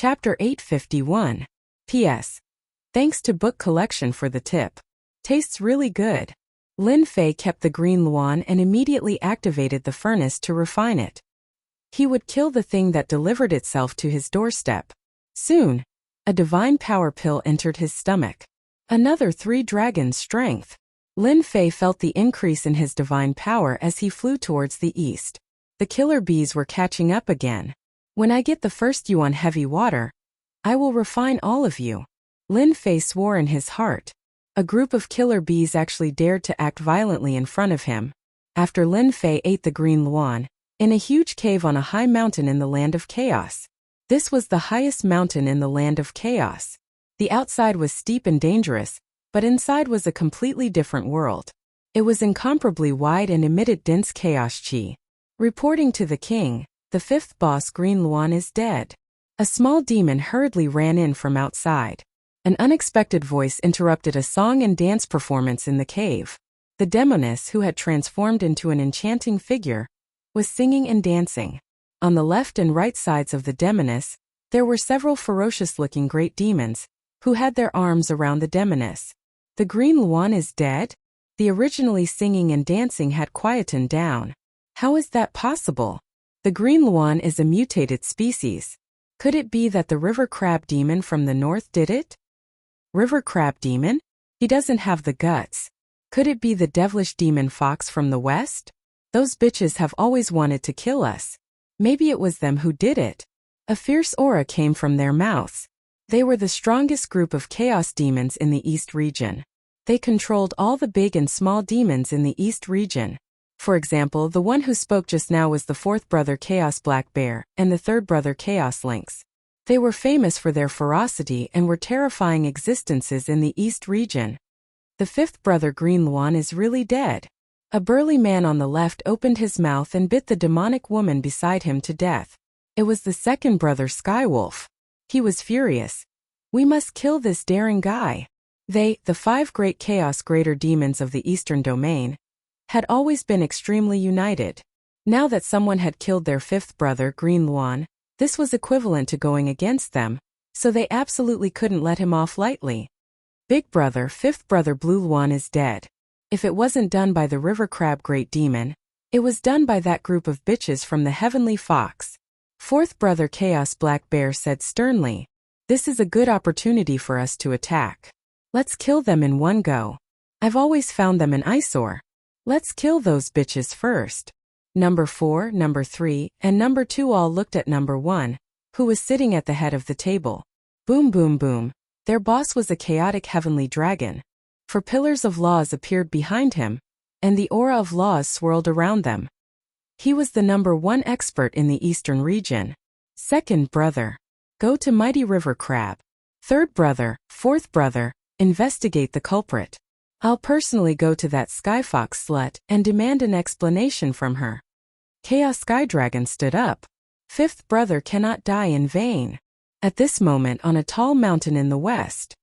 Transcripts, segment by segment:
Chapter 851. P.S. Thanks to Book Collection for the tip. Tastes really good. Lin Fei kept the green luan and immediately activated the furnace to refine it. He would kill the thing that delivered itself to his doorstep. Soon, a divine power pill entered his stomach. Another 3 dragons' strength. Lin Fei felt the increase in his divine power as he flew towards the east. The killer bees were catching up again. When I get the first yuan heavy water, I will refine all of you. Lin Fei swore in his heart. A group of killer bees actually dared to act violently in front of him. After Lin Fei ate the green luan, in a huge cave on a high mountain in the land of chaos. This was the highest mountain in the land of chaos. The outside was steep and dangerous, but inside was a completely different world. It was incomparably wide and emitted dense chaos chi. Reporting to the king, the 5th boss Green Luan is dead. A small demon hurriedly ran in from outside. An unexpected voice interrupted a song and dance performance in the cave. The demoness, who had transformed into an enchanting figure, was singing and dancing. On the left and right sides of the demoness, there were several ferocious-looking great demons, who had their arms around the demoness. The Green Luan is dead? The originally singing and dancing had quietened down. How is that possible? The Green Luan is a mutated species. Could it be that the river crab demon from the north did it? River crab demon? He doesn't have the guts. Could it be the devilish demon fox from the west? Those bitches have always wanted to kill us. Maybe it was them who did it. A fierce aura came from their mouths. They were the strongest group of chaos demons in the East region. They controlled all the big and small demons in the East region. For example, the one who spoke just now was the 4th brother Chaos Black Bear and the 3rd brother Chaos Lynx. They were famous for their ferocity and were terrifying existences in the East region. The 5th brother Green Luan is really dead. A burly man on the left opened his mouth and bit the demonic woman beside him to death. It was the 2nd brother Skywolf. He was furious. We must kill this daring guy. They, the 5 great chaos greater demons of the Eastern domain, had always been extremely united. Now that someone had killed their 5th brother Green Luan, this was equivalent to going against them, so they absolutely couldn't let him off lightly. Big brother 5th brother Blue Luan is dead. If it wasn't done by the river crab great demon, it was done by that group of bitches from the heavenly fox. 4th brother Chaos Black Bear said sternly, "This is a good opportunity for us to attack. Let's kill them in one go. I've always found them an eyesore. Let's kill those bitches first." Number 4, number 3, and number 2 all looked at number 1, who was sitting at the head of the table. Boom boom boom. Their boss was a chaotic heavenly dragon. 4 pillars of laws appeared behind him, and the aura of laws swirled around them. He was the number 1 expert in the Eastern region. 2nd brother, go to Mighty River Crab. 3rd brother, 4th brother, investigate the culprit. I'll personally go to that Skyfox slut and demand an explanation from her. Chaos Sky Dragon stood up. 5th brother cannot die in vain. At this moment on a tall mountain in the west.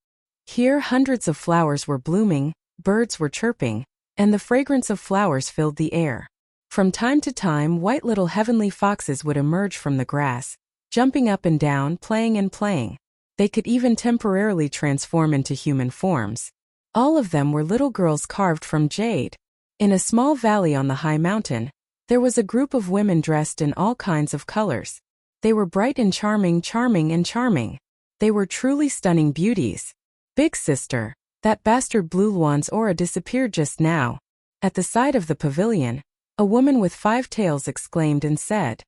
Here hundreds of flowers were blooming, birds were chirping, and the fragrance of flowers filled the air. From time to time white little heavenly foxes would emerge from the grass, jumping up and down, playing and playing. They could even temporarily transform into human forms. All of them were little girls carved from jade. In a small valley on the high mountain, there was a group of women dressed in all kinds of colors. They were bright and charming, charming and charming. They were truly stunning beauties. Big sister, that bastard Blue Luan's aura disappeared just now. At the side of the pavilion, a woman with 5 tails exclaimed and said,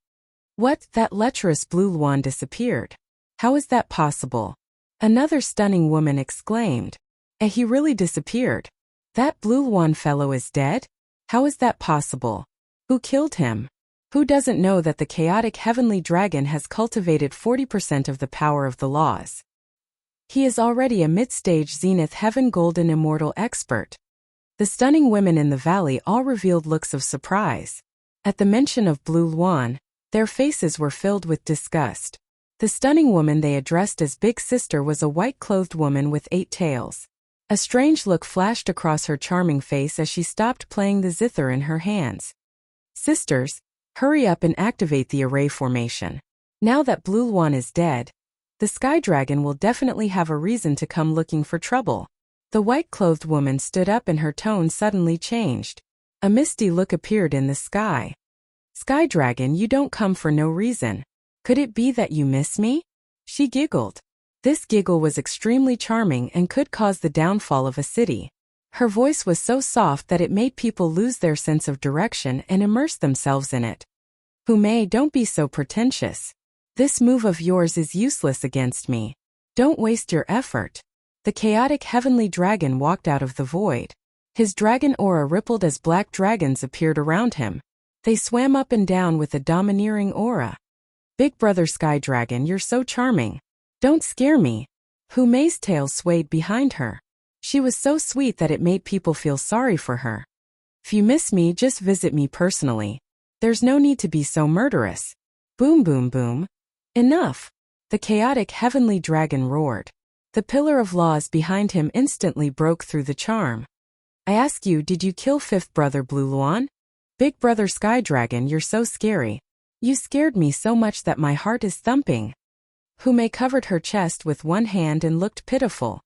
"What, that lecherous Blue Luan disappeared? How is that possible?" Another stunning woman exclaimed, "He really disappeared. That Blue Luan fellow is dead? How is that possible? Who killed him? Who doesn't know that the chaotic heavenly dragon has cultivated 40% of the power of the laws? He is already a mid-stage Zenith Heaven Golden Immortal expert." The stunning women in the valley all revealed looks of surprise. At the mention of Blue Luan, their faces were filled with disgust. The stunning woman they addressed as Big Sister was a white-clothed woman with 8 tails. A strange look flashed across her charming face as she stopped playing the zither in her hands. "Sisters, hurry up and activate the array formation. Now that Blue Luan is dead, The sky dragon will definitely have a reason to come looking for trouble. The white-clothed woman stood up and her tone suddenly changed. A misty look appeared in the sky. Sky dragon, you don't come for no reason. Could it be that you miss me? She giggled. This giggle was extremely charming and could cause the downfall of a city. Her voice was so soft that it made people lose their sense of direction and immerse themselves in it. Humei, don't be so pretentious. This move of yours is useless against me. Don't waste your effort. The chaotic heavenly dragon walked out of the void. His dragon aura rippled as black dragons appeared around him. They swam up and down with a domineering aura. Big brother sky dragon, you're so charming. Don't scare me. Humei's tail swayed behind her. She was so sweet that it made people feel sorry for her. If you miss me, just visit me personally. There's no need to be so murderous. Boom boom boom. Enough. The chaotic heavenly dragon roared. The pillar of laws behind him instantly broke through the charm. I ask you, did you kill fifth brother Blue Luan? Big brother sky dragon, you're so scary. You scared me so much that my heart is thumping. Humei covered her chest with one hand and looked pitiful.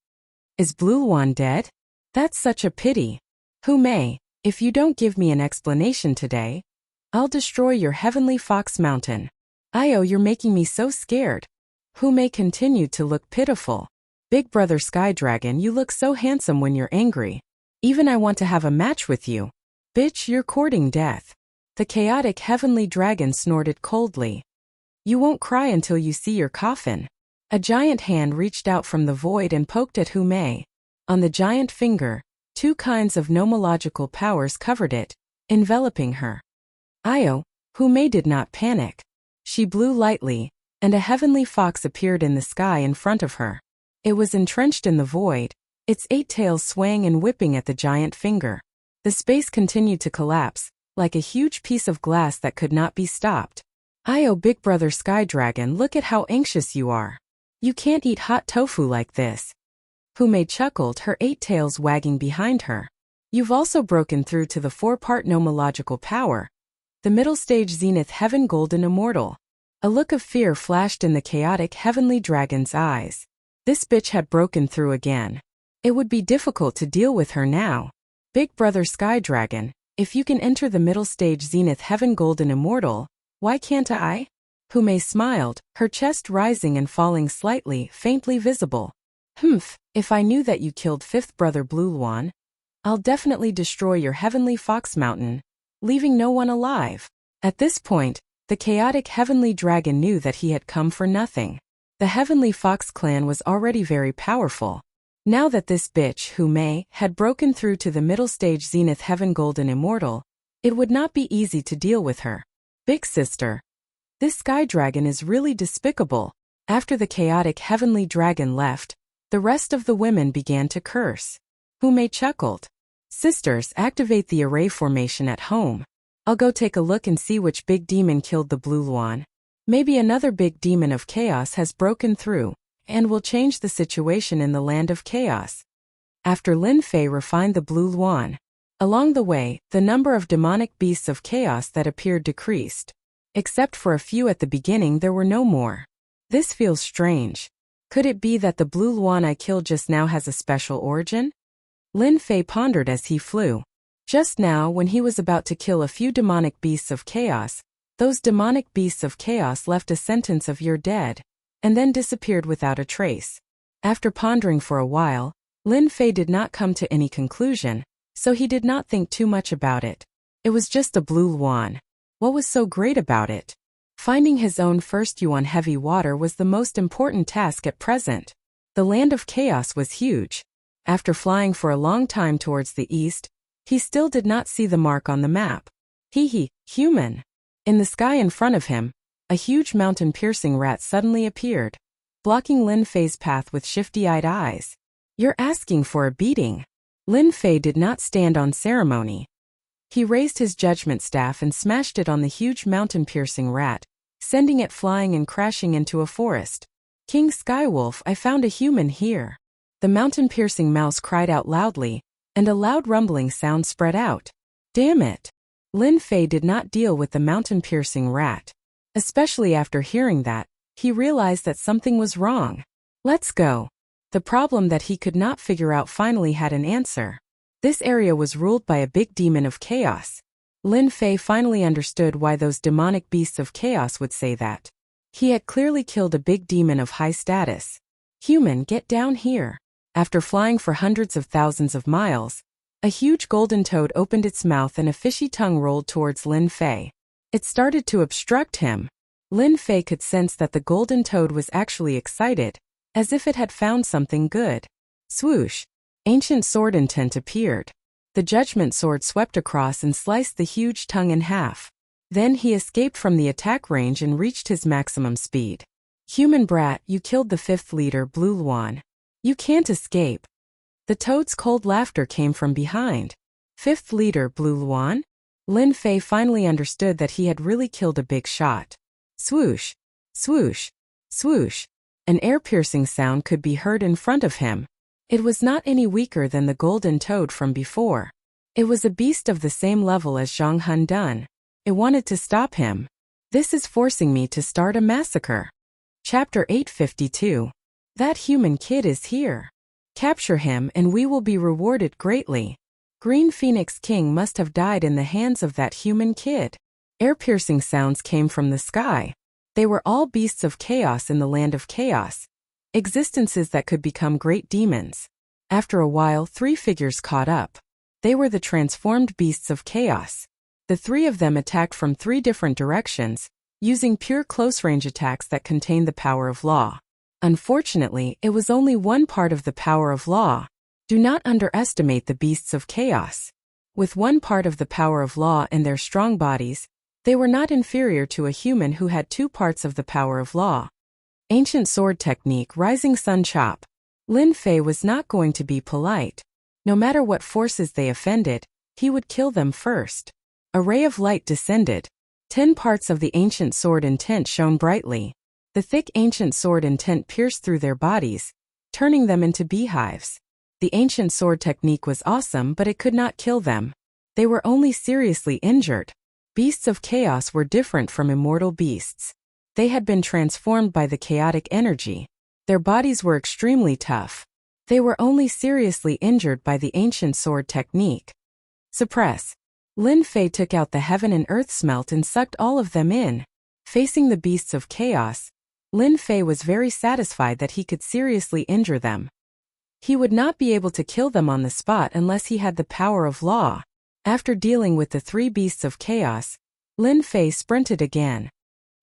Is Blue Luan dead? That's such a pity. Humei, if you don't give me an explanation today, I'll destroy your heavenly fox mountain. Io, you're making me so scared. Humei continued to look pitiful. Big brother sky dragon, you look so handsome when you're angry. Even I want to have a match with you. Bitch, you're courting death. The chaotic heavenly dragon snorted coldly. You won't cry until you see your coffin. A giant hand reached out from the void and poked at Humei. On the giant finger, two kinds of nomological powers covered it, enveloping her. Io, Humei did not panic. She blew lightly, and a heavenly fox appeared in the sky in front of her. It was entrenched in the void, its 8 tails swaying and whipping at the giant finger. The space continued to collapse, like a huge piece of glass that could not be stopped. Io, big brother sky dragon, look at how anxious you are. You can't eat hot tofu like this. Humei chuckled, her 8 tails wagging behind her. You've also broken through to the 4-part nomological power, the middle stage zenith heaven golden immortal. A look of fear flashed in the chaotic heavenly dragon's eyes. This bitch had broken through again. It would be difficult to deal with her now. Big brother sky dragon, if you can enter the middle stage zenith heaven golden immortal, why can't I? Humei smiled, her chest rising and falling slightly, faintly visible. Humph, if I knew that you killed fifth brother Blue Luan, I'll definitely destroy your heavenly fox mountain, leaving no one alive. At this point, the chaotic heavenly dragon knew that he had come for nothing. The heavenly fox clan was already very powerful. Now that this bitch, Humei, had broken through to the middle stage zenith heaven golden immortal, it would not be easy to deal with her. Big sister. This sky dragon is really despicable. After the chaotic heavenly dragon left, the rest of the women began to curse. Humei chuckled. Sisters, activate the array formation at home. I'll go take a look and see which big demon killed the Blue Luan. Maybe another big demon of chaos has broken through, and will change the situation in the land of chaos. After Lin Fei refined the Blue Luan, along the way, the number of demonic beasts of chaos that appeared decreased. Except for a few at the beginning, there were no more. This feels strange. Could it be that the Blue Luan I killed just now has a special origin? Lin Fei pondered as he flew. Just now, when he was about to kill a few demonic beasts of chaos, those demonic beasts of chaos left a sentence of "you're dead," and then disappeared without a trace. After pondering for a while, Lin Fei did not come to any conclusion, so he did not think too much about it. It was just a Blue Luan. What was so great about it? Finding his own first yuan heavy water was the most important task at present. The land of chaos was huge. After flying for a long time towards the east, he still did not see the mark on the map. Human. In the sky in front of him, a huge mountain-piercing rat suddenly appeared, blocking Lin Fei's path with shifty-eyed eyes. You're asking for a beating. Lin Fei did not stand on ceremony. He raised his judgment staff and smashed it on the huge mountain-piercing rat, sending it flying and crashing into a forest. King Skywolf, I found a human here. The mountain-piercing mouse cried out loudly, and a loud rumbling sound spread out. Damn it! Lin Fei did not deal with the mountain-piercing rat. Especially after hearing that, He realized that something was wrong. Let's go. The problem that he could not figure out finally had an answer. This area was ruled by a big demon of chaos. Lin Fei finally understood why those demonic beasts of chaos would say that. He had clearly killed a big demon of high status. Human, get down here. After flying for hundreds of thousands of miles, a huge golden toad opened its mouth and a fishy tongue rolled towards Lin Fei. It started to obstruct him. Lin Fei could sense that the golden toad was actually excited, as if it had found something good. Swoosh! Ancient sword intent appeared. The judgment sword swept across and sliced the huge tongue in half. Then he escaped from the attack range and reached his maximum speed. Human brat, you killed the fifth leader, Blue Luan. You can't escape. The toad's cold laughter came from behind. Fifth leader, Blue Luan? Lin Fei finally understood that he had really killed a big shot. Swoosh! Swoosh! Swoosh! An air-piercing sound could be heard in front of him. It was not any weaker than the golden toad from before. It was a beast of the same level as Zhang Hundun. It wanted to stop him. This is forcing me to start a massacre. Chapter 852. That human kid is here. Capture him and we will be rewarded greatly. Green Phoenix King must have died in the hands of that human kid. Air-piercing sounds came from the sky. They were all beasts of chaos in the land of chaos. Existences that could become great demons. After a while, three figures caught up. They were the transformed beasts of chaos. The three of them attacked from three different directions, using pure close-range attacks that contained the power of law. Unfortunately, it was only one part of the power of law. Do not underestimate the beasts of chaos. With one part of the power of law in their strong bodies, they were not inferior to a human who had two parts of the power of law. Ancient sword technique, Rising Sun Chop. Lin Fei was not going to be polite. No matter what forces they offended, he would kill them first. A ray of light descended. 10 parts of the ancient sword intent shone brightly. The thick ancient sword intent pierced through their bodies, turning them into beehives. The ancient sword technique was awesome, but it could not kill them. They were only seriously injured. Beasts of chaos were different from immortal beasts. They had been transformed by the chaotic energy. Their bodies were extremely tough. They were only seriously injured by the ancient sword technique. Suppress. Lin Fei took out the heaven and earth smelt and sucked all of them in. Facing the beasts of chaos, Lin Fei was very satisfied that he could seriously injure them. He would not be able to kill them on the spot unless he had the power of law. After dealing with the three beasts of chaos, Lin Fei sprinted again.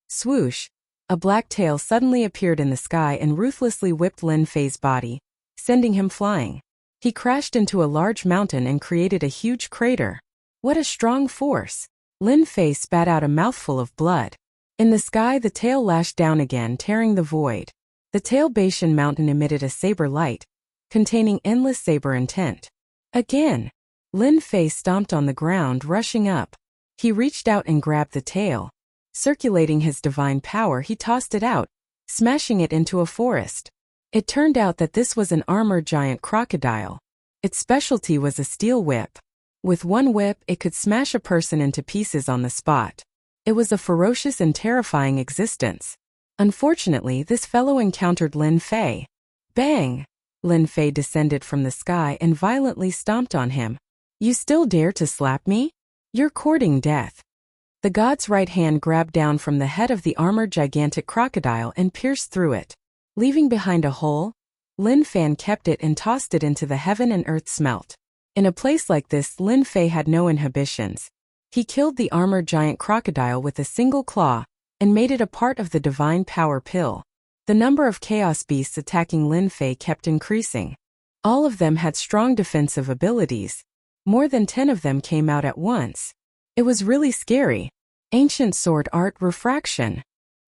Swoosh! A black tail suddenly appeared in the sky and ruthlessly whipped Lin Fei's body, sending him flying. He crashed into a large mountain and created a huge crater. What a strong force! Lin Fei spat out a mouthful of blood. In the sky, the tail lashed down again, tearing the void. The tail Bashan mountain emitted a saber light, containing endless saber intent. Again! Lin Fei stomped on the ground, rushing up. He reached out and grabbed the tail. Circulating his divine power, he tossed it out, smashing it into a forest. It turned out that this was an armored giant crocodile. Its specialty was a steel whip. With one whip, it could smash a person into pieces on the spot. It was a ferocious and terrifying existence. Unfortunately, this fellow encountered Lin Fei. Bang! Lin Fei descended from the sky and violently stomped on him. You still dare to slap me? You're courting death. The god's right hand grabbed down from the head of the armored gigantic crocodile and pierced through it. Leaving behind a hole, Lin Fei kept it and tossed it into the heaven and earth smelt. In a place like this, Lin Fei had no inhibitions. He killed the armored giant crocodile with a single claw and made it a part of the divine power pill. The number of chaos beasts attacking Lin Fei kept increasing. All of them had strong defensive abilities. More than 10 of them came out at once. It was really scary. Ancient Sword Art Refraction.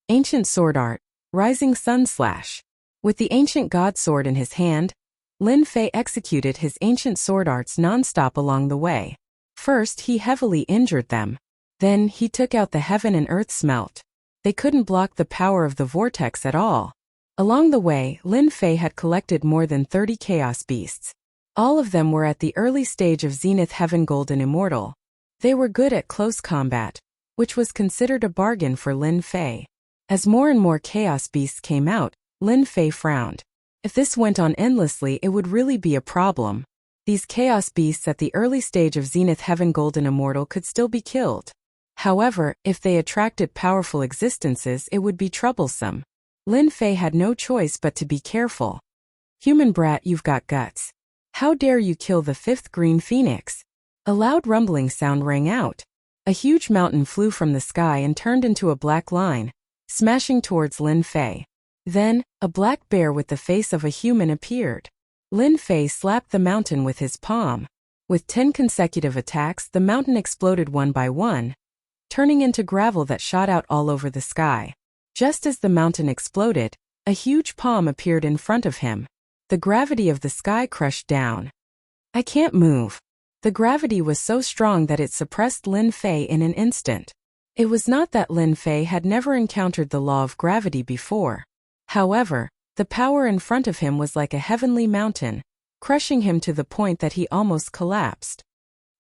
Ancient Sword Art, Rising Sun Slash. With the ancient god sword in his hand, Lin Fei executed his ancient sword arts non-stop along the way. First, he heavily injured them. Then, he took out the heaven and earth smelt. They couldn't block the power of the vortex at all. Along the way, Lin Fei had collected more than 30 chaos beasts. All of them were at the early stage of Zenith Heaven Golden Immortal. They were good at close combat, which was considered a bargain for Lin Fei. As more and more chaos beasts came out, Lin Fei frowned. If this went on endlessly, it would really be a problem. These chaos beasts at the early stage of Zenith Heaven Golden Immortal could still be killed. However, if they attracted powerful existences, it would be troublesome. Lin Fei had no choice but to be careful. Human brat, you've got guts. How dare you kill the 5th green phoenix? A loud rumbling sound rang out. A huge mountain flew from the sky and turned into a black line, smashing towards Lin Fei. Then, a black bear with the face of a human appeared. Lin Fei slapped the mountain with his palm. With 10 consecutive attacks, the mountain exploded one by one, turning into gravel that shot out all over the sky. Just as the mountain exploded, a huge palm appeared in front of him. The gravity of the sky crushed down. I can't move. The gravity was so strong that it suppressed Lin Fei in an instant. It was not that Lin Fei had never encountered the law of gravity before. However, the power in front of him was like a heavenly mountain, crushing him to the point that he almost collapsed.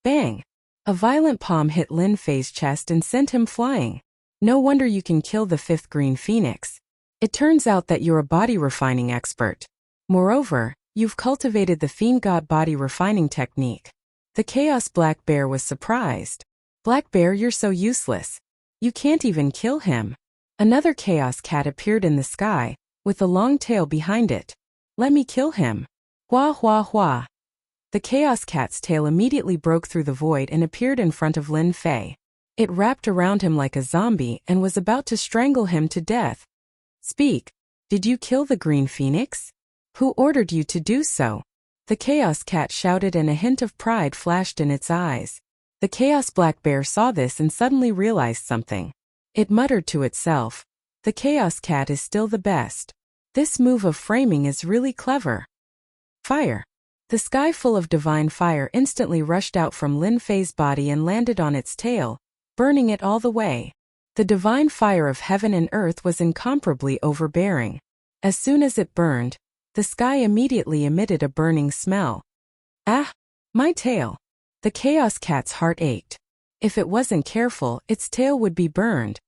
Bang! A violent palm hit Lin Fei's chest and sent him flying. No wonder you can kill the 5th green phoenix. It turns out that you're a body refining expert. Moreover, you've cultivated the Fiend God body refining technique. The Chaos Black Bear was surprised. Black Bear, you're so useless. You can't even kill him. Another Chaos Cat appeared in the sky, with a long tail behind it. Let me kill him. Hua hua hua. The Chaos Cat's tail immediately broke through the void and appeared in front of Lin Fei. It wrapped around him like a zombie and was about to strangle him to death. Speak. Did you kill the green phoenix? Who ordered you to do so? The Chaos Cat shouted and a hint of pride flashed in its eyes. The Chaos Black Bear saw this and suddenly realized something. It muttered to itself, the Chaos Cat is still the best. This move of framing is really clever. Fire. The sky full of divine fire instantly rushed out from Lin Fei's body and landed on its tail, burning it all the way. The divine fire of heaven and earth was incomparably overbearing. As soon as it burned, the sky immediately emitted a burning smell. Ah! My tail! The Chaos Cat's heart ached. If it wasn't careful, its tail would be burned.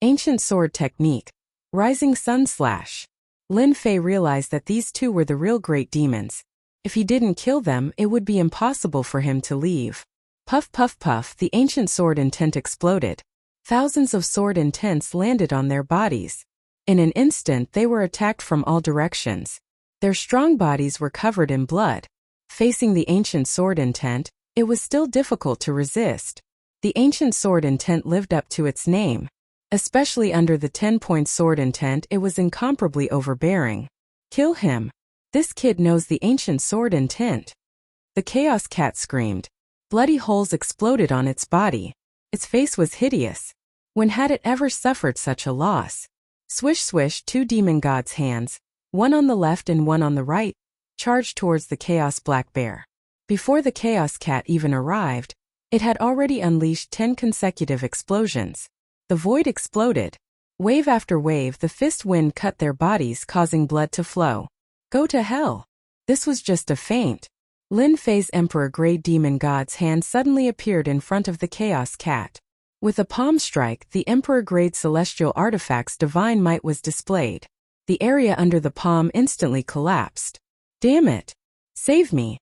Ancient sword technique. Rising sun slash. Lin Fei realized that these two were the real great demons. If he didn't kill them, it would be impossible for him to leave. Puff puff puff, the ancient sword intent exploded. Thousands of sword intents landed on their bodies. In an instant, they were attacked from all directions. Their strong bodies were covered in blood. Facing the ancient sword intent, it was still difficult to resist. The ancient sword intent lived up to its name. Especially under the 10-point sword intent, it was incomparably overbearing. Kill him. This kid knows the ancient sword intent. The Chaos Cat screamed. Bloody holes exploded on its body. Its face was hideous. When had it ever suffered such a loss? Swish swish, 2 demon gods' hands, one on the left and one on the right, charged towards the Chaos Black Bear. Before the Chaos Cat even arrived, it had already unleashed 10 consecutive explosions. The void exploded. Wave after wave, the fist wind cut their bodies, causing blood to flow. Go to hell. This was just a feint. Lin Fei's Emperor Grade Demon God's hand suddenly appeared in front of the Chaos Cat. With a palm strike, the Emperor Grade Celestial Artifact's divine might was displayed. The area under the palm instantly collapsed. Damn it! Save me!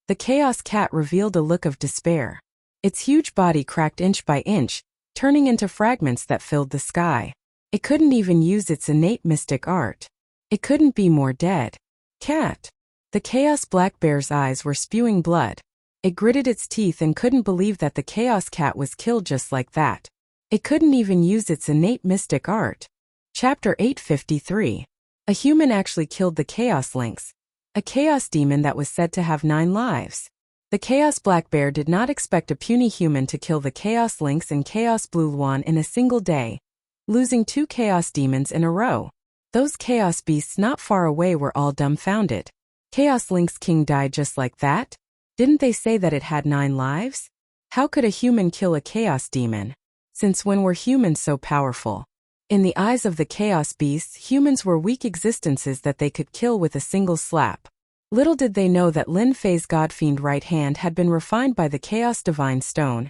The Chaos Cat revealed a look of despair. Its huge body cracked inch by inch, turning into fragments that filled the sky. It couldn't even use its innate mystic art. It couldn't be more dead. Cat! The Chaos Black Bear's eyes were spewing blood. It gritted its teeth and couldn't believe that the Chaos Cat was killed just like that. It couldn't even use its innate mystic art. Chapter 853. A human actually killed the Chaos Lynx, a chaos demon that was said to have 9 lives. The Chaos Black Bear did not expect a puny human to kill the Chaos Lynx and Chaos Blue Luan in a single day, losing 2 chaos demons in a row. Those chaos beasts not far away were all dumbfounded. Chaos Lynx King died just like that? Didn't they say that it had 9 lives? How could a human kill a chaos demon? Since when were humans so powerful? In the eyes of the chaos beasts, humans were weak existences that they could kill with a single slap. Little did they know that Lin Fei's God-fiend right hand had been refined by the Chaos Divine Stone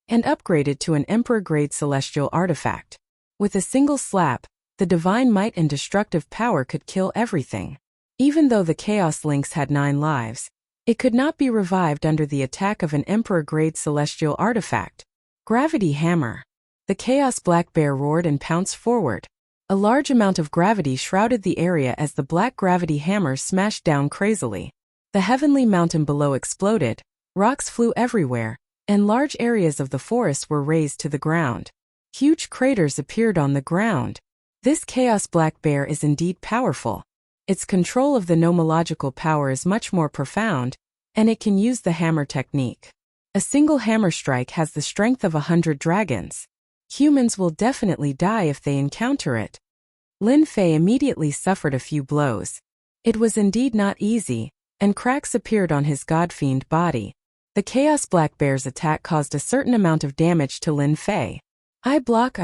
and upgraded to an Emperor-grade celestial artifact. With a single slap, the divine might and destructive power could kill everything. Even though the Chaos Lynx had 9 lives, it could not be revived under the attack of an Emperor-grade celestial artifact. Gravity Hammer. The Chaos Black Bear roared and pounced forward. A large amount of gravity shrouded the area as the black gravity hammer smashed down crazily. The heavenly mountain below exploded, rocks flew everywhere, and large areas of the forest were razed to the ground. Huge craters appeared on the ground. This Chaos Black Bear is indeed powerful. Its control of the nomological power is much more profound, and it can use the hammer technique. A single hammer strike has the strength of 100 dragons. Humans will definitely die if they encounter it. Lin Fei immediately suffered a few blows. It was indeed not easy, and cracks appeared on his god-fiend body. The Chaos Black Bear's attack caused a certain amount of damage to Lin Fei. I block.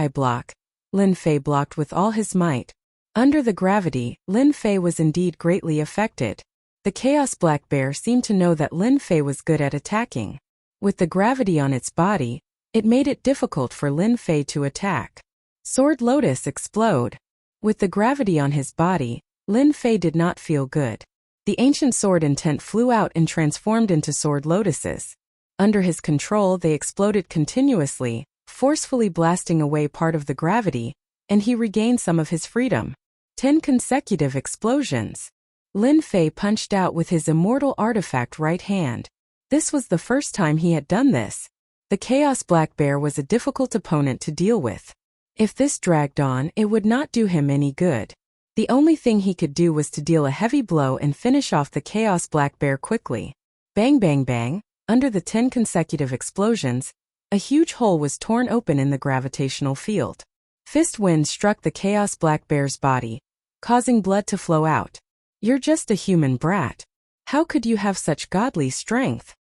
Lin Fei blocked with all his might. Under the gravity, Lin Fei was indeed greatly affected. The Chaos Black Bear seemed to know that Lin Fei was good at attacking. With the gravity on its body, it made it difficult for Lin Fei to attack. Sword Lotus explode. With the gravity on his body, Lin Fei did not feel good. The ancient sword intent flew out and transformed into sword lotuses. Under his control they exploded continuously, forcefully blasting away part of the gravity, and he regained some of his freedom. 10 consecutive explosions. Lin Fei punched out with his immortal artifact right hand. This was the first time he had done this. The Chaos Black Bear was a difficult opponent to deal with. If this dragged on, it would not do him any good. The only thing he could do was to deal a heavy blow and finish off the Chaos Black Bear quickly. Bang bang bang, under the 10 consecutive explosions, a huge hole was torn open in the gravitational field. Fist wind struck the Chaos Black Bear's body, causing blood to flow out. You're just a human brat. How could you have such godly strength?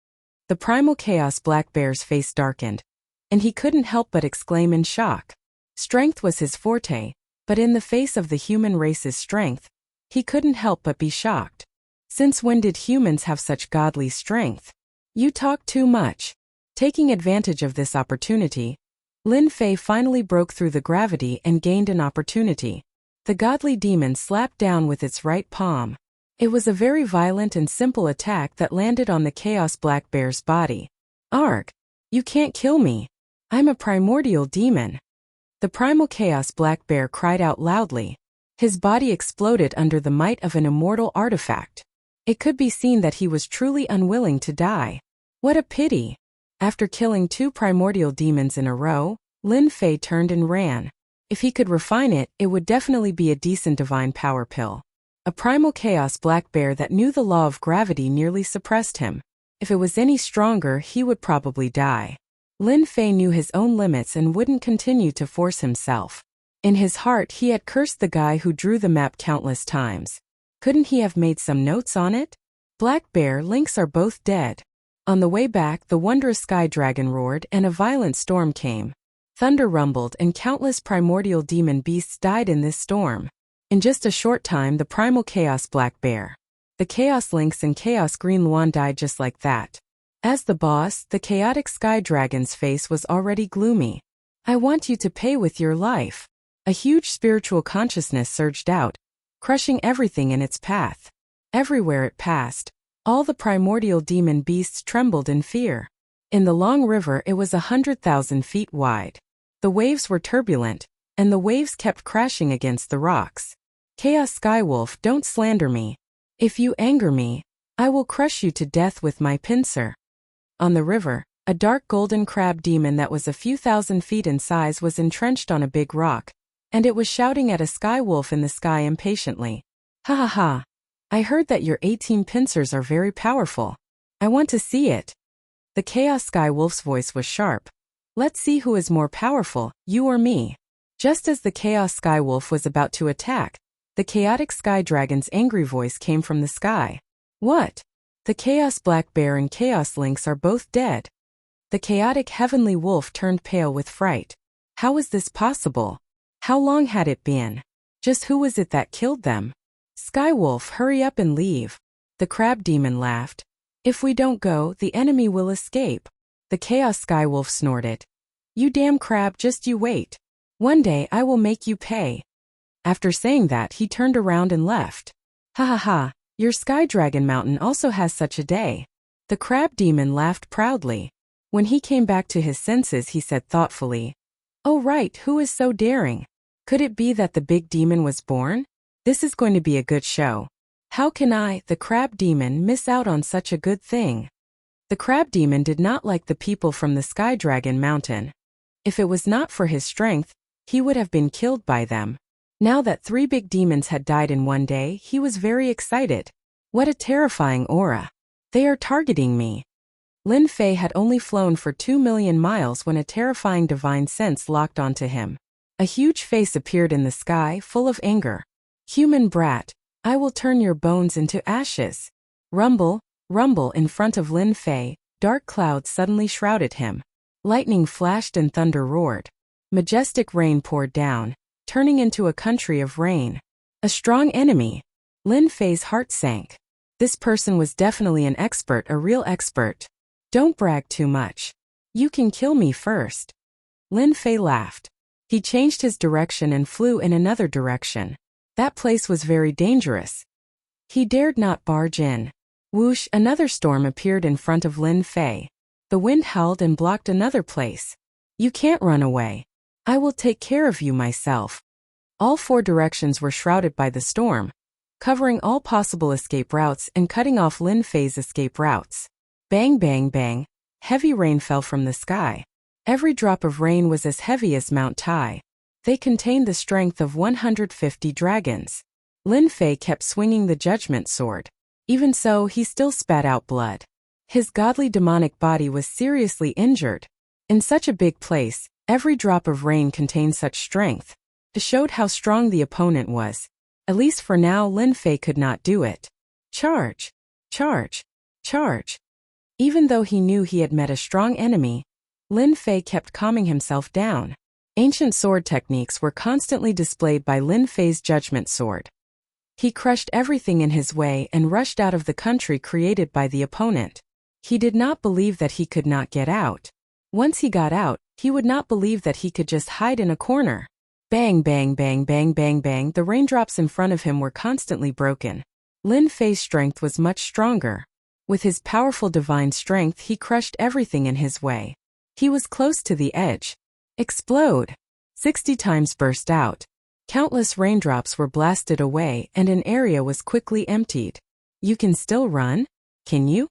The primal Chaos Black Bear's face darkened, and he couldn't help but exclaim in shock. Strength was his forte, but in the face of the human race's strength, he couldn't help but be shocked. Since when did humans have such godly strength? You talk too much. Taking advantage of this opportunity, Lin Fei finally broke through the gravity and gained an opportunity. The godly demon slapped down with its right palm. It was a very violent and simple attack that landed on the Chaos Black Bear's body. Arg! You can't kill me. I'm a primordial demon. The primal Chaos Black Bear cried out loudly. His body exploded under the might of an immortal artifact. It could be seen that he was truly unwilling to die. What a pity! After killing 2 primordial demons in a row, Lin Fei turned and ran. If he could refine it, it would definitely be a decent divine power pill. A primal Chaos Black Bear that knew the law of gravity nearly suppressed him. If it was any stronger, he would probably die. Lin Fei knew his own limits and wouldn't continue to force himself. In his heart he had cursed the guy who drew the map countless times. Couldn't he have made some notes on it? Black Bear, Lynx are both dead. On the way back, the wondrous Sky Dragon roared and a violent storm came. Thunder rumbled and countless primordial demon beasts died in this storm. In just a short time the primal Chaos Black Bear, the Chaos Lynx and Chaos Green Luan died just like that. As the boss, the chaotic Sky Dragon's face was already gloomy. I want you to pay with your life. A huge spiritual consciousness surged out, crushing everything in its path. Everywhere it passed, all the primordial demon beasts trembled in fear. In the long river it was 100,000 feet wide. The waves were turbulent, and the waves kept crashing against the rocks. Chaos Skywolf, don't slander me. If you anger me, I will crush you to death with my pincer. On the river, a dark golden crab demon that was a few thousand feet in size was entrenched on a big rock, and it was shouting at a sky wolf in the sky impatiently. Ha ha ha. I heard that your 18 pincers are very powerful. I want to see it. The Chaos Sky Wolf's voice was sharp. Let's see who is more powerful, you or me. Just as the Chaos Sky Wolf was about to attack, the chaotic Sky Dragon's angry voice came from the sky. What? The Chaos Black Bear and Chaos Lynx are both dead. The chaotic Heavenly Wolf turned pale with fright. How was this possible? How long had it been? Just who was it that killed them? Skywolf, hurry up and leave. The crab demon laughed. If we don't go, the enemy will escape. The Chaos Skywolf snorted. You damn crab, just you wait. One day I will make you pay. After saying that, he turned around and left. Ha ha ha, your Sky Dragon Mountain also has such a day. The crab demon laughed proudly. When he came back to his senses, he said thoughtfully, "Oh right, who is so daring? Could it be that the big demon was born? This is going to be a good show. How can I, the crab demon, miss out on such a good thing?" The crab demon did not like the people from the Sky Dragon Mountain. If it was not for his strength, he would have been killed by them. Now that 3 big demons had died in one day, he was very excited. What a terrifying aura. They are targeting me. Lin Fei had only flown for 2 million miles when a terrifying divine sense locked onto him. A huge face appeared in the sky, full of anger. "Human brat, I will turn your bones into ashes." Rumble, rumble in front of Lin Fei, dark clouds suddenly shrouded him. Lightning flashed and thunder roared. Majestic rain poured down, turning into a country of rain. A strong enemy. Lin Fei's heart sank. This person was definitely an expert, a real expert. Don't brag too much. You can kill me first. Lin Fei laughed. He changed his direction and flew in another direction. That place was very dangerous. He dared not barge in. Whoosh, another storm appeared in front of Lin Fei. The wind howled and blocked another place. You can't run away. I will take care of you myself. All 4 directions were shrouded by the storm, covering all possible escape routes and cutting off Lin Fei's escape routes. Bang bang bang, heavy rain fell from the sky. Every drop of rain was as heavy as Mount Tai. They contained the strength of 150 dragons. Lin Fei kept swinging the judgment sword. Even so, he still spat out blood. His godly demonic body was seriously injured. In such a big place, every drop of rain contained such strength. It showed how strong the opponent was. At least for now, Lin Fei could not do it. Charge! Charge! Charge! Even though he knew he had met a strong enemy, Lin Fei kept calming himself down. Ancient sword techniques were constantly displayed by Lin Fei's judgment sword. He crushed everything in his way and rushed out of the country created by the opponent. He did not believe that he could not get out. Once he got out, he would not believe that he could just hide in a corner. Bang bang bang bang bang bang, the raindrops in front of him were constantly broken. Lin Fei's strength was much stronger. With his powerful divine strength, he crushed everything in his way. He was close to the edge. Explode! 60 times burst out. Countless raindrops were blasted away and an area was quickly emptied. You can still run? Can you?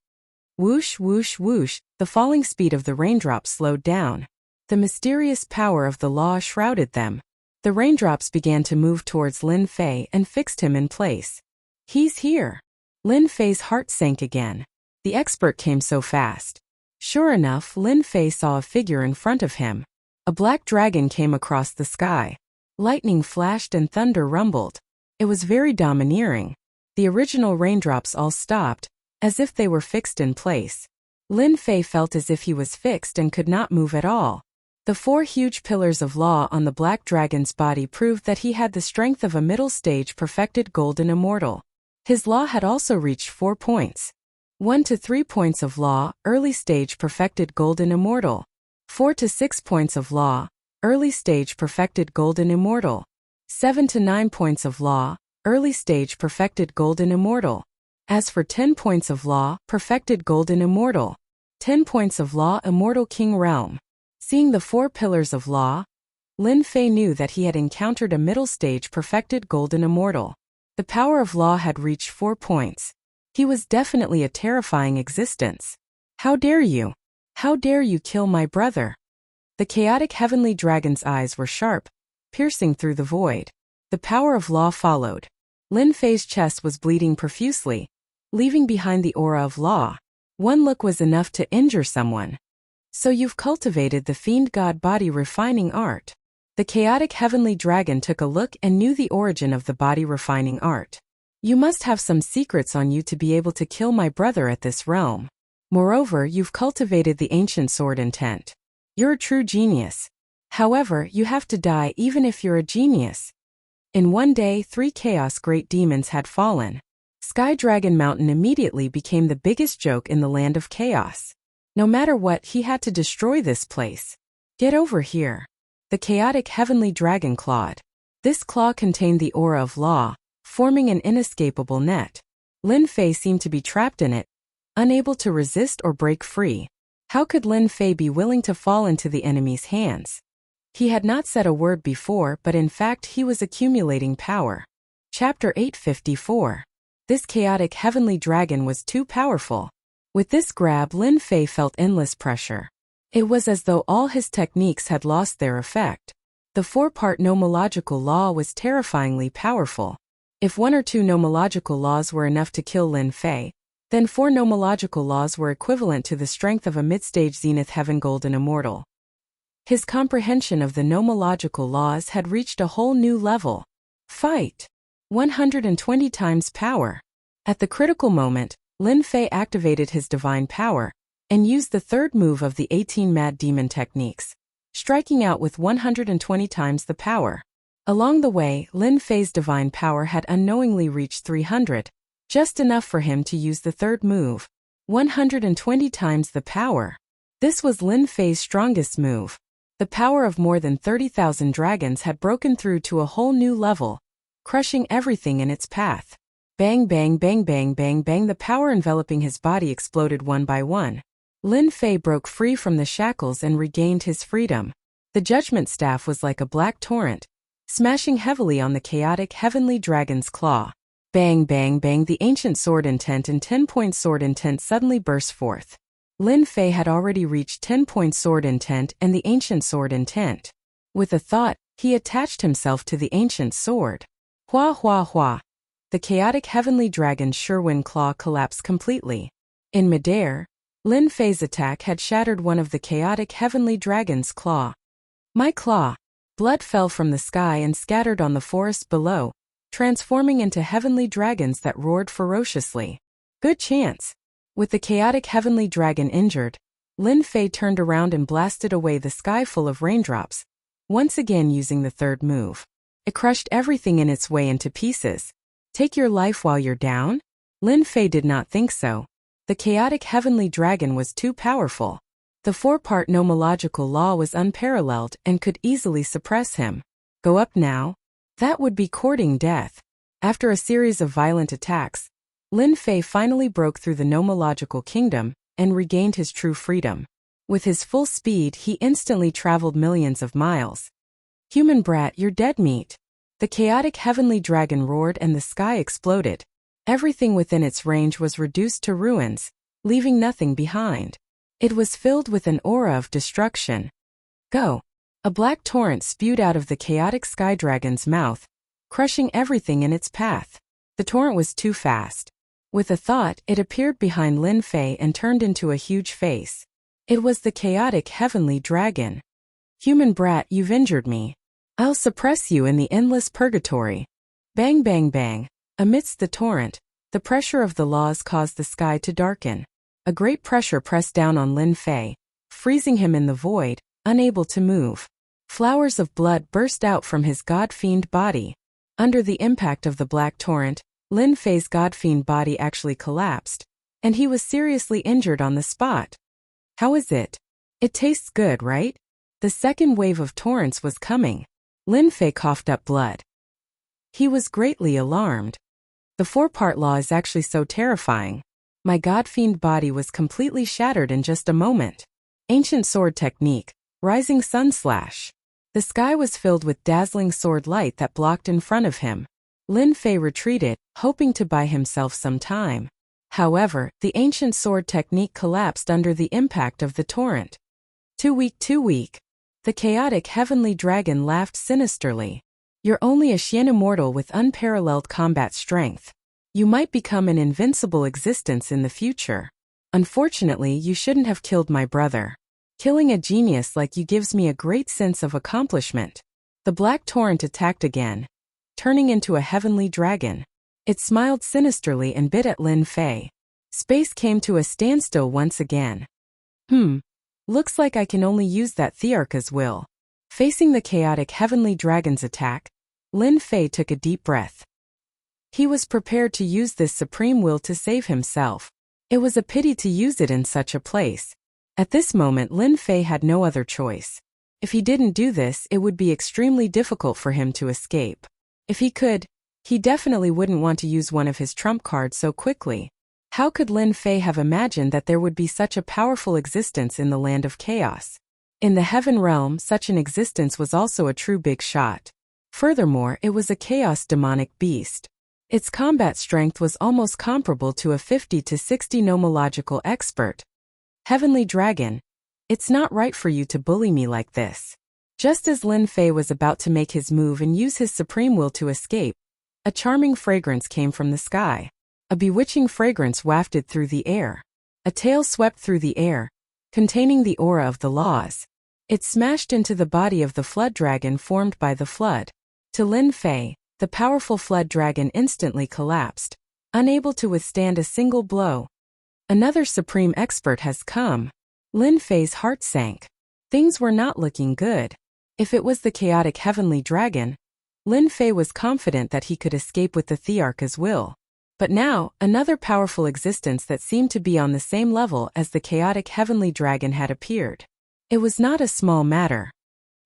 Whoosh whoosh whoosh, the falling speed of the raindrops slowed down. The mysterious power of the law shrouded them. The raindrops began to move towards Lin Fei and fixed him in place. He's here. Lin Fei's heart sank again. The expert came so fast. Sure enough, Lin Fei saw a figure in front of him. A black dragon came across the sky. Lightning flashed and thunder rumbled. It was very domineering. The original raindrops all stopped, as if they were fixed in place. Lin Fei felt as if he was fixed and could not move at all. The 4 huge pillars of law on the black dragon's body proved that he had the strength of a middle-stage perfected golden immortal. His law had also reached 4 points. 1 to 3 points of law, early-stage perfected golden immortal. 4 to 6 points of law, early-stage perfected golden immortal. 7 to 9 points of law, early-stage perfected golden immortal. As for 10 points of law, perfected golden immortal. 10 points of law, immortal king realm. Seeing the 4 pillars of law, Lin Fei knew that he had encountered a middle-stage perfected golden immortal. The power of law had reached 4 points. He was definitely a terrifying existence. How dare you? How dare you kill my brother? The chaotic heavenly dragon's eyes were sharp, piercing through the void. The power of law followed. Lin Fei's chest was bleeding profusely, leaving behind the aura of law. One look was enough to injure someone. So you've cultivated the fiend god body refining art. The chaotic heavenly dragon took a look and knew the origin of the body refining art. You must have some secrets on you to be able to kill my brother at this realm. Moreover, you've cultivated the ancient sword intent. You're a true genius. However, you have to die even if you're a genius. In one day, 3 chaos great demons had fallen. Sky Dragon Mountain immediately became the biggest joke in the land of chaos. No matter what, he had to destroy this place. Get over here. The chaotic heavenly dragon clawed. This claw contained the aura of law, forming an inescapable net. Lin Fei seemed to be trapped in it, unable to resist or break free. How could Lin Fei be willing to fall into the enemy's hands? He had not said a word before, but in fact he was accumulating power. Chapter 854. This chaotic heavenly dragon was too powerful. With this grab, Lin Fei felt endless pressure. It was as though all his techniques had lost their effect. The four-part nomological law was terrifyingly powerful. If one or two nomological laws were enough to kill Lin Fei, then four nomological laws were equivalent to the strength of a mid-stage Zenith Heaven Golden Immortal. His comprehension of the nomological laws had reached a whole new level. Fight! 120 times power. At the critical moment, Lin Fei activated his divine power and used the third move of the 18 Mad Demon techniques, striking out with 120 times the power. Along the way, Lin Fei's divine power had unknowingly reached 300, just enough for him to use the third move, 120 times the power. This was Lin Fei's strongest move. The power of more than 30,000 dragons had broken through to a whole new level, crushing everything in its path. Bang bang bang bang bang bang, the power enveloping his body exploded one by one. Lin Fei broke free from the shackles and regained his freedom. The judgment staff was like a black torrent, smashing heavily on the chaotic heavenly dragon's claw. Bang bang bang, the ancient sword intent and 10-point sword intent suddenly burst forth. Lin Fei had already reached 10-point sword intent and the ancient sword intent. With a thought, he attached himself to the ancient sword. Hua hua hua. The chaotic heavenly dragon's Sherwin claw collapsed completely. In midair, Lin Fei's attack had shattered one of the chaotic heavenly dragon's claw. My claw! Blood fell from the sky and scattered on the forest below, transforming into heavenly dragons that roared ferociously. Good chance! With the chaotic heavenly dragon injured, Lin Fei turned around and blasted away the sky full of raindrops, once again using the third move. It crushed everything in its way into pieces. Take your life while you're down? Lin Fei did not think so. The chaotic heavenly dragon was too powerful. The four-part nomological law was unparalleled and could easily suppress him. Go up now? That would be courting death. After a series of violent attacks, Lin Fei finally broke through the nomological kingdom and regained his true freedom. With his full speed, he instantly traveled millions of miles. Human brat, you're dead meat. The chaotic heavenly dragon roared and the sky exploded. Everything within its range was reduced to ruins, leaving nothing behind. It was filled with an aura of destruction. Go! A black torrent spewed out of the chaotic sky dragon's mouth, crushing everything in its path. The torrent was too fast. With a thought, it appeared behind Lin Fei and turned into a huge face. It was the chaotic heavenly dragon. Human brat, you've injured me. I'll suppress you in the endless purgatory. Bang bang bang. Amidst the torrent, the pressure of the laws caused the sky to darken. A great pressure pressed down on Lin Fei, freezing him in the void, unable to move. Flowers of blood burst out from his god-fiend body. Under the impact of the black torrent, Lin Fei's god-fiend body actually collapsed, and he was seriously injured on the spot. How is it? It tastes good, right? The second wave of torrents was coming. Lin Fei coughed up blood. He was greatly alarmed. The four-part law is actually so terrifying. My god-fiend body was completely shattered in just a moment. Ancient sword technique, rising sun slash. The sky was filled with dazzling sword light that blocked in front of him. Lin Fei retreated, hoping to buy himself some time. However, the ancient sword technique collapsed under the impact of the torrent. Too weak, too weak. The chaotic heavenly dragon laughed sinisterly. You're only a Xian immortal with unparalleled combat strength. You might become an invincible existence in the future. Unfortunately, you shouldn't have killed my brother. Killing a genius like you gives me a great sense of accomplishment. The black torrent attacked again, turning into a heavenly dragon. It smiled sinisterly and bit at Lin Fei. Space came to a standstill once again. Looks like I can only use that Thearcha's will. Facing the chaotic heavenly dragon's attack, Lin Fei took a deep breath. He was prepared to use this supreme will to save himself. It was a pity to use it in such a place. At this moment, Lin Fei had no other choice. If he didn't do this, it would be extremely difficult for him to escape. If he could, he definitely wouldn't want to use one of his trump cards so quickly. How could Lin Fei have imagined that there would be such a powerful existence in the land of chaos? In the heaven realm, such an existence was also a true big shot. Furthermore, it was a chaos demonic beast. Its combat strength was almost comparable to a 50 to 60 nomological expert. Heavenly Dragon, it's not right for you to bully me like this. Just as Lin Fei was about to make his move and use his supreme will to escape, a charming fragrance came from the sky. A bewitching fragrance wafted through the air. A tail swept through the air, containing the aura of the laws. It smashed into the body of the flood dragon formed by the flood. To Lin Fei, the powerful flood dragon instantly collapsed, unable to withstand a single blow. Another supreme expert has come. Lin Fei's heart sank. Things were not looking good. If it was the chaotic heavenly dragon, Lin Fei was confident that he could escape with the Thearch's will. But now, another powerful existence that seemed to be on the same level as the chaotic heavenly dragon had appeared. It was not a small matter.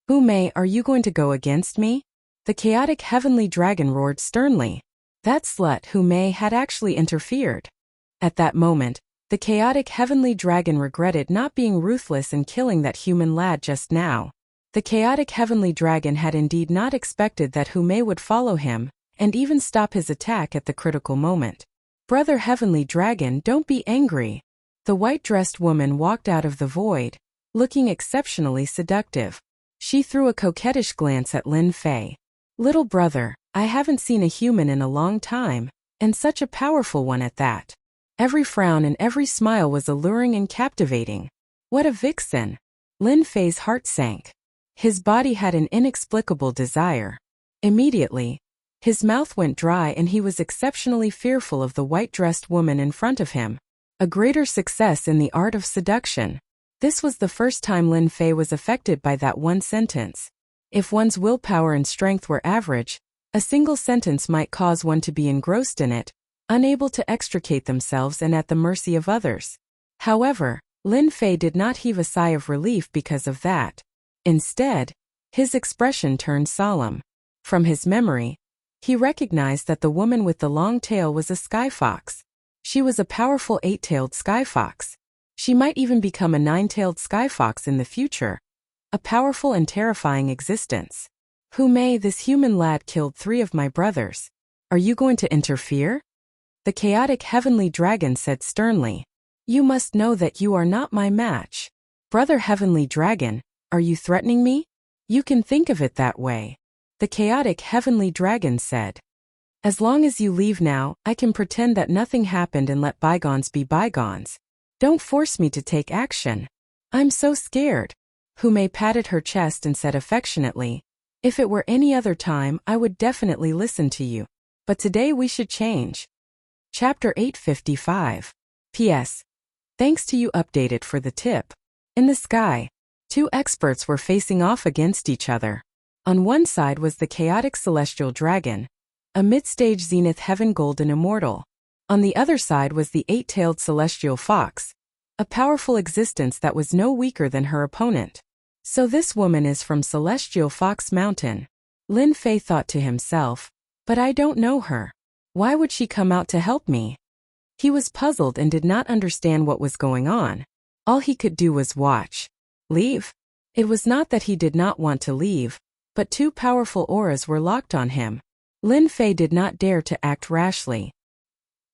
Hu Mei, are you going to go against me? The chaotic heavenly dragon roared sternly. That slut Hu Mei had actually interfered. At that moment, the chaotic heavenly dragon regretted not being ruthless in killing that human lad just now. The chaotic heavenly dragon had indeed not expected that Hu Mei would follow him, and even stop his attack at the critical moment. Brother Heavenly Dragon, don't be angry. The white-dressed woman walked out of the void, looking exceptionally seductive. She threw a coquettish glance at Lin Fei. Little brother, I haven't seen a human in a long time, and such a powerful one at that. Every frown and every smile was alluring and captivating. What a vixen! Lin Fei's heart sank. His body had an inexplicable desire. Immediately, his mouth went dry and he was exceptionally fearful of the white-dressed woman in front of him. A greater success in the art of seduction. This was the first time Lin Fei was affected by that one sentence. If one's willpower and strength were average, a single sentence might cause one to be engrossed in it, unable to extricate themselves and at the mercy of others. However, Lin Fei did not heave a sigh of relief because of that. Instead, his expression turned solemn. From his memory, he recognized that the woman with the long tail was a sky fox. She was a powerful 8-tailed sky fox. She might even become a 9-tailed sky fox in the future. A powerful and terrifying existence. Hu Mei, this human lad killed 3 of my brothers. Are you going to interfere? The chaotic heavenly dragon said sternly. You must know that you are not my match. Brother Heavenly Dragon, are you threatening me? You can think of it that way. The chaotic heavenly dragon said. As long as you leave now, I can pretend that nothing happened and let bygones be bygones. Don't force me to take action. I'm so scared. Hu Mei patted her chest and said affectionately, if it were any other time, I would definitely listen to you. But today we should change. Chapter 855. P.S. Thanks to you updated for the tip. In the sky, 2 experts were facing off against each other. On one side was the chaotic celestial dragon, a mid-stage zenith heaven golden immortal. On the other side was the 8-tailed celestial fox, a powerful existence that was no weaker than her opponent. So this woman is from Celestial Fox Mountain. Lin Fei thought to himself, but I don't know her. Why would she come out to help me? He was puzzled and did not understand what was going on. All he could do was watch. Leave? It was not that he did not want to leave, but 2 powerful auras were locked on him. Lin Fei did not dare to act rashly.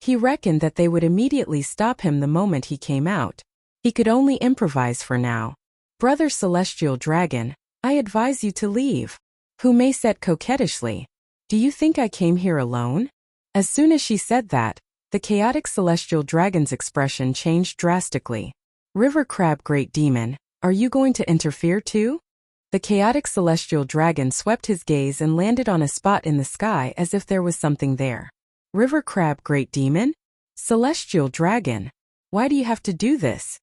He reckoned that they would immediately stop him the moment he came out. He could only improvise for now. Brother Celestial Dragon, I advise you to leave. Hu Mei said coquettishly. Do you think I came here alone? As soon as she said that, the chaotic celestial dragon's expression changed drastically. River Crab Great Demon, are you going to interfere too? The chaotic celestial dragon swept his gaze and landed on a spot in the sky as if there was something there. River Crab Great Demon? Celestial Dragon, why do you have to do this?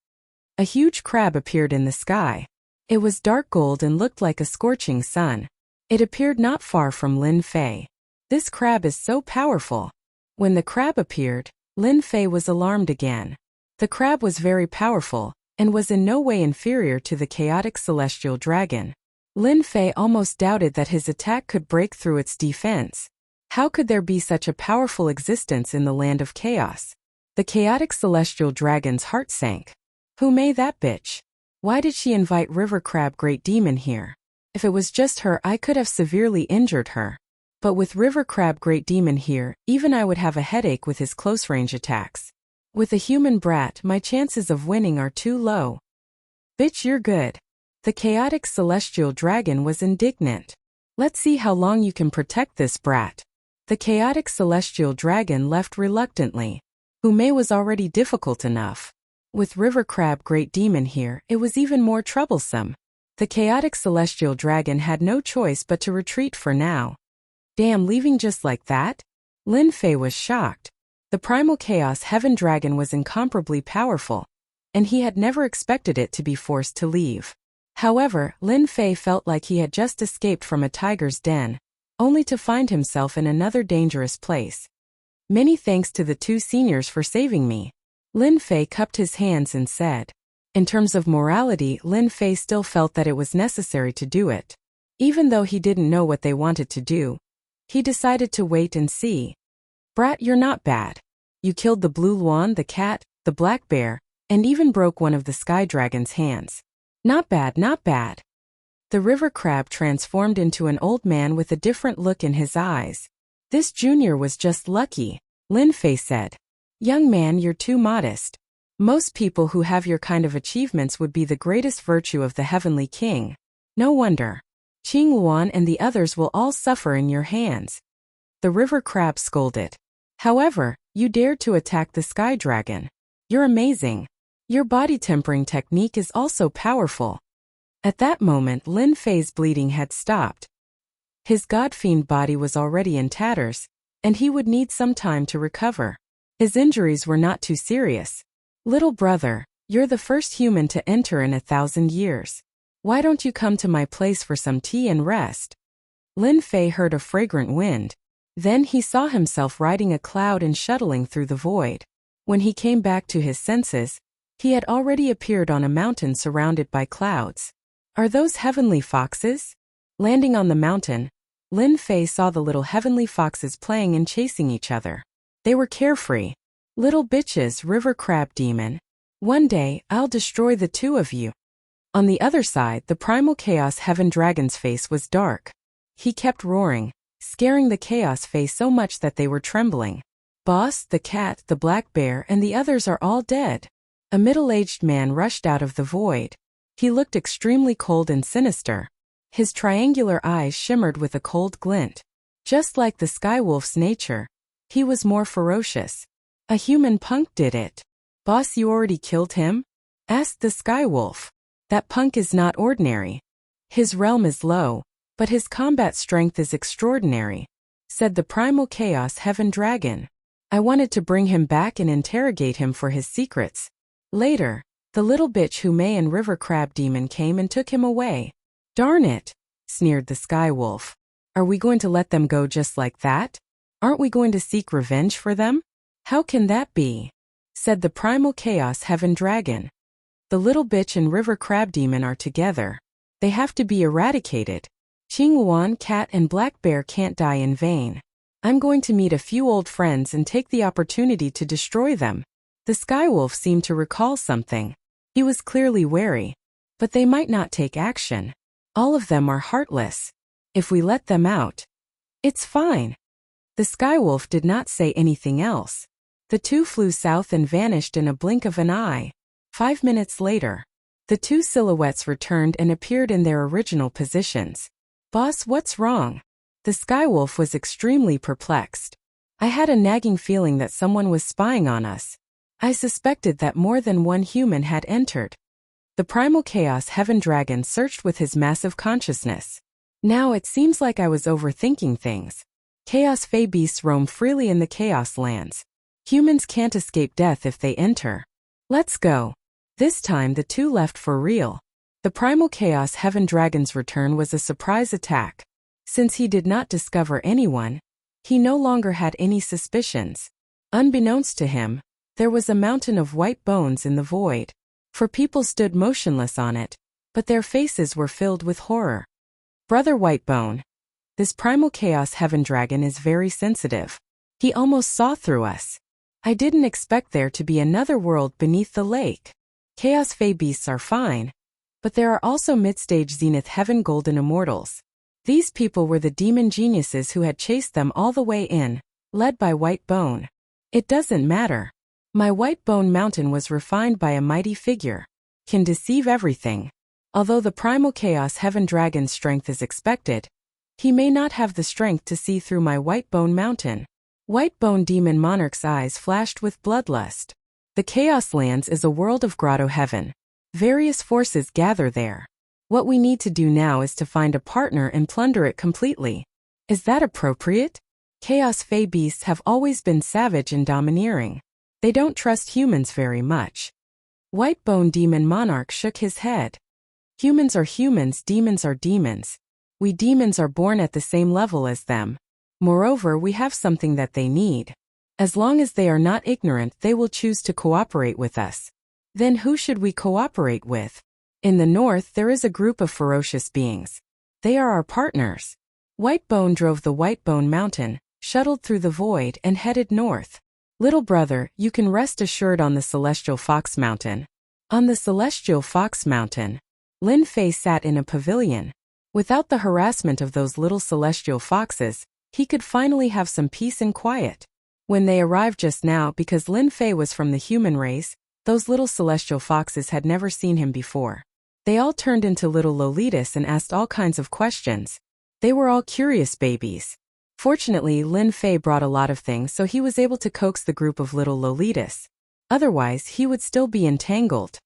A huge crab appeared in the sky. It was dark gold and looked like a scorching sun. It appeared not far from Lin Fei. This crab is so powerful. When the crab appeared, Lin Fei was alarmed again. The crab was very powerful, and was in no way inferior to the chaotic celestial dragon. Lin Fei almost doubted that his attack could break through its defense. How could there be such a powerful existence in the land of chaos? The chaotic celestial dragon's heart sank. Who may that bitch? Why did she invite River Crab Great Demon here? If it was just her, I could have severely injured her. But with River Crab Great Demon here, even I would have a headache with his close-range attacks. With a human brat, my chances of winning are too low. Bitch, you're good. The chaotic celestial dragon was indignant. Let's see how long you can protect this brat. The chaotic celestial dragon left reluctantly. Umei was already difficult enough. With River Crab Great Demon here, it was even more troublesome. The chaotic celestial dragon had no choice but to retreat for now. Damn, leaving just like that? Lin Fei was shocked. The primal chaos heaven dragon was incomparably powerful, and he had never expected it to be forced to leave. However, Lin Fei felt like he had just escaped from a tiger's den, only to find himself in another dangerous place. Many thanks to the two seniors for saving me. Lin Fei cupped his hands and said. In terms of morality, Lin Fei still felt that it was necessary to do it. Even though he didn't know what they wanted to do, he decided to wait and see. Brat, you're not bad. You killed the blue luan, the cat, the black bear, and even broke one of the sky dragon's hands. Not bad, not bad. The river crab transformed into an old man with a different look in his eyes. This junior was just lucky, Lin Fei said. Young man, you're too modest. Most people who have your kind of achievements would be the greatest virtue of the Heavenly King. No wonder. Qing Luan and the others will all suffer in your hands. The river crab scolded. However, you dared to attack the sky dragon. You're amazing. Your body tempering technique is also powerful. At that moment, Lin Fei's bleeding had stopped. His god-fiend body was already in tatters, and he would need some time to recover. His injuries were not too serious. Little brother, you're the first human to enter in 1,000 years. Why don't you come to my place for some tea and rest? Lin Fei heard a fragrant wind. Then he saw himself riding a cloud and shuttling through the void. When he came back to his senses, he had already appeared on a mountain surrounded by clouds. Are those heavenly foxes? Landing on the mountain, Lin Fei saw the little heavenly foxes playing and chasing each other. They were carefree. Little bitches, river crab demon. One day, I'll destroy the two of you. On the other side, the primal chaos heaven dragon's face was dark. He kept roaring, scaring the chaos face so much that they were trembling. Boss, the cat, the black bear, and the others are all dead. A middle-aged man rushed out of the void. He looked extremely cold and sinister. His triangular eyes shimmered with a cold glint. Just like the skywolf's nature, he was more ferocious. A human punk did it. Boss, you already killed him? Asked the skywolf. That punk is not ordinary. His realm is low, but his combat strength is extraordinary, said the primal chaos heaven dragon. I wanted to bring him back and interrogate him for his secrets. Later, the little bitch Humei and River Crab Demon came and took him away. Darn it, sneered the skywolf. Are we going to let them go just like that? Aren't we going to seek revenge for them? How can that be? Said the primal chaos heaven dragon. The little bitch and River Crab Demon are together. They have to be eradicated. Qing Luan, cat, and black bear can't die in vain. I'm going to meet a few old friends and take the opportunity to destroy them. The skywolf seemed to recall something. He was clearly wary. But they might not take action. All of them are heartless. If we let them out, it's fine. The skywolf did not say anything else. The two flew south and vanished in a blink of an eye. 5 minutes later, the two silhouettes returned and appeared in their original positions. Boss, what's wrong? The skywolf was extremely perplexed. I had a nagging feeling that someone was spying on us. I suspected that more than one human had entered. The primal chaos heaven dragon searched with his massive consciousness. Now it seems like I was overthinking things. Chaos Fey beasts roam freely in the chaos lands. Humans can't escape death if they enter. Let's go. This time the two left for real. The primal chaos heaven dragon's return was a surprise attack. Since he did not discover anyone, he no longer had any suspicions. Unbeknownst to him, there was a mountain of white bones in the void. For people stood motionless on it, but their faces were filled with horror. Brother Whitebone. This primal chaos heaven dragon is very sensitive. He almost saw through us. I didn't expect there to be another world beneath the lake. Chaos Fae beasts are fine, but there are also mid-stage Zenith Heaven Golden Immortals. These people were the demon geniuses who had chased them all the way in, led by Whitebone. It doesn't matter. My Whitebone Mountain was refined by a mighty figure. Can deceive everything. Although the primal chaos heaven dragon's strength is expected, he may not have the strength to see through my Whitebone Mountain. Whitebone Demon Monarch's eyes flashed with bloodlust. The Chaos Lands is a world of grotto heaven. Various forces gather there. What we need to do now is to find a partner and plunder it completely. Is that appropriate? Chaos Fae beasts have always been savage and domineering. They don't trust humans very much. Whitebone Demon Monarch shook his head. Humans are humans, demons are demons. We demons are born at the same level as them. Moreover, we have something that they need. As long as they are not ignorant, they will choose to cooperate with us. Then who should we cooperate with? In the north, there is a group of ferocious beings. They are our partners. Whitebone drove the Whitebone Mountain, shuttled through the void, and headed north. Little brother, you can rest assured on the Celestial Fox Mountain. On the Celestial Fox Mountain, Lin Fei sat in a pavilion. Without the harassment of those little celestial foxes, he could finally have some peace and quiet. When they arrived just now, because Lin Fei was from the human race, those little celestial foxes had never seen him before. They all turned into little Lolitas and asked all kinds of questions. They were all curious babies. Fortunately, Lin Fei brought a lot of things, so he was able to coax the group of little Lolitas. Otherwise, he would still be entangled.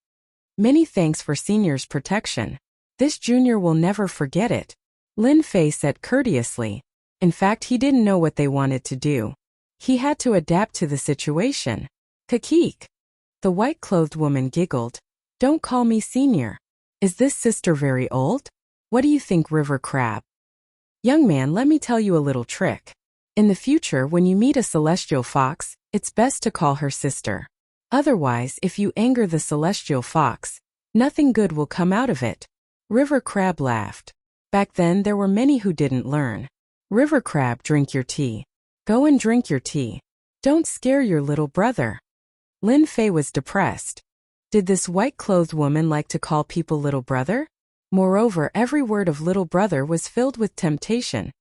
Many thanks for Senior's protection. This junior will never forget it. Lin Fei said courteously. In fact, he didn't know what they wanted to do. He had to adapt to the situation. Kakik. The white-clothed woman giggled. Don't call me Senior. Is this sister very old? What do you think, River Crab? Young man, let me tell you a little trick. In the future, when you meet a celestial fox, it's best to call her sister. Otherwise, if you anger the celestial fox, nothing good will come out of it. River Crab laughed. Back then, there were many who didn't learn. River Crab, drink your tea. Go and drink your tea. Don't scare your little brother. Lin Fei was depressed. Did this white-clothed woman like to call people little brother? Moreover, every word of little brother was filled with temptation,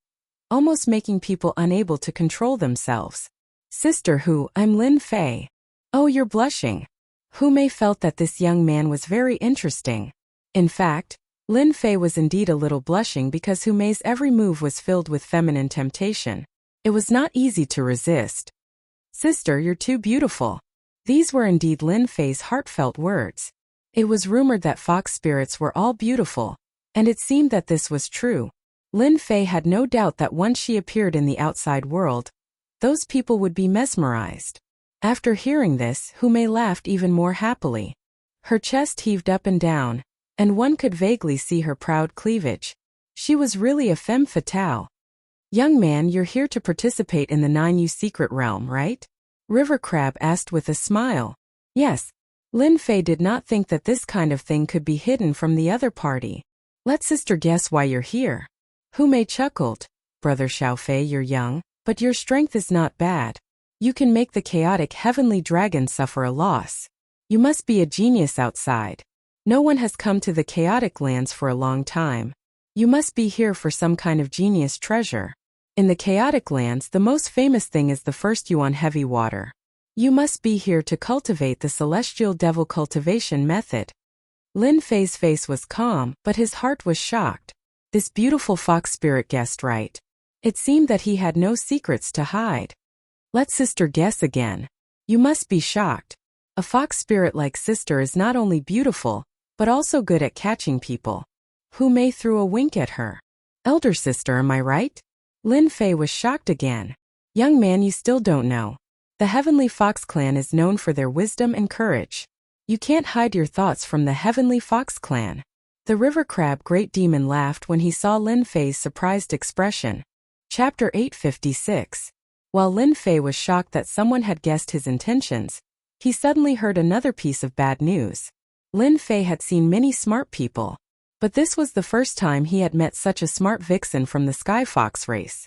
almost making people unable to control themselves. Sister Hu, I'm Lin Fei. Oh, you're blushing. Hu Mei felt that this young man was very interesting. In fact, Lin Fei was indeed a little blushing because Hu Mei's every move was filled with feminine temptation. It was not easy to resist. Sister, you're too beautiful. These were indeed Lin Fei's heartfelt words. It was rumored that fox spirits were all beautiful, and it seemed that this was true. Lin Fei had no doubt that once she appeared in the outside world, those people would be mesmerized. After hearing this, Hu Mei laughed even more happily. Her chest heaved up and down, and one could vaguely see her proud cleavage. She was really a femme fatale. Young man, you're here to participate in the 9U secret realm, right? River Crab asked with a smile. Yes. Lin Fei did not think that this kind of thing could be hidden from the other party. Let sister guess why you're here. Hu Mei chuckled. Brother Xiaofei, you're young, but your strength is not bad. You can make the chaotic heavenly dragon suffer a loss. You must be a genius outside. No one has come to the chaotic lands for a long time. You must be here for some kind of genius treasure. In the chaotic lands, the most famous thing is the first Yuan heavy water. You must be here to cultivate the celestial devil cultivation method. Lin Fei's face was calm, but his heart was shocked. This beautiful fox spirit guessed right. It seemed that he had no secrets to hide. Let sister guess again. You must be shocked. A fox spirit like sister is not only beautiful, but also good at catching people. Hu Mei threw a wink at her. Elder sister, am I right? Lin Fei was shocked again. Young man, you still don't know. The Heavenly Fox Clan is known for their wisdom and courage. You can't hide your thoughts from the Heavenly Fox Clan. The River Crab Great Demon laughed when he saw Lin Fei's surprised expression. Chapter 856. While Lin Fei was shocked that someone had guessed his intentions, he suddenly heard another piece of bad news. Lin Fei had seen many smart people, But this was the first time he had met such a smart vixen from the Sky Fox race.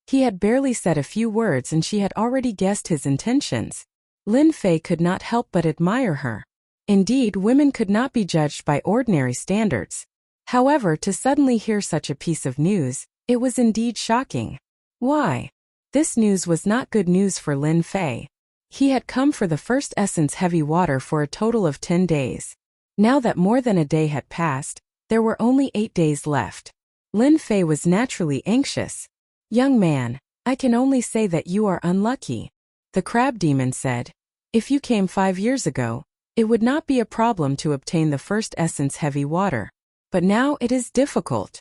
He had barely said a few words and she had already guessed his intentions. Lin Fei could not help but admire her. Indeed, women could not be judged by ordinary standards. However, to suddenly hear such a piece of news, it was indeed shocking. Why? This news was not good news for Lin Fei. He had come for the first essence heavy water for a total of 10 days. Now that more than a day had passed, there were only 8 days left. Lin Fei was naturally anxious. "Young man, I can only say that you are unlucky," the crab demon said. "If you came 5 years ago, it would not be a problem to obtain the first essence heavy water. But now it is difficult."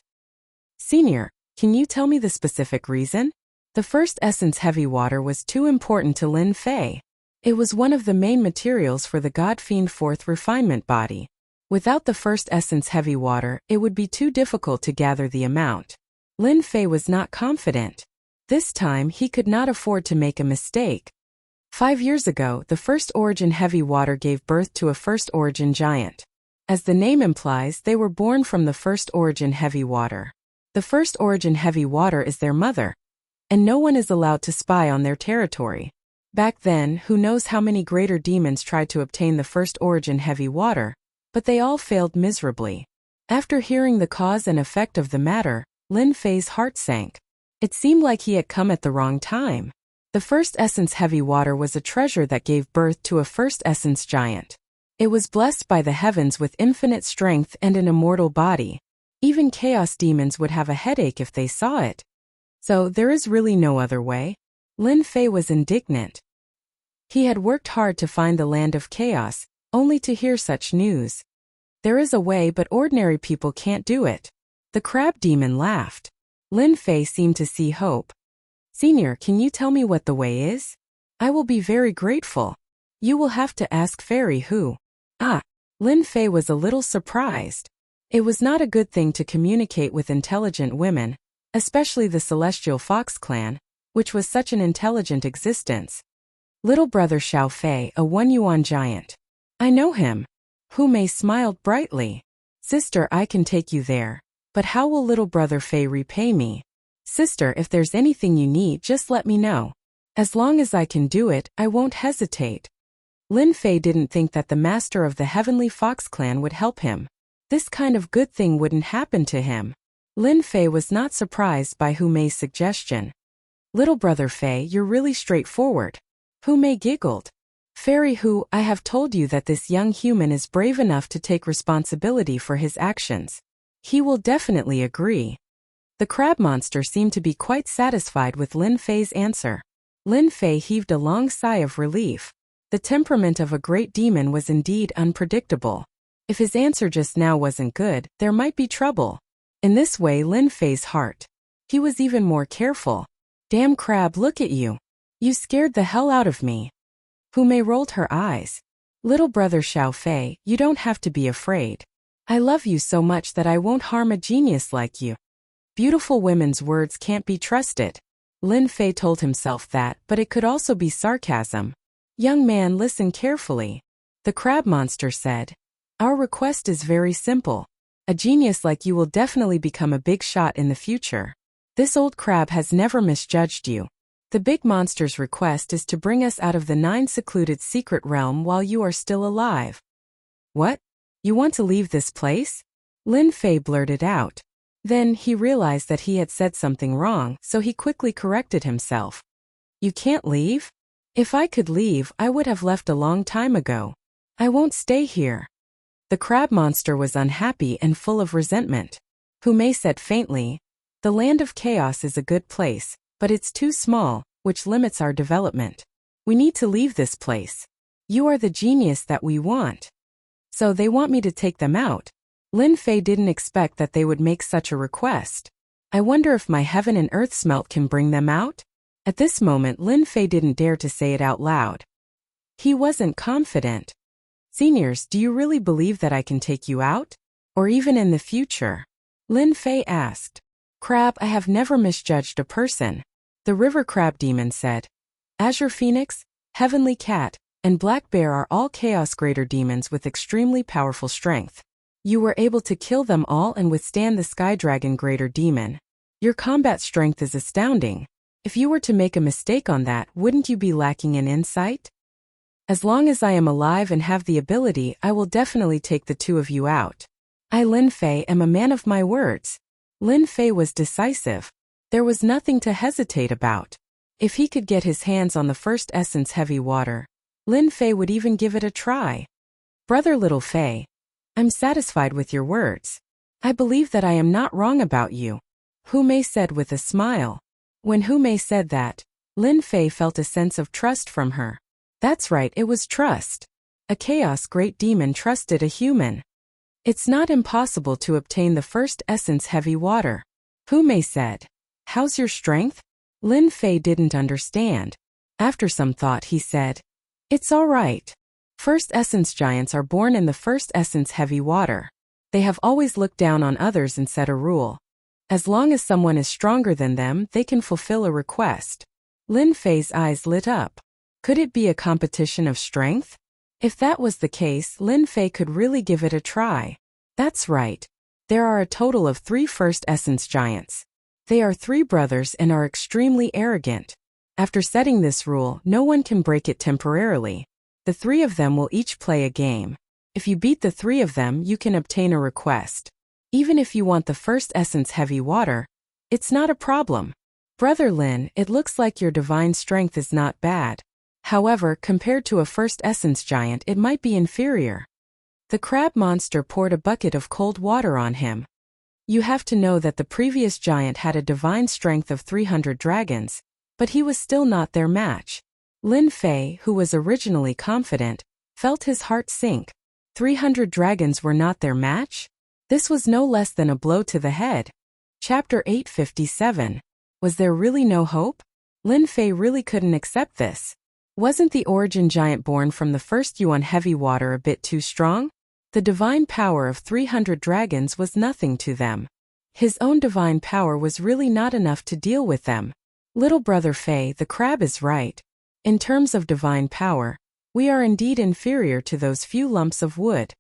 "Senior, can you tell me the specific reason?" The first essence heavy water was too important to Lin Fei. It was one of the main materials for the God-Fiend fourth refinement body. Without the first essence heavy water, it would be too difficult to gather the amount. Lin Fei was not confident. This time he could not afford to make a mistake. 5 years ago, the first origin heavy water gave birth to a first origin giant. As the name implies, they were born from the first origin heavy water. The first origin heavy water is their mother, and no one is allowed to spy on their territory. Back then, who knows how many greater demons tried to obtain the first origin heavy water, but they all failed miserably. After hearing the cause and effect of the matter, Lin Fei's heart sank. It seemed like he had come at the wrong time. The first essence heavy water was a treasure that gave birth to a first essence giant. It was blessed by the heavens with infinite strength and an immortal body. Even chaos demons would have a headache if they saw it. So there is really no other way? Lin Fei was indignant. He had worked hard to find the land of chaos, only to hear such news. There is a way, but ordinary people can't do it. The crab demon laughed. Lin Fei seemed to see hope. "Senior, can you tell me what the way is? I will be very grateful." "You will have to ask Fairy Who." "Ah." Lin Fei was a little surprised. It was not a good thing to communicate with intelligent women, especially the Celestial Fox clan, which was such an intelligent existence. "Little brother Xiao Fei, a 1 yuan giant." "I know him." Hu Mei smiled brightly. "Sister, I can take you there. But how will little brother Fei repay me?" "Sister, if there's anything you need, just let me know. As long as I can do it, I won't hesitate." Lin Fei didn't think that the master of the Heavenly Fox clan would help him. This kind of good thing wouldn't happen to him. Lin Fei was not surprised by Hu Mei's suggestion. "Little brother Fei, you're really straightforward." Hu Mei giggled. "Fairy Hu, I have told you that this young human is brave enough to take responsibility for his actions. He will definitely agree." The crab monster seemed to be quite satisfied with Lin Fei's answer. Lin Fei heaved a long sigh of relief. The temperament of a great demon was indeed unpredictable. If his answer just now wasn't good, there might be trouble. In this way, Lin Fei's heart. He was even more careful. "Damn crab, look at you. You scared the hell out of me." Hu Mei rolled her eyes. "Little brother Xiao Fei, you don't have to be afraid. I love you so much that I won't harm a genius like you." Beautiful women's words can't be trusted. Lin Fei told himself that, but it could also be sarcasm. "Young man, listen carefully." The crab monster said. "Our request is very simple. A genius like you will definitely become a big shot in the future. This old crab has never misjudged you. The big monster's request is to bring us out of the 9 secluded secret realm while you are still alive." "What? You want to leave this place?" Lin Fei blurted out. Then he realized that he had said something wrong, so he quickly corrected himself. "You can't leave? If I could leave, I would have left a long time ago. I won't stay here." The crab monster was unhappy and full of resentment. Hu Mei said faintly, "The land of chaos is a good place, but it's too small, which limits our development. We need to leave this place. You are the genius that we want." "So they want me to take them out?" Lin Fei didn't expect that they would make such a request. "I wonder if my heaven and earth smelt can bring them out?" At this moment, Lin Fei didn't dare to say it out loud. He wasn't confident. "Seniors, do you really believe that I can take you out? Or even in the future?" Lin Fei asked. "Crab, I have never misjudged a person," the river crab demon said. "Azure Phoenix, Heavenly Cat, and Black Bear are all chaos greater demons with extremely powerful strength. You were able to kill them all and withstand the Sky Dragon Greater Demon. Your combat strength is astounding. If you were to make a mistake on that, wouldn't you be lacking in insight? As long as I am alive and have the ability, I will definitely take the two of you out. I, Lin Fei, am a man of my words. Lin Fei was decisive. There was nothing to hesitate about. If he could get his hands on the first essence heavy water, Lin Fei would even give it a try. Brother Little Fei, I'm satisfied with your words. I believe that I am not wrong about you, Hu Mei said with a smile. When Hu Mei said that, Lin Fei felt a sense of trust from her. That's right, it was trust. A chaos great demon trusted a human. It's not impossible to obtain the first essence heavy water, Hu Mei said. How's your strength? Lin Fei didn't understand. After some thought he said, it's all right. First essence giants are born in the first essence heavy water. They have always looked down on others and set a rule. As long as someone is stronger than them, they can fulfill a request. Lin Fei's eyes lit up. Could it be a competition of strength? If that was the case, Lin Fei could really give it a try. That's right. There are a total of 3 first essence giants. They are 3 brothers and are extremely arrogant. After setting this rule, no one can break it temporarily. The 3 of them will each play a game. If you beat the 3 of them, you can obtain a request. Even if you want the first essence heavy water, it's not a problem. Brother Lin, it looks like your divine strength is not bad. However, compared to a first essence giant, it might be inferior. The crab monster poured a bucket of cold water on him. You have to know that the previous giant had a divine strength of 300 dragons, but he was still not their match. Lin Fei, who was originally confident, felt his heart sink. 300 dragons were not their match? This was no less than a blow to the head. Chapter 857. Was there really no hope? Lin Fei really couldn't accept this. Wasn't the origin giant born from the first Yuan heavy water a bit too strong? The divine power of 300 dragons was nothing to them. His own divine power was really not enough to deal with them. Little brother Fei, the crab is right. In terms of divine power, we are indeed inferior to those few lumps of wood.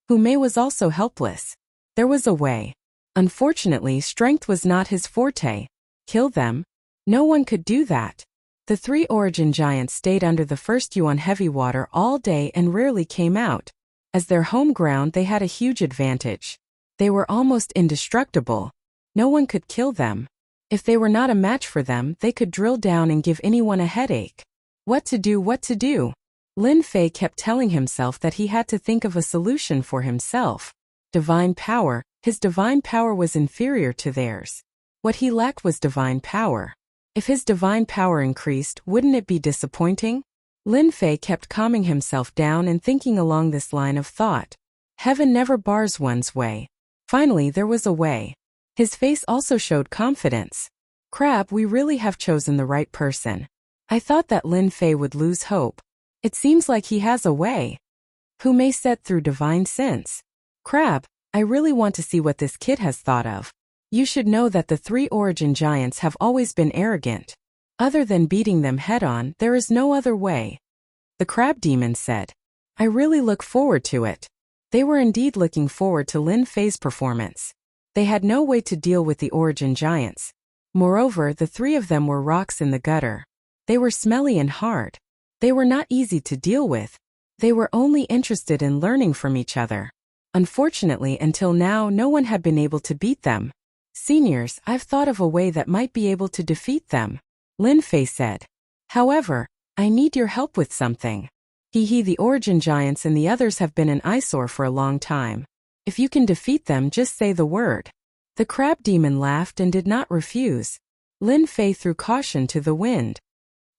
Hu Mei was also helpless. There was a way. Unfortunately, strength was not his forte. Kill them? No one could do that. The 3 origin giants stayed under the first Yuan heavy water all day and rarely came out. As their home ground, they had a huge advantage. They were almost indestructible. No one could kill them. If they were not a match for them, they could drill down and give anyone a headache. What to do, what to do? Lin Fei kept telling himself that he had to think of a solution for himself. Divine power, his divine power was inferior to theirs. What he lacked was divine power. If his divine power increased, wouldn't it be disappointing? Lin Fei kept calming himself down and thinking along this line of thought. Heaven never bars one's way. Finally, there was a way. His face also showed confidence. Crab, we really have chosen the right person. I thought that Lin Fei would lose hope. It seems like he has a way. Hu Mei said through divine sense. Crab, I really want to see what this kid has thought of. You should know that the 3 origin giants have always been arrogant. Other than beating them head-on, there is no other way. The crab demon said. I really look forward to it. They were indeed looking forward to Lin Fei's performance. They had no way to deal with the origin giants. Moreover, the 3 of them were rocks in the gutter. They were smelly and hard. They were not easy to deal with. They were only interested in learning from each other. Unfortunately, until now, no one had been able to beat them. Seniors, I've thought of a way that might be able to defeat them, Lin Fei said. However, I need your help with something. The origin giants and the others have been an eyesore for a long time. If you can defeat them, just say the word. The crab demon laughed and did not refuse. Lin Fei threw caution to the wind.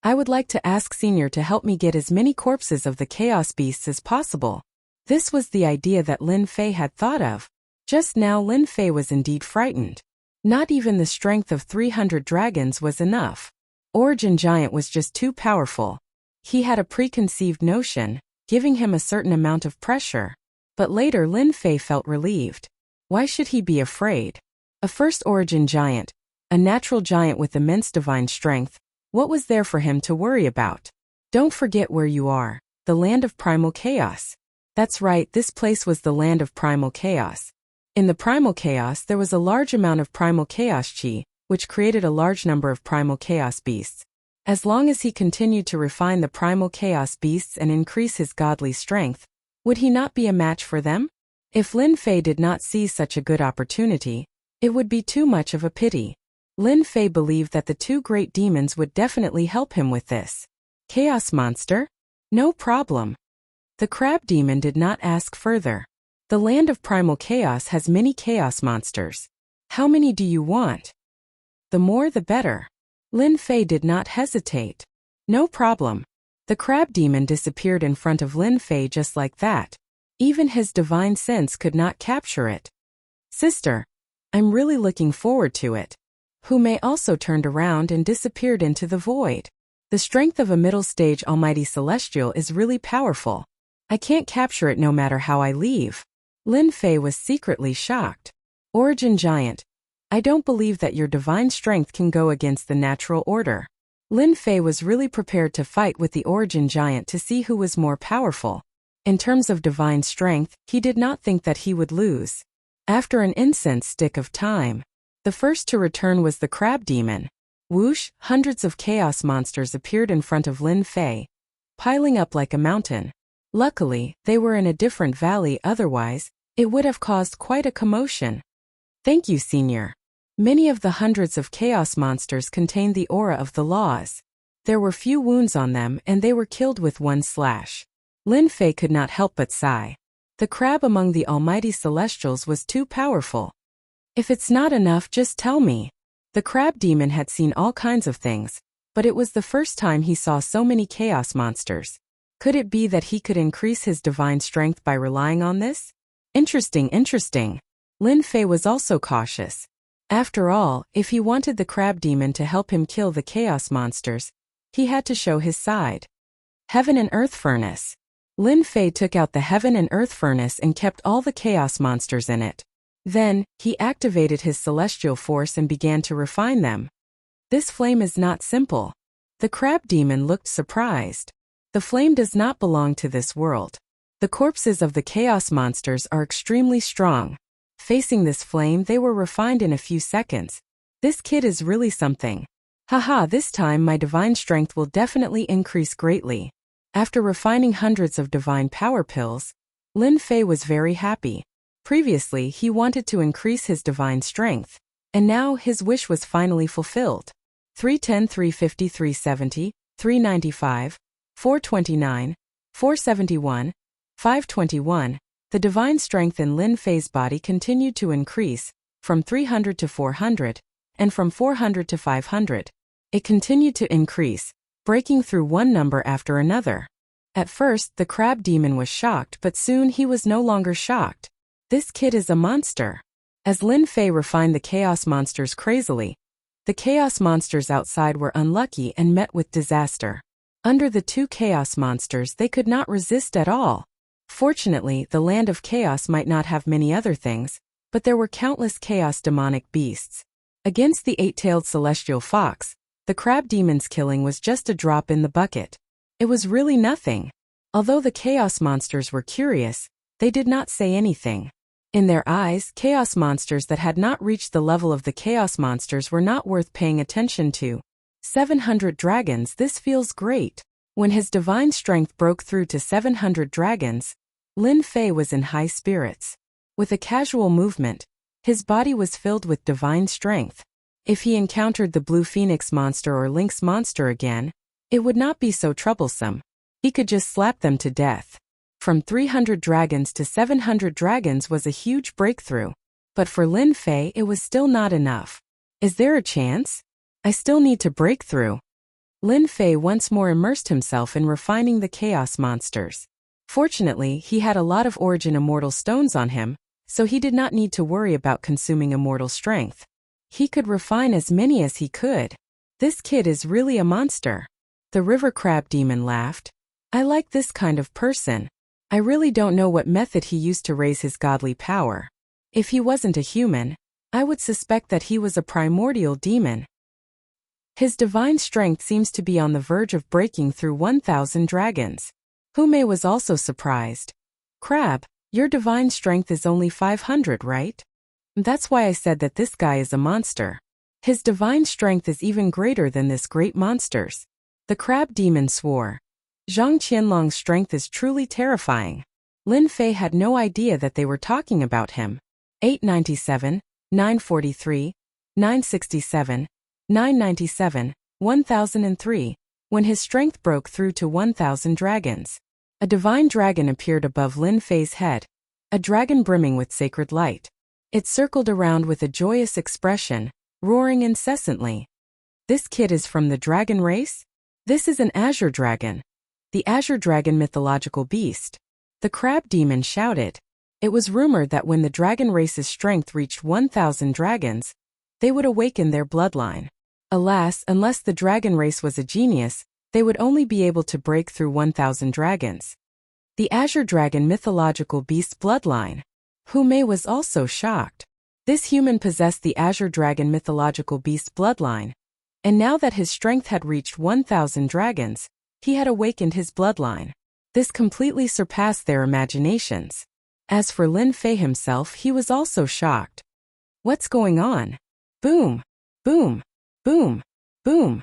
I would like to ask Senior to help me get as many corpses of the chaos beasts as possible. This was the idea that Lin Fei had thought of. Just now Lin Fei was indeed frightened. Not even the strength of 300 dragons was enough. Origin giant was just too powerful. He had a preconceived notion, giving him a certain amount of pressure. But later Lin Fei felt relieved. Why should he be afraid? A first origin giant, a natural giant with immense divine strength, what was there for him to worry about? Don't forget where you are, the land of primal chaos. That's right, this place was the land of primal chaos. In the primal chaos there was a large amount of primal chaos chi, which created a large number of primal chaos beasts. As long as he continued to refine the primal chaos beasts and increase his godly strength, would he not be a match for them? If Lin Fei did not see such a good opportunity, it would be too much of a pity. Lin Fei believed that the two great demons would definitely help him with this. Chaos monster? No problem. The crab demon did not ask further. The land of primal chaos has many chaos monsters. How many do you want? The more the better. Lin Fei did not hesitate. No problem. The crab demon disappeared in front of Lin Fei just like that. Even his divine sense could not capture it. Sister, I'm really looking forward to it. Hu Mei also turned around and disappeared into the void. The strength of a middle stage almighty celestial is really powerful. I can't capture it no matter how I leave. Lin Fei was secretly shocked. Origin Giant, I don't believe that your divine strength can go against the natural order. Lin Fei was really prepared to fight with the Origin Giant to see who was more powerful. In terms of divine strength, he did not think that he would lose. After an incense stick of time, the first to return was the crab demon. Whoosh, hundreds of chaos monsters appeared in front of Lin Fei, piling up like a mountain. Luckily, they were in a different valley, otherwise, it would have caused quite a commotion. Thank you, Senior. Many of the hundreds of chaos monsters contained the aura of the laws. There were few wounds on them and they were killed with one slash. Lin Fei could not help but sigh. The crab among the almighty celestials was too powerful. If it's not enough, just tell me. The crab demon had seen all kinds of things, but it was the first time he saw so many chaos monsters. Could it be that he could increase his divine strength by relying on this? Interesting. Lin Fei was also cautious. After all, if he wanted the crab demon to help him kill the chaos monsters, he had to show his side. Heaven and Earth Furnace. Lin Fei took out the Heaven and Earth Furnace and kept all the chaos monsters in it. Then, he activated his celestial force and began to refine them. This flame is not simple. The crab demon looked surprised. The flame does not belong to this world. The corpses of the chaos monsters are extremely strong. Facing this flame, they were refined in a few seconds. This kid is really something. Haha, this time my divine strength will definitely increase greatly. After refining hundreds of divine power pills, Lin Fei was very happy. Previously, he wanted to increase his divine strength, and now his wish was finally fulfilled. 310, 350, 370, 395, 429, 471, 521. The divine strength in Lin Fei's body continued to increase, from 300 to 400, and from 400 to 500. It continued to increase, breaking through one number after another. At first, the crab demon was shocked, but soon he was no longer shocked. This kid is a monster. As Lin Fei refined the chaos monsters crazily, the chaos monsters outside were unlucky and met with disaster. Under the two chaos monsters, they could not resist at all. Fortunately, the land of chaos might not have many other things, but there were countless chaos demonic beasts. Against the eight-tailed celestial fox, the crab demon's killing was just a drop in the bucket. It was really nothing. Although the chaos monsters were curious, they did not say anything. In their eyes, chaos monsters that had not reached the level of the chaos monsters were not worth paying attention to. 700 dragons, this feels great. When his divine strength broke through to 700 dragons, Lin Fei was in high spirits. With a casual movement, his body was filled with divine strength. If he encountered the blue phoenix monster or lynx monster again, it would not be so troublesome. He could just slap them to death. From 300 dragons to 700 dragons was a huge breakthrough. But for Lin Fei, it was still not enough. Is there a chance? I still need to break through. Lin Fei once more immersed himself in refining the chaos monsters. Fortunately, he had a lot of origin immortal stones on him, so he did not need to worry about consuming immortal strength. He could refine as many as he could. This kid is really a monster. The river crab demon laughed. I like this kind of person. I really don't know what method he used to raise his godly power. If he wasn't a human, I would suspect that he was a primordial demon. His divine strength seems to be on the verge of breaking through 1,000 dragons. Hu Mei was also surprised. Crab, your divine strength is only 500, right? That's why I said that this guy is a monster. His divine strength is even greater than this great monster's. The crab demon swore. Zhang Qianlong's strength is truly terrifying. Lin Fei had no idea that they were talking about him. 897, 943, 967, 997, 1003, when his strength broke through to 1000 dragons. A divine dragon appeared above Lin Fei's head, a dragon brimming with sacred light. It circled around with a joyous expression, roaring incessantly. This kid is from the dragon race? This is an azure dragon. The azure dragon mythological beast. The crab demon shouted. It was rumored that when the dragon race's strength reached 1000 dragons, they would awaken their bloodline. Alas, unless the dragon race was a genius, they would only be able to break through 1000 dragons. The azure dragon mythological beast bloodline. Hu Mei was also shocked. This human possessed the azure dragon mythological beast bloodline, and now that his strength had reached 1000 dragons, he had awakened his bloodline. This completely surpassed their imaginations. As for Lin Fei himself, he was also shocked. What's going on? Boom! Boom! Boom! Boom!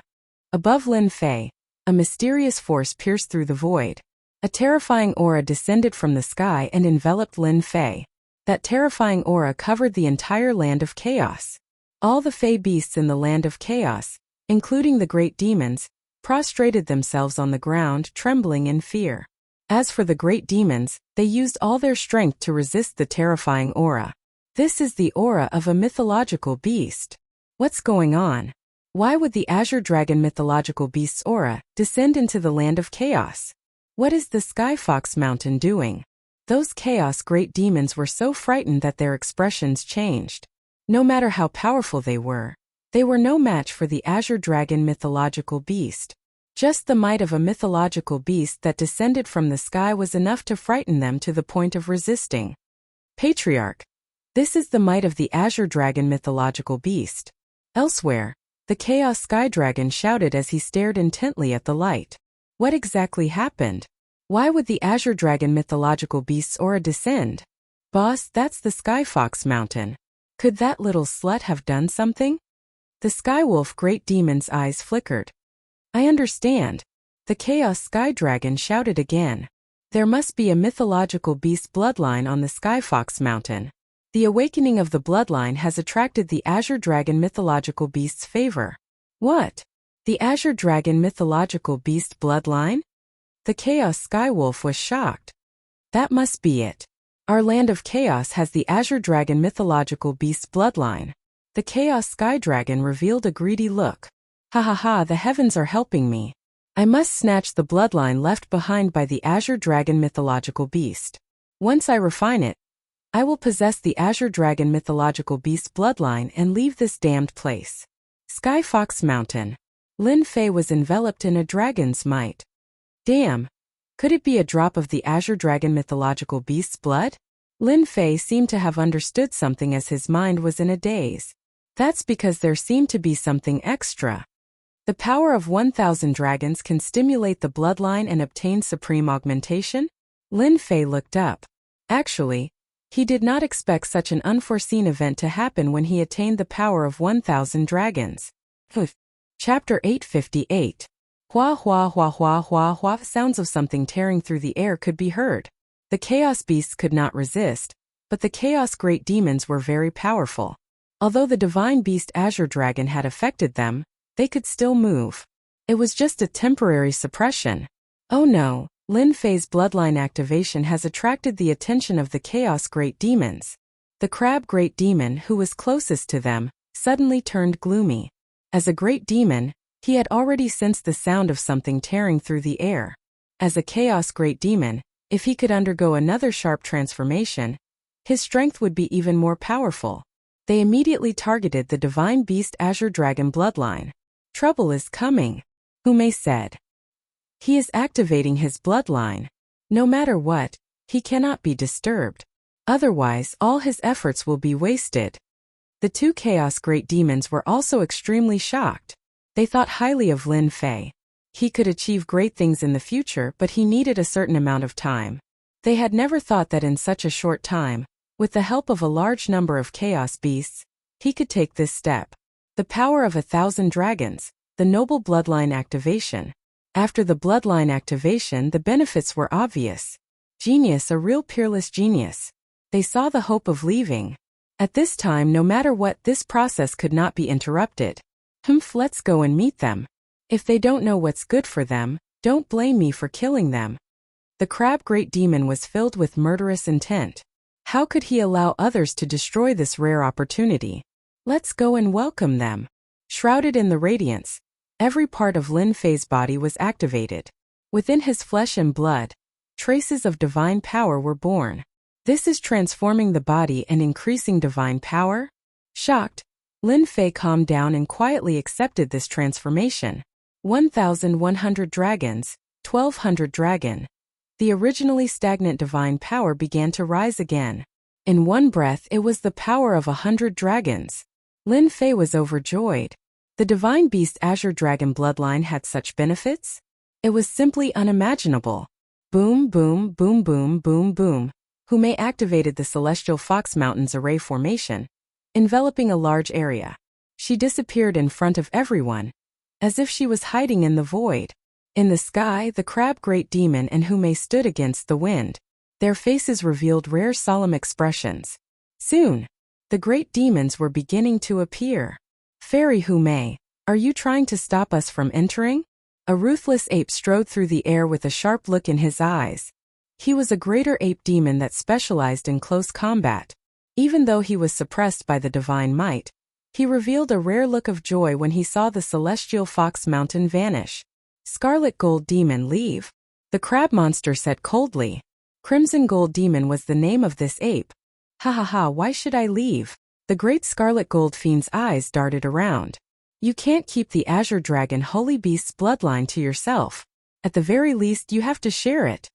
Above Lin Fei, a mysterious force pierced through the void. A terrifying aura descended from the sky and enveloped Lin Fei. That terrifying aura covered the entire land of chaos. All the Fey beasts in the land of chaos, including the great demons, prostrated themselves on the ground, trembling in fear. As for the great demons, they used all their strength to resist the terrifying aura. This is the aura of a mythological beast. What's going on? Why would the azure dragon mythological beast's aura descend into the land of chaos? What is the Sky Fox Mountain doing? Those chaos great demons were so frightened that their expressions changed. No matter how powerful they were no match for the azure dragon mythological beast. Just the might of a mythological beast that descended from the sky was enough to frighten them to the point of resisting. Patriarch. This is the might of the azure dragon mythological beast. Elsewhere, the chaos sky dragon shouted as he stared intently at the light. What exactly happened? Why would the azure dragon mythological beast's aura descend? Boss, that's the Sky Fox Mountain. Could that little slut have done something? The Skywolf great demon's eyes flickered. I understand. The chaos sky dragon shouted again. There must be a mythological beast bloodline on the Sky Fox Mountain. The awakening of the bloodline has attracted the azure dragon mythological beast's favor. What? The azure dragon mythological beast bloodline? The chaos skywolf was shocked. That must be it. Our land of chaos has the azure dragon mythological beast bloodline. The chaos sky dragon revealed a greedy look. Ha ha ha, the heavens are helping me. I must snatch the bloodline left behind by the azure dragon mythological beast. Once I refine it, I will possess the azure dragon mythological beast bloodline and leave this damned place. Sky Fox Mountain. Lin Fei was enveloped in a dragon's might. Damn. Could it be a drop of the azure dragon mythological beast's blood? Lin Fei seemed to have understood something as his mind was in a daze. That's because there seemed to be something extra. The power of 1000 dragons can stimulate the bloodline and obtain supreme augmentation? Lin Fei looked up. Actually, he did not expect such an unforeseen event to happen when he attained the power of 1000 dragons. Chapter 858. Hua hua hua hua hua hua. Sounds of something tearing through the air could be heard. The chaos beasts could not resist, but the chaos great demons were very powerful. Although the divine beast azure dragon had affected them, they could still move. It was just a temporary suppression. Oh no, Lin Fei's bloodline activation has attracted the attention of the chaos great demons. The crab great demon, who was closest to them, suddenly turned gloomy. As a great demon, he had already sensed the sound of something tearing through the air. As a chaos great demon, if he could undergo another sharp transformation, his strength would be even more powerful. They immediately targeted the divine beast azure dragon bloodline. Trouble is coming, Hu Mei said. He is activating his bloodline. No matter what, he cannot be disturbed. Otherwise, all his efforts will be wasted. The two chaos great demons were also extremely shocked. They thought highly of Lin Fei. He could achieve great things in the future, but he needed a certain amount of time. They had never thought that in such a short time, with the help of a large number of chaos beasts, he could take this step. The power of 1,000 dragons, the noble bloodline activation. After the bloodline activation, the benefits were obvious. Genius, a real peerless genius. They saw the hope of leaving. At this time, no matter what, this process could not be interrupted. Let's go and meet them. If they don't know what's good for them, don't blame me for killing them. The crab great demon was filled with murderous intent. How could he allow others to destroy this rare opportunity? Let's go and welcome them. Shrouded in the radiance, every part of Lin Fei's body was activated. Within his flesh and blood, traces of divine power were born. This is transforming the body and increasing divine power? Shocked, Lin Fei calmed down and quietly accepted this transformation. 1,100 dragons, 1,200 dragon. The originally stagnant divine power began to rise again. In one breath, it was the power of 100 dragons. Lin Fei was overjoyed. The divine beast Azure Dragon bloodline had such benefits? It was simply unimaginable. Boom, boom, boom, boom, boom, boom. Hume activated the Celestial Fox Mountains array formation, enveloping a large area. She disappeared in front of everyone, as if she was hiding in the void. In the sky, the crab great demon and Hume stood against the wind. Their faces revealed rare solemn expressions. Soon, the great demons were beginning to appear. Fairy Hume, are you trying to stop us from entering? A ruthless ape strode through the air with a sharp look in his eyes. He was a greater ape demon that specialized in close combat. Even though he was suppressed by the divine might, he revealed a rare look of joy when he saw the Celestial Fox Mountain vanish. Scarlet Gold Demon, leave. The crab monster said coldly. Crimson Gold Demon was the name of this ape. Ha ha ha, why should I leave? The great Scarlet Gold Fiend's eyes darted around. You can't keep the Azure Dragon Holy Beast's bloodline to yourself. At the very least, you have to share it.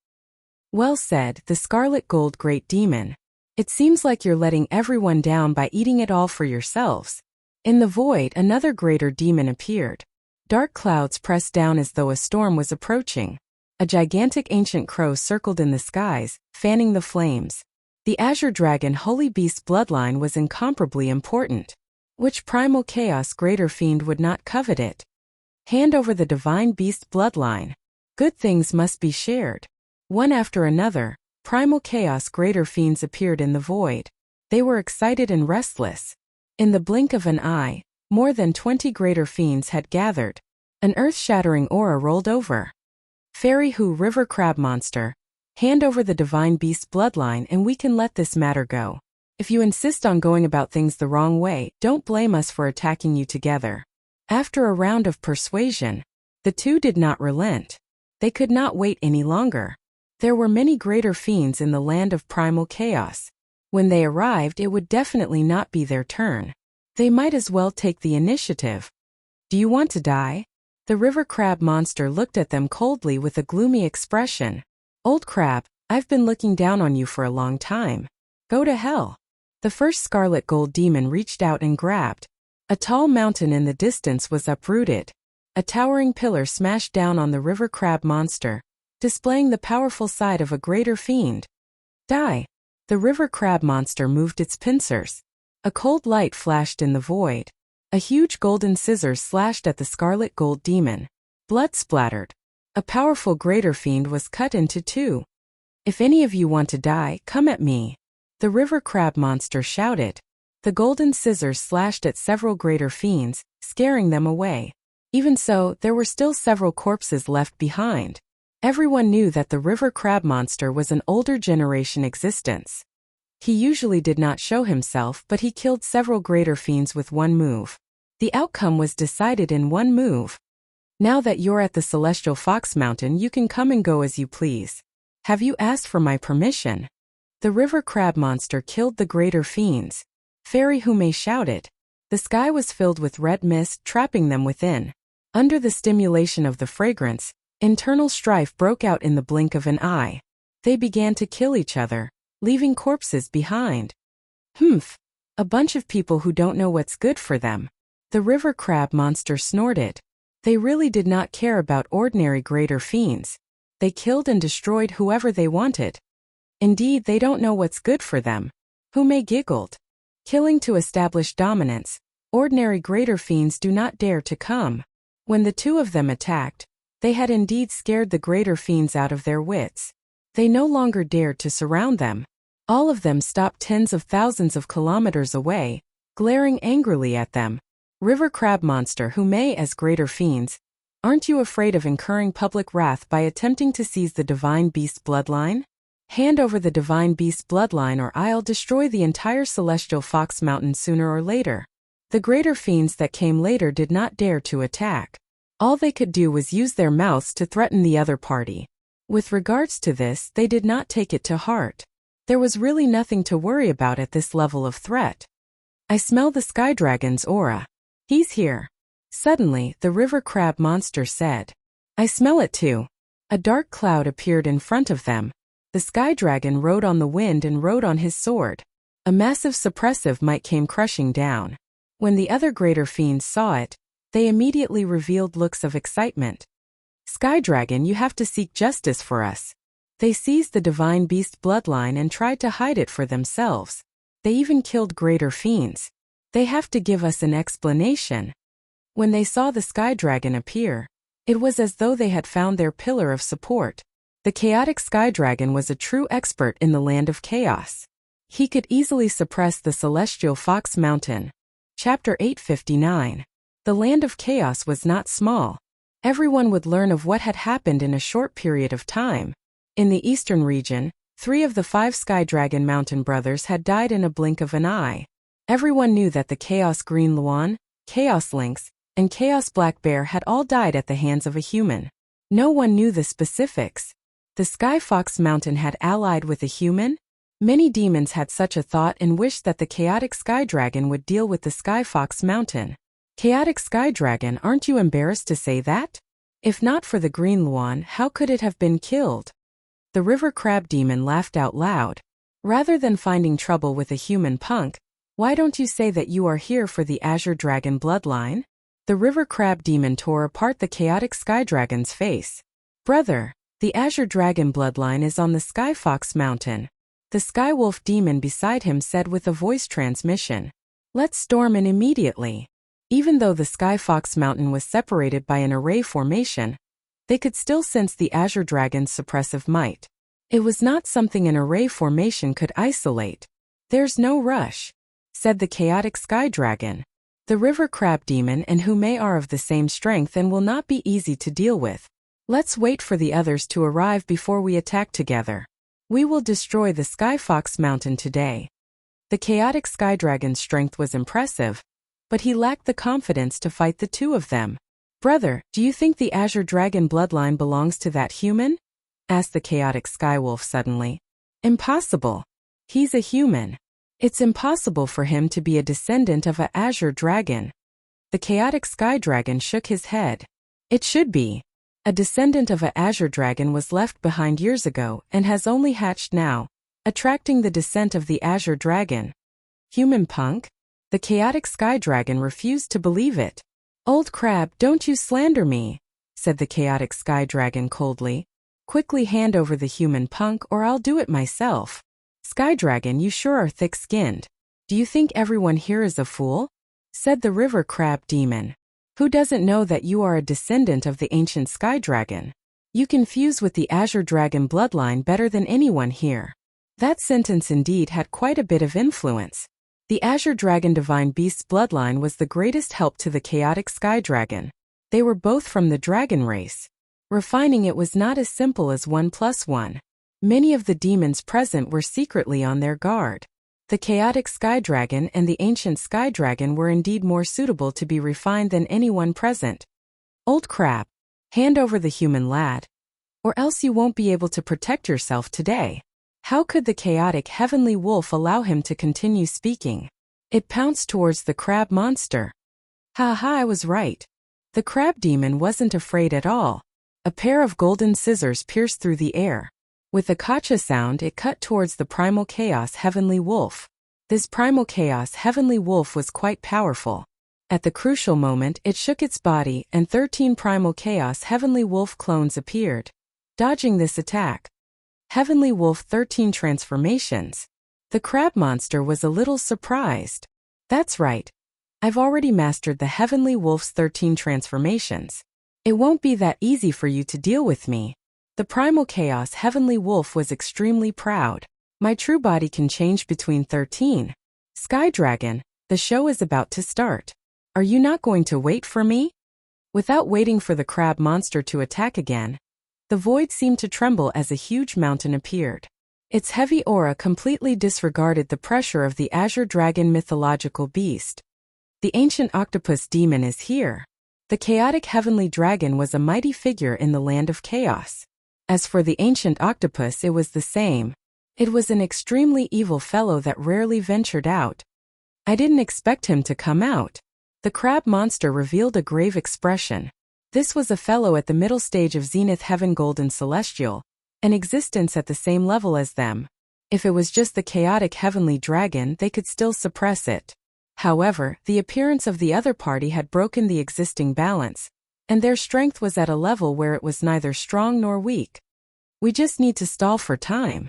Well said, the Scarlet Gold Great Demon. It seems like you're letting everyone down by eating it all for yourselves. In the void, another greater demon appeared. Dark clouds pressed down as though a storm was approaching. A gigantic ancient crow circled in the skies, fanning the flames. The Azure Dragon Holy Beast bloodline was incomparably important. Which primal chaos greater fiend would not covet it? Hand over the divine beast bloodline. Good things must be shared. One after another, primal chaos greater fiends appeared in the void. They were excited and restless. In the blink of an eye, more than 20 greater fiends had gathered. An earth-shattering aura rolled over. Fairy Hu River Crab Monster, hand over the divine beast bloodline and we can let this matter go. If you insist on going about things the wrong way, don't blame us for attacking you together. After a round of persuasion, the two did not relent. They could not wait any longer. There were many greater fiends in the land of primal chaos. When they arrived, it would definitely not be their turn. They might as well take the initiative. Do you want to die? The river crab monster looked at them coldly with a gloomy expression. Old crab, I've been looking down on you for a long time. Go to hell. The first Scarlet Gold Demon reached out and grabbed. A tall mountain in the distance was uprooted. A towering pillar smashed down on the river crab monster, displaying the powerful side of a greater fiend. Die. The river crab monster moved its pincers. A cold light flashed in the void. A huge golden scissors slashed at the Scarlet Gold Demon. Blood splattered. A powerful greater fiend was cut into two. If any of you want to die, come at me. The river crab monster shouted. The golden scissors slashed at several greater fiends, scaring them away. Even so, there were still several corpses left behind. Everyone knew that the river crab monster was an older generation existence. He usually did not show himself, but he killed several greater fiends with one move. The outcome was decided in one move. Now that you're at the Celestial Fox Mountain, you can come and go as you please. Have you asked for my permission? The river crab monster killed the greater fiends. Fairy Hume shouted. The sky was filled with red mist, trapping them within. Under the stimulation of the fragrance, internal strife broke out in the blink of an eye. They began to kill each other, leaving corpses behind. A bunch of people who don't know what's good for them. The river crab monster snorted. They really did not care about ordinary greater fiends. They killed and destroyed whoever they wanted. Indeed, they don't know what's good for them. Hume giggled. Killing to establish dominance. Ordinary greater fiends do not dare to come. When the two of them attacked, they had indeed scared the greater fiends out of their wits. They no longer dared to surround them. All of them stopped tens of thousands of kilometers away, glaring angrily at them. River crab monster Hume as greater fiends, aren't you afraid of incurring public wrath by attempting to seize the divine beast bloodline? Hand over the divine beast bloodline or I'll destroy the entire celestial fox mountain sooner or later. The greater fiends that came later did not dare to attack. All they could do was use their mouths to threaten the other party. With regards to this, they did not take it to heart. There was really nothing to worry about at this level of threat. I smell the sky dragon's aura. He's here. Suddenly, the river crab monster said. I smell it too. A dark cloud appeared in front of them. The sky dragon rode on the wind and rode on his sword. A massive suppressive might came crushing down. When the other greater fiends saw it, they immediately revealed looks of excitement. Sky dragon, you have to seek justice for us. They seized the divine beast bloodline and tried to hide it for themselves. They even killed greater fiends. They have to give us an explanation. When they saw the sky dragon appear, it was as though they had found their pillar of support. The chaotic sky dragon was a true expert in the land of chaos. He could easily suppress the celestial fox mountain. Chapter 859. The land of chaos was not small. Everyone would learn of what had happened in a short period of time. In the eastern region, 3 of the 5 Sky Dragon Mountain brothers had died in a blink of an eye. Everyone knew that the Chaos Green Luan, Chaos Lynx, and Chaos Black Bear had all died at the hands of a human. No one knew the specifics. The Sky Fox Mountain had allied with a human? Many demons had such a thought and wished that the chaotic Sky Dragon would deal with the Sky Fox Mountain. Chaotic Sky Dragon, aren't you embarrassed to say that? If not for the Green Luan, how could it have been killed? The river crab demon laughed out loud. Rather than finding trouble with a human punk, why don't you say that you are here for the Azure Dragon bloodline? The river crab demon tore apart the chaotic Sky Dragon's face. Brother, the Azure Dragon bloodline is on the Sky Fox Mountain. The Sky Wolf demon beside him said with a voice transmission. Let's storm in immediately. Even though the Sky Fox Mountain was separated by an array formation, they could still sense the Azure Dragon's suppressive might. It was not something an array formation could isolate. There's no rush, said the chaotic Sky Dragon. The river crab demon and Hume are of the same strength and will not be easy to deal with. Let's wait for the others to arrive before we attack together. We will destroy the Sky Fox Mountain today. The chaotic Sky Dragon's strength was impressive, but he lacked the confidence to fight the two of them. Brother, do you think the Azure Dragon bloodline belongs to that human? Asked the chaotic Sky Wolf suddenly. Impossible. He's a human. It's impossible for him to be a descendant of a Azure Dragon. The chaotic Sky Dragon shook his head. It should be. A descendant of a Azure Dragon was left behind years ago and has only hatched now, attracting the descent of the Azure Dragon. Human punk? The chaotic Sky Dragon refused to believe it. Old crab, don't you slander me, said the chaotic Sky Dragon coldly. Quickly hand over the human punk or I'll do it myself. Sky Dragon, you sure are thick-skinned. Do you think everyone here is a fool? Said the river crab demon. Who doesn't know that you are a descendant of the ancient Sky Dragon? You can fuse with the Azure Dragon bloodline better than anyone here. That sentence indeed had quite a bit of influence. The Azure Dragon Divine Beast's bloodline was the greatest help to the chaotic Sky Dragon. They were both from the dragon race. Refining it was not as simple as 1 + 1. Many of the demons present were secretly on their guard. The chaotic Sky Dragon and the ancient Sky Dragon were indeed more suitable to be refined than anyone present. Old crab, hand over the human lad, or else you won't be able to protect yourself today. How could the chaotic heavenly wolf allow him to continue speaking? It pounced towards the crab monster. Ha ha, I was right. The crab demon wasn't afraid at all. A pair of golden scissors pierced through the air. With a kacha sound, it cut towards the primal chaos heavenly wolf. This primal chaos heavenly wolf was quite powerful. At the crucial moment, it shook its body and 13 primal chaos heavenly wolf clones appeared. Dodging this attack, Heavenly Wolf 13 Transformations. The crab monster was a little surprised. That's right. I've already mastered the Heavenly Wolf's 13 transformations. It won't be that easy for you to deal with me. The Primal Chaos Heavenly Wolf was extremely proud. My true body can change between 13. Sky Dragon, the show is about to start. Are you not going to wait for me? Without waiting for the crab monster to attack again, the void seemed to tremble as a huge mountain appeared. Its heavy aura completely disregarded the pressure of the Azure Dragon mythological beast. The ancient octopus demon is here. The chaotic heavenly dragon was a mighty figure in the land of chaos. As for the ancient octopus, it was the same. It was an extremely evil fellow that rarely ventured out. I didn't expect him to come out. The crab monster revealed a grave expression. This was a fellow at the middle stage of Zenith Heaven Golden Celestial, an existence at the same level as them. If it was just the chaotic heavenly dragon, they could still suppress it. However, the appearance of the other party had broken the existing balance, and their strength was at a level where it was neither strong nor weak. We just need to stall for time.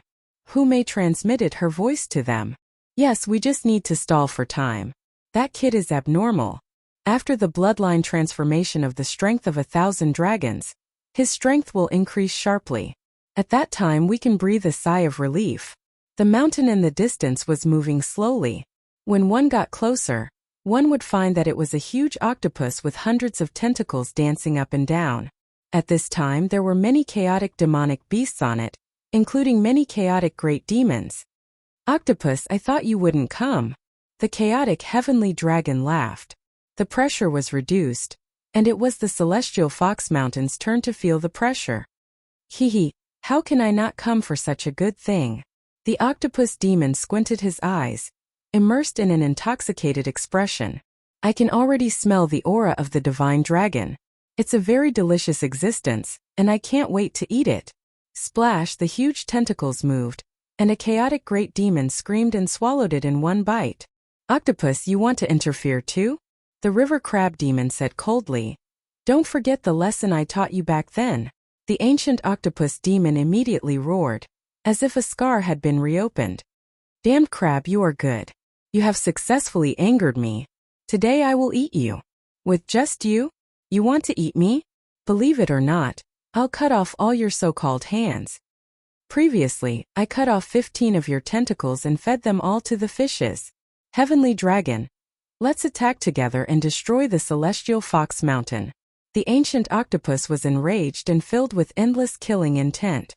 Who may transmitted her voice to them? Yes, we just need to stall for time. That kid is abnormal. After the bloodline transformation of the strength of 1,000 dragons, his strength will increase sharply. At that time we can breathe a sigh of relief. The mountain in the distance was moving slowly. When one got closer, one would find that it was a huge octopus with hundreds of tentacles dancing up and down. At this time there were many chaotic demonic beasts on it, including many chaotic great demons. Octopus, I thought you wouldn't come. The chaotic heavenly dragon laughed. The pressure was reduced, and it was the celestial fox mountain's turn to feel the pressure. Hee, how can I not come for such a good thing? The octopus demon squinted his eyes, immersed in an intoxicated expression. I can already smell the aura of the divine dragon. It's a very delicious existence, and I can't wait to eat it. Splash, the huge tentacles moved, and a chaotic great demon screamed and swallowed it in one bite. Octopus, you want to interfere too? The river crab demon said coldly. Don't forget the lesson I taught you back then. The ancient octopus demon immediately roared, as if a scar had been reopened. Damned crab, you are good. You have successfully angered me. Today I will eat you. With just you? You want to eat me? Believe it or not, I'll cut off all your so-called hands. Previously, I cut off 15 of your tentacles and fed them all to the fishes. Heavenly Dragon, let's attack together and destroy the celestial fox mountain. The ancient octopus was enraged and filled with endless killing intent.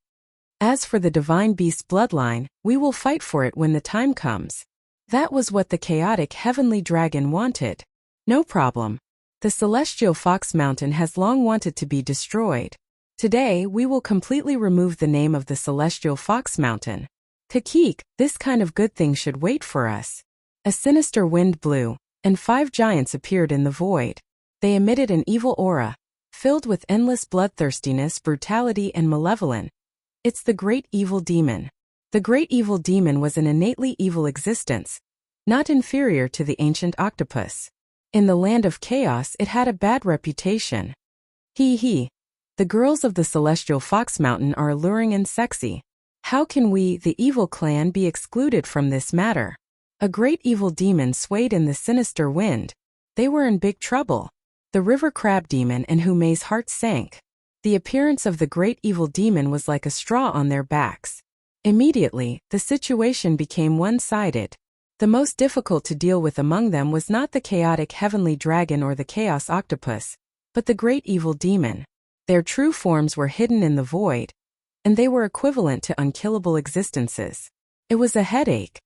As for the divine beast's bloodline, we will fight for it when the time comes. That was what the chaotic heavenly dragon wanted. No problem. The celestial fox mountain has long wanted to be destroyed. Today we will completely remove the name of the celestial fox mountain. Kakik, this kind of good thing should wait for us. A sinister wind blew, and 5 giants appeared in the void. They emitted an evil aura, filled with endless bloodthirstiness, brutality, and malevolence. It's the great evil demon. The great evil demon was an innately evil existence, not inferior to the ancient octopus. In the land of chaos it had a bad reputation. Hee. The girls of the celestial fox mountain are alluring and sexy. How can we, the evil clan, be excluded from this matter? A great evil demon swayed in the sinister wind. They were in big trouble. The river crab demon and Humei's heart sank. The appearance of the great evil demon was like a straw on their backs. Immediately, the situation became one-sided. The most difficult to deal with among them was not the chaotic heavenly dragon or the chaos octopus, but the great evil demon. Their true forms were hidden in the void, and they were equivalent to unkillable existences. It was a headache.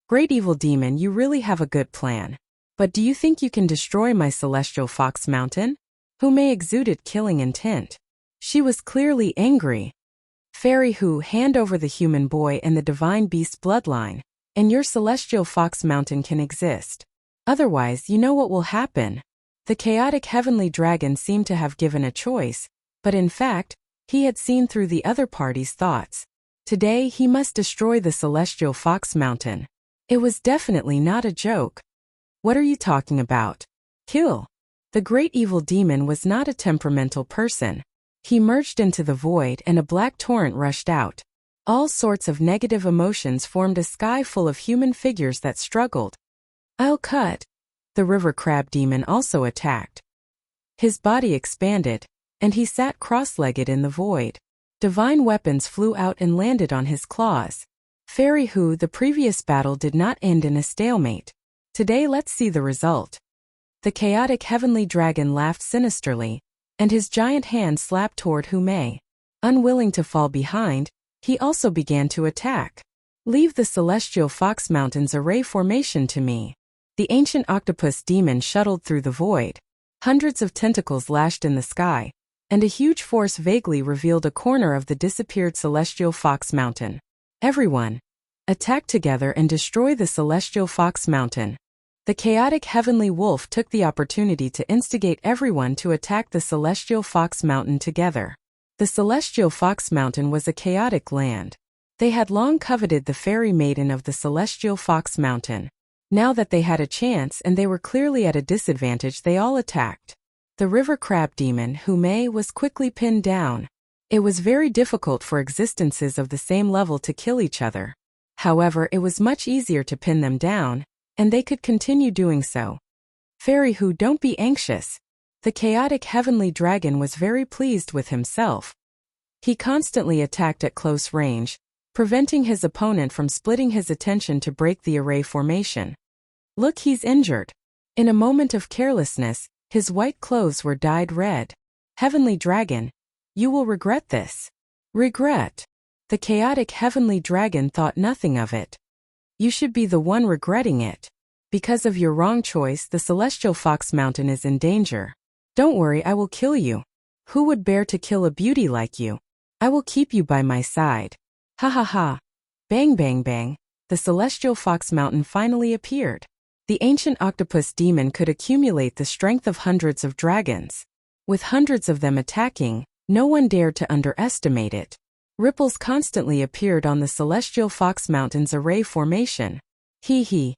Great evil demon, you really have a good plan. But do you think you can destroy my celestial fox mountain? Humei exuded killing intent. She was clearly angry. Fairy Hu, hand over the human boy and the divine beast bloodline, and your celestial fox mountain can exist. Otherwise, you know what will happen. The chaotic heavenly dragon seemed to have given a choice, but in fact, he had seen through the other party's thoughts. Today he must destroy the celestial fox mountain. It was definitely not a joke. What are you talking about? Kill. The great evil demon was not a temperamental person. He merged into the void and a black torrent rushed out. All sorts of negative emotions formed a sky full of human figures that struggled. "I'll cut." The river crab demon also attacked. His body expanded, and he sat cross-legged in the void. Divine weapons flew out and landed on his claws. Fairy Hu, the previous battle did not end in a stalemate. Today let's see the result. The chaotic heavenly dragon laughed sinisterly, and his giant hand slapped toward Hu Mei. Unwilling to fall behind, he also began to attack. "Leave the celestial fox mountains array formation to me." The ancient octopus demon shuttled through the void. Hundreds of tentacles lashed in the sky, and a huge force vaguely revealed a corner of the disappeared celestial fox mountain. "Everyone, attack together and destroy the celestial fox mountain." The chaotic heavenly wolf took the opportunity to instigate everyone to attack the celestial fox mountain together. The celestial fox mountain was a chaotic land. They had long coveted the fairy maiden of the celestial fox mountain. Now that they had a chance and they were clearly at a disadvantage, they all attacked. The river crab demon, Hu Mei, was quickly pinned down. It was very difficult for existences of the same level to kill each other. However, it was much easier to pin them down, and they could continue doing so. "Fairy Hu, don't be anxious." The chaotic heavenly dragon was very pleased with himself. He constantly attacked at close range, preventing his opponent from splitting his attention to break the array formation. "Look, he's injured." In a moment of carelessness, his white clothes were dyed red. "Heavenly dragon, you will regret this." "Regret?" The chaotic heavenly dragon thought nothing of it. "You should be the one regretting it. Because of your wrong choice, the celestial fox mountain is in danger. Don't worry, I will kill you. Who would bear to kill a beauty like you? I will keep you by my side." Ha ha ha. Bang bang bang. The celestial fox mountain finally appeared. The ancient octopus demon could accumulate the strength of hundreds of dragons. With hundreds of them attacking, no one dared to underestimate it. Ripples constantly appeared on the celestial fox mountain's array formation. Hee hee.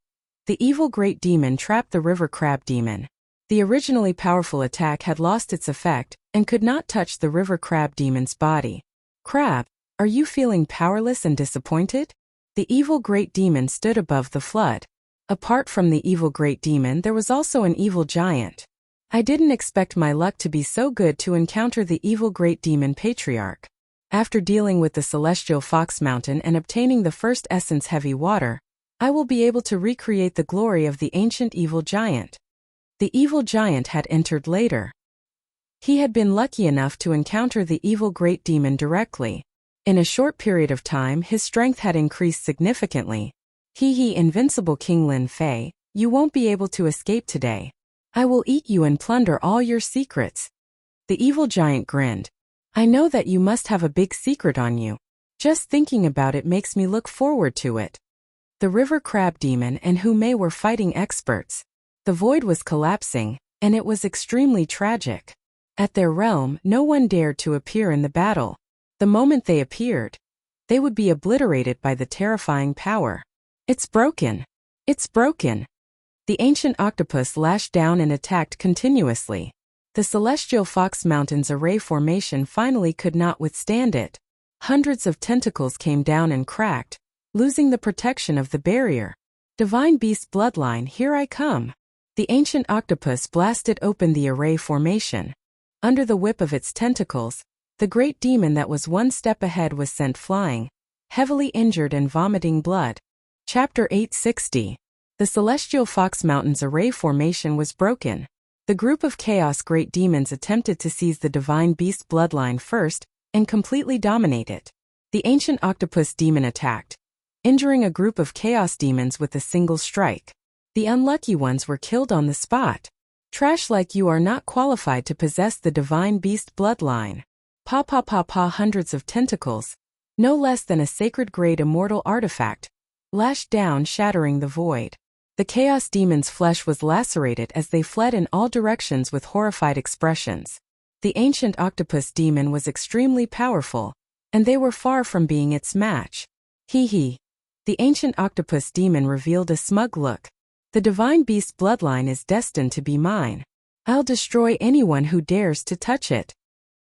The evil great demon trapped the river crab demon. The originally powerful attack had lost its effect and could not touch the river crab demon's body. "Crab, are you feeling powerless and disappointed?" The evil great demon stood above the flood. Apart from the evil great demon, there was also an evil giant. "I didn't expect my luck to be so good to encounter the evil great demon patriarch. After dealing with the celestial fox mountain and obtaining the first essence heavy water, I will be able to recreate the glory of the ancient evil giant." The evil giant had entered later. He had been lucky enough to encounter the evil great demon directly. In a short period of time, his strength had increased significantly. "Hee, invincible King Lin Fei, you won't be able to escape today. I will eat you and plunder all your secrets." The evil giant grinned. "I know that you must have a big secret on you. Just thinking about it makes me look forward to it." The river crab demon and Hu Mei were fighting experts. The void was collapsing, and it was extremely tragic. At their realm, no one dared to appear in the battle. The moment they appeared, they would be obliterated by the terrifying power. "It's broken! It's broken!" The ancient octopus lashed down and attacked continuously. The celestial fox mountain's array formation finally could not withstand it. Hundreds of tentacles came down and cracked, losing the protection of the barrier. "Divine beast bloodline, here I come." The ancient octopus blasted open the array formation. Under the whip of its tentacles, the great demon that was one step ahead was sent flying, heavily injured and vomiting blood. Chapter 860. The celestial fox mountain's array formation was broken. The group of chaos great demons attempted to seize the divine beast bloodline first and completely dominate it. The ancient octopus demon attacked, injuring a group of chaos demons with a single strike. The unlucky ones were killed on the spot. "Trash like you are not qualified to possess the divine beast bloodline." Pa pa pa pa. Hundreds of tentacles, no less than a sacred grade immortal artifact, lashed down, shattering the void. The chaos demon's flesh was lacerated as they fled in all directions with horrified expressions. The ancient octopus demon was extremely powerful, and they were far from being its match. Hee hee. The ancient octopus demon revealed a smug look. "The divine beast bloodline is destined to be mine. I'll destroy anyone who dares to touch it."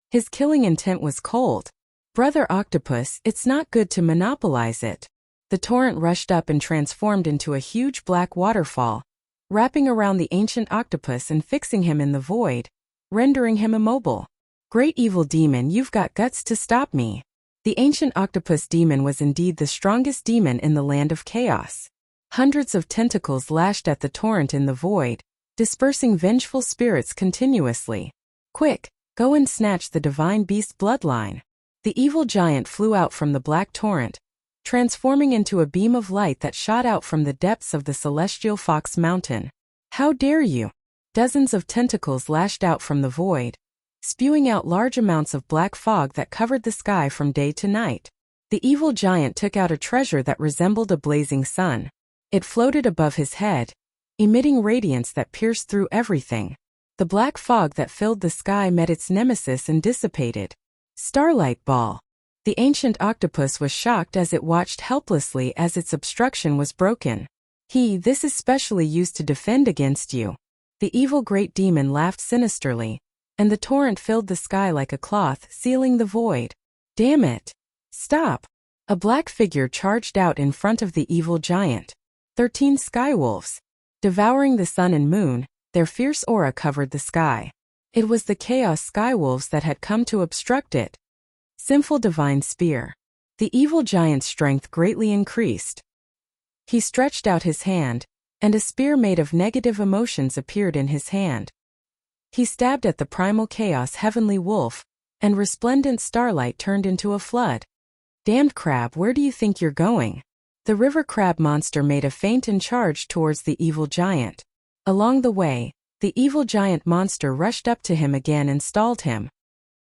His killing intent was cold. Brother Octopus, it's not good to monopolize it. The torrent rushed up and transformed into a huge black waterfall, wrapping around the ancient octopus and fixing him in the void, rendering him immobile. Great evil demon, you've got guts to stop me. The ancient octopus demon was indeed the strongest demon in the land of chaos. Hundreds of tentacles lashed at the torrent in the void, dispersing vengeful spirits continuously. Quick, go and snatch the divine beast bloodline. The evil giant flew out from the black torrent, transforming into a beam of light that shot out from the depths of the celestial fox mountain. How dare you! Dozens of tentacles lashed out from the void, spewing out large amounts of black fog that covered the sky from day to night. The evil giant took out a treasure that resembled a blazing sun. It floated above his head, emitting radiance that pierced through everything. The black fog that filled the sky met its nemesis and dissipated. Starlight Ball. The ancient octopus was shocked as it watched helplessly as its obstruction was broken. This is specially used to defend against you. The evil great demon laughed sinisterly, and the torrent filled the sky like a cloth, sealing the void. Damn it! Stop! A black figure charged out in front of the evil giant. 13 skywolves. Devouring the sun and moon, their fierce aura covered the sky. It was the Chaos Skywolves that had come to obstruct it. Sinful Divine Spear. The evil giant's strength greatly increased. He stretched out his hand, and a spear made of negative emotions appeared in his hand. He stabbed at the primal chaos heavenly wolf, and resplendent starlight turned into a flood. Damned crab, where do you think you're going? The river crab monster made a feint and charged towards the evil giant. Along the way, the evil giant monster rushed up to him again and stalled him.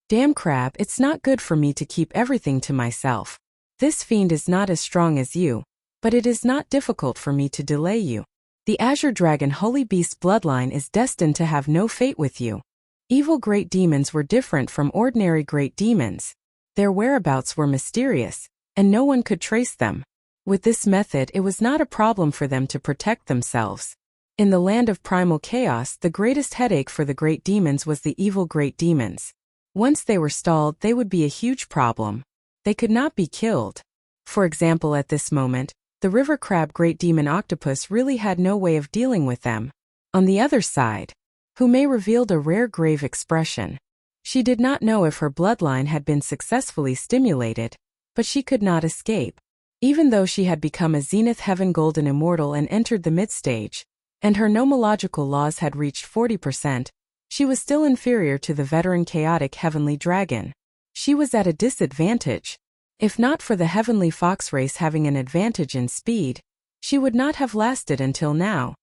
Damn crab, it's not good for me to keep everything to myself. This fiend is not as strong as you, but it is not difficult for me to delay you. The Azure Dragon Holy Beast bloodline is destined to have no fate with you. Evil great demons were different from ordinary great demons. Their whereabouts were mysterious, and no one could trace them. With this method, it was not a problem for them to protect themselves. In the land of primal chaos, the greatest headache for the great demons was the evil great demons. Once they were stalled, they would be a huge problem. They could not be killed. For example, at this moment, the river crab great demon octopus really had no way of dealing with them. On the other side, Hume revealed a rare grave expression. She did not know if her bloodline had been successfully stimulated, but she could not escape. Even though she had become a Zenith Heaven Golden Immortal and entered the mid-stage, and her nomological laws had reached 40%, she was still inferior to the veteran chaotic Heavenly Dragon. She was at a disadvantage. If not for the Heavenly Fox race having an advantage in speed, she would not have lasted until now.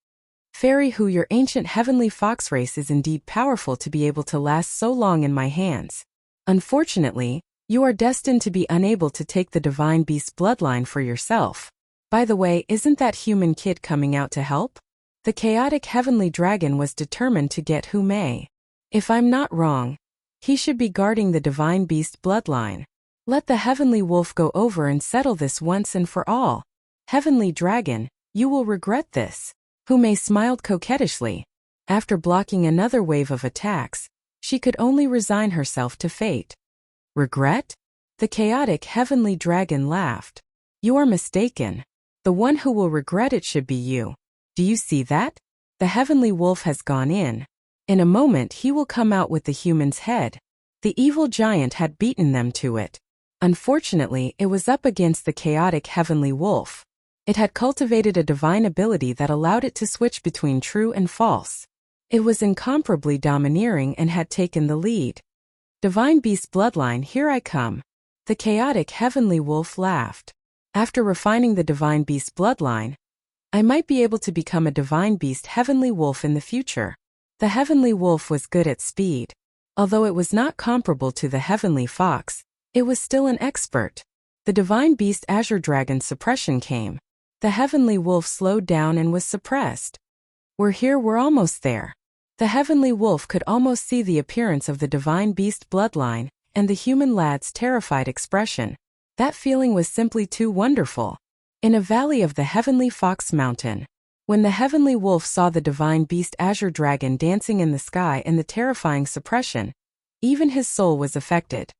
Fairy Who, your ancient Heavenly Fox race is indeed powerful to be able to last so long in my hands. Unfortunately, you are destined to be unable to take the Divine Beast bloodline for yourself. By the way, isn't that human kid coming out to help? The chaotic Heavenly Dragon was determined to get Hume. If I'm not wrong, he should be guarding the Divine Beast bloodline. Let the Heavenly Wolf go over and settle this once and for all. Heavenly Dragon, you will regret this. Hume smiled coquettishly. After blocking another wave of attacks, she could only resign herself to fate. Regret? The chaotic Heavenly Dragon laughed. You are mistaken. The one who will regret it should be you. Do you see that? The Heavenly Wolf has gone in. In a moment he will come out with the human's head. The evil giant had beaten them to it. Unfortunately, it was up against the chaotic Heavenly Wolf. It had cultivated a divine ability that allowed it to switch between true and false. It was incomparably domineering and had taken the lead. Divine Beast bloodline, here I come. The chaotic Heavenly Wolf laughed. After refining the Divine Beast bloodline, I might be able to become a Divine Beast Heavenly Wolf in the future. The Heavenly Wolf was good at speed. Although it was not comparable to the Heavenly Fox, it was still an expert. The Divine Beast Azure Dragon suppression came. The Heavenly Wolf slowed down and was suppressed. We're here, we're almost there. The Heavenly Wolf could almost see the appearance of the Divine Beast bloodline, and the human lad's terrified expression. That feeling was simply too wonderful. In a valley of the Heavenly Fox Mountain, when the Heavenly Wolf saw the Divine Beast Azure Dragon dancing in the sky and the terrifying suppression, even his soul was affected.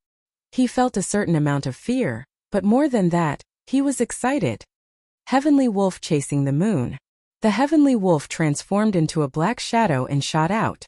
He felt a certain amount of fear, but more than that, he was excited. Heavenly Wolf chasing the moon. The Heavenly Wolf transformed into a black shadow and shot out.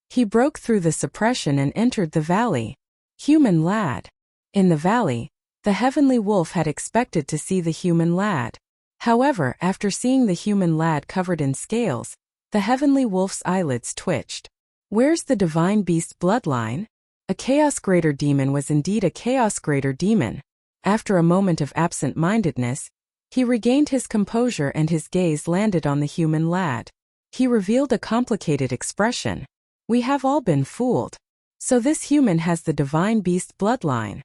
He broke through the suppression and entered the valley. Human lad. In the valley, the Heavenly Wolf had expected to see the human lad. However, after seeing the human lad covered in scales, the Heavenly Wolf's eyelids twitched. Where's the divine beast bloodline? A Chaos Greater Demon was indeed a Chaos Greater Demon. After a moment of absent-mindedness, he regained his composure and his gaze landed on the human lad. He revealed a complicated expression. We have all been fooled. So this human has the divine beast bloodline.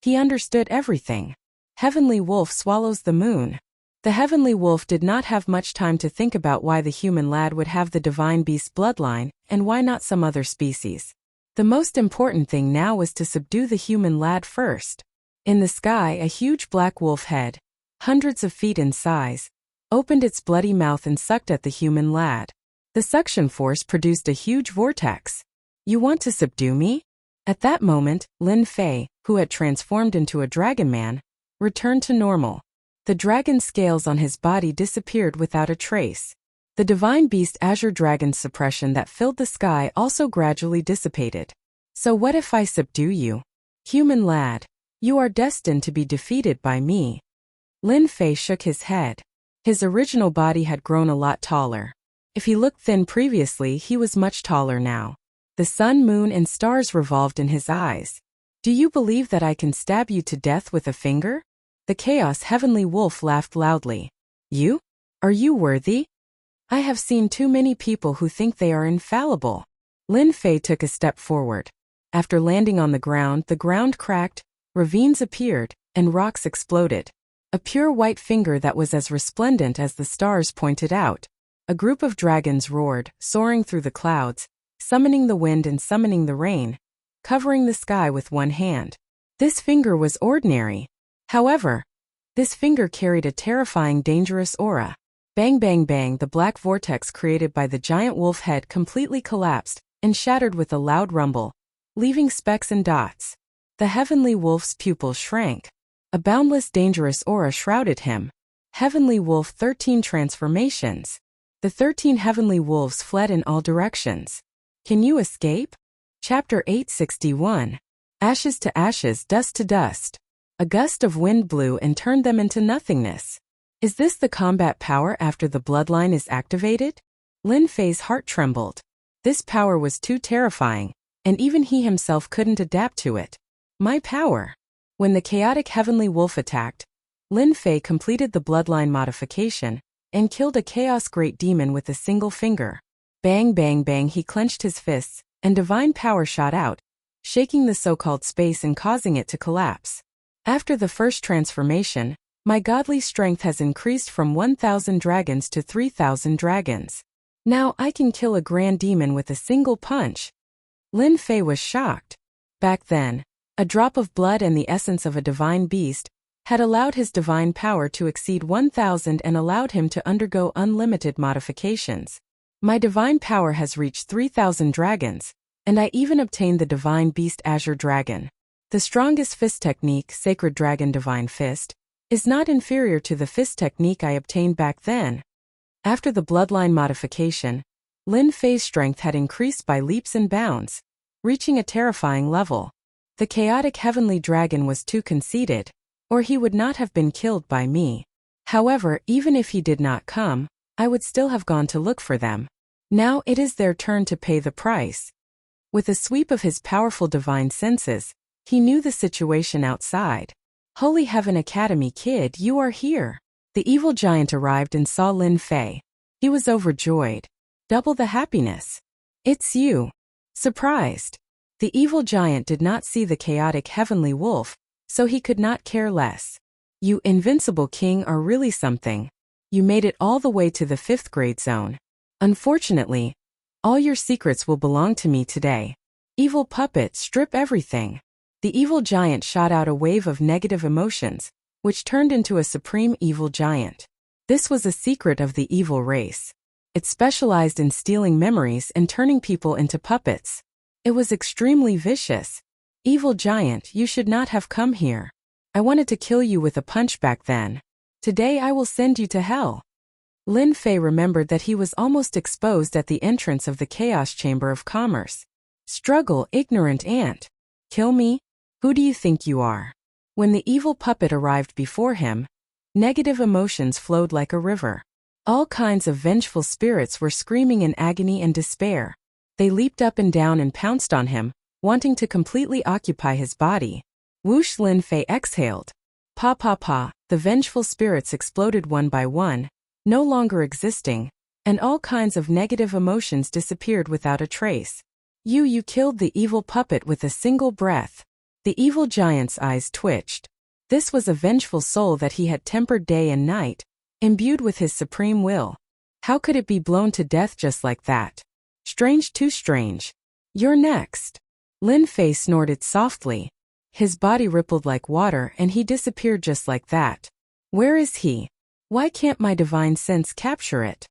He understood everything. Heavenly Wolf swallows the moon. The Heavenly Wolf did not have much time to think about why the human lad would have the divine beast bloodline and why not some other species. The most important thing now was to subdue the human lad first. In the sky, a huge black wolf head, hundreds of feet in size, opened its bloody mouth and sucked at the human lad. The suction force produced a huge vortex. You want to subdue me? At that moment, Lin Fei, who had transformed into a dragon man, returned to normal. The dragon scales on his body disappeared without a trace. The divine beast azure dragon suppression that filled the sky also gradually dissipated. So what if I subdue you? Human lad, you are destined to be defeated by me. Lin Fei shook his head. His original body had grown a lot taller. If he looked thin previously, he was much taller now. The sun, moon, and stars revolved in his eyes. Do you believe that I can stab you to death with a finger? The Chaos Heavenly Wolf laughed loudly. You? Are you worthy? I have seen too many people who think they are infallible. Lin Fei took a step forward. After landing on the ground cracked, ravines appeared, and rocks exploded. A pure white finger that was as resplendent as the stars pointed out. A group of dragons roared, soaring through the clouds, summoning the wind and summoning the rain, covering the sky with one hand. This finger was ordinary. However, this finger carried a terrifying, dangerous aura. Bang bang bang, the black vortex created by the giant wolf head completely collapsed and shattered with a loud rumble, leaving specks and dots. The Heavenly Wolf's pupils shrank. A boundless, dangerous aura shrouded him. Heavenly Wolf 13 transformations. The 13 Heavenly Wolves fled in all directions. Can you escape? Chapter 861. Ashes to ashes, dust to dust. A gust of wind blew and turned them into nothingness. Is this the combat power after the bloodline is activated? Lin Fei's heart trembled. This power was too terrifying, and even he himself couldn't adapt to it. My power. When the chaotic Heavenly Wolf attacked, Lin Fei completed the bloodline modification and killed a Chaos Great Demon with a single finger. Bang bang bang, he clenched his fists, and divine power shot out, shaking the so-called space and causing it to collapse. After the first transformation, my godly strength has increased from 1,000 dragons to 3,000 dragons. Now I can kill a grand demon with a single punch. Lin Fei was shocked. Back then, a drop of blood and the essence of a divine beast had allowed his divine power to exceed 1,000 and allowed him to undergo unlimited modifications. My divine power has reached 3,000 dragons, and I even obtained the divine beast azure dragon. The strongest fist technique, Sacred Dragon Divine Fist, is not inferior to the fist technique I obtained back then. After the bloodline modification, Lin Fei's strength had increased by leaps and bounds, reaching a terrifying level. The chaotic heavenly dragon was too conceited, or he would not have been killed by me. However, even if he did not come, I would still have gone to look for them. Now it is their turn to pay the price. With a sweep of his powerful divine senses, he knew the situation outside. Holy Heaven Academy kid, you are here. The evil giant arrived and saw Lin Fei. He was overjoyed. Double the happiness. It's you. Surprised. The evil giant did not see the chaotic heavenly wolf, so he could not care less. You invincible king are really something. You made it all the way to the 5th grade zone. Unfortunately, all your secrets will belong to me today. Evil puppet, strip everything. The evil giant shot out a wave of negative emotions, which turned into a supreme evil giant. This was a secret of the evil race. It specialized in stealing memories and turning people into puppets. It was extremely vicious. Evil giant, you should not have come here. I wanted to kill you with a punch back then. Today I will send you to hell. Lin Fei remembered that he was almost exposed at the entrance of the Chaos Chamber of Commerce. Struggle, ignorant ant. Kill me? Who do you think you are? When the evil puppet arrived before him, negative emotions flowed like a river. All kinds of vengeful spirits were screaming in agony and despair. They leaped up and down and pounced on him, wanting to completely occupy his body. Whoosh! Lin Fei exhaled. Pa pa pa, the vengeful spirits exploded one by one, no longer existing, and all kinds of negative emotions disappeared without a trace. You killed the evil puppet with a single breath. The evil giant's eyes twitched. This was a vengeful soul that he had tempered day and night, imbued with his supreme will. How could it be blown to death just like that? Strange, too strange. You're next. Lin Fei snorted softly. His body rippled like water and he disappeared just like that. Where is he? Why can't my divine sense capture it?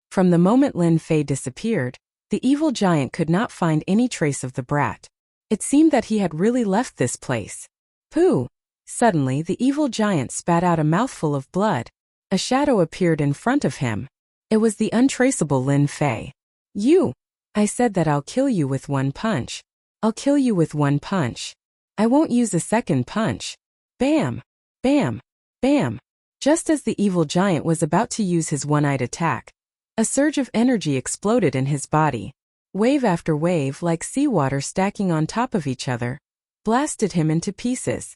From the moment Lin Fei disappeared, the evil giant could not find any trace of the brat. It seemed that he had really left this place. Pooh! Suddenly the evil giant spat out a mouthful of blood. A shadow appeared in front of him. It was the untraceable Lin Fei. You! I said that I'll kill you with one punch. I'll kill you with one punch. I won't use a second punch. Bam! Bam! Bam! Just as the evil giant was about to use his one-eyed attack, a surge of energy exploded in his body. Wave after wave, like seawater stacking on top of each other, blasted him into pieces.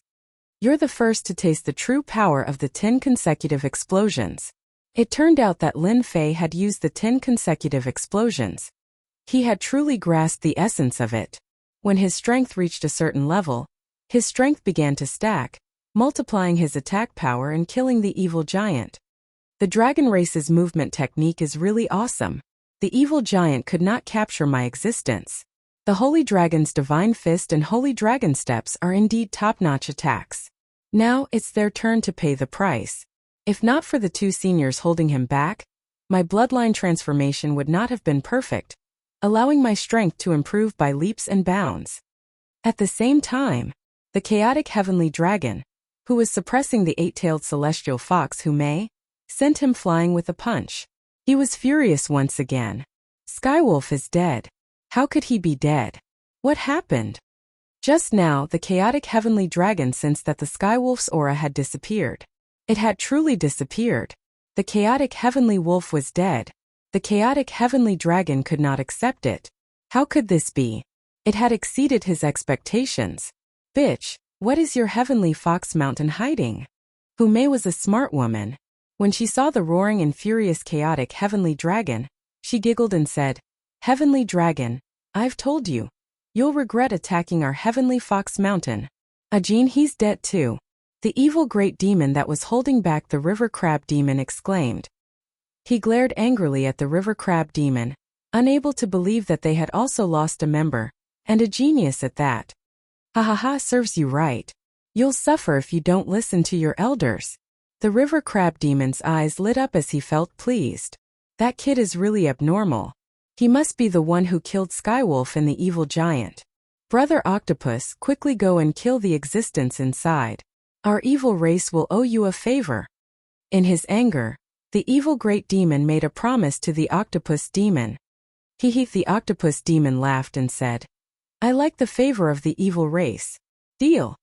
You're the first to taste the true power of the 10 consecutive explosions. It turned out that Lin Fei had used the 10 consecutive explosions. He had truly grasped the essence of it. When his strength reached a certain level, his strength began to stack, multiplying his attack power and killing the evil giant. The dragon race's movement technique is really awesome. The evil giant could not capture my existence. The Holy Dragon's Divine Fist and Holy Dragon Steps are indeed top-notch attacks. Now it's their turn to pay the price. If not for the two seniors holding him back, my bloodline transformation would not have been perfect, allowing my strength to improve by leaps and bounds. At the same time, the chaotic heavenly dragon, who was suppressing the eight-tailed celestial fox sent him flying with a punch. He was furious once again. Skywolf is dead. How could he be dead? What happened? Just now, the chaotic heavenly dragon sensed that the Skywolf's aura had disappeared. It had truly disappeared. The chaotic heavenly wolf was dead. The chaotic heavenly dragon could not accept it. How could this be? It had exceeded his expectations. Bitch, what is your heavenly fox mountain hiding? Hume was a smart woman. When she saw the roaring and furious chaotic heavenly dragon, she giggled and said, Heavenly dragon, I've told you. You'll regret attacking our heavenly fox mountain. Ajin, he's dead too. The evil great demon that was holding back the river crab demon exclaimed. He glared angrily at the river crab demon, unable to believe that they had also lost a member, and a genius at that. Ha ha ha, serves you right. You'll suffer if you don't listen to your elders. The river crab demon's eyes lit up as he felt pleased. That kid is really abnormal. He must be the one who killed Skywolf and the evil giant. Brother Octopus, quickly go and kill the existence inside. Our evil race will owe you a favor. In his anger, the evil great demon made a promise to the octopus demon. The octopus demon laughed and said, I like the favor of the evil race. Deal.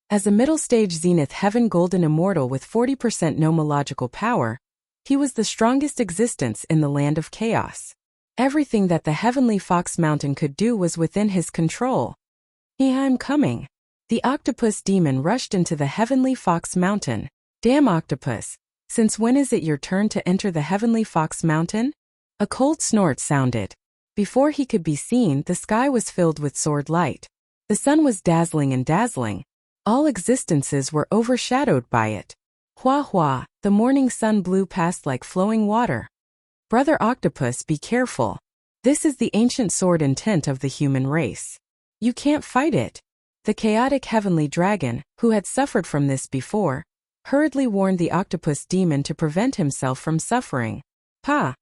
As a middle-stage Zenith Heaven Golden Immortal with 40% nomological power, he was the strongest existence in the land of chaos. Everything that the Heavenly Fox Mountain could do was within his control. I'm coming. The octopus demon rushed into the Heavenly Fox Mountain. Damn octopus, since when is it your turn to enter the Heavenly Fox Mountain? A cold snort sounded. Before he could be seen, the sky was filled with sword light. The sun was dazzling and dazzling. All existences were overshadowed by it. Hua hua, the morning sun blew past like flowing water. Brother Octopus, be careful. This is the ancient sword intent of the human race. You can't fight it. The chaotic heavenly dragon, who had suffered from this before, hurriedly warned the octopus demon to prevent himself from suffering. Pa.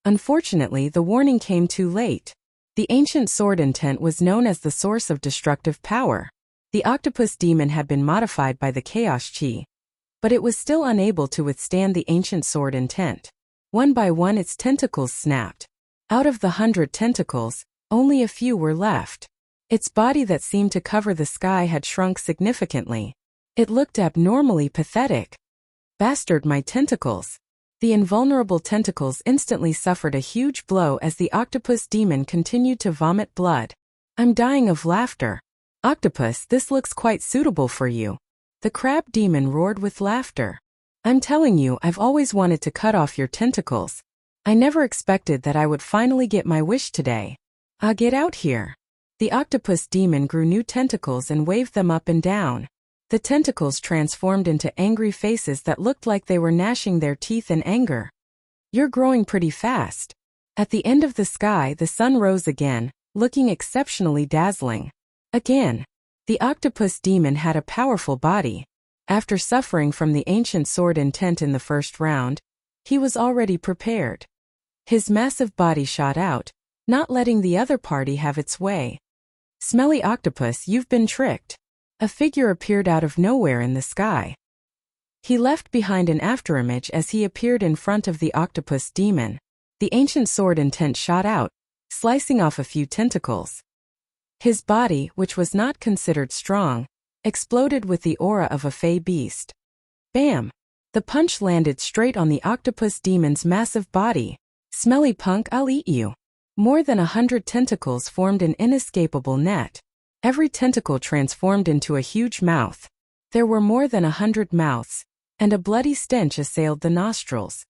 Unfortunately, the warning came too late. The ancient sword intent was known as the source of destructive power. The octopus demon had been modified by the chaos chi, but it was still unable to withstand the ancient sword intent. One by one its tentacles snapped. Out of the 100 tentacles, only a few were left. Its body that seemed to cover the sky had shrunk significantly. It looked abnormally pathetic. Bastard, my tentacles! The invulnerable tentacles instantly suffered a huge blow as the octopus demon continued to vomit blood. I'm dying of laughter. Octopus, this looks quite suitable for you. The crab demon roared with laughter. I'm telling you, I've always wanted to cut off your tentacles. I never expected that I would finally get my wish today. Get out here. The octopus demon grew new tentacles and waved them up and down. The tentacles transformed into angry faces that looked like they were gnashing their teeth in anger. You're growing pretty fast. At the end of the sky, the sun rose again, looking exceptionally dazzling. Again, the octopus demon had a powerful body. After suffering from the ancient sword intent in the first round, he was already prepared. His massive body shot out, not letting the other party have its way. Smelly octopus, you've been tricked. A figure appeared out of nowhere in the sky. He left behind an afterimage as he appeared in front of the octopus demon. The ancient sword intent shot out, slicing off a few tentacles. His body, which was not considered strong, exploded with the aura of a fey beast. Bam! The punch landed straight on the octopus demon's massive body. Smelly punk, I'll eat you. More than 100 tentacles formed an inescapable net. Every tentacle transformed into a huge mouth. There were more than 100 mouths, and a bloody stench assailed the nostrils.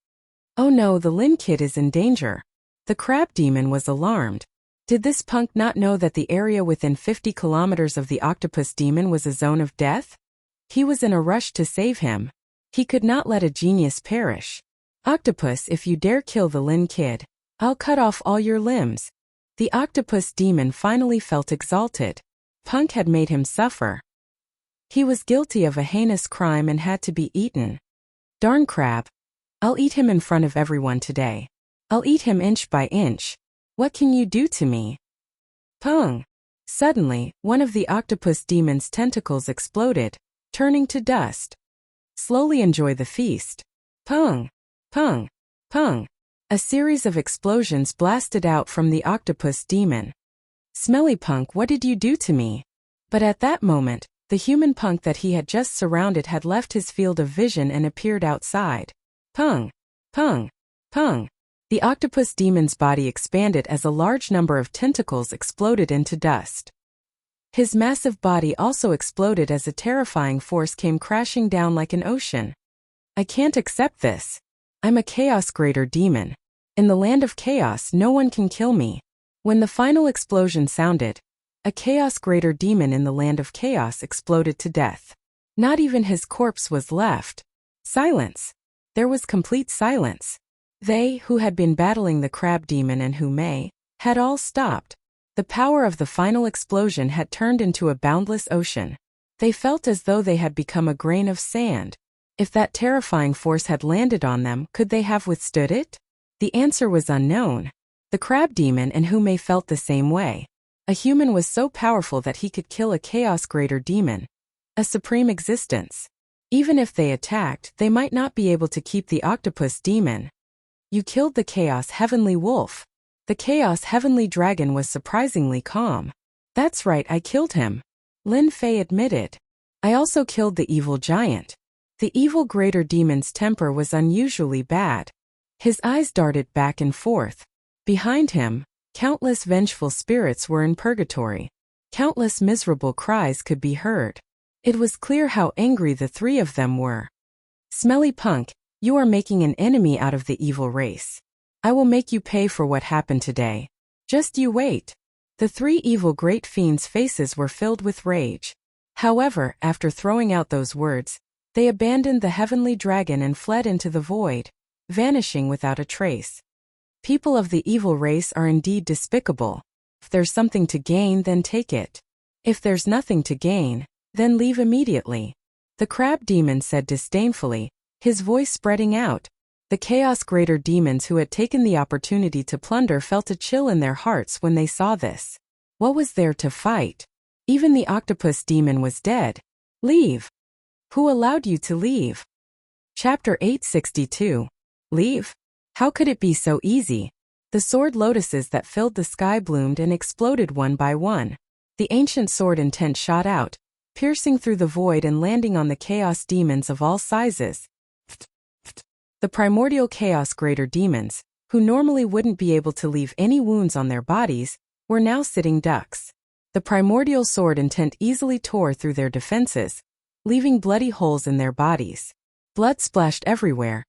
Oh no, the Lin kid is in danger. The crab demon was alarmed. Did this punk not know that the area within 50 kilometers of the octopus demon was a zone of death? He was in a rush to save him. He could not let a genius perish. Octopus, if you dare kill the Lin kid, I'll cut off all your limbs. The octopus demon finally felt exalted. Punk had made him suffer. He was guilty of a heinous crime and had to be eaten. Darn crab. I'll eat him in front of everyone today. I'll eat him inch by inch. What can you do to me? Pung! Suddenly, one of the octopus demon's tentacles exploded, turning to dust. Slowly enjoy the feast. Pung! Pung! Pung! A series of explosions blasted out from the octopus demon. Smelly punk, what did you do to me? But at that moment, the human punk that he had just surrounded had left his field of vision and appeared outside. Pung! Pung! Pung! The octopus demon's body expanded as a large number of tentacles exploded into dust. His massive body also exploded as a terrifying force came crashing down like an ocean. I can't accept this. I'm a chaos greater demon. In the land of chaos, no one can kill me. When the final explosion sounded, a chaos greater demon in the land of chaos exploded to death. Not even his corpse was left. Silence. There was complete silence. They, who had been battling the crab demon and who had all stopped. The power of the final explosion had turned into a boundless ocean. They felt as though they had become a grain of sand. If that terrifying force had landed on them, could they have withstood it? The answer was unknown. The crab demon and Hume felt the same way. A human was so powerful that he could kill a chaos greater demon. A supreme existence. Even if they attacked, they might not be able to keep the octopus demon. You killed the chaos heavenly wolf. The chaos heavenly dragon was surprisingly calm. That's right, I killed him. Lin Fei admitted. I also killed the evil giant. The evil greater demon's temper was unusually bad. His eyes darted back and forth. Behind him, countless vengeful spirits were in purgatory. Countless miserable cries could be heard. It was clear how angry the three of them were. Smelly punk, you are making an enemy out of the evil race. I will make you pay for what happened today. Just you wait. The three evil great fiends' faces were filled with rage. However, after throwing out those words, they abandoned the heavenly dragon and fled into the void, vanishing without a trace. People of the evil race are indeed despicable. If there's something to gain, then take it. If there's nothing to gain, then leave immediately. The crab demon said disdainfully, his voice spreading out. The Chaos Greater demons who had taken the opportunity to plunder felt a chill in their hearts when they saw this. What was there to fight? Even the octopus demon was dead. Leave. Who allowed you to leave? Chapter 862. Leave? How could it be so easy? The sword lotuses that filled the sky bloomed and exploded one by one. The ancient sword intent shot out, piercing through the void and landing on the chaos demons of all sizes. The primordial chaos greater demons, who normally wouldn't be able to leave any wounds on their bodies, were now sitting ducks. The primordial sword intent easily tore through their defenses, leaving bloody holes in their bodies. Blood splashed everywhere,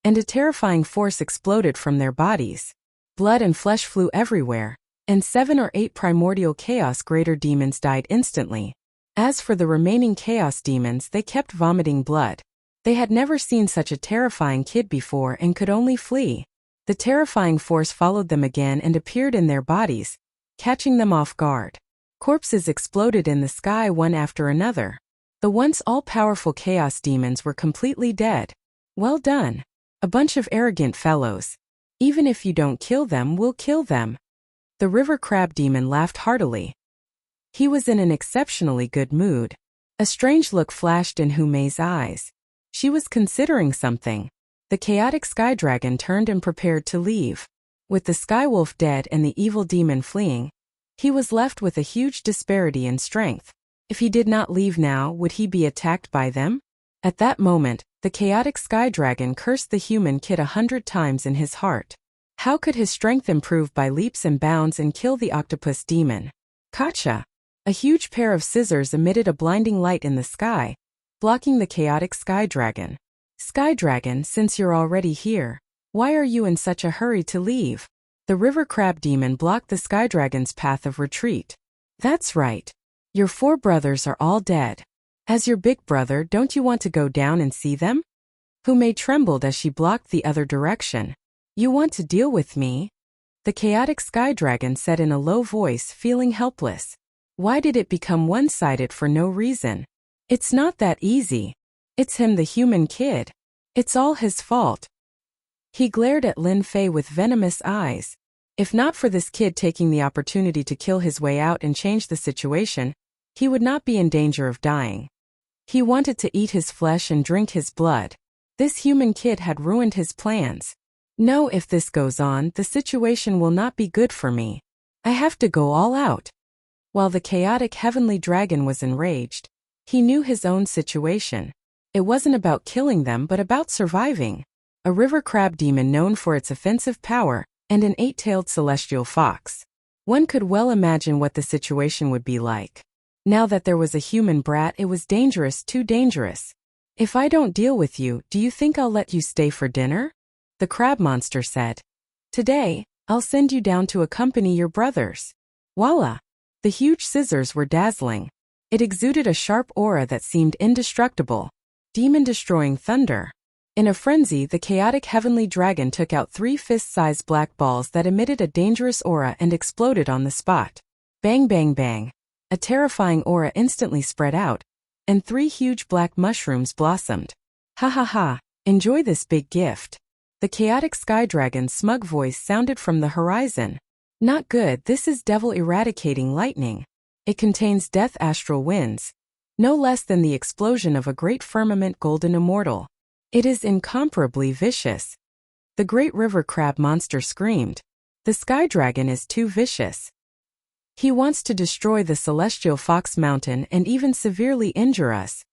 and a terrifying force exploded from their bodies. Blood and flesh flew everywhere, and 7 or 8 primordial chaos greater demons died instantly. As for the remaining chaos demons, they kept vomiting blood. They had never seen such a terrifying kid before and could only flee. The terrifying force followed them again and appeared in their bodies, catching them off guard. Corpses exploded in the sky one after another. The once all-powerful chaos demons were completely dead. Well done. A bunch of arrogant fellows. Even if you don't kill them, we'll kill them. The river crab demon laughed heartily. He was in an exceptionally good mood. A strange look flashed in Humei's eyes. She was considering something. The chaotic sky dragon turned and prepared to leave. With the sky wolf dead and the evil demon fleeing, he was left with a huge disparity in strength. If he did not leave now, would he be attacked by them? At that moment, the chaotic sky dragon cursed the human kid 100 times in his heart. How could his strength improve by leaps and bounds and kill the octopus demon? Gotcha! A huge pair of scissors emitted a blinding light in the sky, blocking the chaotic sky dragon. Sky dragon, since you're already here, why are you in such a hurry to leave? The river crab demon blocked the sky dragon's path of retreat. That's right. Your 4 brothers are all dead. As your big brother, don't you want to go down and see them? Humei trembled as she blocked the other direction. You want to deal with me? The chaotic sky dragon said in a low voice, feeling helpless. Why did it become one-sided for no reason? It's not that easy. It's him, the human kid. It's all his fault. He glared at Lin Fei with venomous eyes. If not for this kid taking the opportunity to kill his way out and change the situation, he would not be in danger of dying. He wanted to eat his flesh and drink his blood. This human kid had ruined his plans. No, if this goes on, the situation will not be good for me. I have to go all out. While the chaotic heavenly dragon was enraged, he knew his own situation. It wasn't about killing them but about surviving. A river crab demon known for its offensive power, and an 8-tailed celestial fox. One could well imagine what the situation would be like. Now that there was a human brat, it was dangerous, too dangerous. If I don't deal with you, do you think I'll let you stay for dinner? The crab monster said. Today, I'll send you down to accompany your brothers. Voila! The huge scissors were dazzling. It exuded a sharp aura that seemed indestructible. Demon-destroying thunder. In a frenzy, the chaotic heavenly dragon took out 3 fist-sized black balls that emitted a dangerous aura and exploded on the spot. Bang bang bang. A terrifying aura instantly spread out, and 3 huge black mushrooms blossomed. Ha ha ha, enjoy this big gift. The chaotic sky dragon's smug voice sounded from the horizon. Not good, this is devil eradicating lightning. It contains death astral winds, no less than the explosion of a great firmament golden immortal. It is incomparably vicious. The great river crab monster screamed. The sky dragon is too vicious. He wants to destroy the celestial fox mountain and even severely injure us.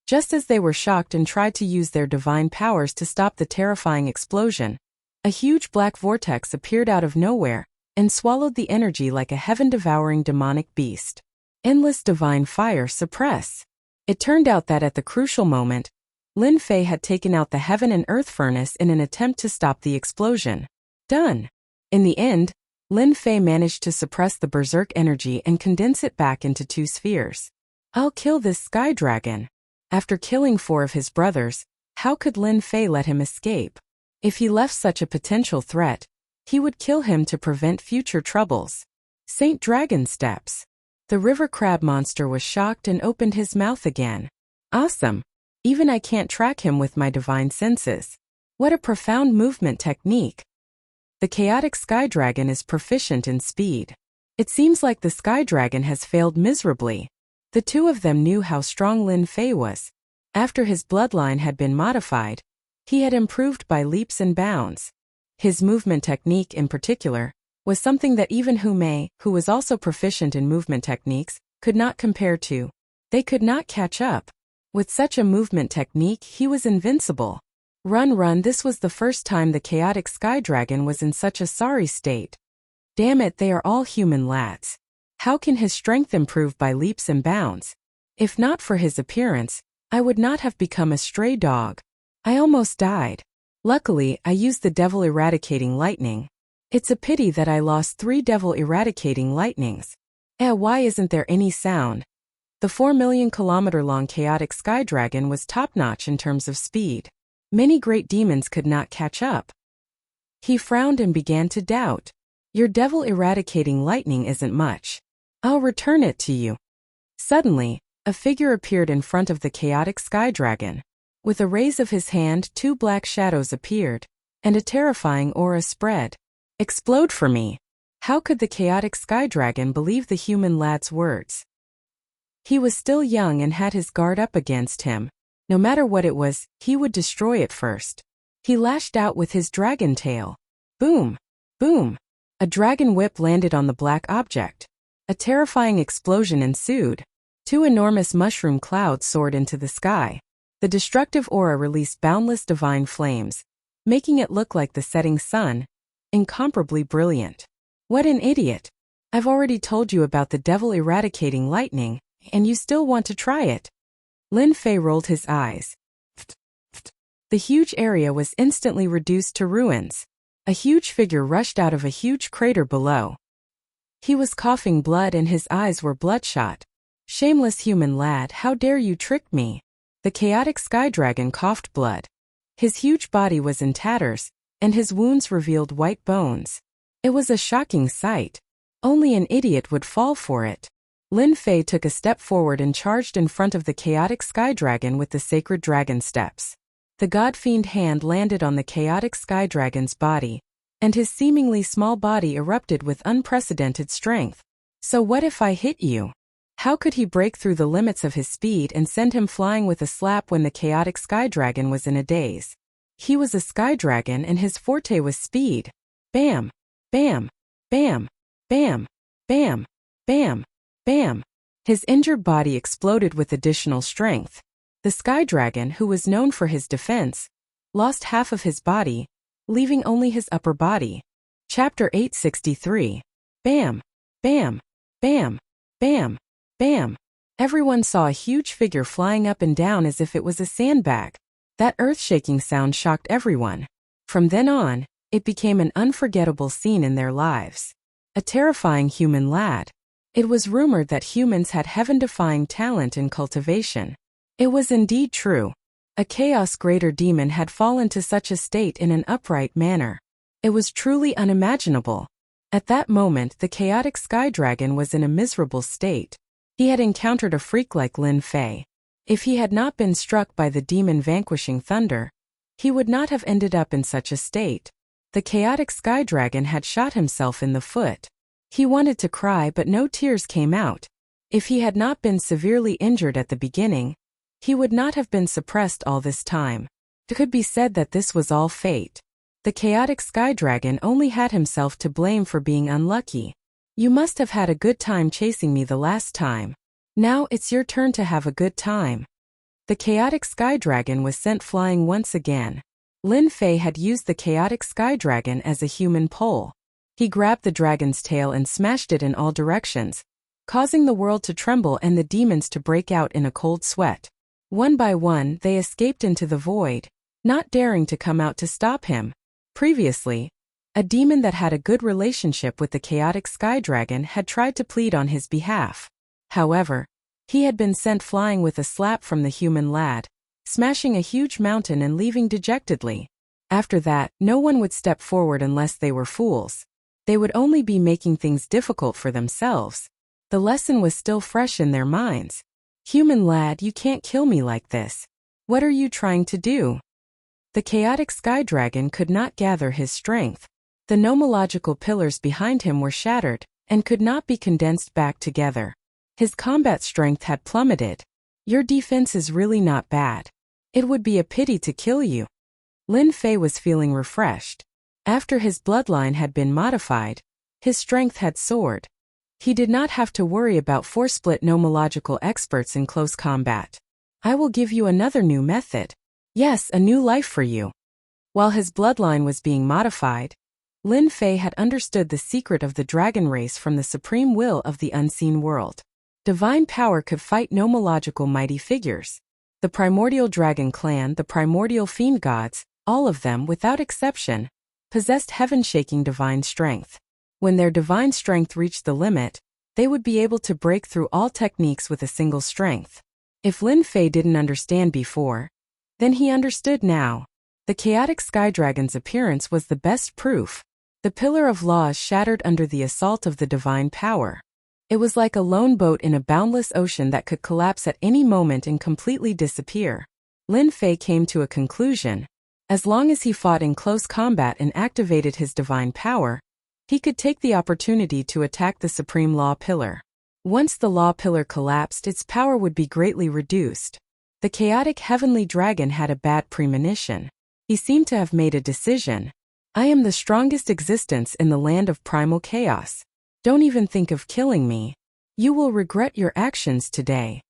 Just as they were shocked and tried to use their divine powers to stop the terrifying explosion, a huge black vortex appeared out of nowhere and swallowed the energy like a heaven-devouring demonic beast. Endless divine fire suppress. It turned out that at the crucial moment, Lin Fei had taken out the heaven and earth furnace in an attempt to stop the explosion. Done. In the end, Lin Fei managed to suppress the berserk energy and condense it back into 2 spheres. I'll kill this sky dragon. After killing 4 of his brothers, how could Lin Fei let him escape? If he left such a potential threat, he would kill him to prevent future troubles. Saint Dragon Steps. The river crab monster was shocked and opened his mouth again. Awesome. Even I can't track him with my divine senses. What a profound movement technique. The chaotic sky dragon is proficient in speed. It seems like the sky dragon has failed miserably. The two of them knew how strong Lin Fei was. After his bloodline had been modified, he had improved by leaps and bounds. His movement technique in particular was something that even Hu Mei, who was also proficient in movement techniques, could not compare to. They could not catch up. With such a movement technique, he was invincible. Run, this was the first time the chaotic sky dragon was in such a sorry state. Damn it, they are all human lads. How can his strength improve by leaps and bounds? If not for his appearance, I would not have become a stray dog. I almost died. Luckily, I used the devil eradicating lightning. It's a pity that I lost 3 devil eradicating lightnings. Why isn't there any sound? The 4 million kilometer long chaotic sky dragon was top-notch in terms of speed. Many great demons could not catch up. He frowned and began to doubt. Your devil eradicating lightning isn't much. I'll return it to you. Suddenly, a figure appeared in front of the chaotic sky dragon. With a raise of his hand, 2 black shadows appeared, and a terrifying aura spread. Explode for me. How could the chaotic sky dragon believe the human lad's words? He was still young and had his guard up against him. No matter what it was, he would destroy it first. He lashed out with his dragon tail. Boom! Boom! A dragon whip landed on the black object. A terrifying explosion ensued. 2 enormous mushroom clouds soared into the sky. The destructive aura released boundless divine flames, making it look like the setting sun. Incomparably brilliant. What an idiot! I've already told you about the devil eradicating lightning, and you still want to try it. Lin Fei rolled his eyes. The huge area was instantly reduced to ruins. A huge figure rushed out of a huge crater below. He was coughing blood and his eyes were bloodshot. Shameless human lad, how dare you trick me? The chaotic sky dragon coughed blood. His huge body was in tatters, and his wounds revealed white bones. It was a shocking sight. Only an idiot would fall for it. Lin Fei took a step forward and charged in front of the chaotic sky dragon with the sacred dragon steps. The god-fiend hand landed on the chaotic sky dragon's body, and his seemingly small body erupted with unprecedented strength. So what if I hit you? How could he break through the limits of his speed and send him flying with a slap when the chaotic sky dragon was in a daze? He was a sky dragon and his forte was speed. Bam! Bam! Bam! Bam! Bam! Bam! Bam! His injured body exploded with additional strength. The sky dragon, who was known for his defense, lost half of his body, leaving only his upper body. Chapter 863. Bam! Bam! Bam! Bam! Bam! Everyone saw a huge figure flying up and down as if it was a sandbag. That earth-shaking sound shocked everyone. From then on, it became an unforgettable scene in their lives. A terrifying human lad. It was rumored that humans had heaven-defying talent in cultivation. It was indeed true. A chaos greater demon had fallen to such a state in an upright manner. It was truly unimaginable. At that moment, the chaotic sky dragon was in a miserable state. He had encountered a freak like Lin Fei. If he had not been struck by the demon vanquishing thunder, he would not have ended up in such a state. The chaotic sky dragon had shot himself in the foot. He wanted to cry but no tears came out. If he had not been severely injured at the beginning, he would not have been suppressed all this time. It could be said that this was all fate. The chaotic sky dragon only had himself to blame for being unlucky. You must have had a good time chasing me the last time. Now it's your turn to have a good time. The chaotic sky dragon was sent flying once again. Lin Fei had used the chaotic sky dragon as a human pole. He grabbed the dragon's tail and smashed it in all directions, causing the world to tremble and the demons to break out in a cold sweat. One by one, they escaped into the void, not daring to come out to stop him. Previously, a demon that had a good relationship with the chaotic sky dragon had tried to plead on his behalf. However, he had been sent flying with a slap from the human lad, smashing a huge mountain and leaving dejectedly. After that, no one would step forward unless they were fools. They would only be making things difficult for themselves. The lesson was still fresh in their minds. Human lad, you can't kill me like this. What are you trying to do? The chaotic sky dragon could not gather his strength. The nomological pillars behind him were shattered and could not be condensed back together. His combat strength had plummeted. Your defense is really not bad. It would be a pity to kill you. Lin Fei was feeling refreshed. After his bloodline had been modified, his strength had soared. He did not have to worry about four-split nomological experts in close combat. I will give you another new method. Yes, a new life for you. While his bloodline was being modified, Lin Fei had understood the secret of the dragon race from the supreme will of the unseen world. Divine power could fight nomological mighty figures. The primordial dragon clan, the primordial fiend gods, all of them, without exception, possessed heaven-shaking divine strength. When their divine strength reached the limit, they would be able to break through all techniques with a single strength. If Lin Fei didn't understand before, then he understood now. The chaotic sky dragon's appearance was the best proof. The pillar of laws shattered under the assault of the divine power. It was like a lone boat in a boundless ocean that could collapse at any moment and completely disappear. Lin Fei came to a conclusion. As long as he fought in close combat and activated his divine power, he could take the opportunity to attack the supreme law pillar. Once the law pillar collapsed, its power would be greatly reduced. The chaotic heavenly dragon had a bad premonition. He seemed to have made a decision. I am the strongest existence in the land of primal chaos. Don't even think of killing me. You will regret your actions today.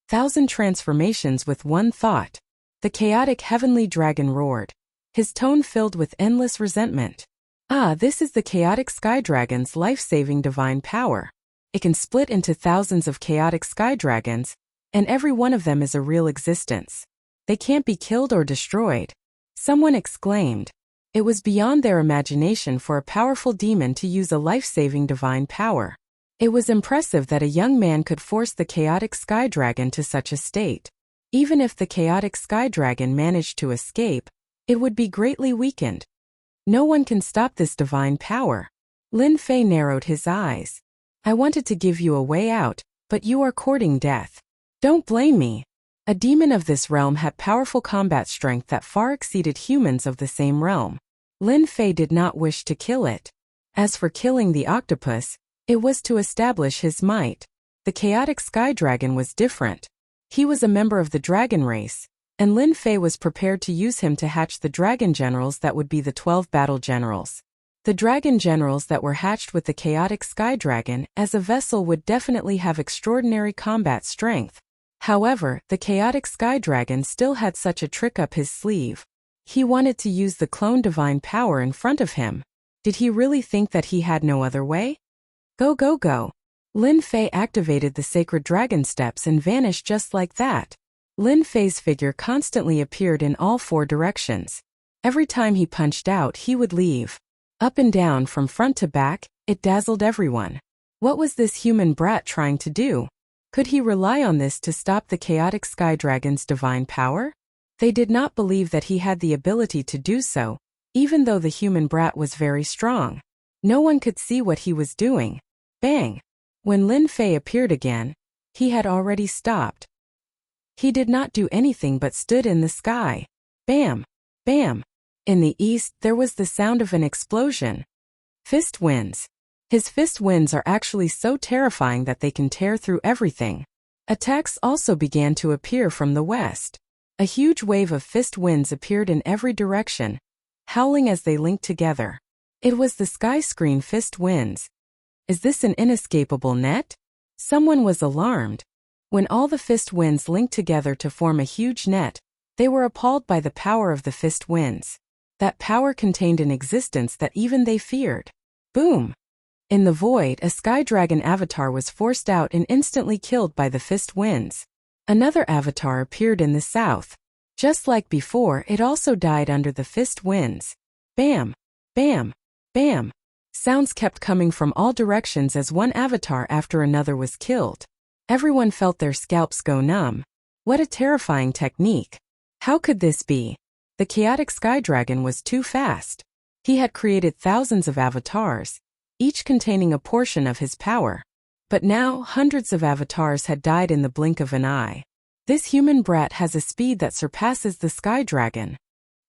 1,000 transformations with one thought. The chaotic heavenly dragon roared, his tone filled with endless resentment. Ah, this is the chaotic sky dragon's life-saving divine power. It can split into thousands of chaotic sky dragons, and every one of them is a real existence. They can't be killed or destroyed. Someone exclaimed. It was beyond their imagination for a powerful demon to use a life-saving divine power. It was impressive that a young man could force the chaotic sky dragon to such a state. Even if the chaotic sky dragon managed to escape, it would be greatly weakened. No one can stop this divine power. Lin Fei narrowed his eyes. I wanted to give you a way out, but you are courting death. Don't blame me. A demon of this realm had powerful combat strength that far exceeded humans of the same realm. Lin Fei did not wish to kill it. As for killing the octopus, it was to establish his might. The chaotic sky dragon was different. He was a member of the dragon race, and Lin Fei was prepared to use him to hatch the dragon generals that would be the 12 battle generals. The dragon generals that were hatched with the chaotic sky dragon as a vessel would definitely have extraordinary combat strength. However, the chaotic sky dragon still had such a trick up his sleeve. He wanted to use the clone divine power in front of him. Did he really think that he had no other way? Go, go, go. Lin Fei activated the sacred dragon steps and vanished just like that. Lin Fei's figure constantly appeared in all four directions. Every time he punched out, he would leave. Up and down from front to back, it dazzled everyone. What was this human brat trying to do? Could he rely on this to stop the chaotic sky dragon's divine power? They did not believe that he had the ability to do so, even though the human brat was very strong. No one could see what he was doing. Bang! When Lin Fei appeared again, he had already stopped. He did not do anything but stood in the sky. Bam! Bam! In the east, there was the sound of an explosion. Fist winds. His fist winds are actually so terrifying that they can tear through everything. Attacks also began to appear from the west. A huge wave of fist winds appeared in every direction, howling as they linked together. It was the sky screen fist winds. Is this an inescapable net? Someone was alarmed. When all the fist winds linked together to form a huge net, they were appalled by the power of the fist winds. That power contained an existence that even they feared. Boom! In the void, a sky dragon avatar was forced out and instantly killed by the fist winds. Another avatar appeared in the south. Just like before, it also died under the fist winds. Bam! Bam! Bam! Sounds kept coming from all directions as one avatar after another was killed. Everyone felt their scalps go numb. What a terrifying technique. How could this be? The chaotic sky dragon was too fast. He had created thousands of avatars, each containing a portion of his power. But now, hundreds of avatars had died in the blink of an eye. This human brat has a speed that surpasses the sky dragon.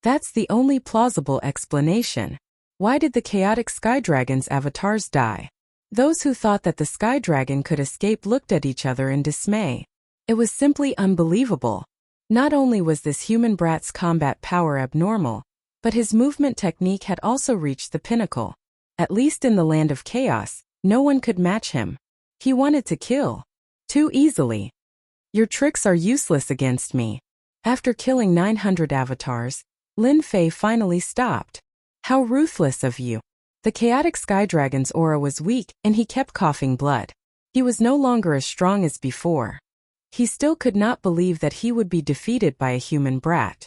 That's the only plausible explanation. Why did the chaotic sky dragon's avatars die? Those who thought that the sky dragon could escape looked at each other in dismay. It was simply unbelievable. Not only was this human brat's combat power abnormal, but his movement technique had also reached the pinnacle. At least in the land of chaos, no one could match him. He wanted to kill. Too easily. Your tricks are useless against me. After killing 900 avatars, Lin Fei finally stopped. How ruthless of you. The chaotic sky dragon's aura was weak and he kept coughing blood. He was no longer as strong as before. He still could not believe that he would be defeated by a human brat.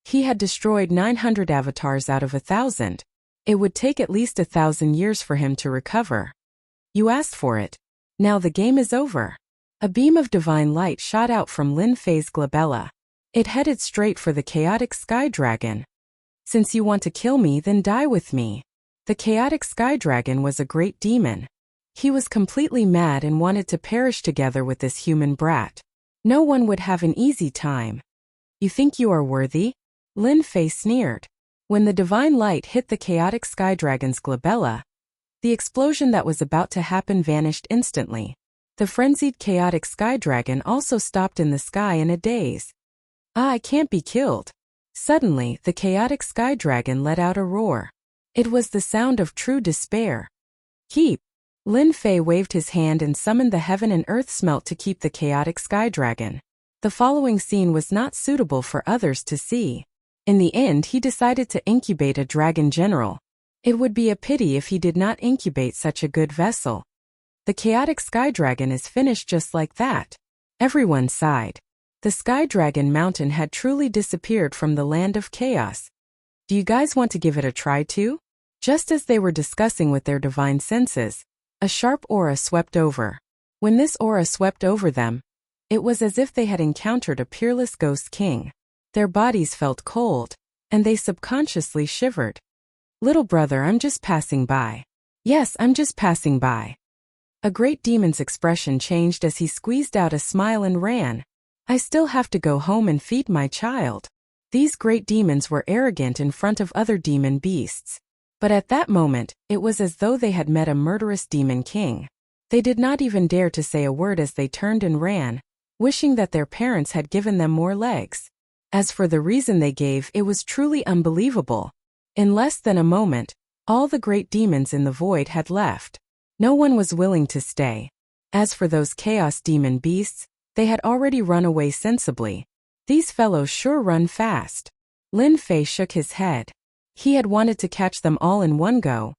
He had destroyed 900 avatars out of 1,000. It would take at least 1,000 years for him to recover. You asked for it. Now the game is over. A beam of divine light shot out from Lin Fei's glabella. It headed straight for the chaotic sky dragon. Since you want to kill me, then die with me. The chaotic sky dragon was a great demon. He was completely mad and wanted to perish together with this human brat. No one would have an easy time. You think you are worthy? Lin Fei sneered. When the divine light hit the chaotic sky dragon's glabella, the explosion that was about to happen vanished instantly. The frenzied chaotic sky dragon also stopped in the sky in a daze. I can't be killed. Suddenly, the chaotic sky dragon let out a roar. It was the sound of true despair. Keep. Lin Fei waved his hand and summoned the heaven and earth smelt to keep the chaotic sky dragon. The following scene was not suitable for others to see. In the end, he decided to incubate a dragon general. It would be a pity if he did not incubate such a good vessel. The chaotic sky dragon is finished just like that. Everyone sighed. The sky dragon mountain had truly disappeared from the land of chaos. Do you guys want to give it a try too? Just as they were discussing with their divine senses, a sharp aura swept over. When this aura swept over them, it was as if they had encountered a peerless ghost king. Their bodies felt cold, and they subconsciously shivered. Little brother, I'm just passing by. Yes, I'm just passing by. A great demon's expression changed as he squeezed out a smile and ran. I still have to go home and feed my child. These great demons were arrogant in front of other demon beasts. But at that moment, it was as though they had met a murderous demon king. They did not even dare to say a word as they turned and ran, wishing that their parents had given them more legs. As for the reason they gave, it was truly unbelievable. In less than a moment, all the great demons in the void had left. No one was willing to stay. As for those chaos demon beasts, they had already run away sensibly. These fellows sure run fast. Lin Fei shook his head. He had wanted to catch them all in one go,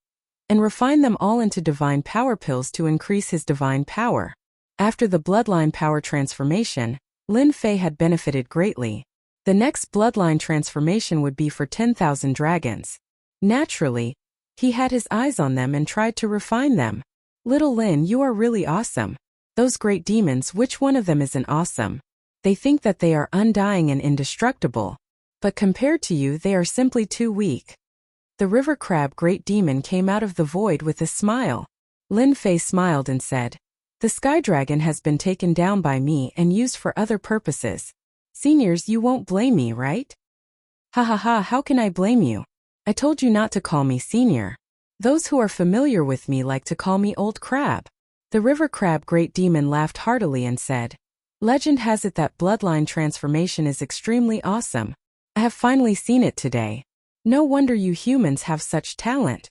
and refine them all into divine power pills to increase his divine power. After the bloodline power transformation, Lin Fei had benefited greatly. The next bloodline transformation would be for 10,000 dragons. Naturally, he had his eyes on them and tried to refine them. Little Lin, you are really awesome. Those great demons, which one of them isn't awesome? They think that they are undying and indestructible. But compared to you, they are simply too weak. The river crab great demon came out of the void with a smile. Lin Fei smiled and said, The sky dragon has been taken down by me and used for other purposes. Seniors, you won't blame me, right? Ha ha ha, how can I blame you? I told you not to call me senior. Those who are familiar with me like to call me old crab. The river crab great demon laughed heartily and said, Legend has it that bloodline transformation is extremely awesome. I have finally seen it today. No wonder you humans have such talent.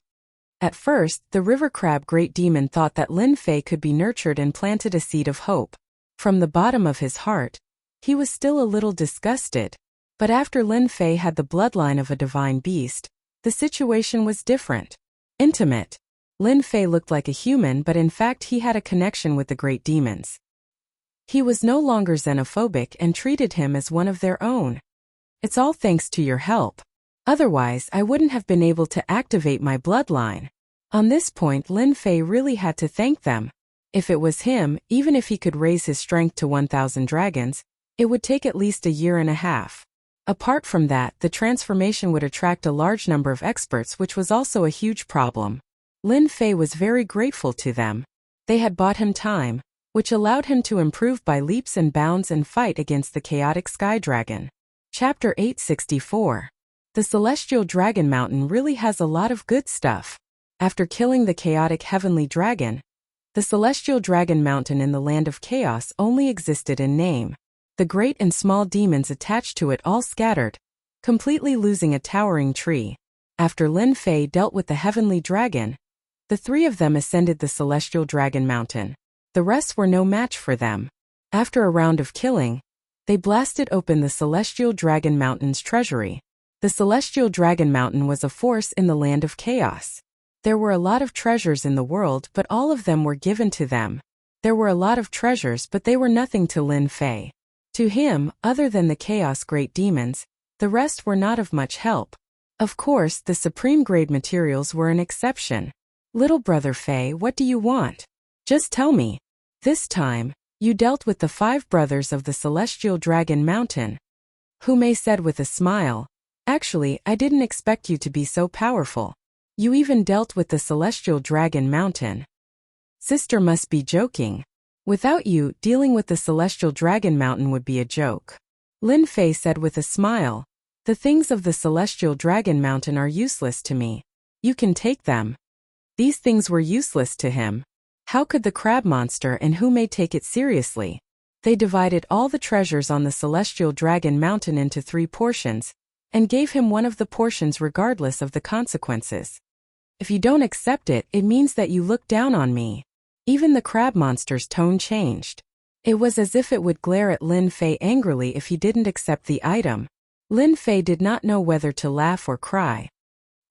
At first, the river crab great demon thought that Lin Fei could be nurtured and planted a seed of hope. From the bottom of his heart, he was still a little disgusted. But after Lin Fei had the bloodline of a divine beast, the situation was different. Intimate. Lin Fei looked like a human, but in fact he had a connection with the great demons. He was no longer xenophobic and treated him as one of their own. It's all thanks to your help. Otherwise, I wouldn't have been able to activate my bloodline. On this point, Lin Fei really had to thank them. If it was him, even if he could raise his strength to 1,000 dragons, it would take at least a year and a half. Apart from that, the transformation would attract a large number of experts, which was also a huge problem. Lin Fei was very grateful to them. They had bought him time, which allowed him to improve by leaps and bounds and fight against the chaotic sky dragon. Chapter 864. The Celestial Dragon Mountain really has a lot of good stuff. After killing the chaotic heavenly dragon, the Celestial Dragon Mountain in the Land of Chaos only existed in name. The great and small demons attached to it all scattered, completely losing a towering tree. After Lin Fei dealt with the heavenly dragon, the three of them ascended the Celestial Dragon Mountain. The rest were no match for them. After a round of killing, they blasted open the Celestial Dragon Mountain's treasury. The Celestial Dragon Mountain was a force in the Land of Chaos. There were a lot of treasures in the world, but all of them were given to them. There were a lot of treasures, but they were nothing to Lin Fei. To him, other than the Chaos Great Demons, the rest were not of much help. Of course, the supreme grade materials were an exception. Little brother Fei, what do you want? Just tell me. This time, you dealt with the 5 brothers of the Celestial Dragon Mountain. Hu Mei said with a smile. Actually, I didn't expect you to be so powerful. You even dealt with the Celestial Dragon Mountain. Sister must be joking. Without you, dealing with the Celestial Dragon Mountain would be a joke. Lin Fei said with a smile. The things of the Celestial Dragon Mountain are useless to me. You can take them. These things were useless to him. How could the crab monster and Hu Mei take it seriously? They divided all the treasures on the Celestial Dragon Mountain into 3 portions, and gave him one of the portions regardless of the consequences. If you don't accept it, it means that you look down on me. Even the crab monster's tone changed. It was as if it would glare at Lin Fei angrily if he didn't accept the item. Lin Fei did not know whether to laugh or cry.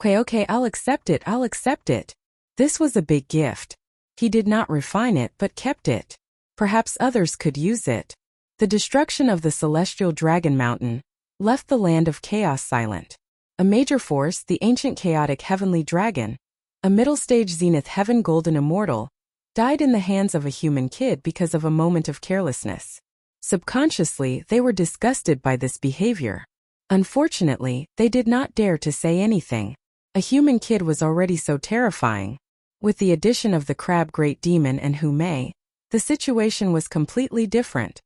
Okay, I'll accept it. This was a big gift. He did not refine it but kept it. Perhaps others could use it. The destruction of the Celestial Dragon Mountain left the Land of Chaos silent. A major force, the ancient chaotic heavenly dragon, a middle-stage zenith heaven golden immortal, died in the hands of a human kid because of a moment of carelessness. Subconsciously, they were disgusted by this behavior. Unfortunately, they did not dare to say anything. A human kid was already so terrifying. With the addition of the crab great demon and Hu Mei, the situation was completely different.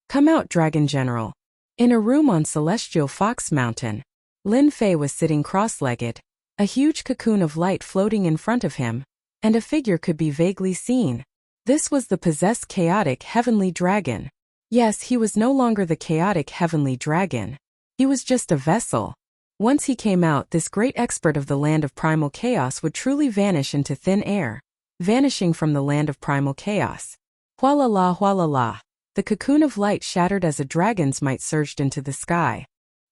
Come out, Dragon General. In a room on Celestial Fox Mountain, Lin Fei was sitting cross-legged, a huge cocoon of light floating in front of him, and a figure could be vaguely seen. This was the possessed chaotic heavenly dragon. Yes, he was no longer the chaotic heavenly dragon. He was just a vessel. Once he came out, this great expert of the Land of Primal Chaos would truly vanish into thin air, vanishing from the Land of Primal Chaos. Hualala, hualala. The cocoon of light shattered as a dragon's might surged into the sky.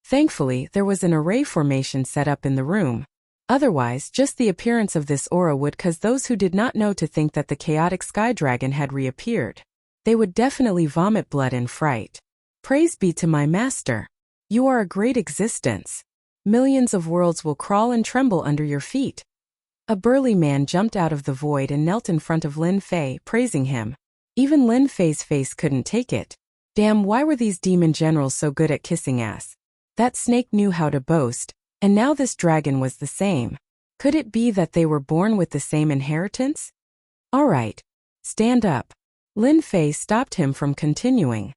Thankfully, there was an array formation set up in the room. Otherwise, just the appearance of this aura would cause those who did not know to think that the chaotic sky dragon had reappeared. They would definitely vomit blood in fright. Praise be to my master. You are a great existence. Millions of worlds will crawl and tremble under your feet. A burly man jumped out of the void and knelt in front of Lin Fei, praising him. Even Lin Fei's face couldn't take it. Damn, why were these demon generals so good at kissing ass? That snake knew how to boast, and now this dragon was the same. Could it be that they were born with the same inheritance? All right. Stand up. Lin Fei stopped him from continuing.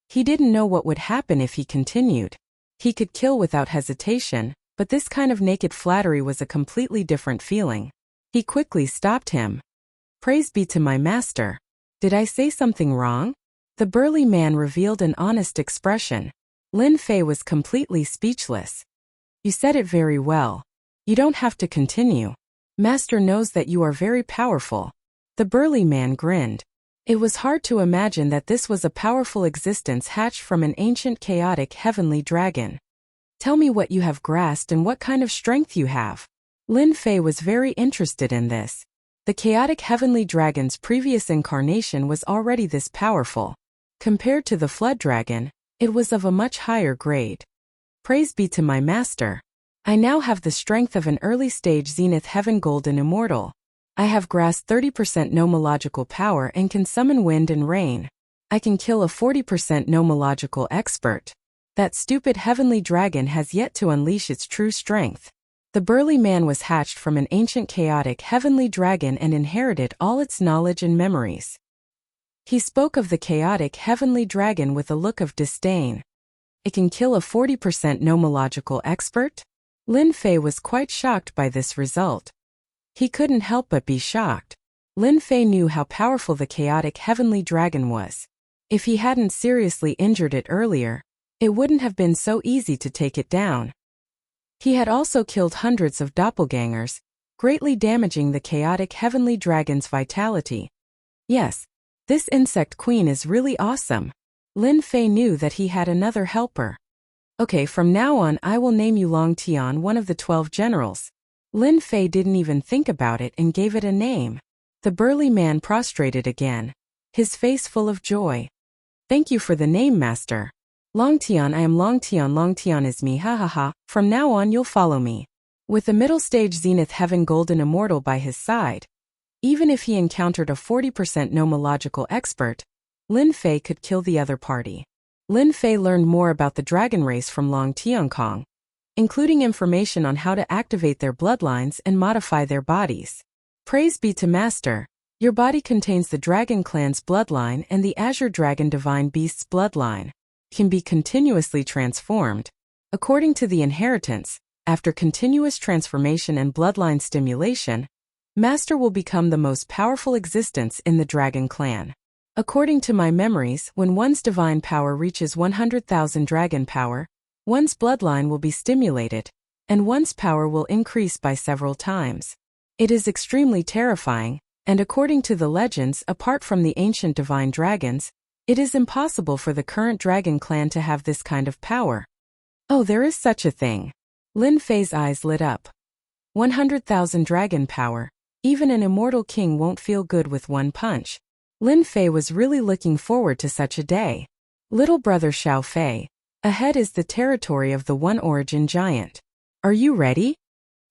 He didn't know what would happen if he continued. He could kill without hesitation, but this kind of naked flattery was a completely different feeling. He quickly stopped him. Praise be to my master. Did I say something wrong? The burly man revealed an honest expression. Lin Fei was completely speechless. You said it very well. You don't have to continue. Master knows that you are very powerful. The burly man grinned. It was hard to imagine that this was a powerful existence hatched from an ancient chaotic heavenly dragon. Tell me what you have grasped and what kind of strength you have. Lin Fei was very interested in this. The chaotic heavenly dragon's previous incarnation was already this powerful. Compared to the flood dragon, it was of a much higher grade. Praise be to my master. I now have the strength of an early-stage zenith heaven golden immortal. I have grasped 30% nomological power and can summon wind and rain. I can kill a 40% nomological expert. That stupid heavenly dragon has yet to unleash its true strength. The burly man was hatched from an ancient chaotic heavenly dragon and inherited all its knowledge and memories. He spoke of the chaotic heavenly dragon with a look of disdain. It can kill a 40% nomological expert? Lin Fei was quite shocked by this result. He couldn't help but be shocked. Lin Fei knew how powerful the chaotic heavenly dragon was. If he hadn't seriously injured it earlier, it wouldn't have been so easy to take it down. He had also killed hundreds of doppelgangers, greatly damaging the chaotic heavenly dragon's vitality. Yes, this insect queen is really awesome. Lin Fei knew that he had another helper. Okay, from now on I will name you Long Tian, one of the 12 generals. Lin Fei didn't even think about it and gave it a name. The burly man prostrated again, his face full of joy. Thank you for the name, master. Long Tian, I am Long Tian is me, ha ha ha, from now on you'll follow me. With the middle stage Zenith Heaven Golden Immortal by his side, even if he encountered a 40% nomological expert, Lin Fei could kill the other party. Lin Fei learned more about the dragon race from Long Tiankong, including information on how to activate their bloodlines and modify their bodies. Praise be to Master. Your body contains the Dragon Clan's bloodline and the Azure Dragon Divine Beast's bloodline. Can be continuously transformed. According to the inheritance, after continuous transformation and bloodline stimulation, Master will become the most powerful existence in the Dragon Clan. According to my memories, when one's divine power reaches 100,000 dragon power, one's bloodline will be stimulated, and one's power will increase by several times. It is extremely terrifying, and according to the legends, apart from the ancient divine dragons, it is impossible for the current Dragon Clan to have this kind of power. Oh, there is such a thing. Lin Fei's eyes lit up. 100,000 dragon power. Even an immortal king won't feel good with one punch. Lin Fei was really looking forward to such a day. Little brother Xiao Fei, ahead is the territory of the One Origin Giant. Are you ready?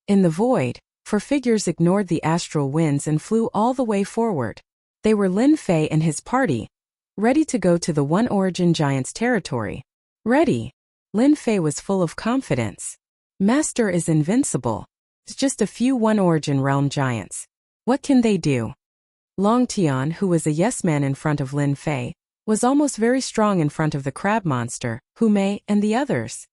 In the void, 4 figures ignored the astral winds and flew all the way forward. They were Lin Fei and his party, ready to go to the One Origin Giant's territory. Ready. Lin Fei was full of confidence. Master is invincible. It's just a few One Origin Realm giants. What can they do? Long Tian, who was a yes-man in front of Lin Fei, was almost very strong in front of the crab monster, Hu Mei, and the others.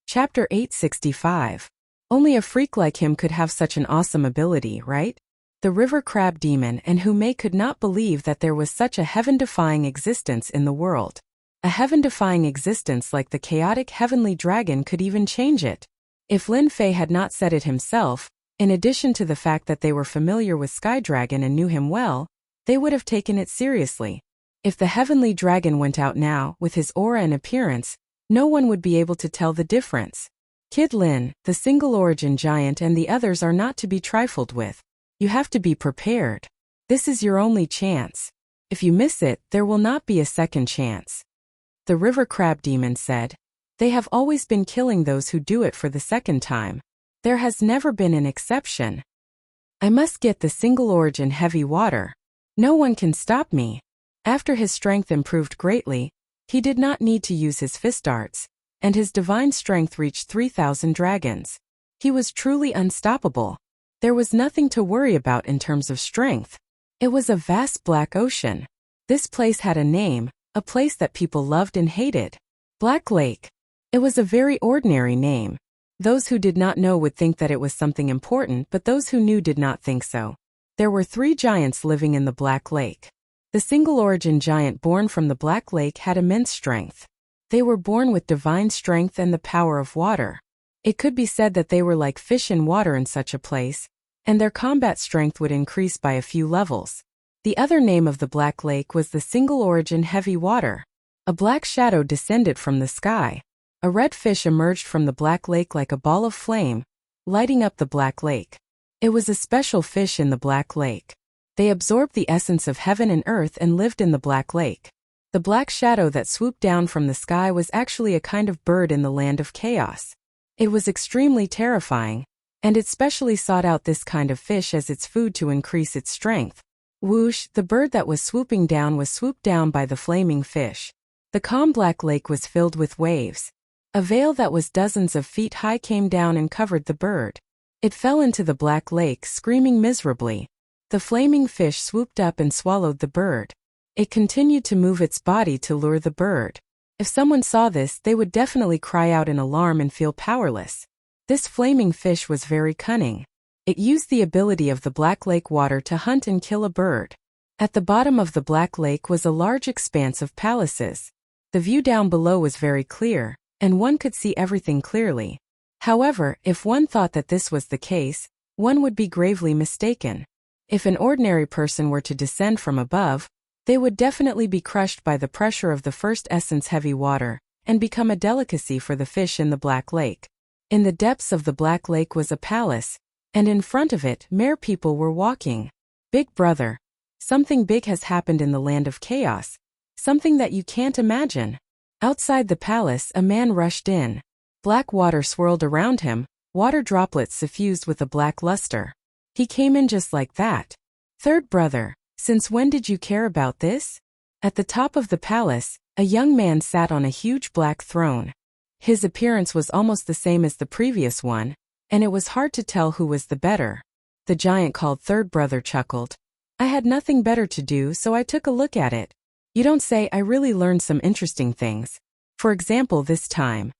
Chapter 865. Only a freak like him could have such an awesome ability, right? The river crab demon and Hu Mei could not believe that there was such a heaven-defying existence in the world. A heaven-defying existence like the chaotic heavenly dragon could even change it. If Lin Fei had not said it himself, in addition to the fact that they were familiar with Sky Dragon and knew him well, they would have taken it seriously. If the heavenly dragon went out now, with his aura and appearance, no one would be able to tell the difference. Kid Lin, the single origin giant, and the others are not to be trifled with. You have to be prepared. This is your only chance. If you miss it, there will not be a second chance. The river crab demon said. They have always been killing those who do it for the second time. There has never been an exception. I must get the single origin heavy water. No one can stop me. After his strength improved greatly, he did not need to use his fist darts, and his divine strength reached 3,000 dragons. He was truly unstoppable. There was nothing to worry about in terms of strength. It was a vast black ocean. This place had a name, a place that people loved and hated. Black Lake. It was a very ordinary name. Those who did not know would think that it was something important, but those who knew did not think so. There were 3 giants living in the Black Lake. The single origin giant born from the Black Lake had immense strength. They were born with divine strength and the power of water. It could be said that they were like fish in water in such a place, and their combat strength would increase by a few levels. The other name of the Black Lake was the single origin heavy water. A black shadow descended from the sky. A red fish emerged from the Black Lake like a ball of flame, lighting up the Black Lake. It was a special fish in the Black Lake. They absorbed the essence of heaven and earth and lived in the Black Lake. The black shadow that swooped down from the sky was actually a kind of bird in the land of chaos. It was extremely terrifying, and it specially sought out this kind of fish as its food to increase its strength. Whoosh, the bird that was swooping down was swooped down by the flaming fish. The calm Black Lake was filled with waves. A veil that was dozens of feet high came down and covered the bird. It fell into the Black Lake, screaming miserably. The flaming fish swooped up and swallowed the bird. It continued to move its body to lure the bird. If someone saw this, they would definitely cry out in alarm and feel powerless. This flaming fish was very cunning. It used the ability of the Black Lake water to hunt and kill a bird. At the bottom of the Black Lake was a large expanse of palaces. The view down below was very clear, and one could see everything clearly. However, if one thought that this was the case, one would be gravely mistaken. If an ordinary person were to descend from above, they would definitely be crushed by the pressure of the first essence heavy water, and become a delicacy for the fish in the Black Lake. In the depths of the Black Lake was a palace, and in front of it, mere people were walking. Big brother. Something big has happened in the land of chaos. Something that you can't imagine. Outside the palace, a man rushed in. Black water swirled around him, water droplets suffused with a black luster. He came in just like that. Third brother, since when did you care about this? At the top of the palace, a young man sat on a huge black throne. His appearance was almost the same as the previous one, and it was hard to tell who was the better. The giant called third brother chuckled. I had nothing better to do, so I took a look at it. You don't say. I really learned some interesting things. For example, this time.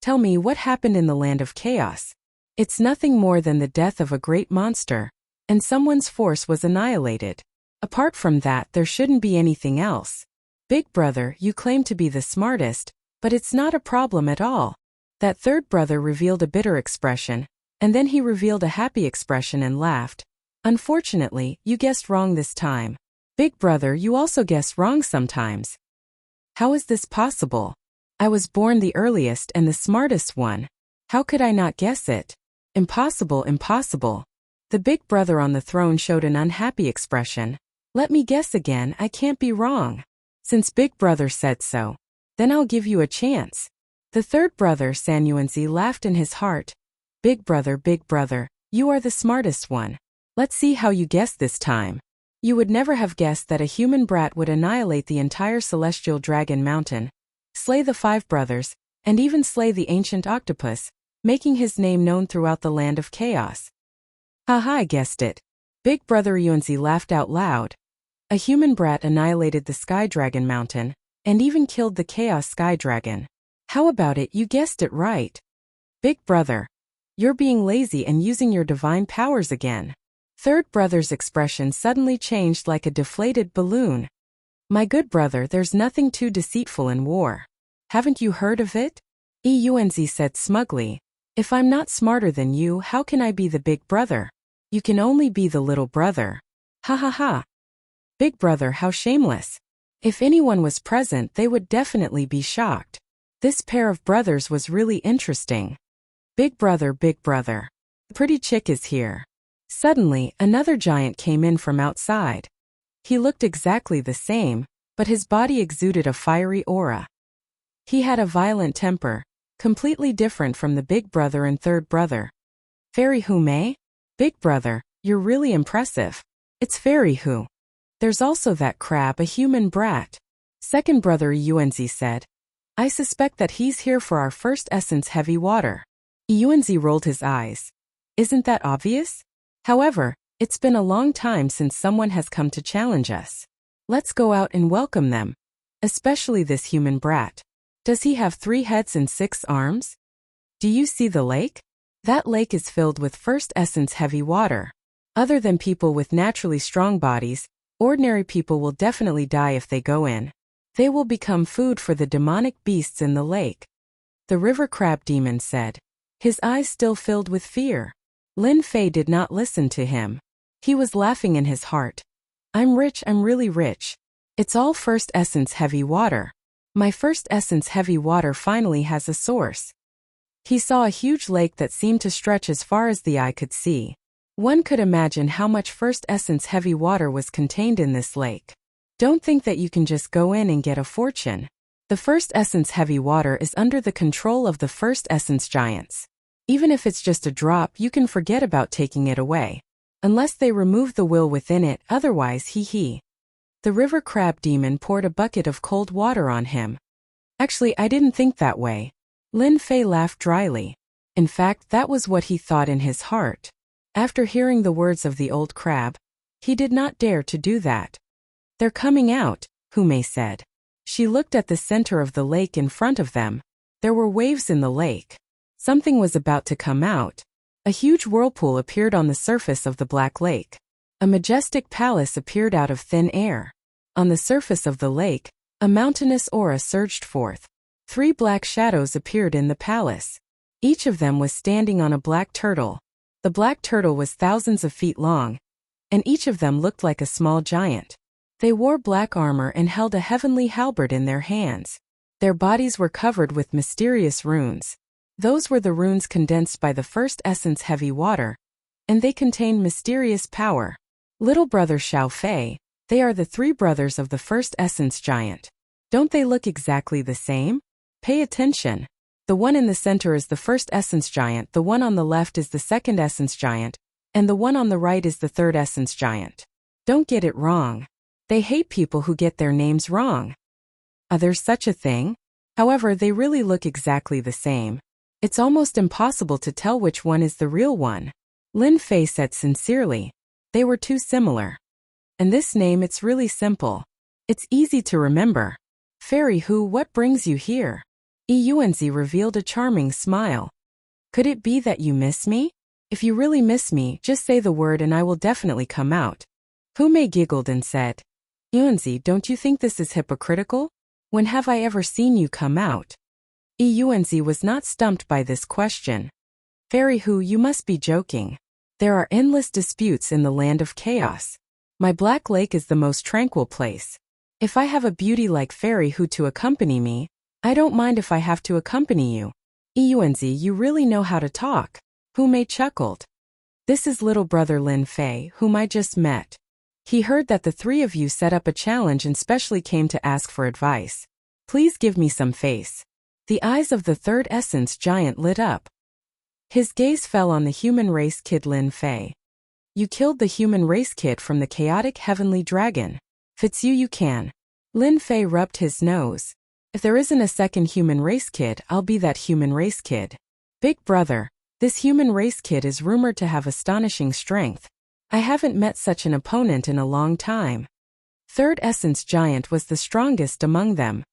Tell me what happened in the land of chaos. It's nothing more than the death of a great monster, and someone's force was annihilated. Apart from that, there shouldn't be anything else. Big brother, you claim to be the smartest, but it's not a problem at all. That third brother revealed a bitter expression, and then he revealed a happy expression and laughed. Unfortunately, you guessed wrong this time. Big brother, you also guess wrong sometimes. How is this possible? I was born the earliest and the smartest one. How could I not guess it? Impossible, impossible. The big brother on the throne showed an unhappy expression. Let me guess again, I can't be wrong. Since big brother said so, then I'll give you a chance. The third brother, Sanyuanzi, laughed in his heart. Big brother, you are the smartest one. Let's see how you guess this time. You would never have guessed that a human brat would annihilate the entire celestial dragon mountain, slay the 5 brothers, and even slay the ancient octopus, making his name known throughout the land of chaos. Haha, I guessed it. Big brother Yuanzi laughed out loud. A human brat annihilated the sky dragon mountain, and even killed the chaos sky dragon. How about it, you guessed it right. Big brother. You're being lazy and using your divine powers again. Third brother's expression suddenly changed like a deflated balloon. My good brother, there's nothing too deceitful in war. Haven't you heard of it? Yuanzi said smugly. If I'm not smarter than you, how can I be the big brother? You can only be the little brother. Ha ha ha. Big brother, how shameless. If anyone was present, they would definitely be shocked. This pair of brothers was really interesting. Big brother, pretty chick is here. Suddenly, another giant came in from outside. He looked exactly the same, but his body exuded a fiery aura. He had a violent temper, completely different from the big brother and third brother. Fairy Hu Mei? Big brother, you're really impressive. It's Fairy Hu. There's also that crab, a human brat. Second brother Yuanzi said. I suspect that he's here for our first essence heavy water. Yuanzi rolled his eyes. Isn't that obvious? However, it's been a long time since someone has come to challenge us. Let's go out and welcome them. Especially this human brat. Does he have 3 heads and 6 arms? Do you see the lake? That lake is filled with first essence heavy water. Other than people with naturally strong bodies, ordinary people will definitely die if they go in. They will become food for the demonic beasts in the lake. The river crab demon said. His eyes still filled with fear. Lin Fei did not listen to him. He was laughing in his heart. I'm rich, I'm really rich. It's all first essence heavy water. My first essence heavy water finally has a source. He saw a huge lake that seemed to stretch as far as the eye could see. One could imagine how much first essence heavy water was contained in this lake. Don't think that you can just go in and get a fortune. The first essence heavy water is under the control of the first essence giants. Even if it's just a drop, you can forget about taking it away. Unless they remove the will within it, otherwise he. The river crab demon poured a bucket of cold water on him. Actually, I didn't think that way. Lin Fei laughed dryly. In fact, that was what he thought in his heart. After hearing the words of the old crab, he did not dare to do that. They're coming out, Hu Mei said. She looked at the center of the lake in front of them. There were waves in the lake. Something was about to come out. A huge whirlpool appeared on the surface of the Black Lake. A majestic palace appeared out of thin air. On the surface of the lake, a mountainous aura surged forth. 3 black shadows appeared in the palace. Each of them was standing on a black turtle. The black turtle was thousands of feet long, and each of them looked like a small giant. They wore black armor and held a heavenly halberd in their hands. Their bodies were covered with mysterious runes. Those were the runes condensed by the first essence heavy water, and they contained mysterious power. Little brother Xiao Fei, they are the 3 brothers of the first essence giant. Don't they look exactly the same? Pay attention. The one in the center is the first essence giant, the one on the left is the second essence giant, and the one on the right is the third essence giant. Don't get it wrong. They hate people who get their names wrong. There's such a thing? However, they really look exactly the same. It's almost impossible to tell which one is the real one. Lin Fei said sincerely. They were too similar. And this name, it's really simple. It's easy to remember. Fairy Hu, what brings you here? Yuanzi revealed a charming smile. Could it be that you miss me? If you really miss me, just say the word and I will definitely come out. Hu Mei giggled and said, Yuanzi, don't you think this is hypocritical? When have I ever seen you come out? Yuanzi was not stumped by this question. Fairy Hu, you must be joking. There are endless disputes in the land of chaos. My Black Lake is the most tranquil place. If I have a beauty like Fairy Hu to accompany me, I don't mind if I have to accompany you. Yuanzi, you really know how to talk. Hu Mei chuckled. This is little brother Lin Fei, whom I just met. He heard that the 3 of you set up a challenge and specially came to ask for advice. Please give me some face. The eyes of the third essence giant lit up. His gaze fell on the human race kid Lin Fei. You killed the human race kid from the chaotic heavenly dragon. Fitzhugh, you can. Lin Fei rubbed his nose. If there isn't a second human race kid, I'll be that human race kid. Big brother, this human race kid is rumored to have astonishing strength. I haven't met such an opponent in a long time. Third essence giant was the strongest among them.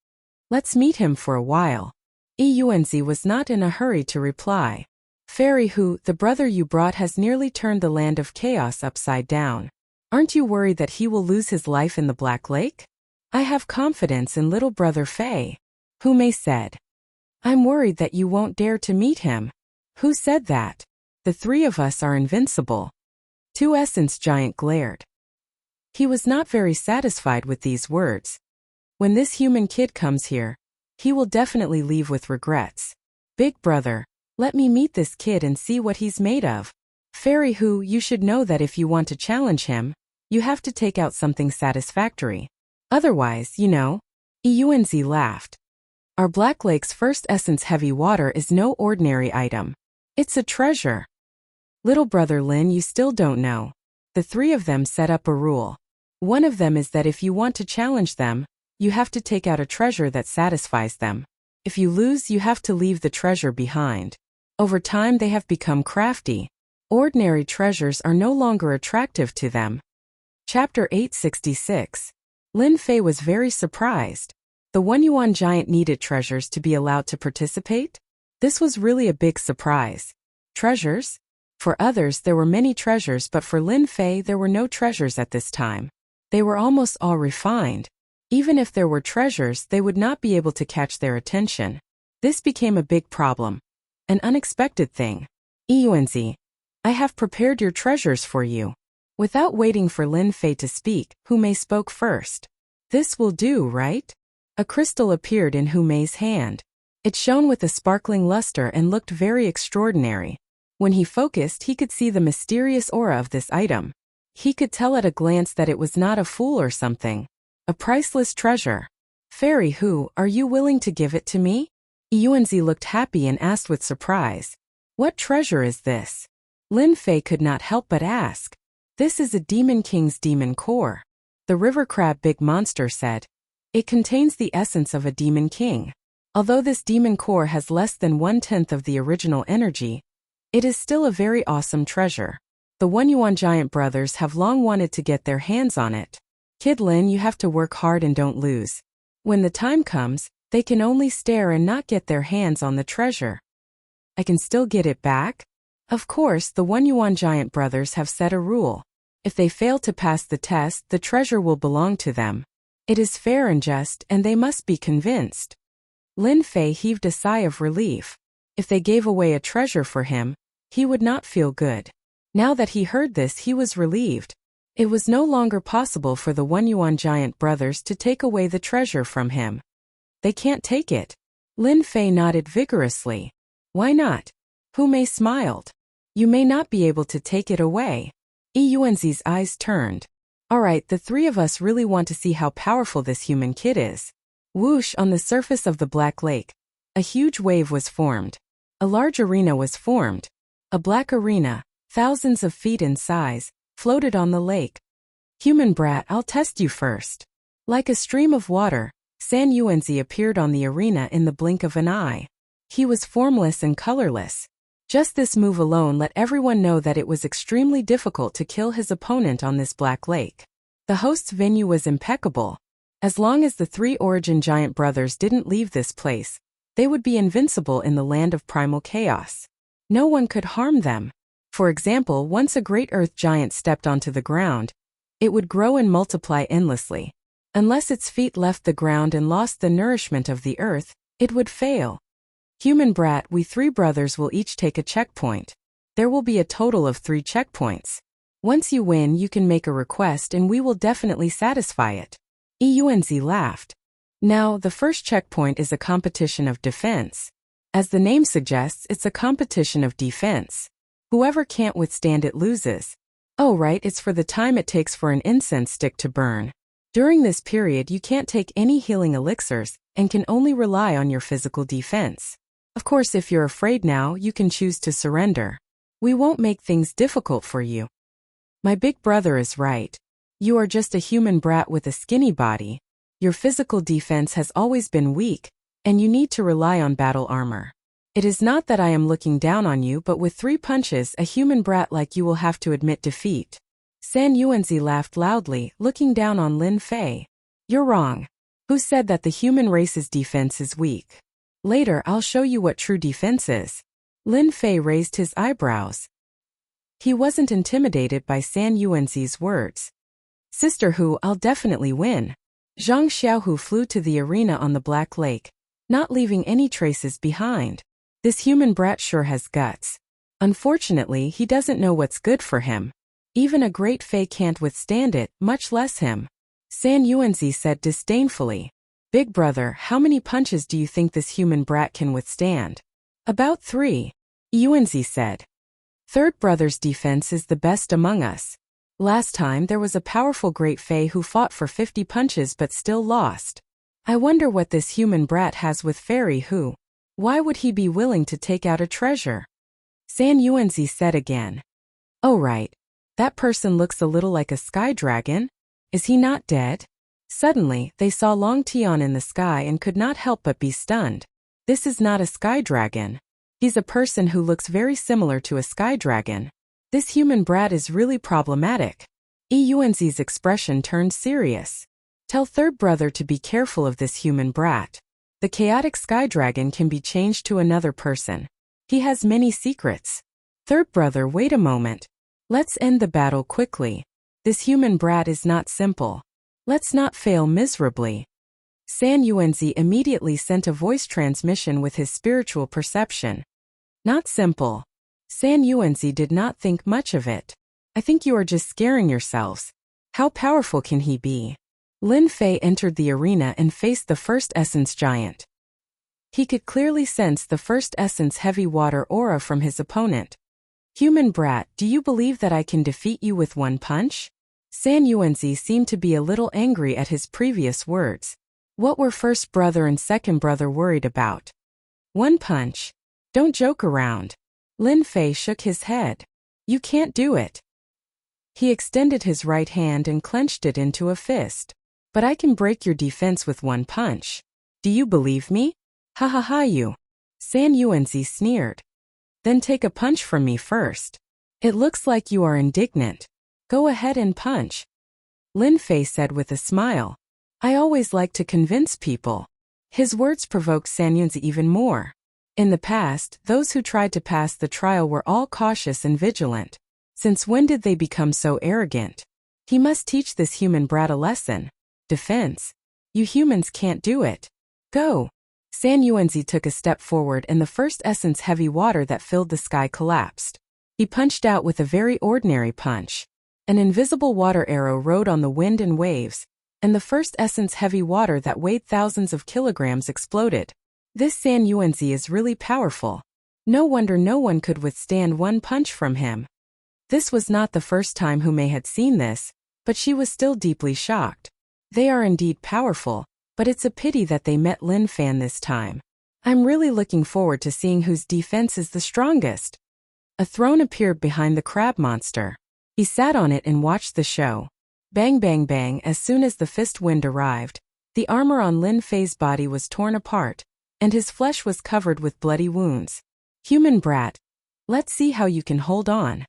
Let's meet him for a while. Yuanzi was not in a hurry to reply. Fairy Hu, the brother you brought has nearly turned the land of chaos upside down. Aren't you worried that he will lose his life in the Black Lake? I have confidence in little brother Fei. Hu Mei said. I'm worried that you won't dare to meet him. Who said that? The 3 of us are invincible. 2 essence giant glared. He was not very satisfied with these words. When this human kid comes here, he will definitely leave with regrets. Big brother, let me meet this kid and see what he's made of. Fairy Hu, you should know that if you want to challenge him, you have to take out something satisfactory. Otherwise, you know. Yuanzi laughed. Our Black Lake's first essence heavy water is no ordinary item. It's a treasure. Little brother Lin, you still don't know. The 3 of them set up a rule. One of them is that if you want to challenge them, you have to take out a treasure that satisfies them. If you lose, you have to leave the treasure behind. Over time, they have become crafty. Ordinary treasures are no longer attractive to them. Chapter 866. Lin Fei was very surprised. The One Yuan giant needed treasures to be allowed to participate? This was really a big surprise. Treasures? For others, there were many treasures, but for Lin Fei, there were no treasures at this time. They were almost all refined. Even if there were treasures, they would not be able to catch their attention. This became a big problem. An unexpected thing. Yuanzi, I have prepared your treasures for you. Without waiting for Lin Fei to speak, Hu Mei spoke first. This will do, right? A crystal appeared in Hu Mei's hand. It shone with a sparkling luster and looked very extraordinary. When he focused, he could see the mysterious aura of this item. He could tell at a glance that it was not a fool or something. A priceless treasure. Fairy Hu, are you willing to give it to me? Yuanzi looked happy and asked with surprise. What treasure is this? Lin Fei could not help but ask. This is a demon king's demon core. The river crab big monster said. It contains the essence of a demon king. Although this demon core has less than 1/10 of the original energy, it is still a very awesome treasure. The One Yuan giant brothers have long wanted to get their hands on it. Kid Lin, you have to work hard and don't lose. When the time comes, they can only stare and not get their hands on the treasure. I can still get it back? Of course, the One Yuan giant brothers have set a rule. If they fail to pass the test, the treasure will belong to them. It is fair and just, and they must be convinced. Lin Fei heaved a sigh of relief. If they gave away a treasure for him, he would not feel good. Now that he heard this, he was relieved. It was no longer possible for the One Yuan giant brothers to take away the treasure from him. They can't take it. Lin Fei nodded vigorously. Why not? Hu Mei smiled. You may not be able to take it away. Yuanzi's eyes turned. Alright, the three of us really want to see how powerful this human kid is. Whoosh, on the surface of the Black Lake. A huge wave was formed. A large arena was formed. A black arena, thousands of feet in size, floated on the lake. Human brat, I'll test you first. Like a stream of water, San Yuanzi appeared on the arena in the blink of an eye. He was formless and colorless. Just this move alone let everyone know that it was extremely difficult to kill his opponent on this Black Lake. The host's venue was impeccable. As long as the three origin giant brothers didn't leave this place, they would be invincible in the land of primal chaos. No one could harm them. For example, once a great earth giant stepped onto the ground, it would grow and multiply endlessly. Unless its feet left the ground and lost the nourishment of the earth, it would fail. Human brat, we three brothers will each take a checkpoint. There will be a total of 3 checkpoints. Once you win, you can make a request and we will definitely satisfy it. Yuanzi laughed. Now, the first checkpoint is a competition of defense. As the name suggests, it's a competition of defense. Whoever can't withstand it loses. Oh right, it's for the time it takes for an incense stick to burn. During this period you can't take any healing elixirs, and can only rely on your physical defense. Of course, if you're afraid now, you can choose to surrender. We won't make things difficult for you. My big brother is right. You are just a human brat with a skinny body. Your physical defense has always been weak, and you need to rely on battle armor. It is not that I am looking down on you, but with 3 punches, a human brat like you will have to admit defeat. San Yuanzi laughed loudly, looking down on Lin Fei. You're wrong. Who said that the human race's defense is weak? Later, I'll show you what true defense is. Lin Fei raised his eyebrows. He wasn't intimidated by San Yuanzi's words. Sister Hu, I'll definitely win. Zhang Xiaohu flew to the arena on the Black Lake, not leaving any traces behind. This human brat sure has guts. Unfortunately, he doesn't know what's good for him. Even a great Fei can't withstand it, much less him. San Yuanzi said disdainfully. Big brother, how many punches do you think this human brat can withstand? About 3. Yuanzi said. Third brother's defense is the best among us. Last time there was a powerful great Fei who fought for 50 punches but still lost. I wonder what this human brat has with Fairy Hu. Why would he be willing to take out a treasure? San Yuanzi said again. Oh right. That person looks a little like a sky dragon. Is he not dead? Suddenly, they saw Long Tian in the sky and could not help but be stunned. This is not a sky dragon. He's a person who looks very similar to a sky dragon. This human brat is really problematic. Yuanzi's expression turned serious. Tell third brother to be careful of this human brat. The chaotic sky dragon can be changed to another person. He has many secrets. Third brother, wait a moment. Let's end the battle quickly. This human brat is not simple. Let's not fail miserably. San Yuanzi immediately sent a voice transmission with his spiritual perception. Not simple. San Yuanzi did not think much of it. I think you are just scaring yourselves. How powerful can he be? Lin Fei entered the arena and faced the first essence giant. He could clearly sense the first essence heavy water aura from his opponent. Human brat, do you believe that I can defeat you with 1 punch? San Yuanzi seemed to be a little angry at his previous words. What were first brother and second brother worried about? 1 punch. Don't joke around. Lin Fei shook his head. You can't do it. He extended his right hand and clenched it into a fist. But I can break your defense with 1 punch. Do you believe me? Ha ha ha you. San Yuanzi sneered. Then take a punch from me first. It looks like you are indignant. Go ahead and punch. Lin Fei said with a smile. I always like to convince people. His words provoked San Yuanzi even more. In the past, those who tried to pass the trial were all cautious and vigilant. Since when did they become so arrogant? He must teach this human brat a lesson. Defense. You humans can't do it. Go. San Yuanzi took a step forward and the first essence heavy water that filled the sky collapsed. He punched out with a very ordinary punch. An invisible water arrow rode on the wind and waves, and the first essence heavy water that weighed thousands of kilograms exploded. This San Yuanzi is really powerful. No wonder no one could withstand one punch from him. This was not the first time Hume had seen this, but she was still deeply shocked. They are indeed powerful, but it's a pity that they met Lin Fan this time. I'm really looking forward to seeing whose defense is the strongest. A throne appeared behind the crab monster. He sat on it and watched the show. Bang bang bang. As soon as the fist wind arrived, the armor on Lin Fei's body was torn apart, and his flesh was covered with bloody wounds. Human brat. Let's see how you can hold on.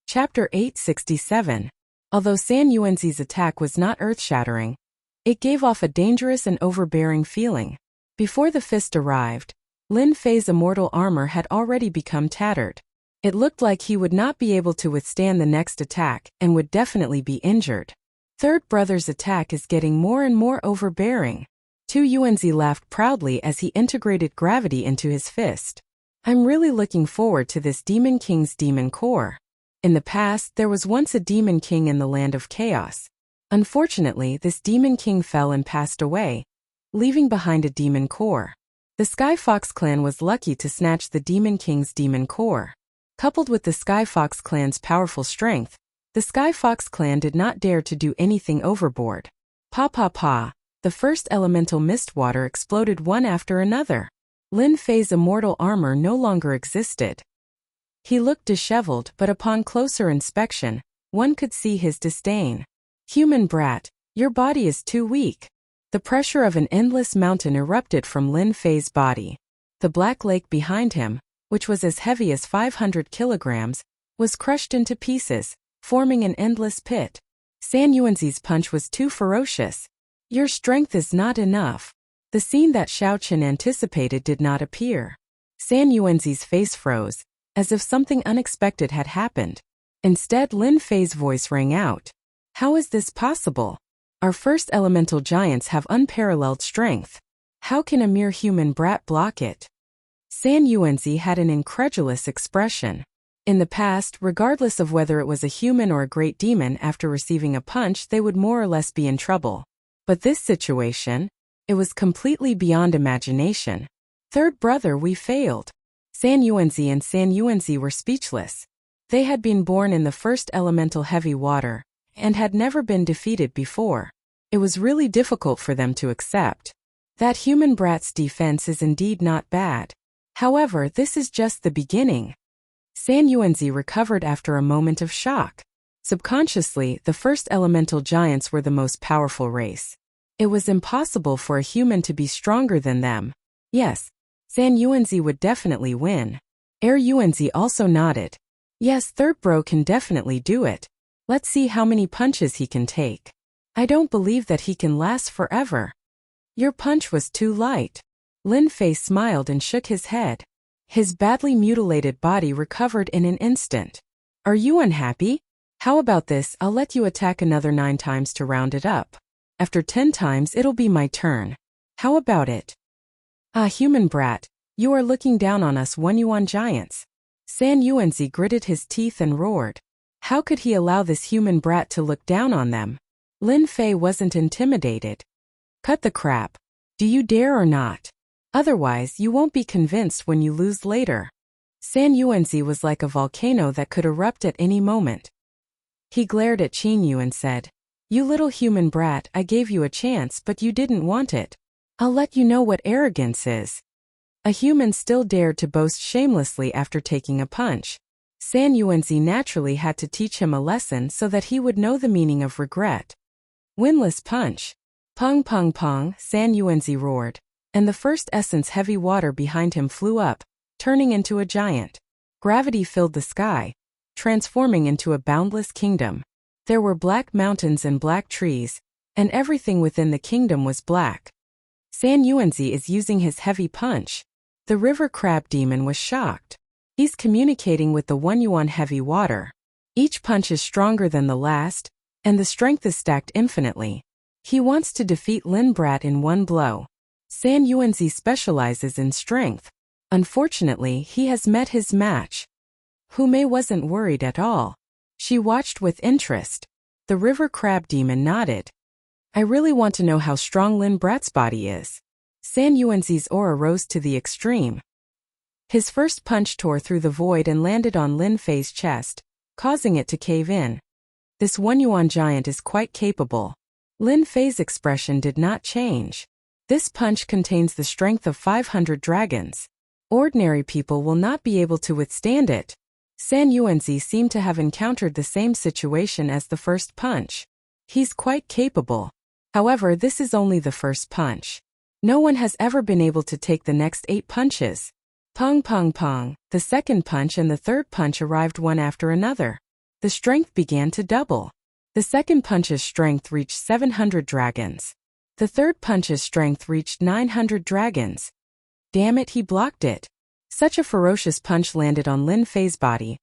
Chapter 867. Although San Yuanzi's attack was not earth-shattering, it gave off a dangerous and overbearing feeling. Before the fist arrived, Lin Fei's immortal armor had already become tattered. It looked like he would not be able to withstand the next attack and would definitely be injured. Third brother's attack is getting more and more overbearing. Tu Yuanzi laughed proudly as he integrated gravity into his fist. I'm really looking forward to this Demon King's demon core. In the past, there was once a demon king in the land of chaos. Unfortunately, this demon king fell and passed away, leaving behind a demon core. The Sky Fox clan was lucky to snatch the demon king's demon core. Coupled with the Sky Fox clan's powerful strength, the Sky Fox clan did not dare to do anything overboard. Pa pa pa, the first elemental mist water exploded one after another. Lin Fei's immortal armor no longer existed. He looked disheveled, but upon closer inspection, one could see his disdain. Human brat, your body is too weak. The pressure of an endless mountain erupted from Lin Fei's body. The black lake behind him, which was as heavy as 500 kilograms, was crushed into pieces, forming an endless pit. San Yuanzi's punch was too ferocious. Your strength is not enough. The scene that Xiao Chen anticipated did not appear. San Yuanzi's face froze, as if something unexpected had happened. Instead, Lin Fei's voice rang out. How is this possible? Our first elemental giants have unparalleled strength. How can a mere human brat block it? San Yuanzi had an incredulous expression. In the past, regardless of whether it was a human or a great demon, after receiving a punch they would more or less be in trouble. But this situation? It was completely beyond imagination. Third brother, we failed. San Yuanzi and San Yuanzi were speechless. They had been born in the first elemental heavy water, and had never been defeated before. It was really difficult for them to accept. That human brat's defense is indeed not bad. However, this is just the beginning. San Yuanzi recovered after a moment of shock. Subconsciously, the first elemental giants were the most powerful race. It was impossible for a human to be stronger than them. Yes, San Yuanzi would definitely win. Yuanzi also nodded. Yes, third bro can definitely do it. Let's see how many punches he can take. I don't believe that he can last forever. Your punch was too light. Lin Fei smiled and shook his head. His badly mutilated body recovered in an instant. Are you unhappy? How about this? I'll let you attack another 9 times to round it up. After 10 times it'll be my turn. How about it? Ah, human brat, you are looking down on us one-yuan giants. San Yuanzi gritted his teeth and roared. How could he allow this human brat to look down on them? Lin Fei wasn't intimidated. Cut the crap. Do you dare or not? Otherwise, you won't be convinced when you lose later. San Yuanzi was like a volcano that could erupt at any moment. He glared at Qin Yu and said, You little human brat, I gave you a chance but you didn't want it. I'll let you know what arrogance is. A human still dared to boast shamelessly after taking a punch. San Yuanzi naturally had to teach him a lesson so that he would know the meaning of regret. Winless punch. Pong pong pong, San Yuanzi roared, and the first essence heavy water behind him flew up, turning into a giant. Gravity filled the sky, transforming into a boundless kingdom. There were black mountains and black trees, and everything within the kingdom was black. San Yuanzi is using his heavy punch. The river crab demon was shocked. He's communicating with the 1 yuan heavy water. Each punch is stronger than the last, and the strength is stacked infinitely. He wants to defeat Lin Brat in one blow. San Yuanzi specializes in strength. Unfortunately, he has met his match. Hu Mei wasn't worried at all. She watched with interest. The river crab demon nodded. I really want to know how strong Lin Brat's body is. San Yuanzi's aura rose to the extreme. His first punch tore through the void and landed on Lin Fei's chest, causing it to cave in. This 1 yuan giant is quite capable. Lin Fei's expression did not change. This punch contains the strength of 500 dragons. Ordinary people will not be able to withstand it. San Yuanzi seemed to have encountered the same situation as the first punch. He's quite capable. However, this is only the first punch. No one has ever been able to take the next 8 punches. Pong pong pong, the second punch and the third punch arrived one after another. The strength began to double. The second punch's strength reached 700 dragons. The third punch's strength reached 900 dragons. Damn it, he blocked it. Such a ferocious punch landed on Lin Fei's body,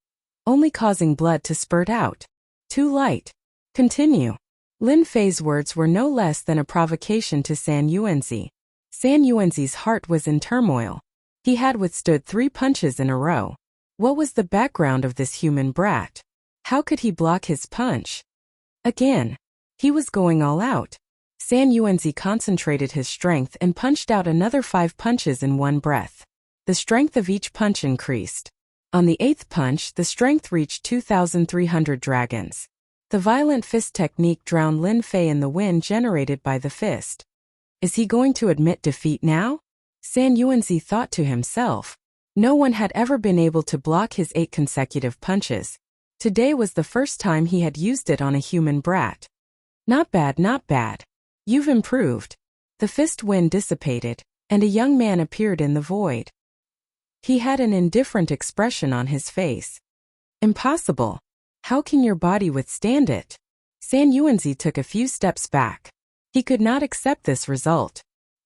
only causing blood to spurt out. Too light. Continue. Lin Fei's words were no less than a provocation to San Yuanzi. San Yuanzi's heart was in turmoil. He had withstood 3 punches in a row. What was the background of this human brat? How could he block his punch? Again. He was going all out. San Yuanzi concentrated his strength and punched out another 5 punches in one breath. The strength of each punch increased. On the 8th punch, the strength reached 2,300 dragons. The violent fist technique drowned Lin Fei in the wind generated by the fist. Is he going to admit defeat now? San Yuanzi thought to himself. No one had ever been able to block his 8 consecutive punches. Today was the first time he had used it on a human brat. Not bad, not bad. You've improved. The fist wind dissipated, and a young man appeared in the void. He had an indifferent expression on his face. Impossible. How can your body withstand it? San Yuanzi took a few steps back. He could not accept this result.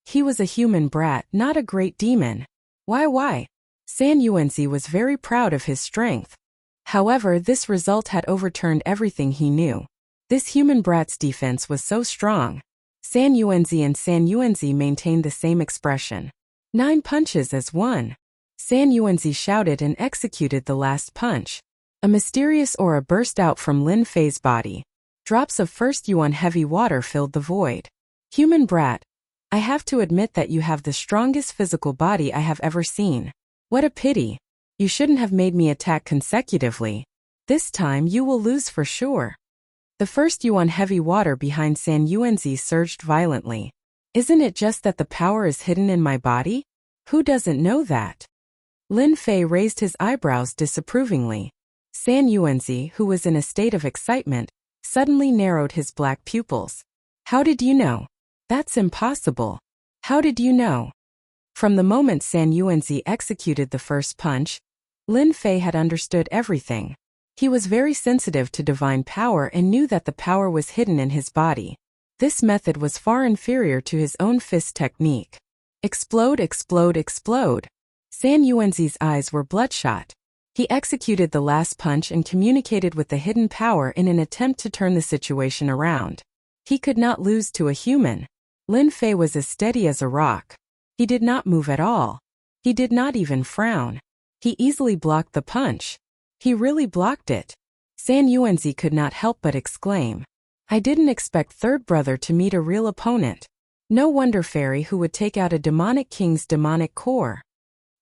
He was a human brat, not a great demon. Why? San Yuanzi was very proud of his strength. However, this result had overturned everything he knew. This human brat's defense was so strong. San Yuanzi maintained the same expression. 9 punches as one. San Yuanzi shouted and executed the last punch. A mysterious aura burst out from Lin Fei's body. Drops of 1st yuan heavy water filled the void. Human brat, I have to admit that you have the strongest physical body I have ever seen. What a pity. You shouldn't have made me attack consecutively. This time you will lose for sure. The 1st yuan heavy water behind San Yuanzi surged violently. Isn't it just that the power is hidden in my body? Who doesn't know that? Lin Fei raised his eyebrows disapprovingly. San Yuanzi, who was in a state of excitement, suddenly narrowed his black pupils. How did you know? That's impossible. How did you know? From the moment San Yuanzi executed the first punch, Lin Fei had understood everything. He was very sensitive to divine power and knew that the power was hidden in his body. This method was far inferior to his own fist technique. Explode, explode, explode. San Yuanzi's eyes were bloodshot. He executed the last punch and communicated with the hidden power in an attempt to turn the situation around. He could not lose to a human. Lin Fei was as steady as a rock. He did not move at all. He did not even frown. He easily blocked the punch. He really blocked it. San Yuanzi could not help but exclaim. I didn't expect third brother to meet a real opponent. No wonder fairy who would take out a demonic king's demonic core.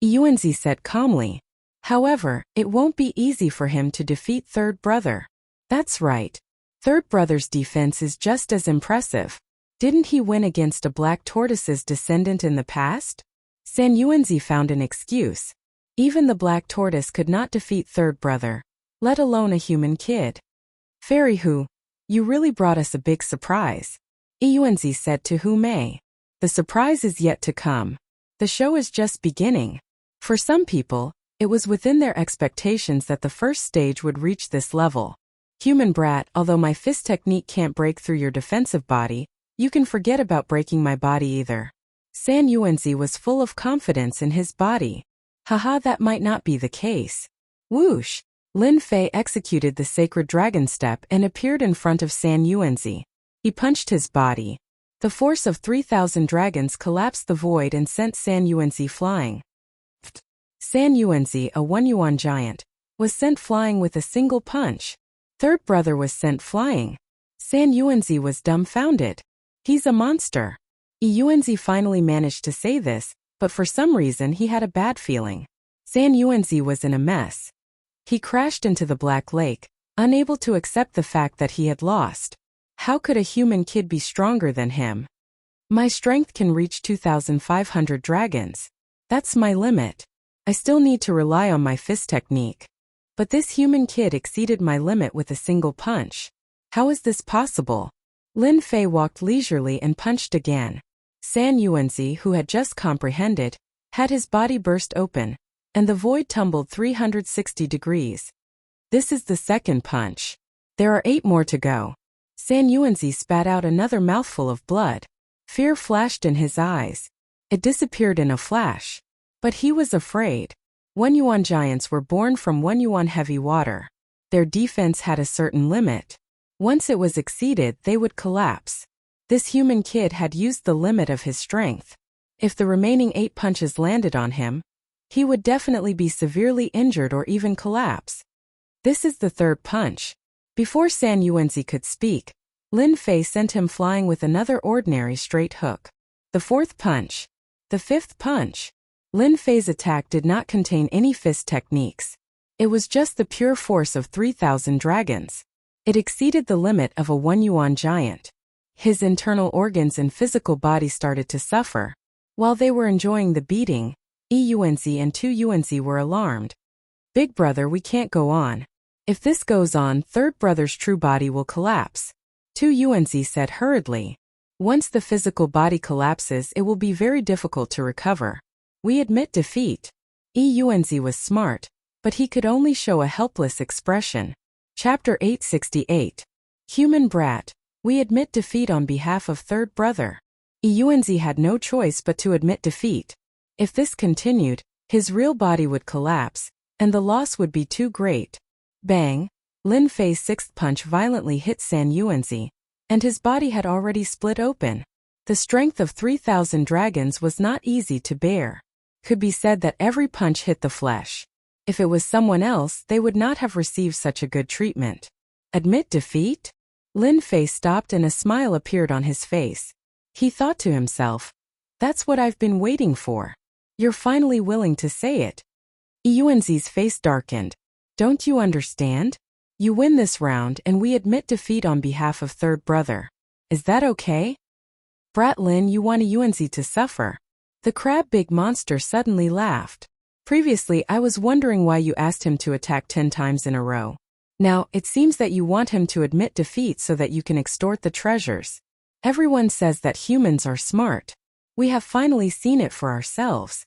Yuanzi said calmly. However, it won't be easy for him to defeat third brother. That's right. Third brother's defense is just as impressive. Didn't he win against a black tortoise's descendant in the past? San Yuanzi found an excuse. Even the black tortoise could not defeat third brother, let alone a human kid. Fairy Hu, you really brought us a big surprise. Yuanzi said to Hu Mei. The surprise is yet to come. The show is just beginning. For some people, it was within their expectations that the first stage would reach this level. Human brat, although my fist technique can't break through your defensive body, you can forget about breaking my body either. San Yuanzi was full of confidence in his body. Haha, that might not be the case. Whoosh! Lin Fei executed the sacred dragon step and appeared in front of San Yuanzi. He punched his body. The force of 3,000 dragons collapsed the void and sent San Yuanzi flying. San Yuanzi, a 1 yuan giant, was sent flying with a single punch. Third brother was sent flying. San Yuanzi was dumbfounded. He's a monster. Yuanzi finally managed to say this, but for some reason he had a bad feeling. San Yuanzi was in a mess. He crashed into the Black Lake, unable to accept the fact that he had lost. How could a human kid be stronger than him? My strength can reach 2,500 dragons. That's my limit. I still need to rely on my fist technique. But this human kid exceeded my limit with a single punch. How is this possible? Lin Fei walked leisurely and punched again. San Yuanzi, who had just comprehended, had his body burst open, and the void tumbled 360 degrees. This is the second punch. There are 8 more to go. San Yuanzi spat out another mouthful of blood. Fear flashed in his eyes. It disappeared in a flash. But he was afraid. 1 yuan giants were born from 1 yuan heavy water. Their defense had a certain limit. Once it was exceeded, they would collapse. This human kid had used the limit of his strength. If the remaining 8 punches landed on him, he would definitely be severely injured or even collapse. This is the third punch. Before San Yuanzi could speak, Lin Fei sent him flying with another ordinary straight hook. The fourth punch. The fifth punch. Lin Fei's attack did not contain any fist techniques. It was just the pure force of 3,000 dragons. It exceeded the limit of a 1 yuan giant. His internal organs and physical body started to suffer. While they were enjoying the beating, Yuanzi and 2 Yuanzi were alarmed. Big brother, we can't go on. If this goes on, third brother's true body will collapse. 2 Yuanzi said hurriedly. Once the physical body collapses, it will be very difficult to recover. We admit defeat. Yuanzi was smart, but he could only show a helpless expression. Chapter 868. Human Brat. We admit defeat on behalf of third brother. Yuanzi had no choice but to admit defeat. If this continued, his real body would collapse, and the loss would be too great. Bang! Lin Fei's sixth punch violently hit San Yuanzi, and his body had already split open. The strength of 3,000 dragons was not easy to bear. Could be said that every punch hit the flesh. If it was someone else, they would not have received such a good treatment. Admit defeat? Lin Fei stopped and a smile appeared on his face. He thought to himself, that's what I've been waiting for. You're finally willing to say it. Yuanzi's face darkened. Don't you understand? You win this round and we admit defeat on behalf of third brother. Is that okay? Brat Lin, you want a Yuanzi to suffer. The crab-big monster suddenly laughed. Previously, I was wondering why you asked him to attack 10 times in a row. Now, it seems that you want him to admit defeat so that you can extort the treasures. Everyone says that humans are smart. We have finally seen it for ourselves.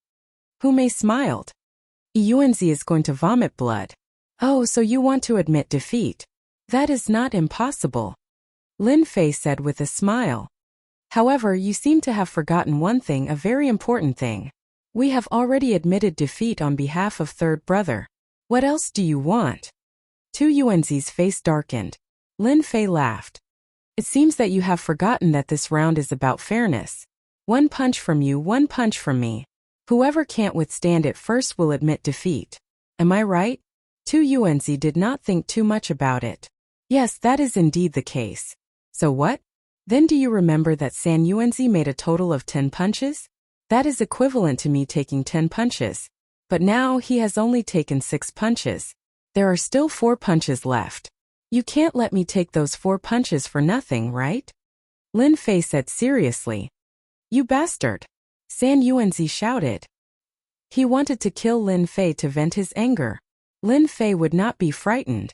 Hume smiled. Yuanzi is going to vomit blood. Oh, so you want to admit defeat. That is not impossible. Lin Fei said with a smile. However, you seem to have forgotten one thing, a very important thing. We have already admitted defeat on behalf of third brother. What else do you want? 2 Yuanzi's face darkened. Lin Fei laughed. It seems that you have forgotten that this round is about fairness. 1 punch from you, 1 punch from me. Whoever can't withstand it first will admit defeat. Am I right? 2 Yuanzi did not think too much about it. Yes, that is indeed the case. So what? Then do you remember that San Yuanzi made a total of 10 punches? That is equivalent to me taking 10 punches. But now he has only taken 6 punches. There are still 4 punches left. You can't let me take those 4 punches for nothing, right? Lin Fei said seriously. You bastard! San Yuanzi shouted. He wanted to kill Lin Fei to vent his anger. Lin Fei would not be frightened.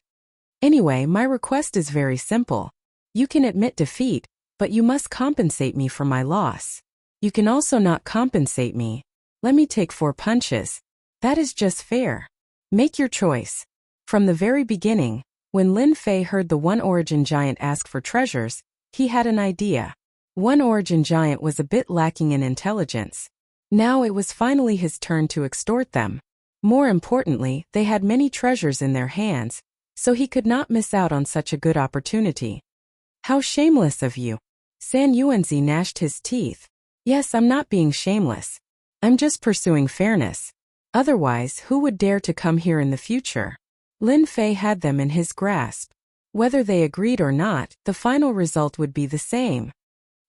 Anyway, my request is very simple. You can admit defeat, but you must compensate me for my loss. You can also not compensate me. Let me take 4 punches. That is just fair. Make your choice. From the very beginning, when Lin Fei heard the 1 origin giant ask for treasures, he had an idea. One origin giant was a bit lacking in intelligence. Now it was finally his turn to extort them. More importantly, they had many treasures in their hands, so he could not miss out on such a good opportunity. How shameless of you. San Yuanzi gnashed his teeth. Yes, I'm not being shameless. I'm just pursuing fairness. Otherwise, who would dare to come here in the future? Lin Fei had them in his grasp. Whether they agreed or not, the final result would be the same.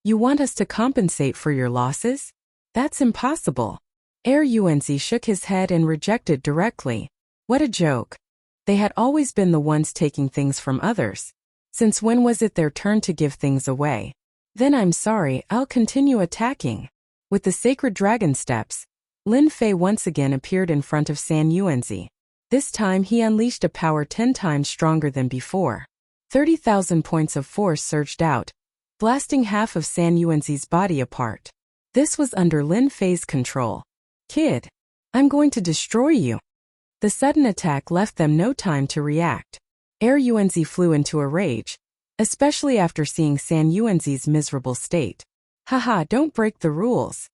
You want us to compensate for your losses? That's impossible. Yuanzi shook his head and rejected directly. What a joke. They had always been the ones taking things from others. Since when was it their turn to give things away? Then I'm sorry, I'll continue attacking. With the sacred dragon steps, Lin Fei once again appeared in front of San Yuanzi. This time he unleashed a power 10 times stronger than before. 30,000 points of force surged out, blasting half of San Yuanzi's body apart. This was under Lin Fei's control. Kid, I'm going to destroy you. The sudden attack left them no time to react. Yuanzi flew into a rage, especially after seeing San Yuanzi's miserable state. Haha, don't break the rules.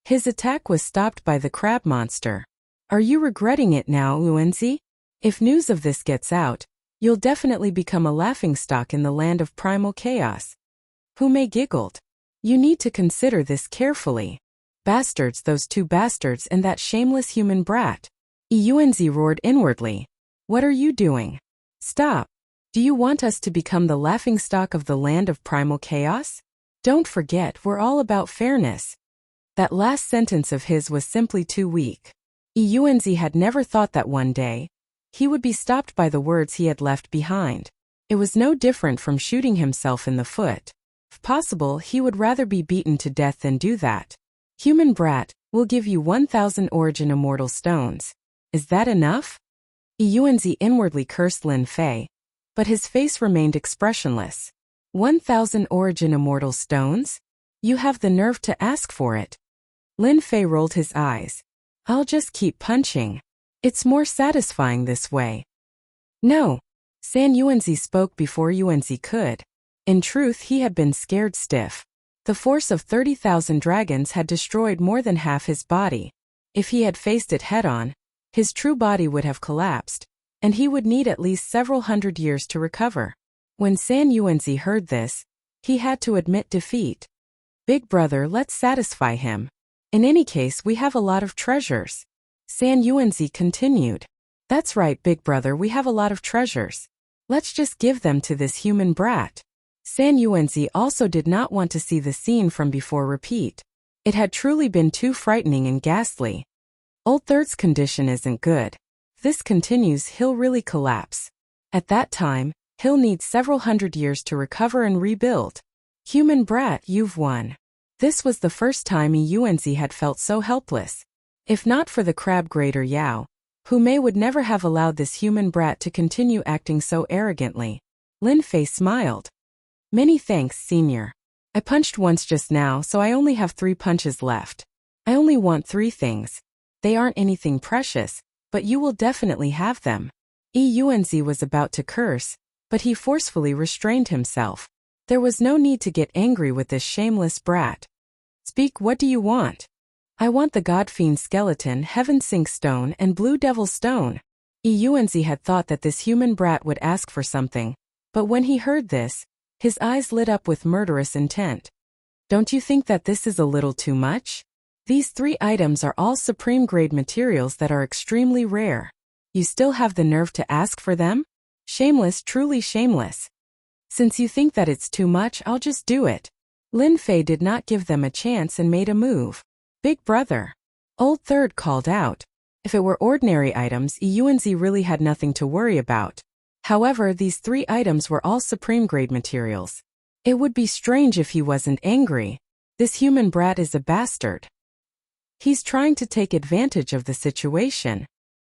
His attack was stopped by the crab monster. Are you regretting it now, Yuanzi? If news of this gets out, you'll definitely become a laughingstock in the land of primal chaos. Hume giggled. You need to consider this carefully. Bastards, those two bastards and that shameless human brat. Yuanzi roared inwardly. What are you doing? Stop. Do you want us to become the laughingstock of the land of primal chaos? Don't forget, we're all about fairness. That last sentence of his was simply too weak. Yuanzi had never thought that one day he would be stopped by the words he had left behind. It was no different from shooting himself in the foot. If possible, he would rather be beaten to death than do that. Human brat, we'll give you 1,000 origin immortal stones. Is that enough? Yuanzi inwardly cursed Lin Fei, but his face remained expressionless. 1,000 origin immortal stones? You have the nerve to ask for it. Lin Fei rolled his eyes. I'll just keep punching. It's more satisfying this way. No. San Yuanzi spoke before Yuanzi could. In truth, he had been scared stiff. The force of 30,000 dragons had destroyed more than half his body. If he had faced it head-on, his true body would have collapsed, and he would need at least several hundred years to recover. When San Yuanzi heard this, he had to admit defeat. Big brother, let's satisfy him. In any case, we have a lot of treasures. San Yuanzi continued. That's right, big brother, we have a lot of treasures. Let's just give them to this human brat. San Yuanzi also did not want to see the scene from before repeat. It had truly been too frightening and ghastly. Old Third's condition isn't good. If this continues, he'll really collapse. At that time, he'll need several hundred years to recover and rebuild. Human brat, you've won. This was the first time Yuanzi had felt so helpless. If not for the crab grater Yao, Hume would never have allowed this human brat to continue acting so arrogantly. Lin Fei smiled. Many thanks, senior. I punched once just now, so I only have 3 punches left. I only want 3 things. They aren't anything precious, but you will definitely have them. Yuanzi was about to curse, but he forcefully restrained himself. There was no need to get angry with this shameless brat. Speak, what do you want? I want the God-Fiend skeleton, Heaven Sink stone, and Blue Devil stone. Yuanzi had thought that this human brat would ask for something, but when he heard this, his eyes lit up with murderous intent. Don't you think that this is a little too much? These 3 items are all supreme-grade materials that are extremely rare. You still have the nerve to ask for them? Shameless, truly shameless. Since you think that it's too much, I'll just do it. Lin Fei did not give them a chance and made a move. Big brother. Old Third called out. If it were ordinary items, Yuanzi really had nothing to worry about. However, these 3 items were all supreme-grade materials. It would be strange if he wasn't angry. This human brat is a bastard. He's trying to take advantage of the situation.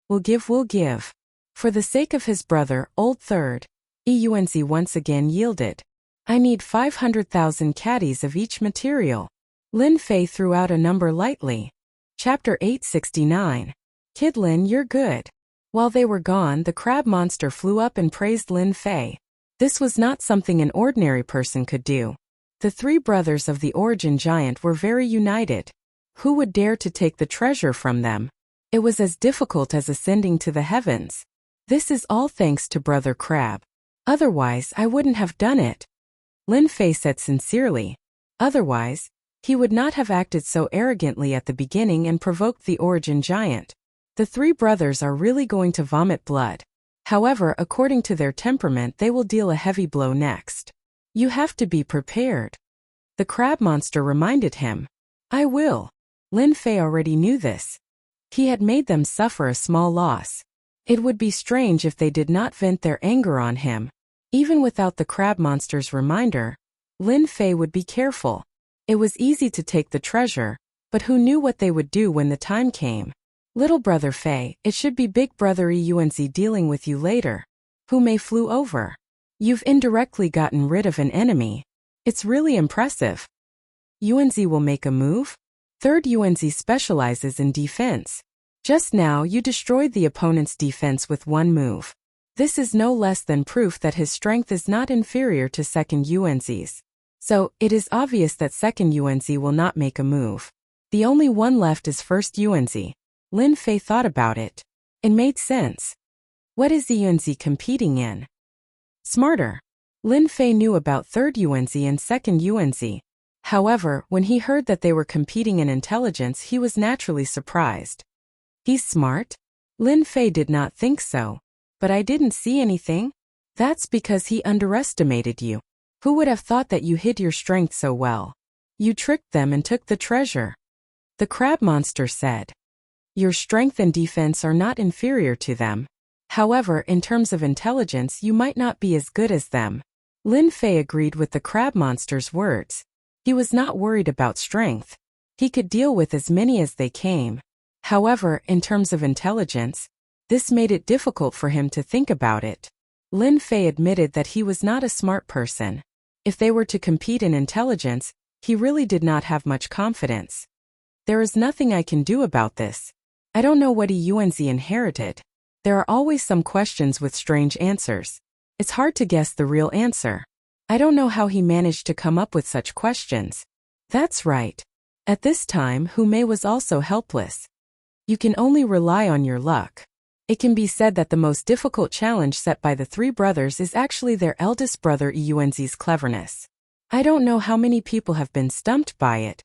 We'll give. For the sake of his brother, Old Third, Yuanzi once again yielded. I need 500,000 caddies of each material. Lin Fei threw out a number lightly. Chapter 869. Kid Lin, you're good. While they were gone, the crab monster flew up and praised Lin Fei. This was not something an ordinary person could do. The three brothers of the origin giant were very united. Who would dare to take the treasure from them? It was as difficult as ascending to the heavens. This is all thanks to Brother Crab. Otherwise, I wouldn't have done it. Lin Fei said sincerely. Otherwise, he would not have acted so arrogantly at the beginning and provoked the origin giant. The three brothers are really going to vomit blood. However, according to their temperament, they will deal a heavy blow next. You have to be prepared. The crab monster reminded him. I will. Lin Fei already knew this. He had made them suffer a small loss. It would be strange if they did not vent their anger on him. Even without the crab monster's reminder, Lin Fei would be careful. It was easy to take the treasure, but who knew what they would do when the time came? Little brother Fei, it should be big brother Yuanzi dealing with you later. Who may flew over? You've indirectly gotten rid of an enemy. It's really impressive. Yuanzi will make a move? Third Yuanzi specializes in defense. Just now you destroyed the opponent's defense with one move. This is no less than proof that his strength is not inferior to second Yuanzi's. So, it is obvious that second Yuanzi will not make a move. The only one left is first Yuanzi. Lin Fei thought about it. It made sense. What is the Yuanzi competing in? Smarter. Lin Fei knew about third Yuanzi and second Yuanzi. However, when he heard that they were competing in intelligence, he was naturally surprised. He's smart? Lin Fei did not think so. But I didn't see anything. That's because he underestimated you. Who would have thought that you hid your strength so well? You tricked them and took the treasure. The crab monster said. Your strength and defense are not inferior to them. However, in terms of intelligence, you might not be as good as them. Lin Fei agreed with the crab monster's words. He was not worried about strength. He could deal with as many as they came. However, in terms of intelligence, this made it difficult for him to think about it. Lin Fei admitted that he was not a smart person. If they were to compete in intelligence, he really did not have much confidence. There is nothing I can do about this. I don't know what Yuanzi inherited. There are always some questions with strange answers. It's hard to guess the real answer. I don't know how he managed to come up with such questions. That's right. At this time, Hu Mei was also helpless. You can only rely on your luck. It can be said that the most difficult challenge set by the three brothers is actually their eldest brother Yuanzi's cleverness. I don't know how many people have been stumped by it.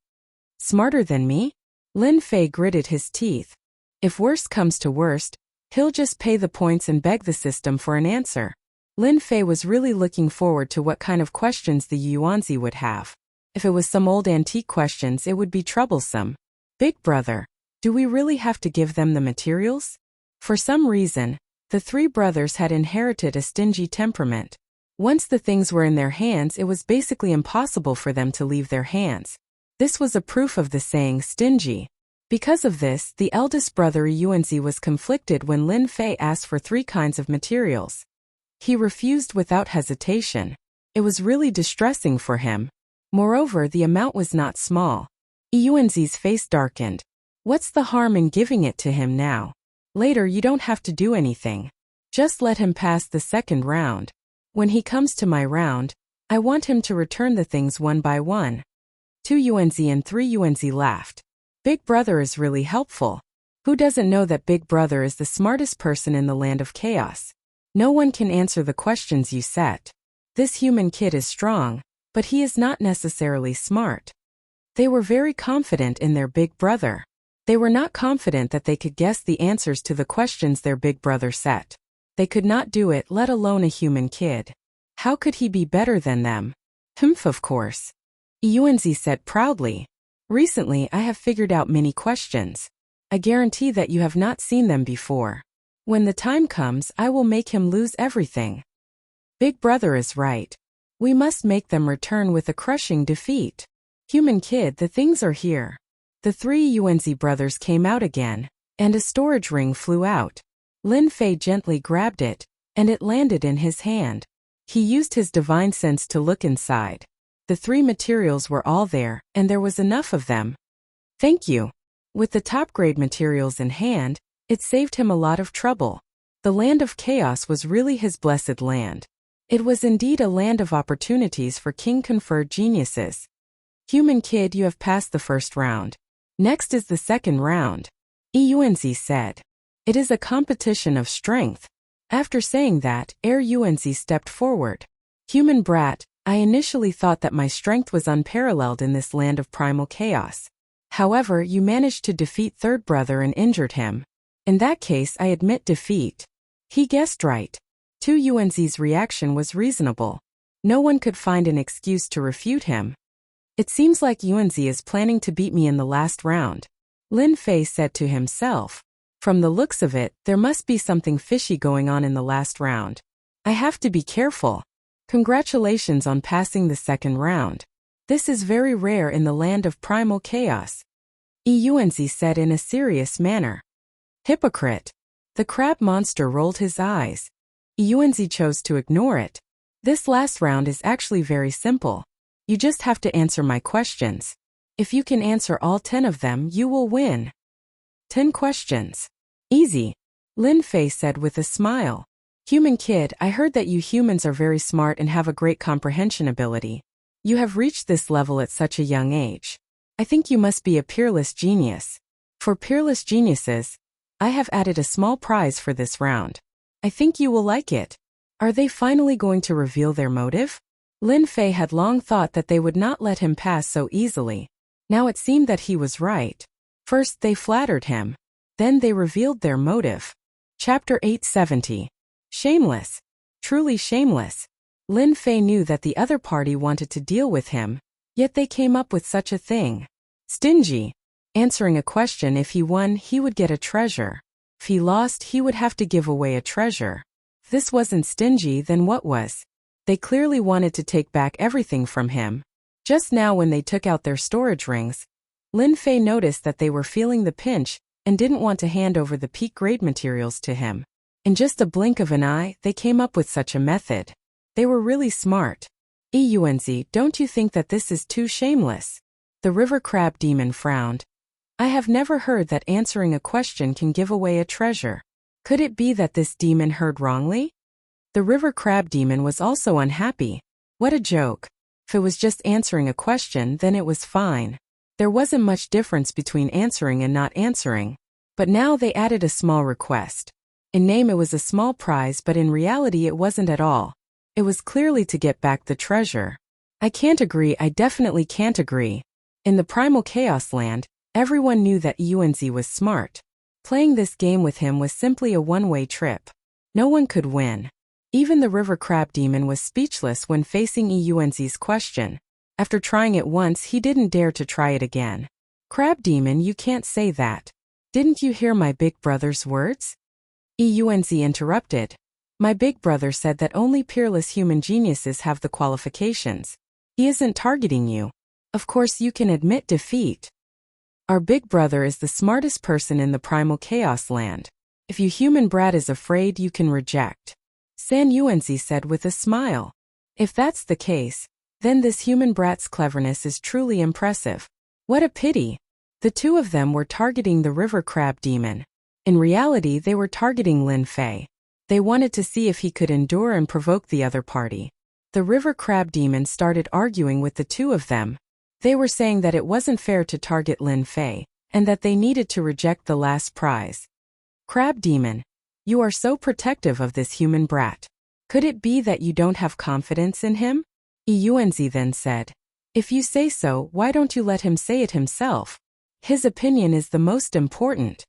Smarter than me? Lin Fei gritted his teeth. If worst comes to worst, he'll just pay the points and beg the system for an answer. Lin Fei was really looking forward to what kind of questions the Yuanzi would have. If it was some old antique questions, it would be troublesome. Big brother, do we really have to give them the materials? For some reason, the three brothers had inherited a stingy temperament. Once the things were in their hands, it was basically impossible for them to leave their hands. This was a proof of the saying stingy. Because of this, the eldest brother Yuanzi was conflicted when Lin Fei asked for 3 kinds of materials. He refused without hesitation. It was really distressing for him. Moreover, the amount was not small. Yuanzi's face darkened. What's the harm in giving it to him now? Later you don't have to do anything. Just let him pass the second round. When he comes to my round, I want him to return the things one by one. 2 Yuanzi and 3 Yuanzi laughed. Big brother is really helpful. Who doesn't know that Big brother is the smartest person in the land of chaos? No one can answer the questions you set. This human kid is strong, but he is not necessarily smart. They were very confident in their big brother. They were not confident that they could guess the answers to the questions their big brother set. They could not do it, let alone a human kid. How could he be better than them? Humph, of course. Yuanzi said proudly. Recently I have figured out many questions. I guarantee that you have not seen them before. When the time comes, I will make him lose everything. Big brother is right. We must make them return with a crushing defeat. Human kid, the things are here. The 3 Yuanzi brothers came out again, and a storage ring flew out. Lin Fei gently grabbed it, and it landed in his hand. He used his divine sense to look inside. The 3 materials were all there, and there was enough of them. Thank you. With the top-grade materials in hand, it saved him a lot of trouble. The land of chaos was really his blessed land. It was indeed a land of opportunities for king-conferred geniuses. Human kid, you have passed the first round. Next is the second round. Yuanzi said. It is a competition of strength. After saying that, Yuanzi stepped forward. Human brat, I initially thought that my strength was unparalleled in this land of primal chaos. However, you managed to defeat third brother and injured him. In that case, I admit defeat. He guessed right. Yuanzi's reaction was reasonable. No one could find an excuse to refute him. It seems like Yuanzi is planning to beat me in the last round. Lin Fei said to himself. From the looks of it, there must be something fishy going on in the last round. I have to be careful. Congratulations on passing the second round. This is very rare in the land of primal chaos. Yuanzi said in a serious manner. Hypocrite. The crab monster rolled his eyes. Yuanzi chose to ignore it. This last round is actually very simple. You just have to answer my questions. If you can answer all 10 of them, you will win. 10 questions. Easy. Lin Fei said with a smile. Human kid, I heard that you humans are very smart and have a great comprehension ability. You have reached this level at such a young age. I think you must be a peerless genius. For peerless geniuses, I have added a small prize for this round. I think you will like it. Are they finally going to reveal their motive? Lin Fei had long thought that they would not let him pass so easily. Now it seemed that he was right. First they flattered him. Then they revealed their motive. Chapter 870. Shameless. Truly shameless. Lin Fei knew that the other party wanted to deal with him, yet they came up with such a thing. Stingy. Answering a question, if he won, he would get a treasure. If he lost, he would have to give away a treasure. If this wasn't stingy, then what was? They clearly wanted to take back everything from him. Just now when they took out their storage rings, Lin Fei noticed that they were feeling the pinch and didn't want to hand over the peak-grade materials to him. In just a blink of an eye, they came up with such a method. They were really smart. Yuanzi, don't you think that this is too shameless? The river crab demon frowned. I have never heard that answering a question can give away a treasure. Could it be that this demon heard wrongly? The river crab demon was also unhappy. What a joke. If it was just answering a question, then it was fine. There wasn't much difference between answering and not answering. But now they added a small request. In name it was a small prize, but in reality it wasn't at all. It was clearly to get back the treasure. I can't agree, I definitely can't agree. In the primal chaos land, everyone knew that Yuanzi was smart. Playing this game with him was simply a one-way trip. No one could win. Even the river crab demon was speechless when facing Yuanzi's question. After trying it once, he didn't dare to try it again. Crab demon, you can't say that. Didn't you hear my big brother's words? Yuanzi interrupted. My big brother said that only peerless human geniuses have the qualifications. He isn't targeting you. Of course you can admit defeat. Our big brother is the smartest person in the primal chaos land. If you human brat is afraid, you can reject. San Yuanzi said with a smile. If that's the case, then this human brat's cleverness is truly impressive. What a pity. The two of them were targeting the river crab demon. In reality, they were targeting Lin Fei. They wanted to see if he could endure and provoke the other party. The river crab demon started arguing with the two of them. They were saying that it wasn't fair to target Lin Fei, and that they needed to reject the last prize. Crab demon, you are so protective of this human brat. Could it be that you don't have confidence in him? Yuanzi then said. If you say so, why don't you let him say it himself? His opinion is the most important.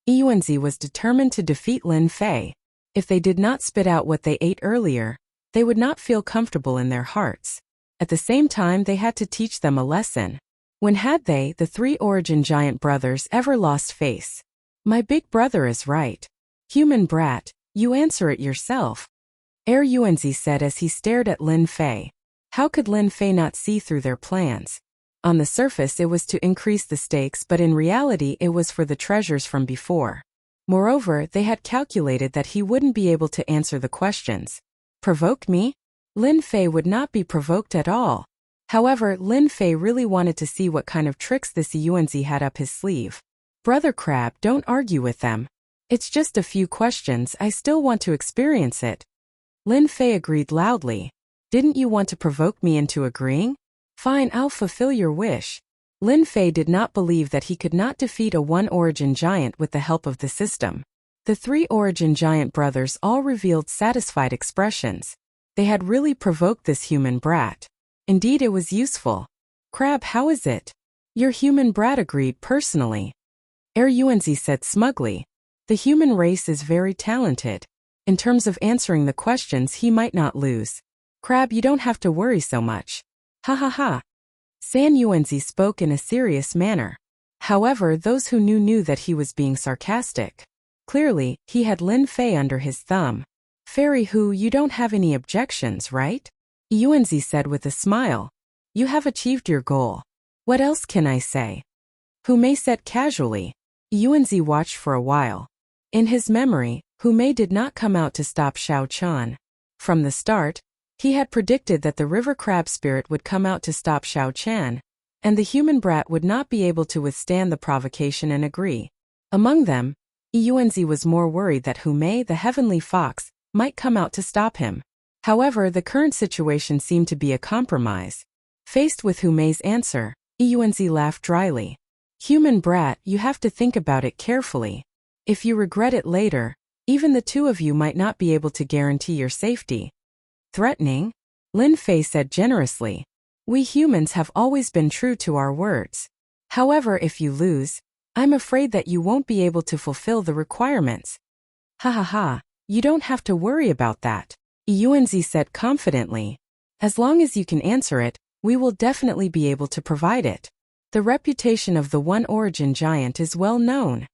Yuanzi was determined to defeat Lin Fei. If they did not spit out what they ate earlier, they would not feel comfortable in their hearts. At the same time, they had to teach them a lesson. When had they, the three origin giant brothers, ever lost face? My big brother is right. Human brat, you answer it yourself. Yuanzi said as he stared at Lin Fei. How could Lin Fei not see through their plans? On the surface it was to increase the stakes, but in reality it was for the treasures from before. Moreover, they had calculated that he wouldn't be able to answer the questions. Provoke me? Lin Fei would not be provoked at all. However, Lin Fei really wanted to see what kind of tricks this Yuanzi had up his sleeve. Brother Crab, don't argue with them. It's just a few questions, I still want to experience it. Lin Fei agreed loudly. Didn't you want to provoke me into agreeing? Fine, I'll fulfill your wish. Lin Fei did not believe that he could not defeat a one-origin giant with the help of the system. The 3 origin giant brothers all revealed satisfied expressions. They had really provoked this human brat. Indeed, it was useful. Crab, how is it? Your human brat agreed personally. Yuanzi said smugly. The human race is very talented. In terms of answering the questions, he might not lose. Crab, you don't have to worry so much. Ha ha ha. San Yuanzi spoke in a serious manner. However, those who knew that he was being sarcastic. Clearly, he had Lin Fei under his thumb. Fairy Hu, you don't have any objections, right? Yuanzi said with a smile. You have achieved your goal. What else can I say? Hu Mei said casually. Yuanzi watched for a while. In his memory, Hu Mei did not come out to stop Xiao Qian. From the start, he had predicted that the river crab spirit would come out to stop Xiao Qian, and the human brat would not be able to withstand the provocation and agree. Among them, Yuanzi was more worried that Hu Mei, the heavenly fox, might come out to stop him. However, the current situation seemed to be a compromise. Faced with Hu Mei's answer, Yuanzi laughed dryly. Human brat, you have to think about it carefully. If you regret it later, even the 2 of you might not be able to guarantee your safety. Threatening? Lin Fei said generously. We humans have always been true to our words. However, if you lose, I'm afraid that you won't be able to fulfill the requirements. Ha ha ha, you don't have to worry about that. Yuanzi said confidently. As long as you can answer it, we will definitely be able to provide it. The reputation of the one origin giant is well known.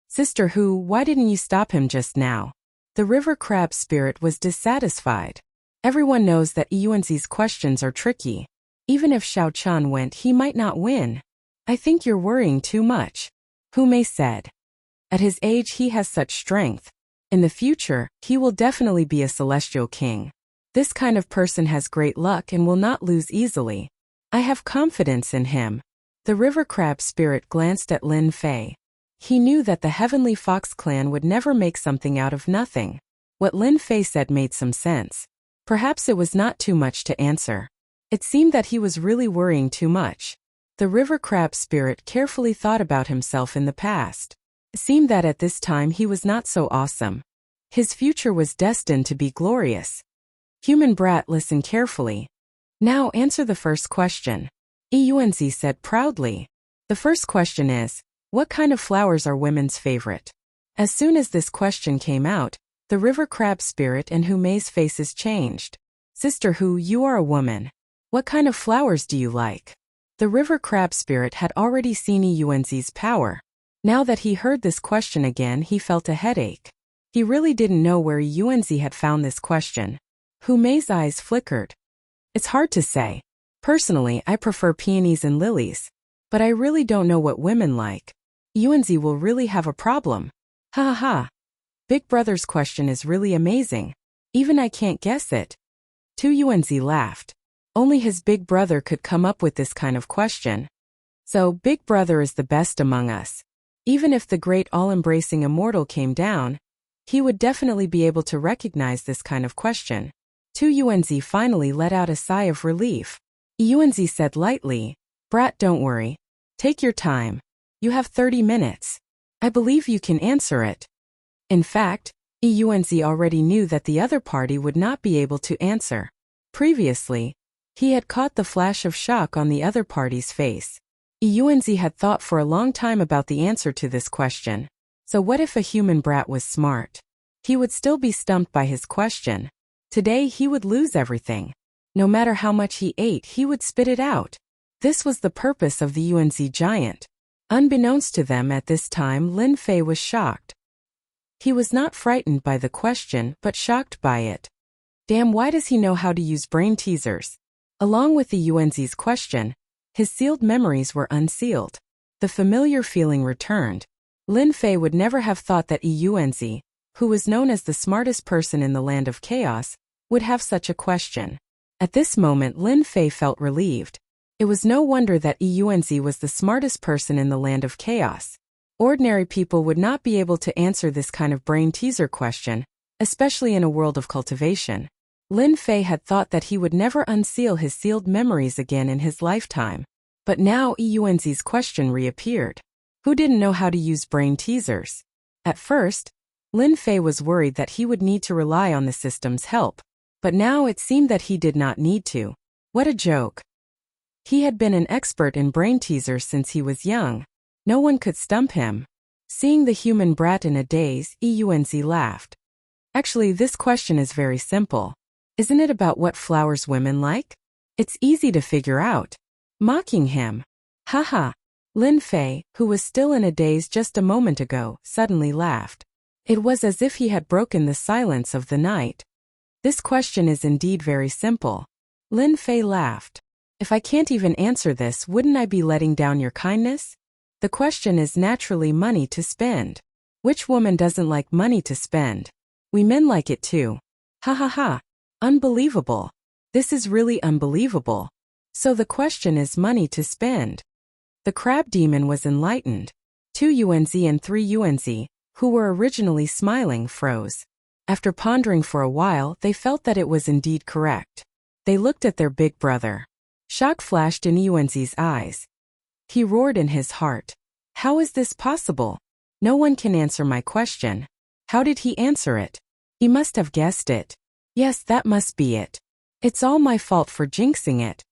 Sister Hu, why didn't you stop him just now? The river crab spirit was dissatisfied. Everyone knows that Yuanzi's questions are tricky. Even if Xiao Qian went, he might not win. I think you're worrying too much. Hu Mei said. At his age, he has such strength. In the future, he will definitely be a celestial king. This kind of person has great luck and will not lose easily. I have confidence in him. The river crab spirit glanced at Lin Fei. He knew that the Heavenly Fox clan would never make something out of nothing. What Lin Fei said made some sense. Perhaps it was not too much to answer. It seemed that he was really worrying too much. The river crab spirit carefully thought about himself in the past. It seemed that at this time he was not so awesome. His future was destined to be glorious. Human brat, listen carefully. Now answer the first question. Yuanzi said proudly. The first question is, what kind of flowers are women's favorite? As soon as this question came out, the river crab spirit and Hu Mei's faces changed. Sister Hu, you are a woman. What kind of flowers do you like? The river crab spirit had already seen Yuanzi's power. Now that he heard this question again, he felt a headache. He really didn't know where Yuanzi had found this question. Hu Mei's eyes flickered. It's hard to say. Personally, I prefer peonies and lilies. But I really don't know what women like. Yuanzi will really have a problem. Ha ha ha. Big Brother's question is really amazing. Even I can't guess it. Yuanzi laughed. Only his big brother could come up with this kind of question. So, Big Brother is the best among us. Even if the great all-embracing immortal came down, he would definitely be able to recognize this kind of question. Yuanzi finally let out a sigh of relief. Yuanzi said lightly, Brat, don't worry. Take your time. You have 30 minutes. I believe you can answer it. In fact, Yuanzi already knew that the other party would not be able to answer. Previously, he had caught the flash of shock on the other party's face. Yuanzi had thought for a long time about the answer to this question. So what if a human brat was smart? He would still be stumped by his question. Today he would lose everything. No matter how much he ate, he would spit it out. This was the purpose of the Yuanzi giant. Unbeknownst to them at this time, Lin Fei was shocked. He was not frightened by the question, but shocked by it. Damn, why does he know how to use brain teasers? Along with the Yuanzi's question, his sealed memories were unsealed. The familiar feeling returned. Lin Fei would never have thought that Yuanzi, who was known as the smartest person in the land of chaos, would have such a question. At this moment, Lin Fei felt relieved. It was no wonder that Yuanzi was the smartest person in the land of chaos. Ordinary people would not be able to answer this kind of brain teaser question, especially in a world of cultivation. Lin Fei had thought that he would never unseal his sealed memories again in his lifetime. But now Yunzi's question reappeared. Who didn't know how to use brain teasers? At first, Lin Fei was worried that he would need to rely on the system's help, but now it seemed that he did not need to. What a joke. He had been an expert in brain teasers since he was young. No one could stump him. Seeing the human brat in a daze, Yunzi laughed. Actually, this question is very simple. Isn't it about what flowers women like? It's easy to figure out. Mocking him. Haha. Lin Fei, who was still in a daze just a moment ago, suddenly laughed. It was as if he had broken the silence of the night. This question is indeed very simple. Lin Fei laughed. If I can't even answer this, wouldn't I be letting down your kindness? The question is naturally money to spend. Which woman doesn't like money to spend? We men like it too. Ha ha ha. Unbelievable. This is really unbelievable. So the question is money to spend. The crab demon was enlightened. 2 Yunzi and 3 Yunzi, who were originally smiling, froze. After pondering for a while, they felt that it was indeed correct. They looked at their big brother. Shock flashed in Yunzi's eyes. He roared in his heart. How is this possible? No one can answer my question. How did he answer it? He must have guessed it. Yes, that must be it. It's all my fault for jinxing it.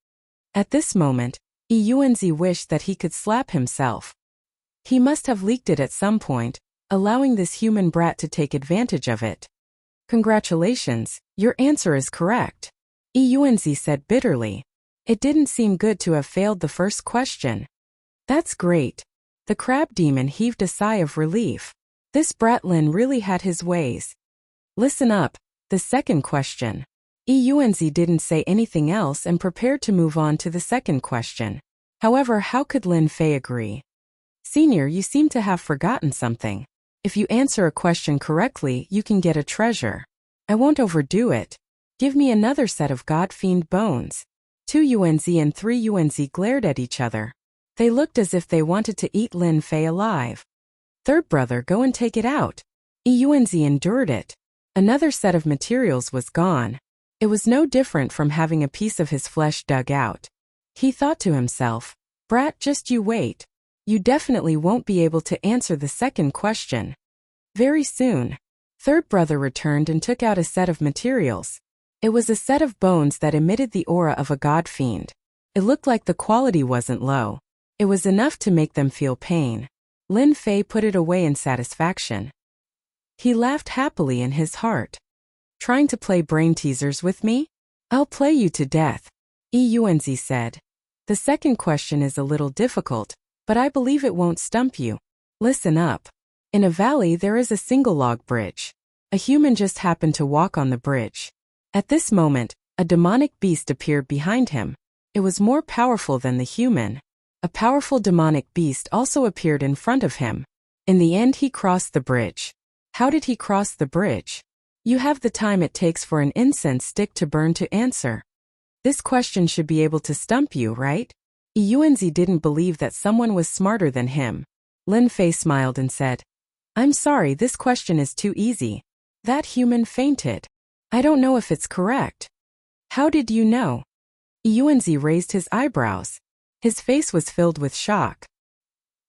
At this moment, Yunzi wished that he could slap himself. He must have leaked it at some point, allowing this human brat to take advantage of it. Congratulations, your answer is correct. Yunzi said bitterly. It didn't seem good to have failed the first question. That's great. The crab demon heaved a sigh of relief. This brat Lin really had his ways. Listen up, the second question. Yunzi didn't say anything else and prepared to move on to the second question. However, how could Lin Fei agree? Senior, you seem to have forgotten something. If you answer a question correctly, you can get a treasure. I won't overdo it. Give me another set of god-fiend bones. 2 Yunzi and 3 Yunzi glared at each other. They looked as if they wanted to eat Lin Fei alive. Third brother, go and take it out. Yunzi endured it. Another set of materials was gone. It was no different from having a piece of his flesh dug out. He thought to himself, brat, just you wait. You definitely won't be able to answer the second question. Very soon, third brother returned and took out a set of materials. It was a set of bones that emitted the aura of a god-fiend. It looked like the quality wasn't low. It was enough to make them feel pain. Lin Fei put it away in satisfaction. He laughed happily in his heart. Trying to play brain teasers with me? I'll play you to death, Yunzi said. The second question is a little difficult, but I believe it won't stump you. Listen up. In a valley there is a single log bridge. A human just happened to walk on the bridge. At this moment, a demonic beast appeared behind him. It was more powerful than the human. A powerful demonic beast also appeared in front of him. In the end, he crossed the bridge. How did he cross the bridge? You have the time it takes for an incense stick to burn to answer. This question should be able to stump you, right? Yunzi didn't believe that someone was smarter than him. Lin Fei smiled and said, I'm sorry, this question is too easy. That human fainted. I don't know if it's correct. How did you know? Yunzi raised his eyebrows. His face was filled with shock.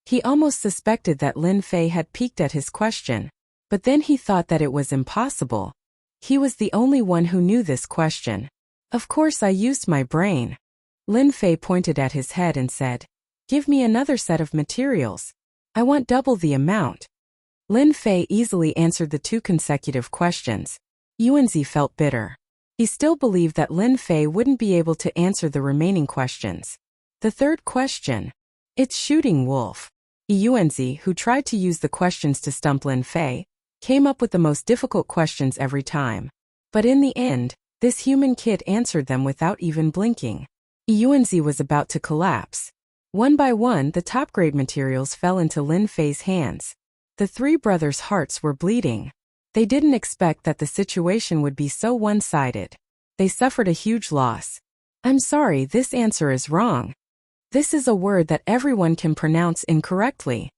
He almost suspected that Lin Fei had peeked at his question. But then he thought that it was impossible. He was the only one who knew this question. Of course I used my brain. Lin Fei pointed at his head and said, Give me another set of materials. I want double the amount. Lin Fei easily answered the 2 consecutive questions. Yunzi felt bitter. He still believed that Lin Fei wouldn't be able to answer the remaining questions. The third question. It's shooting wolf. Yunzi, who tried to use the questions to stump Lin Fei, came up with the most difficult questions every time. But in the end, this human kid answered them without even blinking. Yunzi was about to collapse. One by one, the top-grade materials fell into Lin Fei's hands. The 3 brothers' hearts were bleeding. They didn't expect that the situation would be so one-sided. They suffered a huge loss. I'm sorry, this answer is wrong. This is a word that everyone can pronounce incorrectly.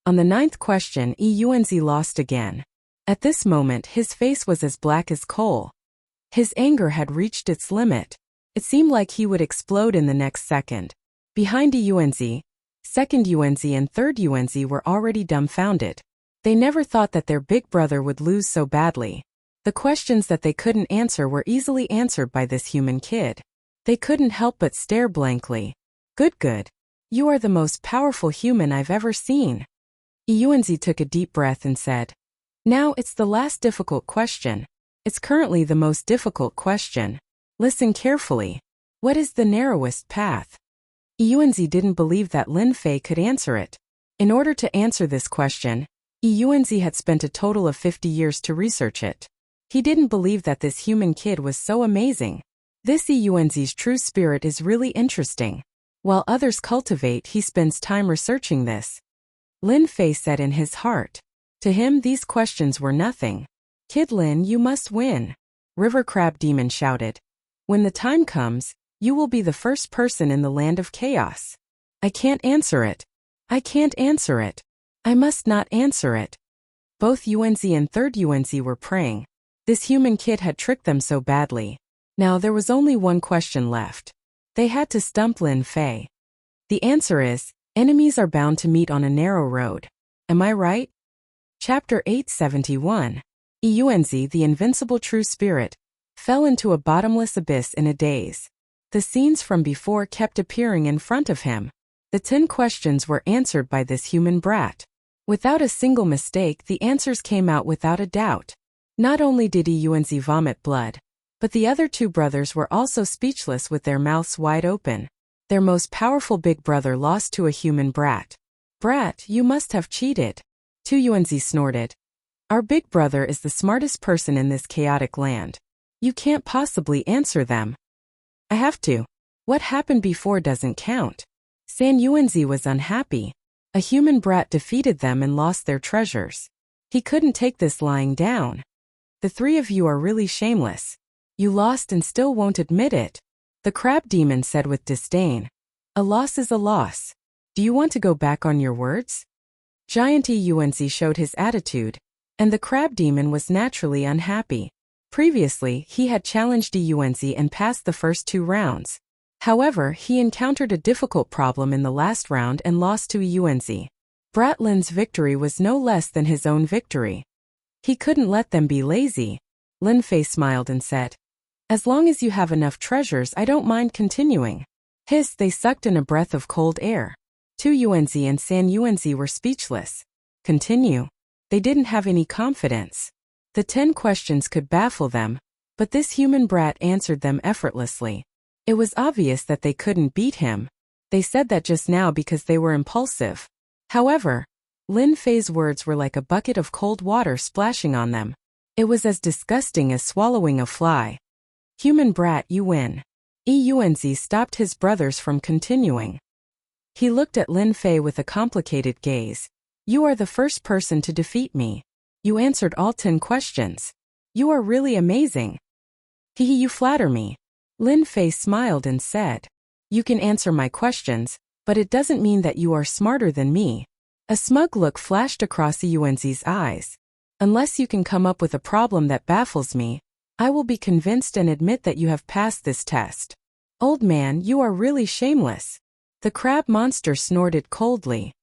On the 9th question, Yunzi lost again. At this moment his face was as black as coal. His anger had reached its limit. It seemed like he would explode in the next second. Behind Yuanzi, second Yuanzi and third Yuanzi were already dumbfounded. They never thought that their big brother would lose so badly. The questions that they couldn't answer were easily answered by this human kid. They couldn't help but stare blankly. Good. You are the most powerful human I've ever seen. Yuanzi took a deep breath and said, "Now it's the last difficult question. It's currently the most difficult question. Listen carefully. What is the narrowest path?" Yuanzi didn't believe that Lin Fei could answer it. In order to answer this question, Yuanzi had spent a total of 50 years to research it. He didn't believe that this human kid was so amazing. This Yuanzi's true spirit is really interesting. While others cultivate, he spends time researching this. Lin Fei said in his heart. To him these questions were nothing. "Kid Lin, you must win," River Crab Demon shouted. "When the time comes, you will be the first person in the land of chaos." "I can't answer it. I can't answer it. I must not answer it." Both Yuanzi and third Yuanzi were praying. This human kid had tricked them so badly. Now there was only one question left. They had to stump Lin Fei. The answer is, enemies are bound to meet on a narrow road. Am I right? Chapter 871. Yuanzi, the invincible true spirit, fell into a bottomless abyss in a daze. The scenes from before kept appearing in front of him. The 10 questions were answered by this human brat. Without a single mistake, the answers came out without a doubt. Not only did Yuanzi vomit blood, but the other 2 brothers were also speechless with their mouths wide open. Their most powerful big brother lost to a human brat. "Brat, you must have cheated." 2 Yuanzi snorted. "Our big brother is the smartest person in this chaotic land. You can't possibly answer them." "I have to. What happened before doesn't count." San Yuanzi was unhappy. A human brat defeated them and lost their treasures. He couldn't take this lying down. "The 3 of you are really shameless. You lost and still won't admit it," the crab demon said with disdain. "A loss is a loss. Do you want to go back on your words?" Giant Yuanzi showed his attitude, and the crab demon was naturally unhappy. Previously, he had challenged Yuanzi and passed the first 2 rounds. However, he encountered a difficult problem in the last round and lost to Yuanzi. Brat Lin's victory was no less than his own victory. He couldn't let them be lazy. Lin Fei smiled and said, "As long as you have enough treasures, I don't mind continuing." Hiss, they sucked in a breath of cold air. 2 Yuanzi and San Yuanzi were speechless. Continue. They didn't have any confidence. The 10 questions could baffle them, but this human brat answered them effortlessly. It was obvious that they couldn't beat him. They said that just now because they were impulsive. However, Lin Fei's words were like a bucket of cold water splashing on them. It was as disgusting as swallowing a fly. "Human brat, you win." Yuanzi stopped his brothers from continuing. He looked at Lin Fei with a complicated gaze. "You are the first person to defeat me. You answered all 10 questions. You are really amazing." "Hehe, you flatter me." Lin Fei smiled and said, "You can answer my questions, but it doesn't mean that you are smarter than me." A smug look flashed across Yuanzi's eyes. "Unless you can come up with a problem that baffles me, I will be convinced and admit that you have passed this test." "Old man, you are really shameless." The crab monster snorted coldly.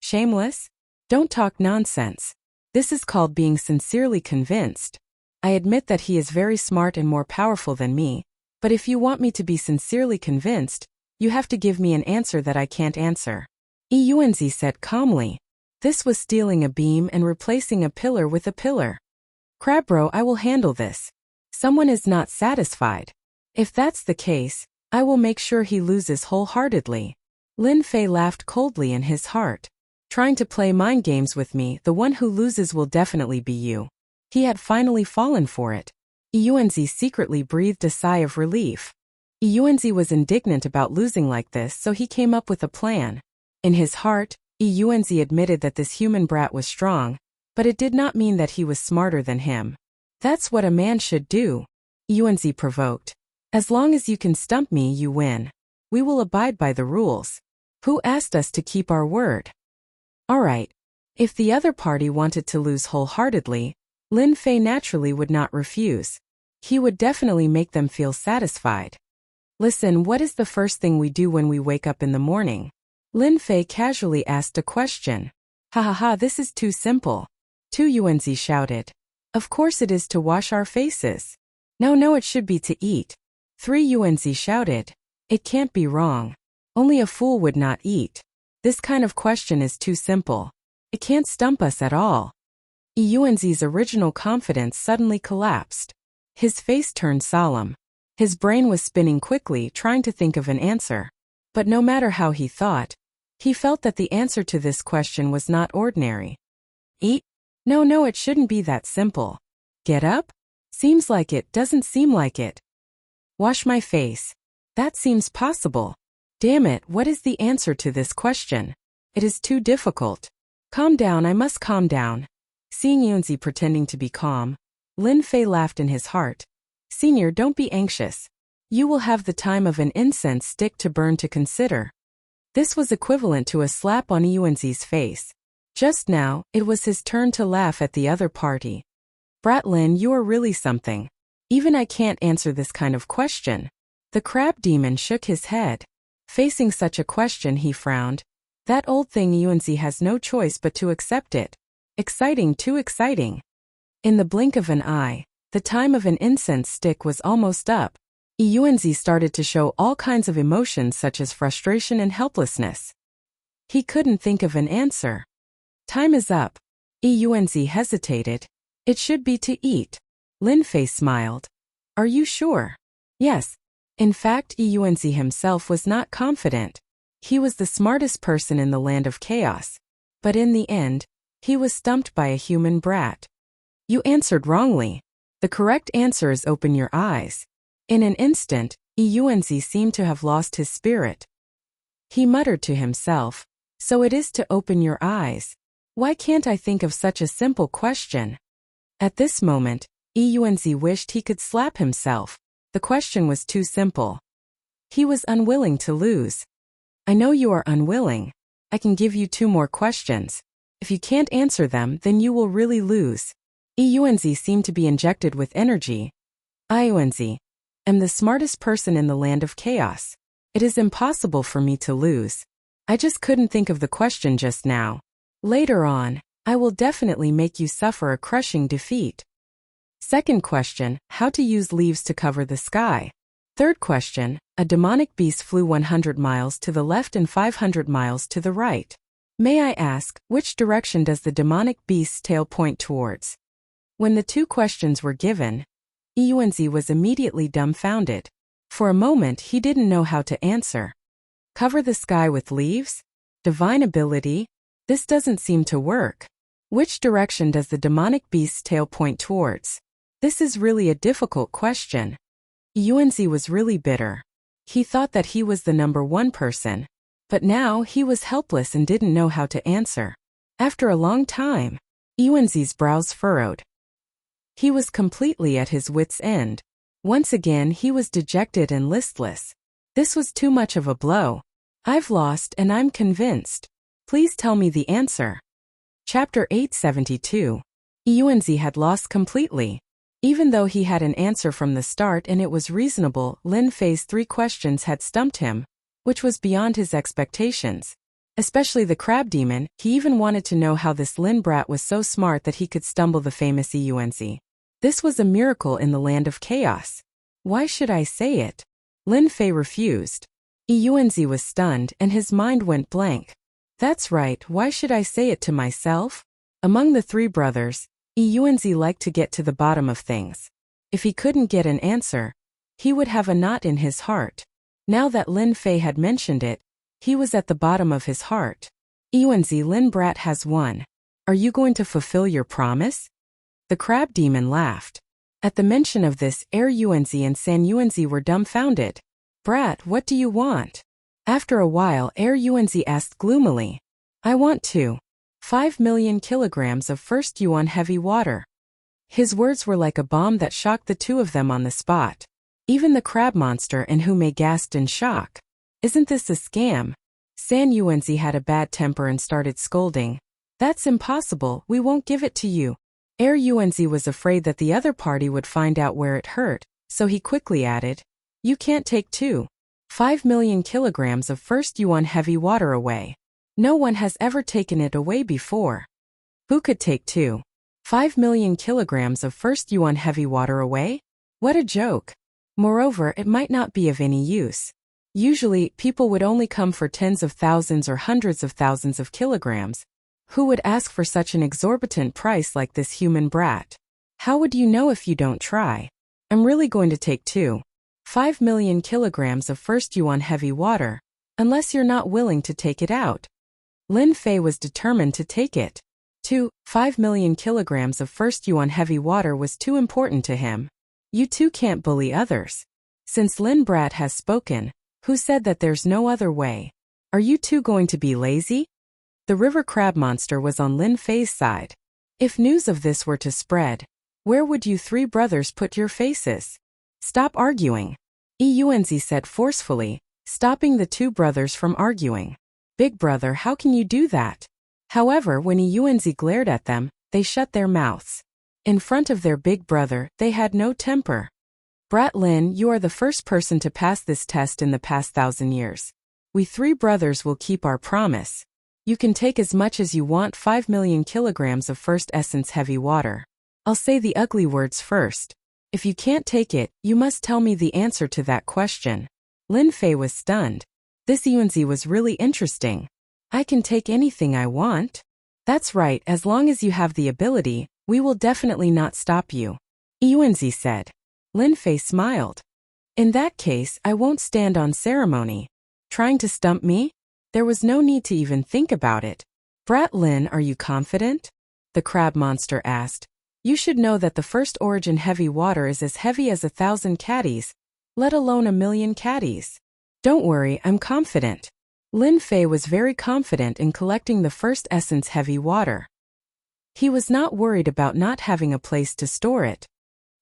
"Shameless? Don't talk nonsense. This is called being sincerely convinced. I admit that he is very smart and more powerful than me, but if you want me to be sincerely convinced, you have to give me an answer that I can't answer." Yuanzi said calmly. This was stealing a beam and replacing a pillar with a pillar. "Crabbro, I will handle this. Someone is not satisfied. If that's the case, I will make sure he loses wholeheartedly." Lin Fei laughed coldly in his heart. "Trying to play mind games with me, the one who loses will definitely be you." He had finally fallen for it. Yuanzi secretly breathed a sigh of relief. Yuanzi was indignant about losing like this, so he came up with a plan. In his heart, Yuanzi admitted that this human brat was strong, but it did not mean that he was smarter than him. "That's what a man should do," Yuanzi provoked. "As long as you can stump me, you win. We will abide by the rules. Who asked us to keep our word?" "All right. If the other party wanted to lose wholeheartedly, Lin Fei naturally would not refuse. He would definitely make them feel satisfied. Listen, what is the first thing we do when we wake up in the morning? Lin Fei casually asked a question. Ha ha ha, this is too simple. 2 Yuanzi shouted. Of course it is to wash our faces. No, it should be to eat. 3 Yuanzi shouted. It can't be wrong. Only a fool would not eat. This kind of question is too simple. It can't stump us at all. Yuanzi's original confidence suddenly collapsed. His face turned solemn. His brain was spinning quickly, trying to think of an answer. But no matter how he thought, he felt that the answer to this question was not ordinary. Eat? No, it shouldn't be that simple. Get up? Seems like it, doesn't seem like it. Wash my face. That seems possible. Damn it, what is the answer to this question? It is too difficult. Calm down, I must calm down. Seeing Yuanzi pretending to be calm, Lin Fei laughed in his heart. Senior, don't be anxious. You will have the time of an incense stick to burn to consider. This was equivalent to a slap on Yuanzi's face. Just now, it was his turn to laugh at the other party. Brat Lin, you are really something. Even I can't answer this kind of question. The crab demon shook his head. Facing such a question, he frowned. That old thing Yuanzi has no choice but to accept it. Exciting, too exciting. In the blink of an eye, the time of an incense stick was almost up. Yuanzi started to show all kinds of emotions such as frustration and helplessness. He couldn't think of an answer. Time is up. Yuanzi hesitated. It should be to eat. Lin Fei smiled. Are you sure? Yes. In fact, Yuanzi himself was not confident. He was the smartest person in the land of chaos. But in the end, he was stumped by a human brat. You answered wrongly. The correct answer is open your eyes. In an instant, Yuanzi seemed to have lost his spirit. He muttered to himself, so it is to open your eyes. Why can't I think of such a simple question? At this moment, Yuanzi wished he could slap himself. The question was too simple. He was unwilling to lose. I know you are unwilling. I can give you 2 more questions. If you can't answer them, then you will really lose. Yuanzi seemed to be injected with energy. Yuanzi, am the smartest person in the land of chaos. It is impossible for me to lose. I just couldn't think of the question just now. Later on, I will definitely make you suffer a crushing defeat. Second question, how to use leaves to cover the sky. Third question, a demonic beast flew 100 miles to the left and 500 miles to the right. May I ask, which direction does the demonic beast's tail point towards? When the 2 questions were given, Yuanzi was immediately dumbfounded. For a moment he didn't know how to answer. Cover the sky with leaves? Divine ability? This doesn't seem to work. Which direction does the demonic beast's tail point towards? This is really a difficult question. Yuanzi was really bitter. He thought that he was the number 1 person. But now he was helpless and didn't know how to answer. After a long time, Yuanzi's brows furrowed. He was completely at his wits' end. Once again he was dejected and listless. This was too much of a blow. I've lost and I'm convinced. Please tell me the answer. Chapter 872. Yuanzi had lost completely. Even though he had an answer from the start and it was reasonable, Lin Fei's 3 questions had stumped him, which was beyond his expectations. Especially the crab demon, he even wanted to know how this Lin brat was so smart that he could stumble the famous Yuanzi. This was a miracle in the land of chaos. Why should I say it? Lin Fei refused. Yuanzi was stunned and his mind went blank. That's right, why should I say it to myself? Among the 3 brothers, Yuanzi liked to get to the bottom of things. If he couldn't get an answer, he would have a knot in his heart. Now that Lin Fei had mentioned it, he was at the bottom of his heart. Yuanzi, Lin brat has won. Are you going to fulfill your promise? The crab demon laughed. At the mention of this, Yuanzi and San Yuanzi were dumbfounded. Brat, what do you want? After a while, Yuanzi asked gloomily. I want 5 million kilograms of first yuan heavy water. His words were like a bomb that shocked the 2 of them on the spot. Even the crab monster and Hume gasped in shock. Isn't this a scam? San Yuanzi had a bad temper and started scolding. That's impossible, we won't give it to you. Yuanzi was afraid that the other party would find out where it hurt, so he quickly added, "You can't take 5 million kilograms of first yuan heavy water away. No one has ever taken it away before." Who could take 5 million kilograms of first yuan heavy water away? What a joke. Moreover, it might not be of any use. Usually, people would only come for tens of thousands or hundreds of thousands of kilograms. Who would ask for such an exorbitant price like this human brat? How would you know if you don't try? I'm really going to take 5 million kilograms of first yuan heavy water, unless you're not willing to take it out. Lin Fei was determined to take it. 5 million kilograms of first yuan heavy water was too important to him. You two can't bully others. Since Lin Brat has spoken, who said that there's no other way? Are you two going to be lazy? The river crab monster was on Lin Fei's side. If news of this were to spread, where would you three brothers put your faces? Stop arguing. Yuanzi said forcefully, stopping the two brothers from arguing. Big brother, how can you do that? However, when Yuanzi glared at them, they shut their mouths. In front of their big brother, they had no temper. Brat Lin, you are the first person to pass this test in the past 1,000 years. We three brothers will keep our promise. You can take as much as you want, 5 million kilograms of first essence heavy water. I'll say the ugly words first. If you can't take it, you must tell me the answer to that question. Lin Fei was stunned. This Yuanzi was really interesting. I can take anything I want? That's right, as long as you have the ability, we will definitely not stop you. Yuanzi said. Lin Fei smiled. In that case, I won't stand on ceremony. Trying to stump me? There was no need to even think about it. Brat Lin, are you confident? The crab monster asked. You should know that the first origin heavy water is as heavy as 1,000 caddies, let alone 1,000,000 caddies. Don't worry, I'm confident. Lin Fei was very confident in collecting the first essence heavy water. He was not worried about not having a place to store it.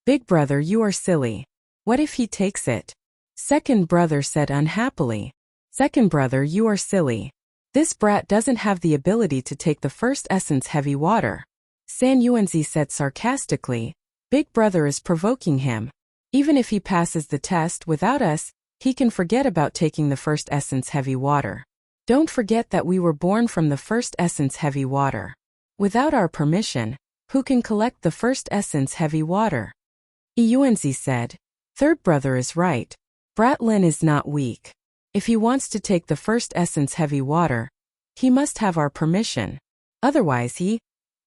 Big brother, you are silly. What if he takes it? Second brother said unhappily. Second brother, you are silly. This brat doesn't have the ability to take the first essence heavy water. San Yuanzi said sarcastically. Big brother is provoking him. Even if he passes the test without us, he can forget about taking the first essence heavy water. Don't forget that we were born from the first essence heavy water. Without our permission, who can collect the first essence heavy water? Yuanzi said. Third brother is right. Brat Lin is not weak. If he wants to take the first essence heavy water, he must have our permission. Otherwise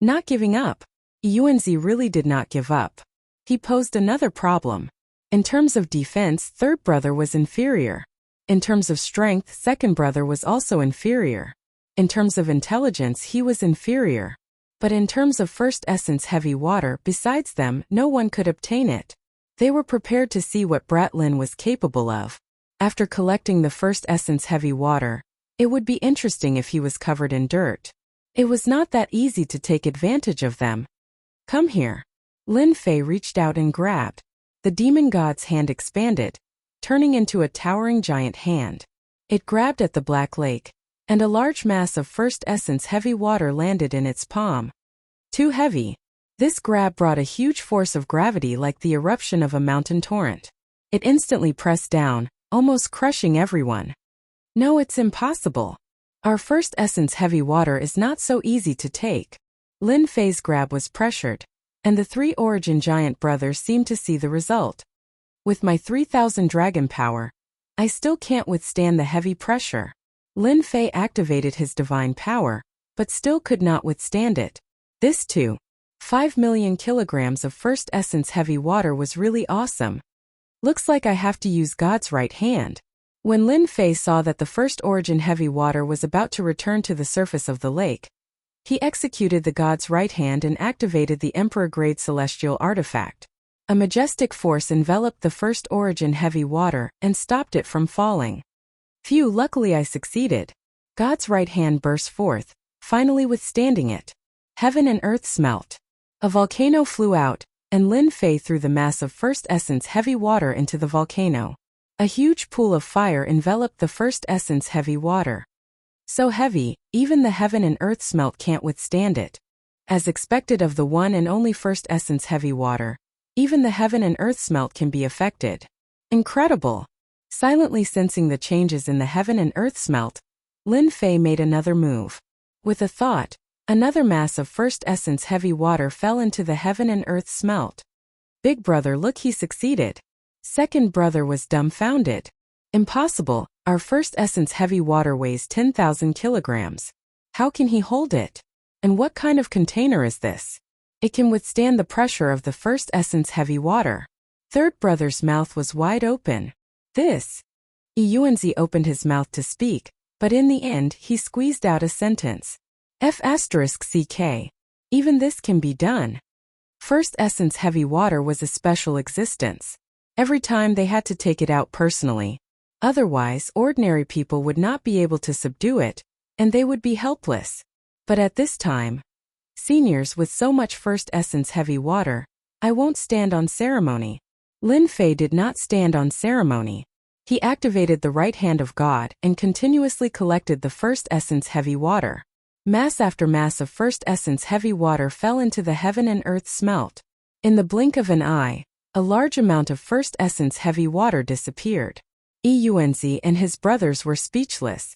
not giving up. Yuanzi really did not give up. He posed another problem. In terms of defense, third brother was inferior. In terms of strength, second brother was also inferior. In terms of intelligence, he was inferior. But in terms of first essence heavy water, besides them, no one could obtain it. They were prepared to see what Brat Lin was capable of. After collecting the first essence heavy water, it would be interesting if he was covered in dirt. It was not that easy to take advantage of them. Come here. Lin Fei reached out and grabbed. The demon god's hand expanded, turning into a towering giant hand. It grabbed at the black lake, and a large mass of first essence heavy water landed in its palm. Too heavy. This grab brought a huge force of gravity like the eruption of a mountain torrent. It instantly pressed down, almost crushing everyone. No, it's impossible. Our first essence heavy water is not so easy to take. Lin Fei's grab was pressured, and the three origin giant brothers seemed to see the result. With my 3,000 dragon power, I still can't withstand the heavy pressure. Lin Fei activated his divine power, but still could not withstand it. This 5 million kilograms of first essence heavy water was really awesome. Looks like I have to use God's right hand. When Lin Fei saw that the first origin heavy water was about to return to the surface of the lake, he executed the God's right hand and activated the Emperor-grade celestial artifact. A majestic force enveloped the first origin heavy water and stopped it from falling. Phew, luckily I succeeded. God's right hand burst forth, finally withstanding it. Heaven and earth smelt. A volcano flew out, and Lin Fei threw the mass of first essence heavy water into the volcano. A huge pool of fire enveloped the first essence heavy water. So heavy, even the heaven and earth smelt can't withstand it. As expected of the one and only first essence heavy water, even the heaven and earth smelt can be affected. Incredible! Silently sensing the changes in the heaven and earth smelt, Lin Fei made another move. With a thought, another mass of first essence heavy water fell into the heaven and earth smelt. Big brother, look, he succeeded. Second brother was dumbfounded. Impossible, our first essence heavy water weighs 10,000 kilograms. How can he hold it? And what kind of container is this? It can withstand the pressure of the first essence heavy water. Third brother's mouth was wide open. This. Yuanzi opened his mouth to speak, but in the end he squeezed out a sentence. F***ck. Even this can be done. First essence heavy water was a special existence. Every time they had to take it out personally. Otherwise, ordinary people would not be able to subdue it, and they would be helpless. But at this time, seniors with so much first essence heavy water, I won't stand on ceremony. Lin Fei did not stand on ceremony. He activated the right hand of God and continuously collected the first essence heavy water. Mass after mass of first essence heavy water fell into the heaven and earth smelt. In the blink of an eye, a large amount of first essence heavy water disappeared. Yuanzi and his brothers were speechless.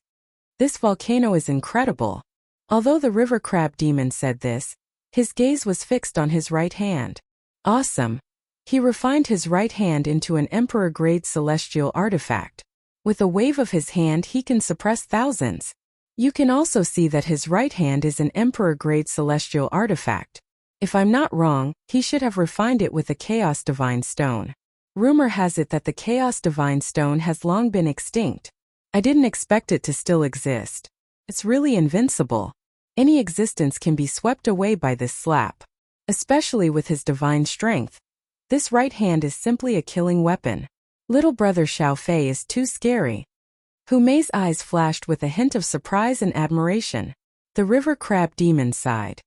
This volcano is incredible. Although the river crab demon said this, his gaze was fixed on his right hand. Awesome. He refined his right hand into an emperor-grade celestial artifact. With a wave of his hand he can suppress thousands. You can also see that his right hand is an emperor-grade celestial artifact. If I'm not wrong, he should have refined it with a Chaos Divine Stone. Rumor has it that the Chaos Divine Stone has long been extinct. I didn't expect it to still exist. It's really invincible. Any existence can be swept away by this slap. Especially with his divine strength. This right hand is simply a killing weapon. Little brother Xiao Fei is too scary. Hu Mei's eyes flashed with a hint of surprise and admiration. The river crab demon sighed.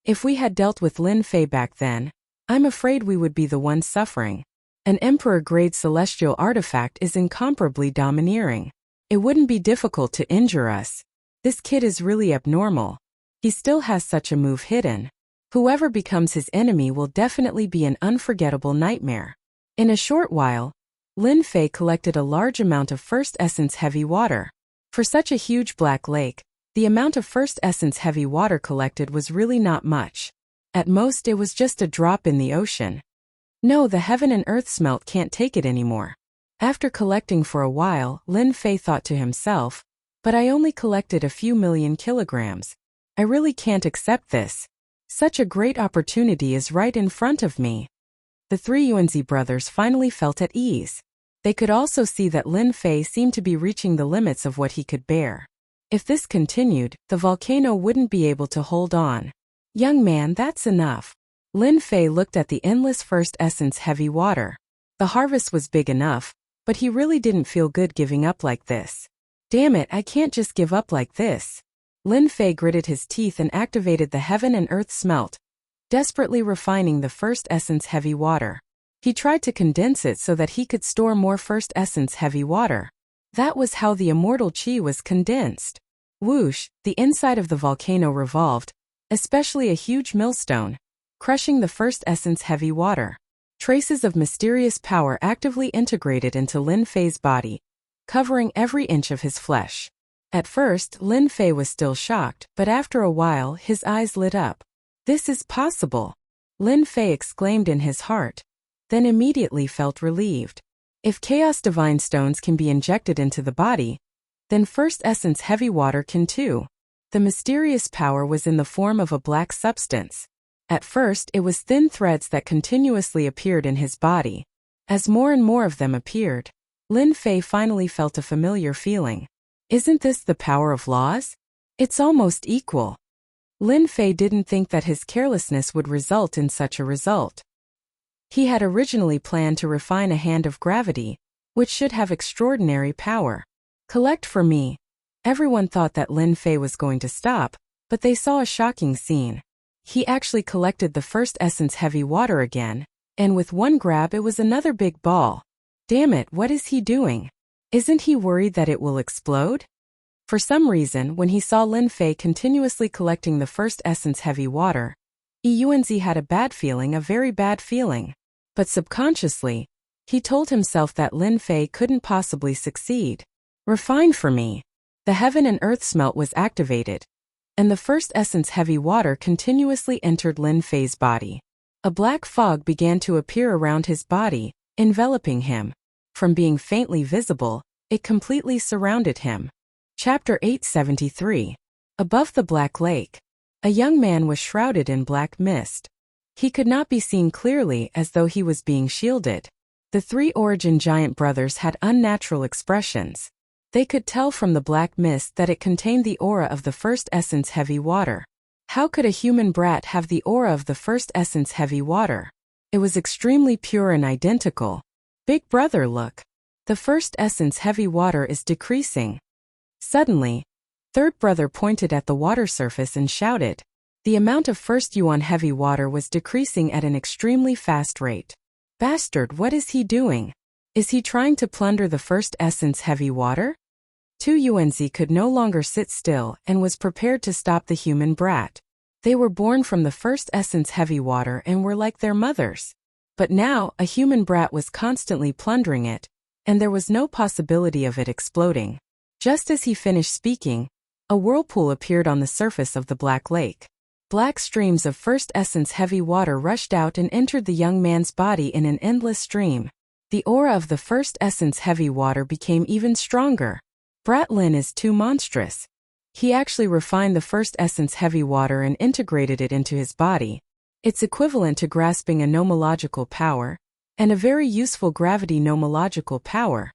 If we had dealt with Lin Fei back then, I'm afraid we would be the ones suffering. An emperor-grade celestial artifact is incomparably domineering. It wouldn't be difficult to injure us. This kid is really abnormal. He still has such a move hidden. Whoever becomes his enemy will definitely be an unforgettable nightmare. In a short while, Lin Fei collected a large amount of first essence heavy water. For such a huge black lake, the amount of first essence heavy water collected was really not much. At most it was just a drop in the ocean. No, the heaven and earth smelt can't take it anymore. After collecting for a while, Lin Fei thought to himself, but I only collected a few million kilograms. I really can't accept this. Such a great opportunity is right in front of me. The three Yuanzi brothers finally felt at ease. They could also see that Lin Fei seemed to be reaching the limits of what he could bear. If this continued, the volcano wouldn't be able to hold on. Young man, that's enough. Lin Fei looked at the endless first essence heavy water. The harvest was big enough, but he really didn't feel good giving up like this. Damn it, I can't just give up like this. Lin Fei gritted his teeth and activated the heaven and earth smelt, desperately refining the first essence heavy water. He tried to condense it so that he could store more first essence heavy water. That was how the immortal qi was condensed. Whoosh, the inside of the volcano revolved, especially a huge millstone, crushing the first essence heavy water. Traces of mysterious power actively integrated into Lin Fei's body, covering every inch of his flesh. At first, Lin Fei was still shocked, but after a while his eyes lit up. This is possible! Lin Fei exclaimed in his heart, then immediately felt relieved. If Chaos Divine Stones can be injected into the body, then First Essence Heavy Water can too. The mysterious power was in the form of a black substance. At first it was thin threads that continuously appeared in his body. As more and more of them appeared, Lin Fei finally felt a familiar feeling. Isn't this the power of laws? It's almost equal. Lin Fei didn't think that his carelessness would result in such a result. He had originally planned to refine a hand of gravity, which should have extraordinary power. Collect for me. Everyone thought that Lin Fei was going to stop, but they saw a shocking scene. He actually collected the first essence heavy water again, and with one grab it was another big ball. Damn it, what is he doing? Isn't he worried that it will explode? For some reason, when he saw Lin Fei continuously collecting the first essence heavy water, Eunz had a bad feeling, a very bad feeling. But subconsciously, he told himself that Lin Fei couldn't possibly succeed. Refine for me. The heaven and earth smelt was activated, and the first essence heavy water continuously entered Lin Fei's body. A black fog began to appear around his body, enveloping him. From being faintly visible, it completely surrounded him. Chapter 873. Above the Black Lake. A young man was shrouded in black mist. He could not be seen clearly as though he was being shielded. The three origin giant brothers had unnatural expressions. They could tell from the black mist that it contained the aura of the first essence heavy water. How could a human brat have the aura of the first essence heavy water? It was extremely pure and identical. Big brother, look. The first essence heavy water is decreasing. Suddenly, third brother pointed at the water surface and shouted. The amount of first yuan heavy water was decreasing at an extremely fast rate. Bastard, what is he doing? Is he trying to plunder the first essence heavy water? Yuan could no longer sit still and was prepared to stop the human brat. They were born from the first essence heavy water and were like their mothers. But now, a human brat was constantly plundering it, and there was no possibility of it exploding. Just as he finished speaking, a whirlpool appeared on the surface of the Black Lake. Black streams of first essence heavy water rushed out and entered the young man's body in an endless stream. The aura of the first essence heavy water became even stronger. Brat Lin is too monstrous. He actually refined the first essence heavy water and integrated it into his body. It's equivalent to grasping a nomological power, and a very useful gravity nomological power.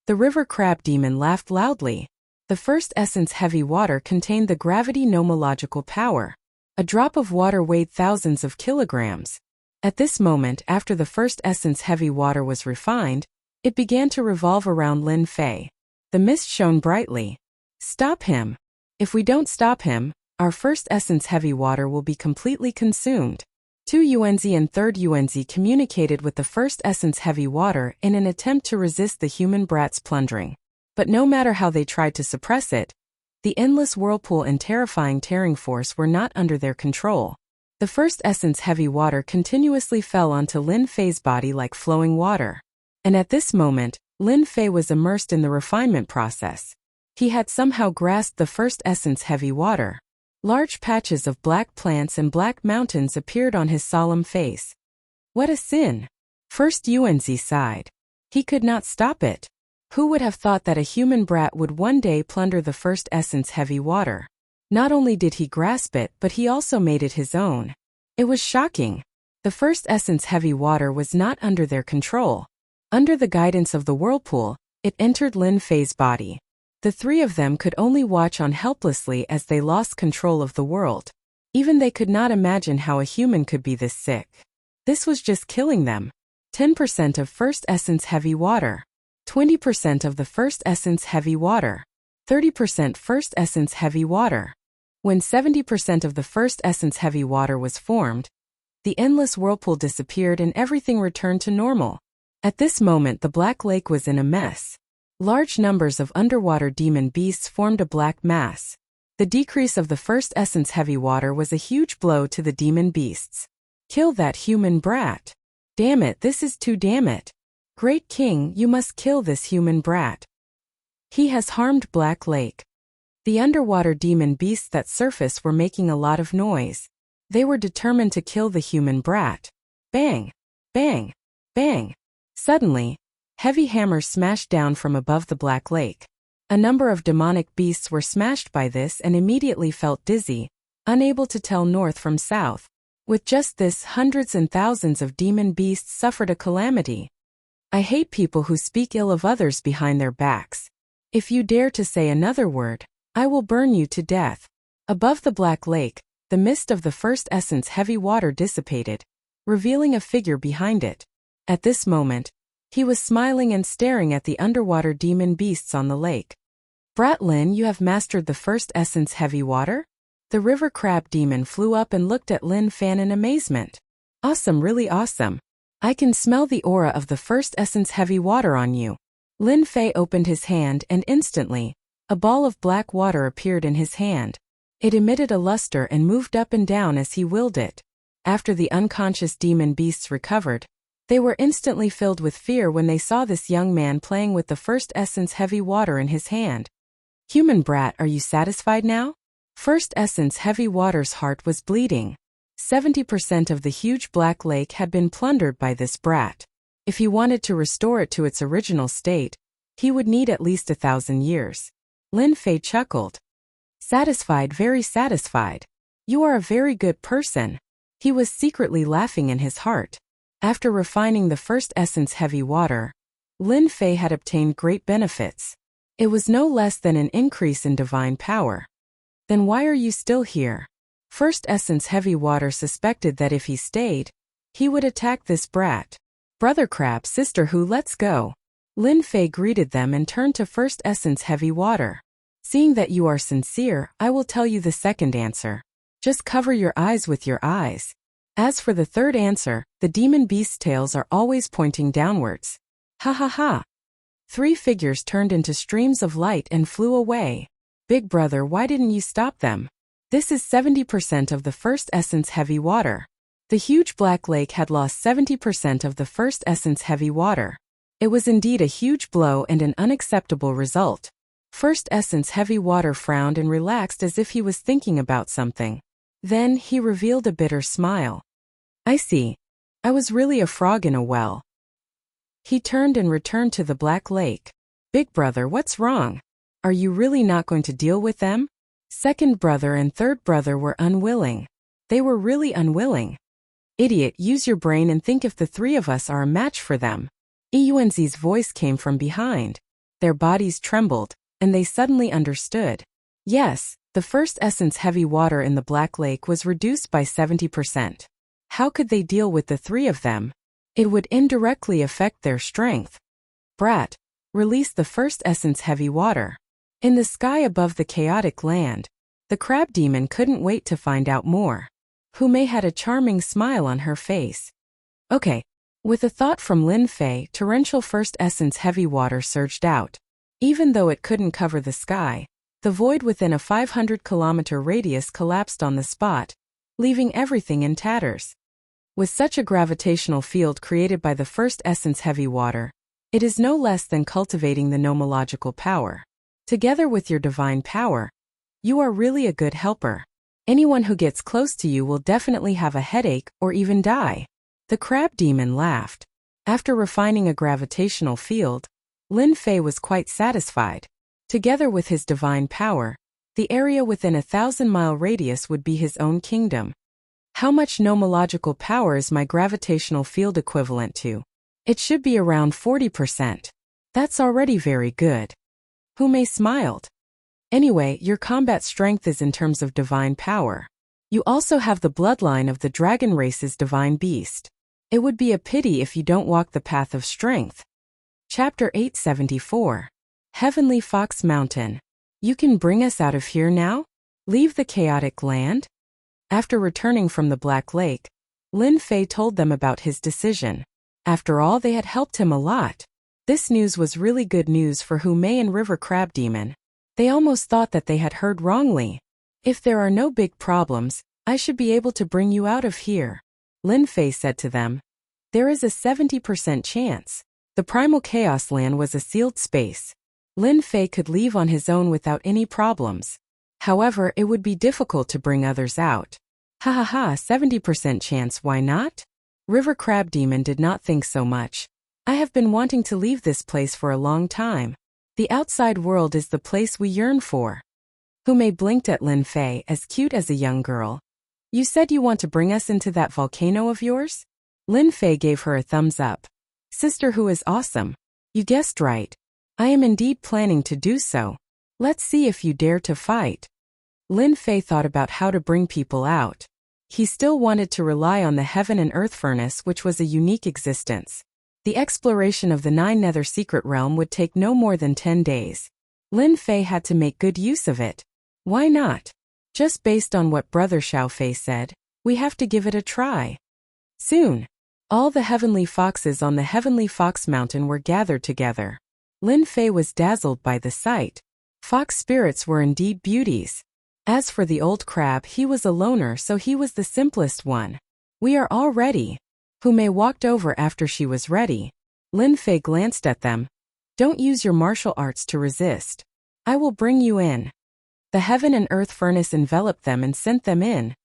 The river crab demon laughed loudly. The first essence heavy water contained the gravity nomological power. A drop of water weighed thousands of kilograms. At this moment, after the first essence heavy water was refined, it began to revolve around Lin Fei. The mist shone brightly. Stop him. If we don't stop him, our first essence heavy water will be completely consumed. Yuan and third Yuan communicated with the first essence heavy water in an attempt to resist the human brat's plundering. But no matter how they tried to suppress it, the endless whirlpool and terrifying tearing force were not under their control. The first essence heavy water continuously fell onto Lin Fei's body like flowing water. And at this moment, Lin Fei was immersed in the refinement process. He had somehow grasped the first essence heavy water. Large patches of black plants and black mountains appeared on his solemn face. What a sin! First Yuan sighed. He could not stop it. Who would have thought that a human brat would one day plunder the first essence heavy water? Not only did he grasp it, but he also made it his own. It was shocking. The first essence heavy water was not under their control. Under the guidance of the whirlpool, it entered Lin Fei's body. The three of them could only watch on helplessly as they lost control of the world. Even they could not imagine how a human could be this sick. This was just killing them. 10% of first essence heavy water. 20% of the first essence heavy water. 30% first essence heavy water. When 70% of the first essence heavy water was formed, the endless whirlpool disappeared and everything returned to normal. At this moment, the Black Lake was in a mess. Large numbers of underwater demon beasts formed a black mass. The decrease of the first essence heavy water was a huge blow to the demon beasts. Kill that human brat. Damn it, this is too damn it. Great King, you must kill this human brat. He has harmed Black Lake. The underwater demon beasts that surfaced were making a lot of noise. They were determined to kill the human brat. Bang! Bang! Bang! Suddenly, heavy hammers smashed down from above the Black Lake. A number of demonic beasts were smashed by this and immediately felt dizzy, unable to tell north from south. With just this, hundreds and thousands of demon beasts suffered a calamity. I hate people who speak ill of others behind their backs. If you dare to say another word, I will burn you to death. Above the Black Lake, the mist of the first essence heavy water dissipated, revealing a figure behind it. At this moment, he was smiling and staring at the underwater demon beasts on the lake. Brat Lin, you have mastered the first essence heavy water? The river crab demon flew up and looked at Lin Fan in amazement. Awesome, really awesome. I can smell the aura of the first essence heavy water on you. Lin Fei opened his hand and instantly, a ball of black water appeared in his hand. It emitted a luster and moved up and down as he willed it. After the unconscious demon beasts recovered, they were instantly filled with fear when they saw this young man playing with the first essence heavy water in his hand. Human brat, are you satisfied now? First essence heavy water's heart was bleeding. 70% of the huge black lake had been plundered by this brat. If he wanted to restore it to its original state, he would need at least 1,000 years. Lin Fei chuckled. Satisfied, very satisfied. You are a very good person. He was secretly laughing in his heart. After refining the first essence heavy water, Lin Fei had obtained great benefits. It was no less than an increase in divine power. Then why are you still here? First essence heavy water suspected that if he stayed, he would attack this brat. Brother Crab, Sister Who, let's go. Lin Fei greeted them and turned to first essence heavy water. Seeing that you are sincere, I will tell you the second answer. Just cover your eyes with your eyes. As for the third answer, the demon beast's tails are always pointing downwards. Ha ha ha. 3 figures turned into streams of light and flew away. Big brother, why didn't you stop them? This is 70% of the first essence heavy water. The huge black lake had lost 70% of the first essence heavy water. It was indeed a huge blow and an unacceptable result. First essence heavy water frowned and relaxed as if he was thinking about something. Then he revealed a bitter smile. I see. I was really a frog in a well. He turned and returned to the black lake. Big brother, what's wrong? Are you really not going to deal with them? Second brother and third brother were unwilling. They were really unwilling. Idiot, use your brain and think if the 3 of us are a match for them. Yuanzi's voice came from behind. Their bodies trembled, and they suddenly understood. Yes, the first essence heavy water in the Black Lake was reduced by 70%. How could they deal with the 3 of them? It would indirectly affect their strength. Brat, release the first essence heavy water. In the sky above the chaotic land, the crab demon couldn't wait to find out more. Hume had a charming smile on her face. Okay. With a thought from Lin Fei, torrential first essence heavy water surged out. Even though it couldn't cover the sky, the void within a 500-kilometer radius collapsed on the spot, leaving everything in tatters. With such a gravitational field created by the first essence heavy water, it is no less than cultivating the nomological power. Together with your divine power, you are really a good helper. Anyone who gets close to you will definitely have a headache or even die. The crab demon laughed. After refining a gravitational field, Lin Fei was quite satisfied. Together with his divine power, the area within a 1,000-mile radius would be his own kingdom. How much nomological power is my gravitational field equivalent to? It should be around 40%. That's already very good. Hume smiled. Anyway, your combat strength is in terms of divine power. You also have the bloodline of the dragon race's divine beast. It would be a pity if you don't walk the path of strength. Chapter 874. Heavenly Fox Mountain. You can bring us out of here now? Leave the chaotic land? After returning from the Black Lake, Lin Fei told them about his decision. After all, they had helped him a lot. This news was really good news for Hume and River Crab Demon. They almost thought that they had heard wrongly. If there are no big problems, I should be able to bring you out of here. Lin Fei said to them. There is a 70% chance. The primal chaos land was a sealed space. Lin Fei could leave on his own without any problems. However, it would be difficult to bring others out. Ha ha ha, 70% chance, why not? River Crab Demon did not think so much. I have been wanting to leave this place for a long time. The outside world is the place we yearn for. Hume blinked at Lin Fei, as cute as a young girl. You said you want to bring us into that volcano of yours? Lin Fei gave her a thumbs up. Sister Who is awesome. You guessed right. I am indeed planning to do so. Let's see if you dare to fight. Lin Fei thought about how to bring people out. He still wanted to rely on the heaven and earth furnace, which was a unique existence. The exploration of the 9 Nether secret realm would take no more than 10 days. Lin Fei had to make good use of it. Why not? Just based on what Brother Xiao Fei said, we have to give it a try. Soon, all the heavenly foxes on the Heavenly Fox Mountain were gathered together. Lin Fei was dazzled by the sight. Fox spirits were indeed beauties. As for the old crab, he was a loner, so he was the simplest one. We are all ready. Humei walked over after she was ready. Lin Fei glanced at them. Don't use your martial arts to resist. I will bring you in. The heaven and earth furnace enveloped them and sent them in,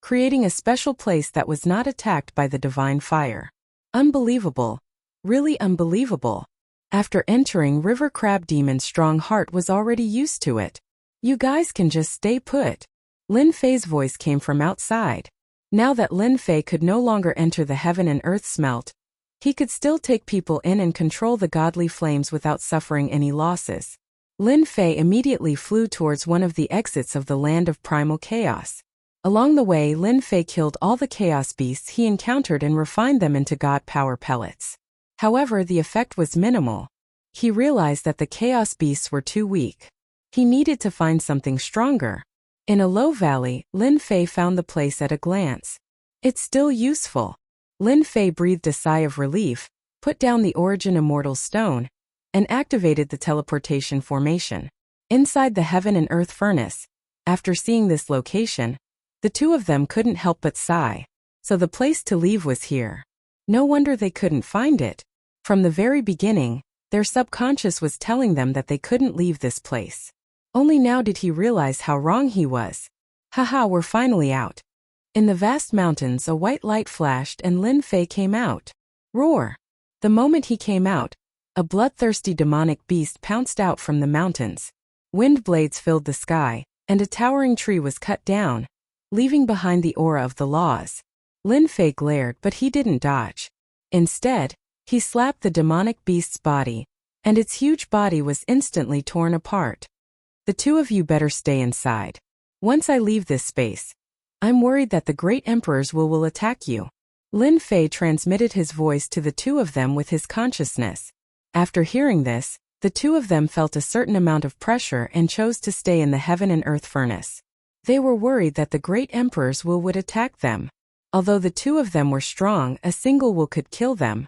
creating a special place that was not attacked by the divine fire. Unbelievable. Really unbelievable. After entering, River Crab Demon's strong heart was already used to it. You guys can just stay put. Lin Fei's voice came from outside. Now that Lin Fei could no longer enter the heaven and earth smelt, he could still take people in and control the godly flames without suffering any losses. Lin Fei immediately flew towards one of the exits of the land of primal chaos. Along the way, Lin Fei killed all the chaos beasts he encountered and refined them into god power pellets. However, the effect was minimal. He realized that the chaos beasts were too weak. He needed to find something stronger. In a low valley, Lin Fei found the place at a glance. It's still useful. Lin Fei breathed a sigh of relief, put down the Origin Immortal Stone, and activated the teleportation formation. Inside the heaven and earth furnace, after seeing this location, the two of them couldn't help but sigh. So the place to leave was here. No wonder they couldn't find it. From the very beginning, their subconscious was telling them that they couldn't leave this place. Only now did he realize how wrong he was. Haha, we're finally out. In the vast mountains, a white light flashed and Lin Fei came out. Roar! The moment he came out, a bloodthirsty demonic beast pounced out from the mountains. Wind blades filled the sky, and a towering tree was cut down, leaving behind the aura of the laws. Lin Fei glared, but he didn't dodge. Instead, he slapped the demonic beast's body, and its huge body was instantly torn apart. The two of you better stay inside. Once I leave this space, I'm worried that the great emperors will attack you. Lin Fei transmitted his voice to the two of them with his consciousness. After hearing this, the two of them felt a certain amount of pressure and chose to stay in the heaven and earth furnace. They were worried that the great emperors would attack them. Although the two of them were strong, a single will could kill them.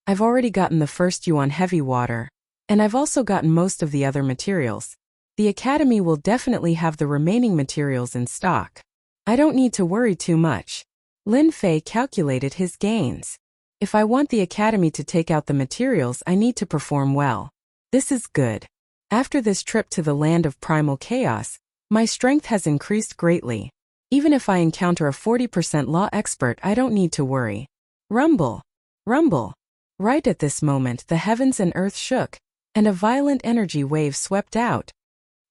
I've already gotten the first yuan heavy water, and I've also gotten most of the other materials. The academy will definitely have the remaining materials in stock. I don't need to worry too much. Lin Fei calculated his gains. If I want the academy to take out the materials, I need to perform well. This is good. After this trip to the land of primal chaos, my strength has increased greatly. Even if I encounter a 40% law expert, I don't need to worry. Rumble. Rumble. Right at this moment, the heavens and earth shook, and a violent energy wave swept out.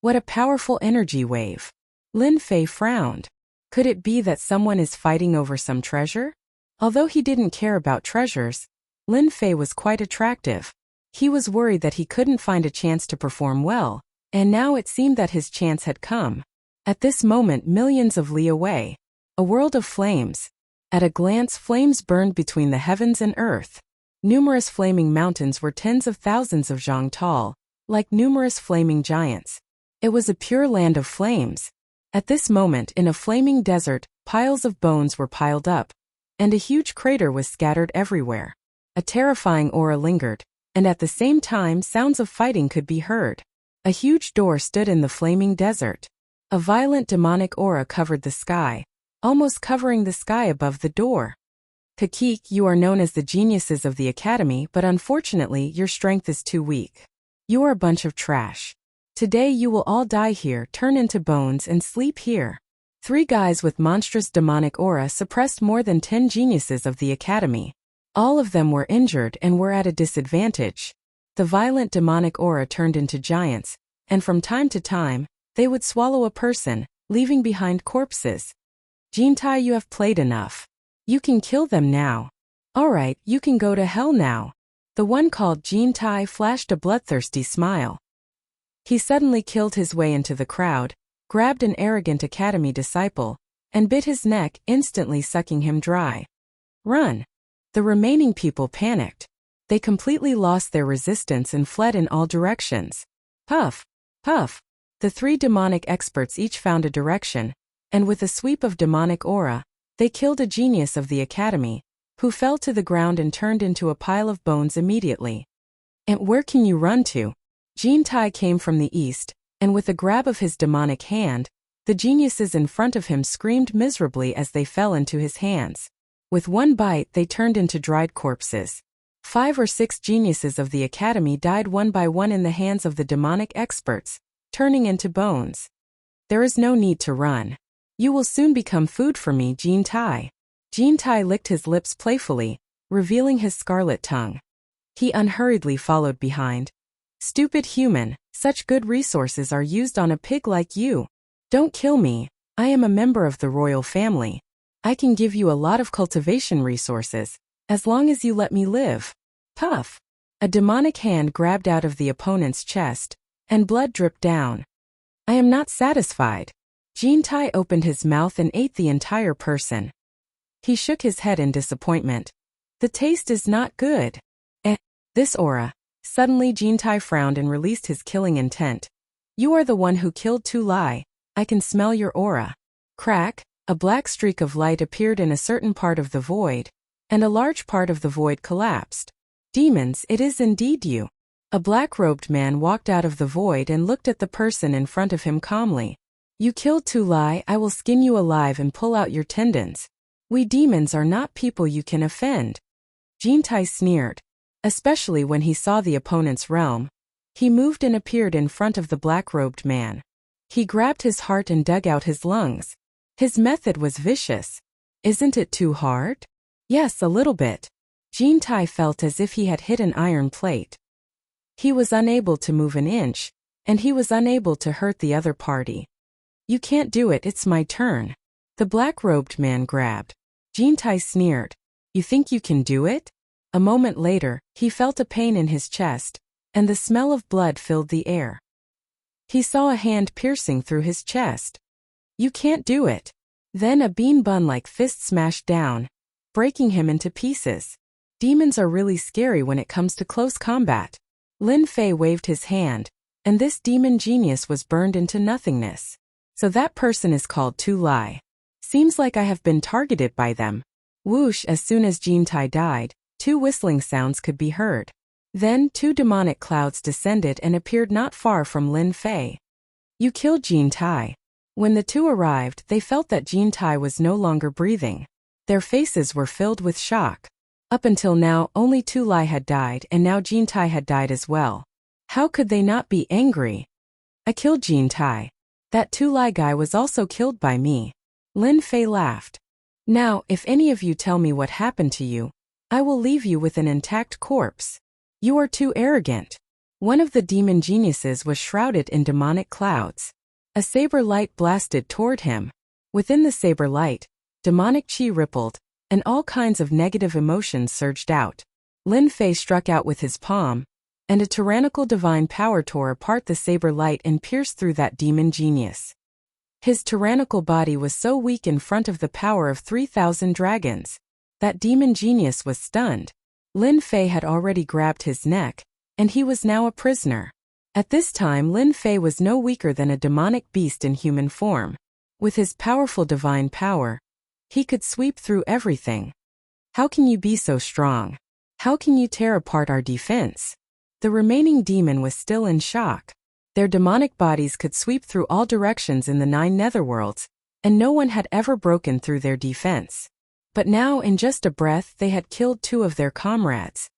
What a powerful energy wave. Lin Fei frowned. Could it be that someone is fighting over some treasure? Although he didn't care about treasures, Lin Fei was quite attractive. He was worried that he couldn't find a chance to perform well, and now it seemed that his chance had come. At this moment, millions of li away, a world of flames. At a glance, flames burned between the heavens and earth. Numerous flaming mountains were tens of thousands of zhang tall, like numerous flaming giants. It was a pure land of flames. At this moment, in a flaming desert, piles of bones were piled up, and a huge crater was scattered everywhere. A terrifying aura lingered, and at the same time, sounds of fighting could be heard. A huge door stood in the flaming desert. A violent demonic aura covered the sky, almost covering the sky above the door. Kakik, you are known as the geniuses of the academy, but unfortunately, your strength is too weak. You are a bunch of trash. Today you will all die here, turn into bones, and sleep here. 3 guys with monstrous demonic aura suppressed more than 10 geniuses of the academy. All of them were injured and were at a disadvantage. The violent demonic aura turned into giants, and from time to time, they would swallow a person, leaving behind corpses. Jintai, you have played enough. You can kill them now. Alright, you can go to hell now. The one called Jintai flashed a bloodthirsty smile. He suddenly killed his way into the crowd, grabbed an arrogant academy disciple, and bit his neck, instantly sucking him dry. Run! The remaining people panicked. They completely lost their resistance and fled in all directions. Puff! Puff! The 3 demonic experts each found a direction, and with a sweep of demonic aura, they killed a genius of the academy, who fell to the ground and turned into a pile of bones immediately. And where can you run to? Jintai came from the east, and with a grab of his demonic hand, the geniuses in front of him screamed miserably as they fell into his hands. With one bite, they turned into dried corpses. 5 or 6 geniuses of the academy died one by one in the hands of the demonic experts, turning into bones. There is no need to run. You will soon become food for me, Jin Tai. Jin Tai licked his lips playfully, revealing his scarlet tongue. He unhurriedly followed behind. Stupid human, such good resources are used on a pig like you. Don't kill me, I am a member of the royal family. I can give you a lot of cultivation resources, as long as you let me live. Puff. A demonic hand grabbed out of the opponent's chest, and blood dripped down. I am not satisfied. Jin Tai opened his mouth and ate the entire person. He shook his head in disappointment. The taste is not good. This aura. Suddenly Jin Tai frowned and released his killing intent. You are the one who killed Tu Lai. I can smell your aura. Crack. A black streak of light appeared in a certain part of the void, and a large part of the void collapsed. Demons, it is indeed you. A black-robed man walked out of the void and looked at the person in front of him calmly. You killed Tu Lai, I will skin you alive and pull out your tendons. We demons are not people you can offend. Jin Tai sneered, especially when he saw the opponent's realm. He moved and appeared in front of the black-robed man. He grabbed his heart and dug out his lungs. His method was vicious. Isn't it too hard? Yes, a little bit. Jin Tai felt as if he had hit an iron plate. He was unable to move an inch, and he was unable to hurt the other party. You can't do it, it's my turn. The black-robed man grabbed. Jin Tai sneered. You think you can do it? A moment later, he felt a pain in his chest, and the smell of blood filled the air. He saw a hand piercing through his chest. You can't do it. Then a bean bun-like fist smashed down, breaking him into pieces. Demons are really scary when it comes to close combat. Lin Fei waved his hand, and this demon genius was burned into nothingness. So that person is called Tu Lai. Seems like I have been targeted by them. Whoosh! As soon as Jin Tai died, 2 whistling sounds could be heard. Then 2 demonic clouds descended and appeared not far from Lin Fei. You killed Jin Tai. When the 2 arrived, they felt that Jin Tai was no longer breathing. Their faces were filled with shock. Up until now, only Tu Lai had died, and now Jin Tai had died as well. How could they not be angry? I killed Jin Tai. That Tu Lai guy was also killed by me. Lin Fei laughed. Now, if any of you tell me what happened to you, I will leave you with an intact corpse. You are too arrogant. One of the demon geniuses was shrouded in demonic clouds. A saber light blasted toward him. Within the saber light, demonic chi rippled, and all kinds of negative emotions surged out. Lin Fei struck out with his palm, and a tyrannical divine power tore apart the saber light and pierced through that demon genius. His tyrannical body was so weak in front of the power of 3,000 dragons. That demon genius was stunned. Lin Fei had already grabbed his neck, and he was now a prisoner. At this time Lin Fei was no weaker than a demonic beast in human form. With his powerful divine power, he could sweep through everything. How can you be so strong? How can you tear apart our defense? The remaining demon was still in shock. Their demonic bodies could sweep through all directions in the 9 netherworlds, and no one had ever broken through their defense. But now in just a breath they had killed 2 of their comrades.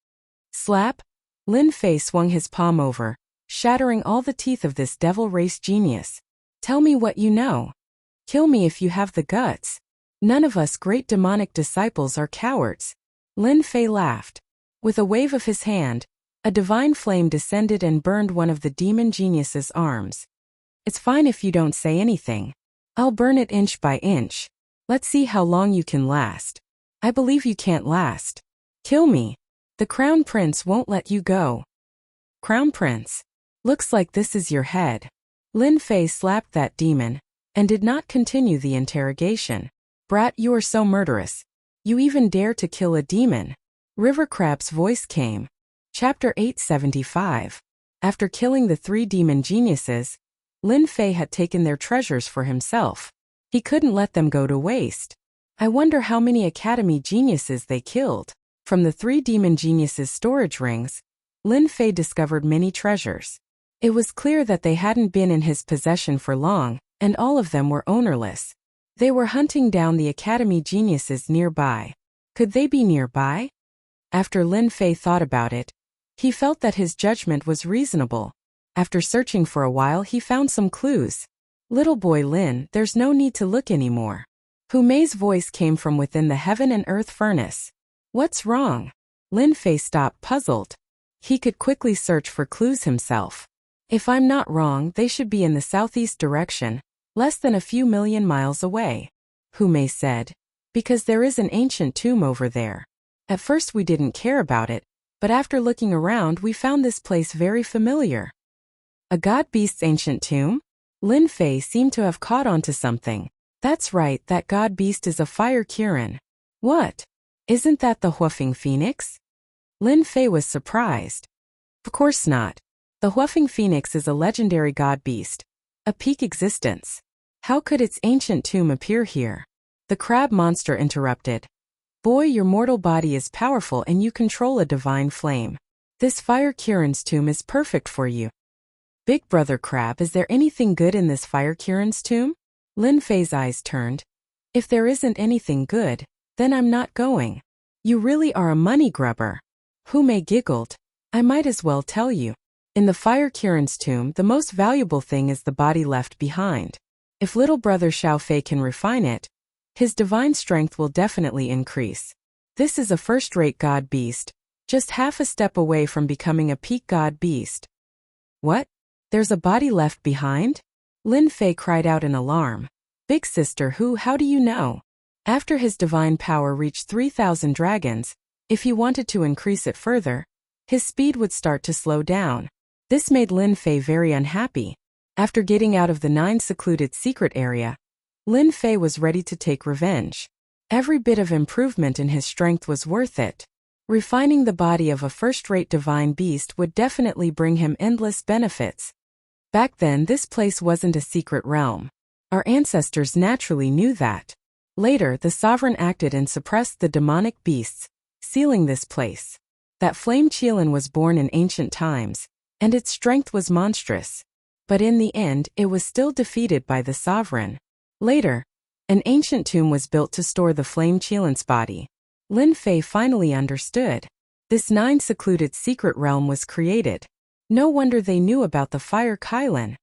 Slap! Lin Fei swung his palm over, shattering all the teeth of this devil race genius. Tell me what you know. Kill me if you have the guts. None of us great demonic disciples are cowards. Lin Fei laughed. With a wave of his hand, a divine flame descended and burned one of the demon genius's arms. It's fine if you don't say anything. I'll burn it inch by inch. Let's see how long you can last. I believe you can't last. Kill me. The Crown Prince won't let you go. Crown Prince. Looks like this is your head. Lin Fei slapped that demon, and did not continue the interrogation. Brat, you are so murderous. You even dare to kill a demon. River Crab's voice came. Chapter 875. After killing the 3 demon geniuses, Lin Fei had taken their treasures for himself. He couldn't let them go to waste. I wonder how many academy geniuses they killed. From the 3 demon geniuses' storage rings, Lin Fei discovered many treasures. It was clear that they hadn't been in his possession for long, and all of them were ownerless. They were hunting down the academy geniuses nearby. Could they be nearby? After Lin Fei thought about it, he felt that his judgment was reasonable. After searching for a while, he found some clues. Little boy Lin, there's no need to look anymore. Hu Mei's voice came from within the heaven and earth furnace. What's wrong? Lin Fei stopped, puzzled. He could quickly search for clues himself. If I'm not wrong, they should be in the southeast direction, less than a few million miles away. Hu Mei said. Because there is an ancient tomb over there. At first we didn't care about it, but after looking around we found this place very familiar. A god beast's ancient tomb? Lin Fei seemed to have caught on to something. That's right, that god beast is a fire Kirin. What? Isn't that the Huafeng Phoenix? Lin Fei was surprised. Of course not. The Huafeng Phoenix is a legendary god beast, a peak existence. How could its ancient tomb appear here? The crab monster interrupted. Boy, your mortal body is powerful and you control a divine flame. This fire Kirin's tomb is perfect for you. Big brother crab, is there anything good in this fire Kirin's tomb? Lin Fei's eyes turned. If there isn't anything good, then I'm not going. You really are a money grubber. Hu Mei giggled. I might as well tell you. In the fire Kirin's tomb, the most valuable thing is the body left behind. If little brother Xiao Fei can refine it, his divine strength will definitely increase. This is a first-rate god beast, just half a step away from becoming a peak god beast. What? There's a body left behind? Lin Fei cried out in alarm. Big sister Hu, how do you know? After his divine power reached 3,000 dragons, if he wanted to increase it further, his speed would start to slow down. This made Lin Fei very unhappy. After getting out of the 9 secluded secret area, Lin Fei was ready to take revenge. Every bit of improvement in his strength was worth it. Refining the body of a first-rate divine beast would definitely bring him endless benefits. Back then, this place wasn't a secret realm. Our ancestors naturally knew that. Later, the sovereign acted and suppressed the demonic beasts, sealing this place. That flame Qilin was born in ancient times, and its strength was monstrous. But in the end, it was still defeated by the sovereign. Later, an ancient tomb was built to store the flame Qilin's body. Lin Fei finally understood. This 9 secluded secret realm was created. No wonder they knew about the fire Qilin.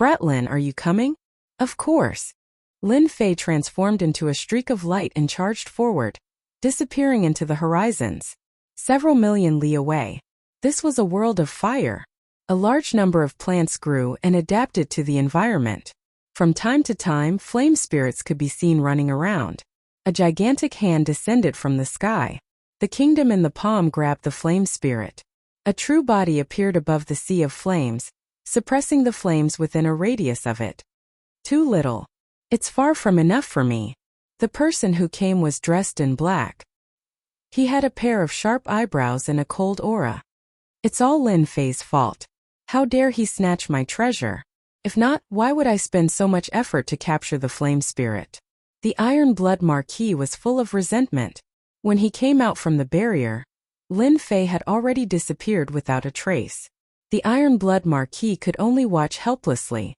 Bratlin, are you coming? Of course. Lin Fei transformed into a streak of light and charged forward, disappearing into the horizons. Several million li away. This was a world of fire. A large number of plants grew and adapted to the environment. From time to time, flame spirits could be seen running around. A gigantic hand descended from the sky. The kingdom in the palm grabbed the flame spirit. A true body appeared above the sea of flames, suppressing the flames within a radius of it. Too little. It's far from enough for me. The person who came was dressed in black. He had a pair of sharp eyebrows and a cold aura. It's all Lin Fei's fault. How dare he snatch my treasure? If not, why would I spend so much effort to capture the flame spirit? The Iron Blood Marquis was full of resentment. When he came out from the barrier, Lin Fei had already disappeared without a trace. The Iron Blood Marquis could only watch helplessly.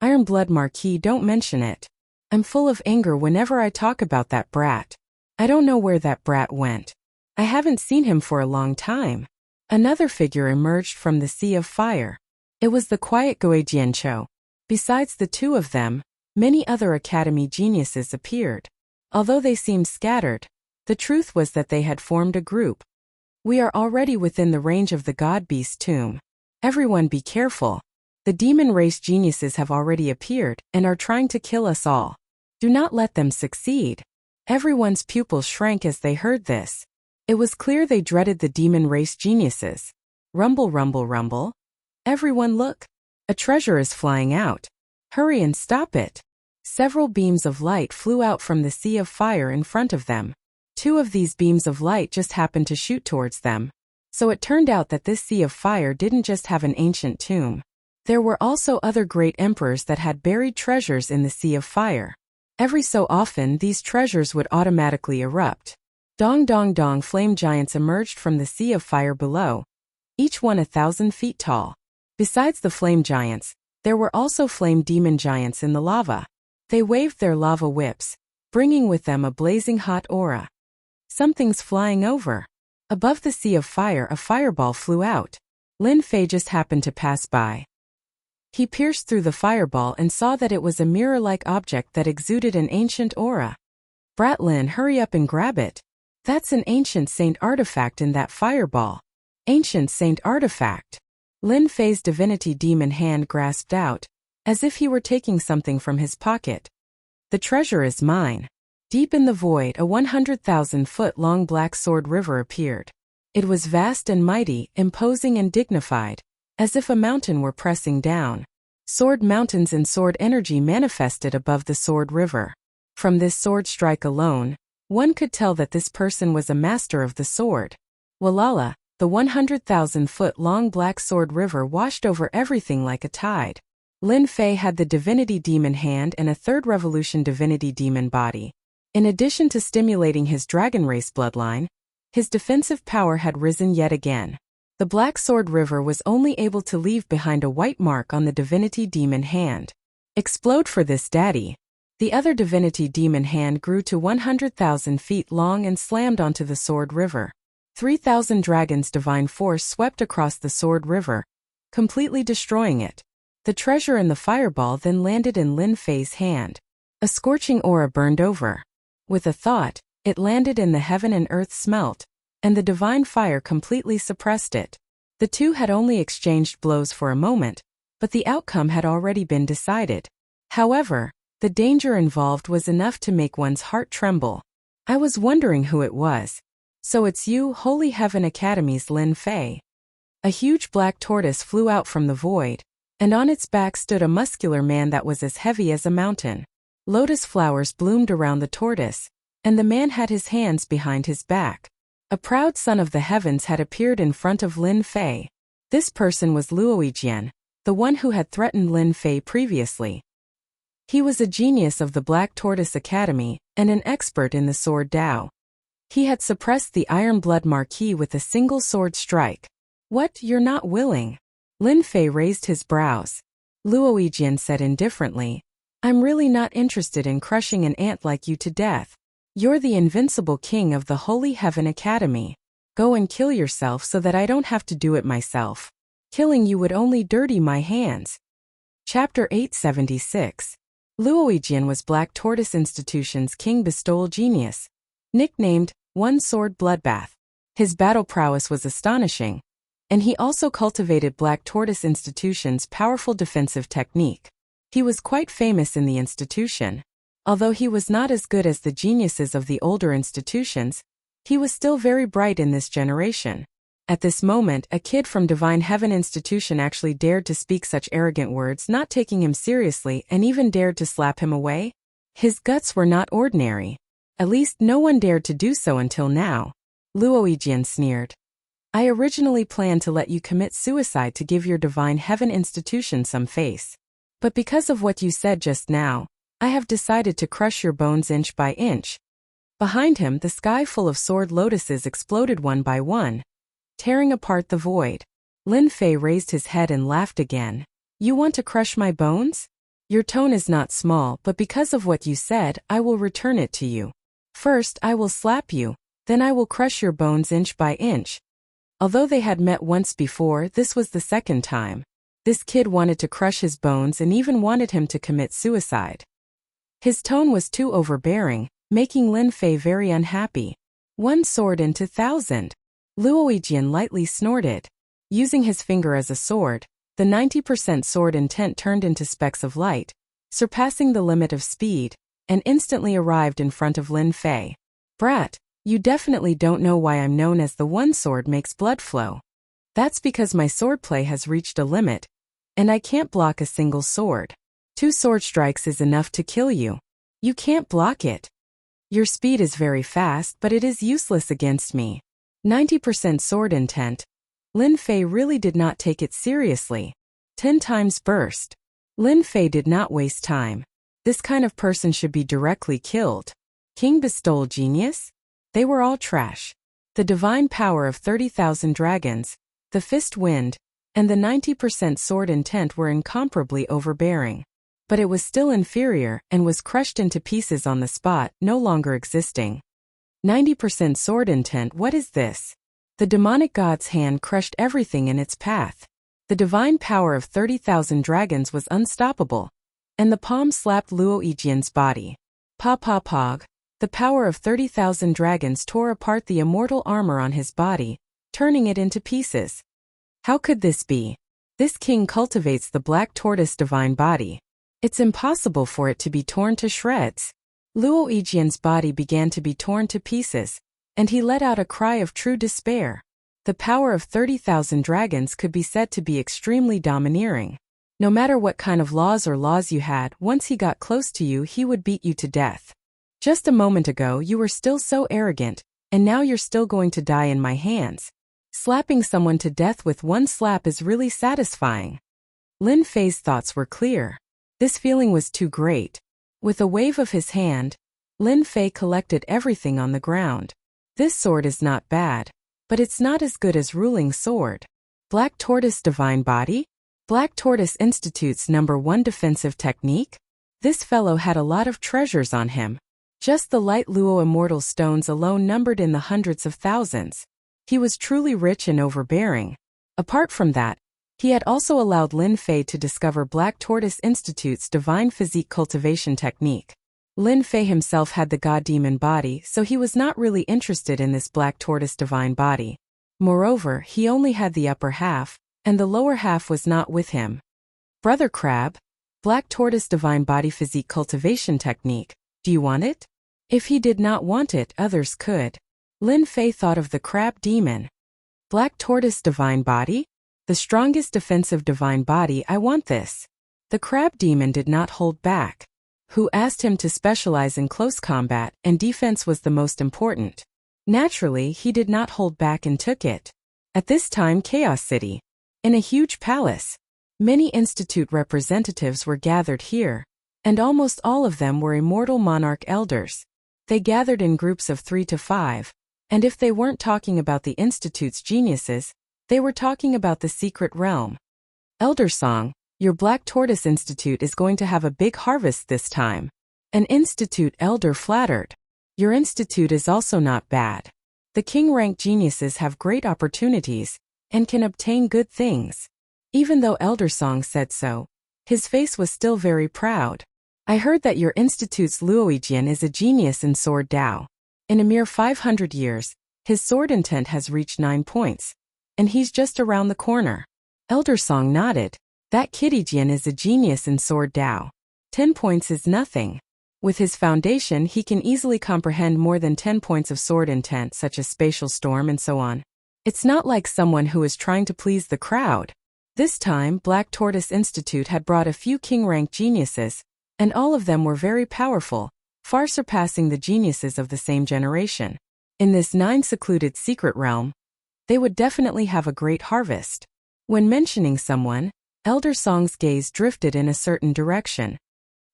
Iron Blood Marquis, don't mention it. I'm full of anger whenever I talk about that brat. I don't know where that brat went. I haven't seen him for a long time. Another figure emerged from the sea of fire. It was the quiet Guijianqiu. Besides the two of them, many other academy geniuses appeared. Although they seemed scattered, the truth was that they had formed a group. We are already within the range of the god beast tomb. Everyone be careful. The demon race geniuses have already appeared and are trying to kill us all. Do not let them succeed. Everyone's pupils shrank as they heard this. It was clear they dreaded the demon race geniuses. Rumble, rumble, rumble. Everyone look. A treasure is flying out. Hurry and stop it. Several beams of light flew out from the sea of fire in front of them. 2 of these beams of light just happened to shoot towards them. So it turned out that this sea of fire didn't just have an ancient tomb. There were also other great emperors that had buried treasures in the sea of fire. Every so often these treasures would automatically erupt. Dong dong dong, flame giants emerged from the sea of fire below, each one 1,000 feet tall. Besides the flame giants, there were also flame demon giants in the lava. They waved their lava whips, bringing with them a blazing hot aura. Something's flying over. Above the sea of fire, a fireball flew out. Lin Fei just happened to pass by. He pierced through the fireball and saw that it was a mirror-like object that exuded an ancient aura. Brat Lin, hurry up and grab it. That's an ancient saint artifact in that fireball. Ancient saint artifact. Lin Fei's divinity demon hand grasped out, as if he were taking something from his pocket. The treasure is mine. Deep in the void, a 100,000-foot-long black sword river appeared. It was vast and mighty, imposing and dignified, as if a mountain were pressing down. Sword mountains and sword energy manifested above the sword river. From this sword strike alone, one could tell that this person was a master of the sword. Walala, the 100,000-foot-long black sword river washed over everything like a tide. Lin Fei had the divinity demon hand and a third revolution divinity demon body. In addition to stimulating his dragon race bloodline, his defensive power had risen yet again. The black sword river was only able to leave behind a white mark on the divinity demon hand. Explode for this, daddy. The other divinity demon hand grew to 100,000 feet long and slammed onto the sword river. 3,000 dragons' divine force swept across the sword river, completely destroying it. The treasure in the fireball then landed in Lin Fei's hand. A scorching aura burned over. With a thought, it landed in the heaven and earth smelt, and the divine fire completely suppressed it. The two had only exchanged blows for a moment, but the outcome had already been decided. However, the danger involved was enough to make one's heart tremble. I was wondering who it was. So it's you, Holy Heaven Academy's Lin Fei. A huge black tortoise flew out from the void, and on its back stood a muscular man that was as heavy as a mountain. Lotus flowers bloomed around the tortoise, and the man had his hands behind his back. A proud son of the heavens had appeared in front of Lin Fei. This person was Luoyijian, the one who had threatened Lin Fei previously. He was a genius of the Black Tortoise Academy and an expert in the sword Dao. He had suppressed the Iron Blood Marquis with a single sword strike. What, you're not willing? Lin Fei raised his brows. Luoyijian said indifferently, I'm really not interested in crushing an ant like you to death. You're the invincible king of the Holy Heaven Academy. Go and kill yourself so that I don't have to do it myself. Killing you would only dirty my hands. Chapter 876. Luoyijian was Black Tortoise Institution's King Bestowal Genius, nicknamed One Sword Bloodbath. His battle prowess was astonishing, and he also cultivated Black Tortoise Institution's powerful defensive technique. He was quite famous in the institution. Although he was not as good as the geniuses of the older institutions, he was still very bright in this generation. At this moment, a kid from Divine Heaven Institution actually dared to speak such arrogant words, not taking him seriously, and even dared to slap him away. His guts were not ordinary. At least no one dared to do so until now. Luoyijian sneered. I originally planned to let you commit suicide to give your Divine Heaven Institution some face. But because of what you said just now, I have decided to crush your bones inch by inch. Behind him, the sky full of sword lotuses exploded one by one, tearing apart the void. Lin Fei raised his head and laughed again. You want to crush my bones? Your tone is not small, but because of what you said, I will return it to you. First, I will slap you, then I will crush your bones inch by inch. Although they had met once before, this was the second time. This kid wanted to crush his bones and even wanted him to commit suicide. His tone was too overbearing, making Lin Fei very unhappy. One sword into 1,000. Luoyijian lightly snorted. Using his finger as a sword, the 90% sword intent turned into specks of light, surpassing the limit of speed, and instantly arrived in front of Lin Fei. Brat, you definitely don't know why I'm known as the one sword makes blood flow. That's because my swordplay has reached a limit, and I can't block a single sword. 2 sword strikes is enough to kill you. You can't block it. Your speed is very fast, but it is useless against me. 90% sword intent. Lin Fei really did not take it seriously. 10 times burst. Lin Fei did not waste time. This kind of person should be directly killed. King Bestowal Genius? They were all trash. The divine power of 30,000 dragons, the fist wind, and the 90% sword intent were incomparably overbearing. But it was still inferior and was crushed into pieces on the spot, no longer existing. 90% sword intent. What is this? The demonic god's hand crushed everything in its path. The divine power of 30,000 dragons was unstoppable. And the palm slapped Luo Yijian's body. Pog. The power of 30,000 dragons tore apart the immortal armor on his body, turning it into pieces. How could this be? This king cultivates the black tortoise divine body. It's impossible for it to be torn to shreds. Luo Yijian's body began to be torn to pieces, and he let out a cry of true despair. The power of 30,000 dragons could be said to be extremely domineering. No matter what kind of laws you had, once he got close to you, he would beat you to death. Just a moment ago you were still so arrogant, and now you're still going to die in my hands. Slapping someone to death with one slap is really satisfying. Lin Fei's thoughts were clear. This feeling was too great. With a wave of his hand, Lin Fei collected everything on the ground. This sword is not bad, but it's not as good as ruling sword. Black Tortoise Divine Body? Black Tortoise Institute's #1 defensive technique? This fellow had a lot of treasures on him. Just the light Luo immortal stones alone numbered in the hundreds of thousands. He was truly rich and overbearing. Apart from that, he had also allowed Lin Fei to discover Black Tortoise Institute's divine physique cultivation technique. Lin Fei himself had the god demon body, so he was not really interested in this Black Tortoise divine body. Moreover, he only had the upper half, and the lower half was not with him. Brother Crab, Black Tortoise divine body physique cultivation technique, do you want it? If he did not want it, others could. Lin Fei thought of the crab demon. Black Tortoise divine body? The strongest defensive divine body. I want this. The crab demon did not hold back. Who asked him to specialize in close combat, and defense was the most important. Naturally, he did not hold back and took it. At this time, Chaos City. In a huge palace. Many institute representatives were gathered here, and almost all of them were immortal monarch elders. They gathered in groups of 3 to 5, and if they weren't talking about the institute's geniuses, they were talking about the secret realm. Elder Song, your Black Tortoise Institute is going to have a big harvest this time. An institute elder flattered. Your institute is also not bad. The king-rank geniuses have great opportunities, and can obtain good things. Even though Elder Song said so, his face was still very proud. I heard that your institute's Luo Yijian is a genius in sword Dao. In a mere 500 years, his sword intent has reached 9 points. And he's just around the corner. Elder Song nodded. That kid Yijian is a genius in sword Dao. 10 points is nothing. With his foundation he can easily comprehend more than 10 points of sword intent such as spatial storm and so on. It's not like someone who is trying to please the crowd. This time Black Tortoise Institute had brought a few king-rank geniuses, and all of them were very powerful, far surpassing the geniuses of the same generation. In this 9 secluded secret realm, they would definitely have a great harvest. When mentioning someone, Elder Song's gaze drifted in a certain direction.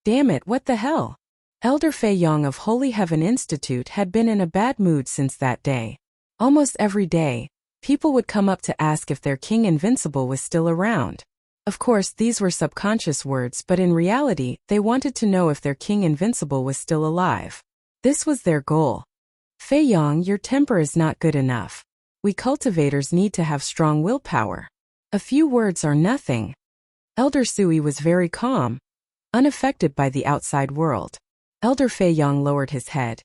Damn it, what the hell? Elder Fei Yong of Holy Heaven Institute had been in a bad mood since that day. Almost every day, people would come up to ask if their King Invincible was still around. Of course, these were subconscious words, but in reality, they wanted to know if their King Invincible was still alive. This was their goal. Fei Yong, your temper is not good enough. We cultivators need to have strong willpower. A few words are nothing. Elder Sui was very calm, unaffected by the outside world. Elder Fei Yong lowered his head.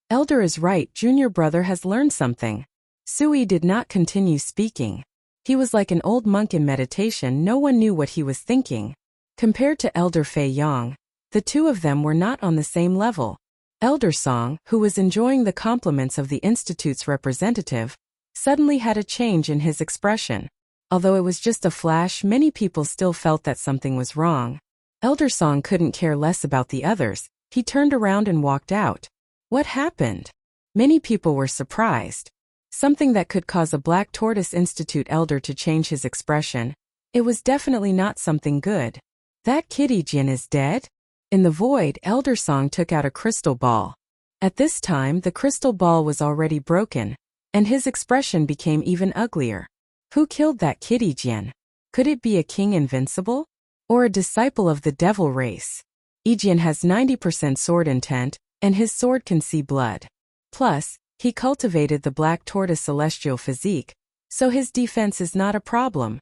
Elder is right, junior brother has learned something. Sui did not continue speaking. He was like an old monk in meditation, no one knew what he was thinking. Compared to Elder Fei Yong, the two of them were not on the same level. Elder Song, who was enjoying the compliments of the Institute's representative, suddenly had a change in his expression. Although it was just a flash, many people still felt that something was wrong. Elder Song couldn't care less about the others. He turned around and walked out. What happened? Many people were surprised. Something that could cause a Black Tortoise Institute elder to change his expression. It was definitely not something good. That kid Yijian is dead? In the void, Elder Song took out a crystal ball. At this time, the crystal ball was already broken, and his expression became even uglier. Who killed that kid Yijian? Could it be a King Invincible? Or a disciple of the devil race? Yijian has 90% sword intent, and his sword can see blood. Plus, He cultivated the black tortoise celestial physique, so his defense is not a problem.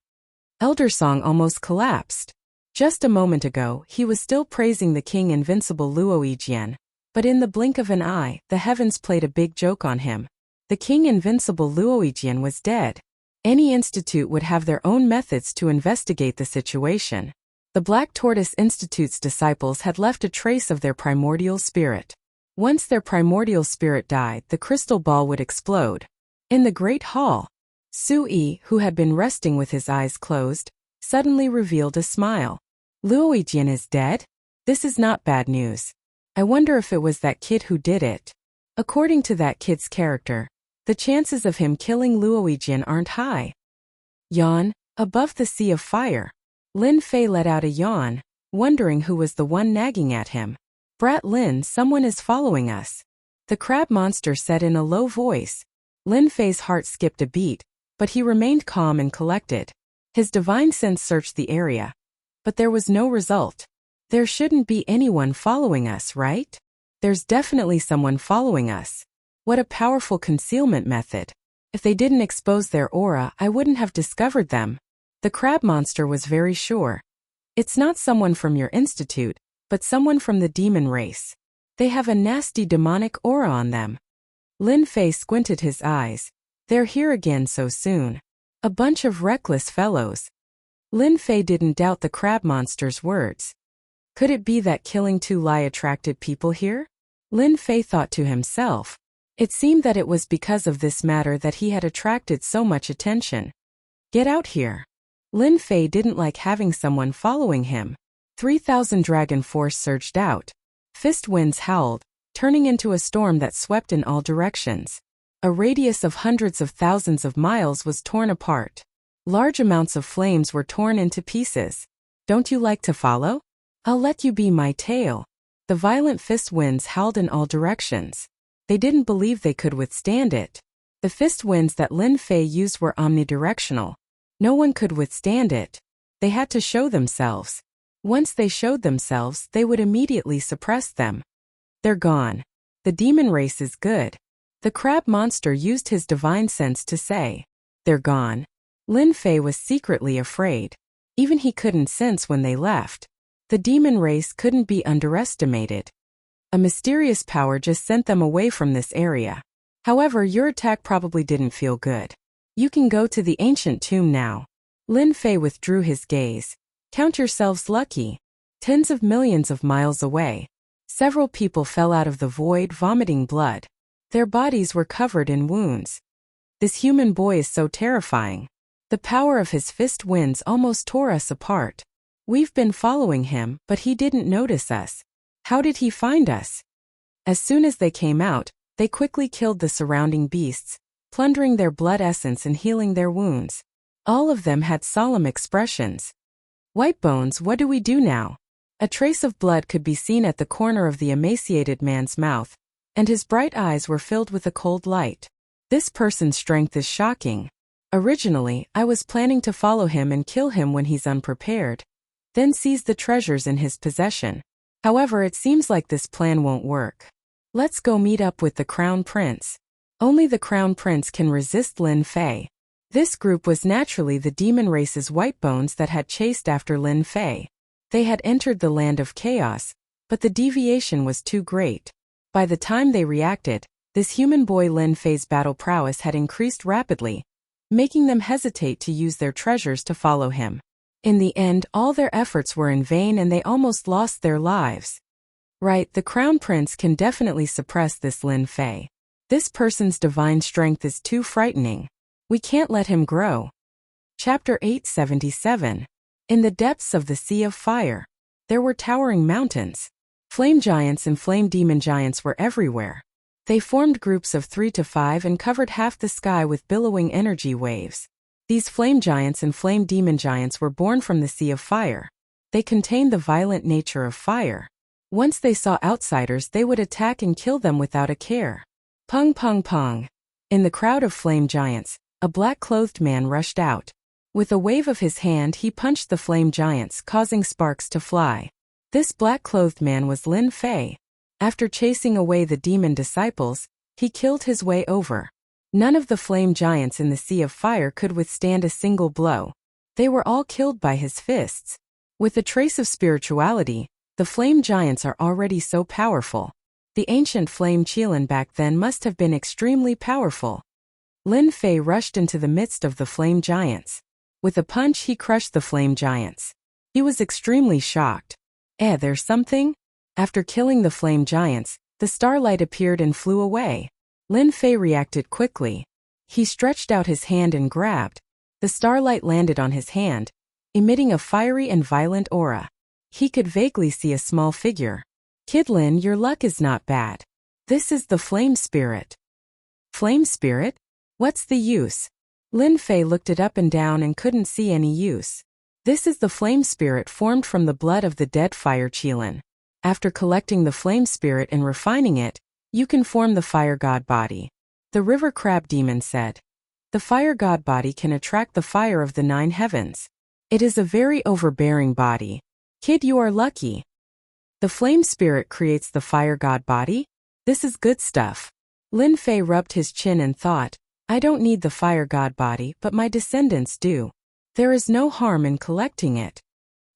Elder Song almost collapsed. Just a moment ago, he was still praising the king invincible Luo Yijian, but in the blink of an eye, the heavens played a big joke on him. The king invincible Luo Yijian was dead. Any institute would have their own methods to investigate the situation. The Black Tortoise Institute's disciples had left a trace of their primordial spirit. Once their primordial spirit died, the crystal ball would explode. In the Great Hall, Su Yi, who had been resting with his eyes closed, suddenly revealed a smile. Luo Yijian is dead? This is not bad news. I wonder if it was that kid who did it. According to that kid's character, the chances of him killing Luo Yijian aren't high. Yawn. Above the sea of fire, Lin Fei let out a yawn, wondering who was the one nagging at him. Brat Lin, someone is following us. The crab monster said in a low voice. Lin Fei's heart skipped a beat, but he remained calm and collected. His divine sense searched the area, but there was no result. There shouldn't be anyone following us, right? There's definitely someone following us. What a powerful concealment method. If they didn't expose their aura, I wouldn't have discovered them. The crab monster was very sure. It's not someone from your institute, but someone from the demon race. They have a nasty demonic aura on them. Lin Fei squinted his eyes. They're here again so soon. A bunch of reckless fellows. Lin Fei didn't doubt the crab monster's words. Could it be that killing Tu Lai attracted people here? Lin Fei thought to himself. It seemed that it was because of this matter that he had attracted so much attention. Get out here. Lin Fei didn't like having someone following him. 3,000 dragon force surged out. Fist winds howled, turning into a storm that swept in all directions. A radius of hundreds of thousands of miles was torn apart. Large amounts of flames were torn into pieces. Don't you like to follow? I'll let you be my tail. The violent fist winds howled in all directions. They didn't believe they could withstand it. The fist winds that Lin Fei used were omnidirectional. No one could withstand it. They had to show themselves. Once they showed themselves, they would immediately suppress them. They're gone. The demon race is good. The crab monster used his divine sense to say, they're gone. Lin Fei was secretly afraid. Even he couldn't sense when they left. The demon race couldn't be underestimated. A mysterious power just sent them away from this area. However, your attack probably didn't feel good. You can go to the ancient tomb now. Lin Fei withdrew his gaze. Count yourselves lucky. Tens of millions of miles away. Several people fell out of the void, vomiting blood. Their bodies were covered in wounds. This human boy is so terrifying. The power of his fist winds almost tore us apart. We've been following him, but he didn't notice us. How did he find us? As soon as they came out, they quickly killed the surrounding beasts, plundering their blood essence and healing their wounds. All of them had solemn expressions. White Bones, what do we do now? A trace of blood could be seen at the corner of the emaciated man's mouth, and his bright eyes were filled with a cold light. This person's strength is shocking. Originally, I was planning to follow him and kill him when he's unprepared, then seize the treasures in his possession. However, it seems like this plan won't work. Let's go meet up with the Crown Prince. Only the Crown Prince can resist Lin Fei. This group was naturally the demon race's White Bones that had chased after Lin Fei. They had entered the land of chaos, but the deviation was too great. By the time they reacted, this human boy Lin Fei's battle prowess had increased rapidly, making them hesitate to use their treasures to follow him. In the end, all their efforts were in vain and they almost lost their lives. Right, the Crown Prince can definitely suppress this Lin Fei. This person's divine strength is too frightening. We can't let him grow. Chapter 877. In the depths of the Sea of Fire, there were towering mountains. Flame giants and flame demon giants were everywhere. They formed groups of 3 to 5 and covered half the sky with billowing energy waves. These flame giants and flame demon giants were born from the Sea of Fire. They contained the violent nature of fire. Once they saw outsiders, they would attack and kill them without a care. Pung pung pung. In the crowd of flame giants, a black-clothed man rushed out. With a wave of his hand, he punched the flame giants, causing sparks to fly. This black-clothed man was Lin Fei. After chasing away the demon disciples, He killed his way over. None of the flame giants in the Sea of Fire could withstand a single blow. They were all killed by his fists. With a trace of spirituality, the flame giants are already so powerful. The ancient flame Qilin back then must have been extremely powerful. Lin Fei rushed into the midst of the flame giants. With a punch he crushed the flame giants. He was extremely shocked. There's something? After killing the flame giants, the starlight appeared and flew away. Lin Fei reacted quickly. He stretched out his hand and grabbed. The starlight landed on his hand, emitting a fiery and violent aura. He could vaguely see a small figure. Kid Lin, your luck is not bad. This is the flame spirit. Flame spirit? What's the use? Lin Fei looked it up and down and couldn't see any use. This is the flame spirit formed from the blood of the dead fire Qilin. After collecting the flame spirit and refining it, you can form the fire god body. The river crab demon said. The fire god body can attract the fire of the 9 heavens. It is a very overbearing body. Kid, you are lucky. The flame spirit creates the fire god body? This is good stuff. Lin Fei rubbed his chin and thought, I don't need the fire god body, but my descendants do. There is no harm in collecting it.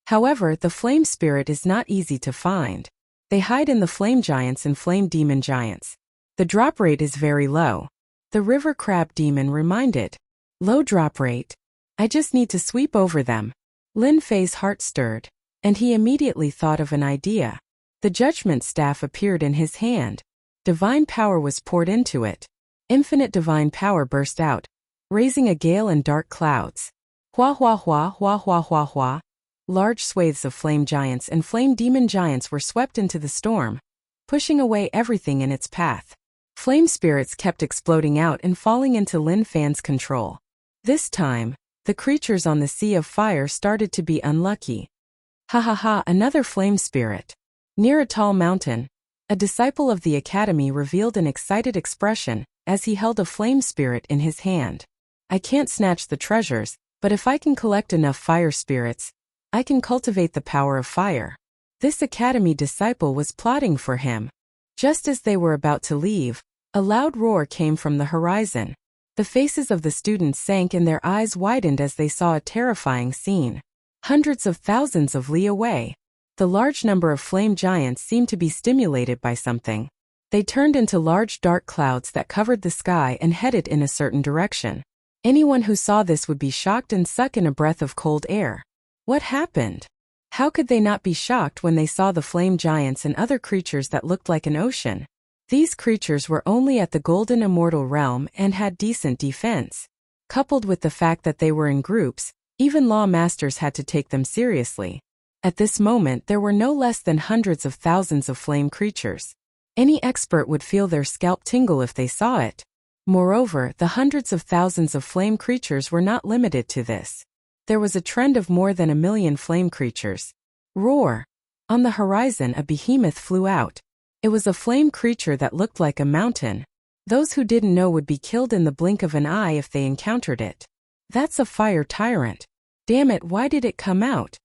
However, the flame spirit is not easy to find. They hide in the flame giants and flame demon giants. The drop rate is very low. The river crab demon reminded. Low drop rate. I just need to sweep over them. Lin Fei's heart stirred, and he immediately thought of an idea. The judgment staff appeared in his hand. Divine power was poured into it. Infinite divine power burst out, raising a gale and dark clouds. Hua hua hua hua hua hua hua. Large swathes of flame giants and flame demon giants were swept into the storm, pushing away everything in its path. Flame spirits kept exploding out and falling into Lin Fei's control. This time, the creatures on the Sea of Fire started to be unlucky. Ha ha ha, another flame spirit. Near a tall mountain, a disciple of the academy revealed an excited expression as he held a flame spirit in his hand. I can't snatch the treasures, but if I can collect enough fire spirits, I can cultivate the power of fire. This academy disciple was plotting for him. Just as they were about to leave, a loud roar came from the horizon. The faces of the students sank and their eyes widened as they saw a terrifying scene. Hundreds of thousands of li away. The large number of flame giants seemed to be stimulated by something. They turned into large dark clouds that covered the sky and headed in a certain direction. Anyone who saw this would be shocked and suck in a breath of cold air. What happened? How could they not be shocked when they saw the flame giants and other creatures that looked like an ocean? These creatures were only at the golden immortal realm and had decent defense. Coupled with the fact that they were in groups, even law masters had to take them seriously. At this moment there were no less than hundreds of thousands of flame creatures. Any expert would feel their scalp tingle if they saw it. Moreover, the hundreds of thousands of flame creatures were not limited to this. There was a trend of more than 1 million flame creatures. Roar! On the horizon a behemoth flew out. It was a flame creature that looked like a mountain. Those who didn't know would be killed in the blink of an eye if they encountered it. That's a fire tyrant. Damn it, why did it come out?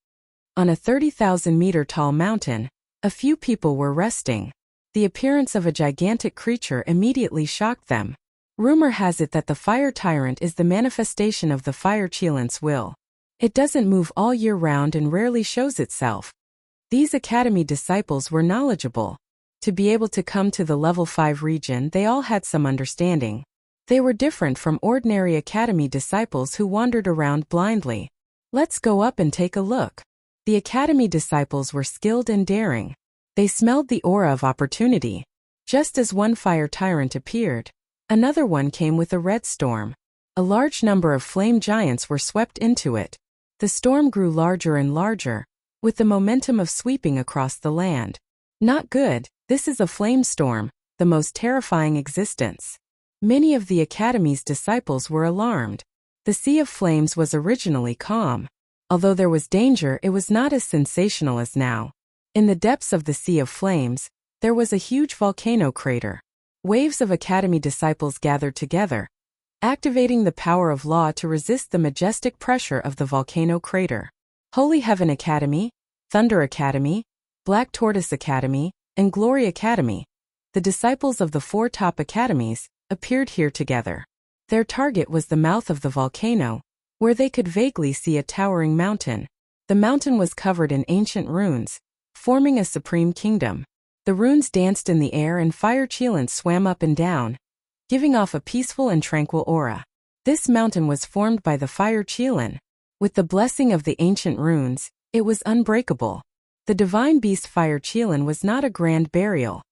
On a 30,000-meter tall mountain, a few people were resting. The appearance of a gigantic creature immediately shocked them. Rumor has it that the fire tyrant is the manifestation of the fire Qilin's will. It doesn't move all year round and rarely shows itself. These academy disciples were knowledgeable. To be able to come to the level 5 region, they all had some understanding. They were different from ordinary academy disciples who wandered around blindly. Let's go up and take a look. The academy disciples were skilled and daring. They smelled the aura of opportunity. Just as one fire tyrant appeared, another one came with a red storm. A large number of flame giants were swept into it. The storm grew larger and larger, with the momentum of sweeping across the land. Not good, this is a flame storm, the most terrifying existence. Many of the academy's disciples were alarmed. The Sea of Flames was originally calm. Although there was danger, it was not as sensational as now. In the depths of the Sea of Flames, there was a huge volcano crater. Waves of academy disciples gathered together, activating the power of law to resist the majestic pressure of the volcano crater. Holy Heaven Academy, Thunder Academy, Black Tortoise Academy, and Glory Academy. The disciples of the 4 top academies appeared here together. Their target was the mouth of the volcano, where they could vaguely see a towering mountain. The mountain was covered in ancient runes, forming a supreme kingdom. The runes danced in the air and fire cheilants swam up and down, giving off a peaceful and tranquil aura. This mountain was formed by the fire cheilan. With the blessing of the ancient runes, it was unbreakable. The divine beast fire cheilan was not a grand burial.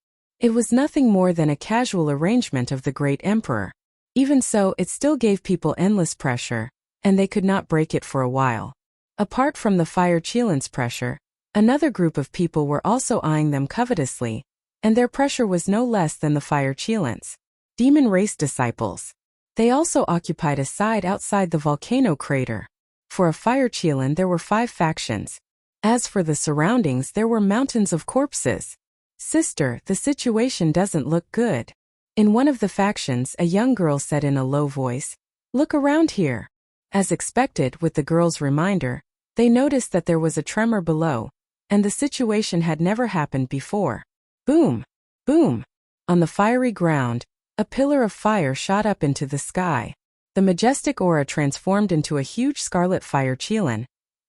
It was nothing more than a casual arrangement of the great emperor. Even so, it still gave people endless pressure, and they could not break it for a while. Apart from the fire cheilan's pressure, another group of people were also eyeing them covetously, and their pressure was no less than the fire cheilan's. Demon race disciples. They also occupied a side outside the volcano crater. For a fire cheilan there were 5 factions. As for the surroundings, there were mountains of corpses. Sister, the situation doesn't look good. In one of the factions, a young girl said in a low voice, "Look around here." As expected, with the girl's reminder, they noticed that there was a tremor below, and the situation had never happened before. Boom! Boom! On the fiery ground, a pillar of fire shot up into the sky. The majestic aura transformed into a huge scarlet fire cheilan,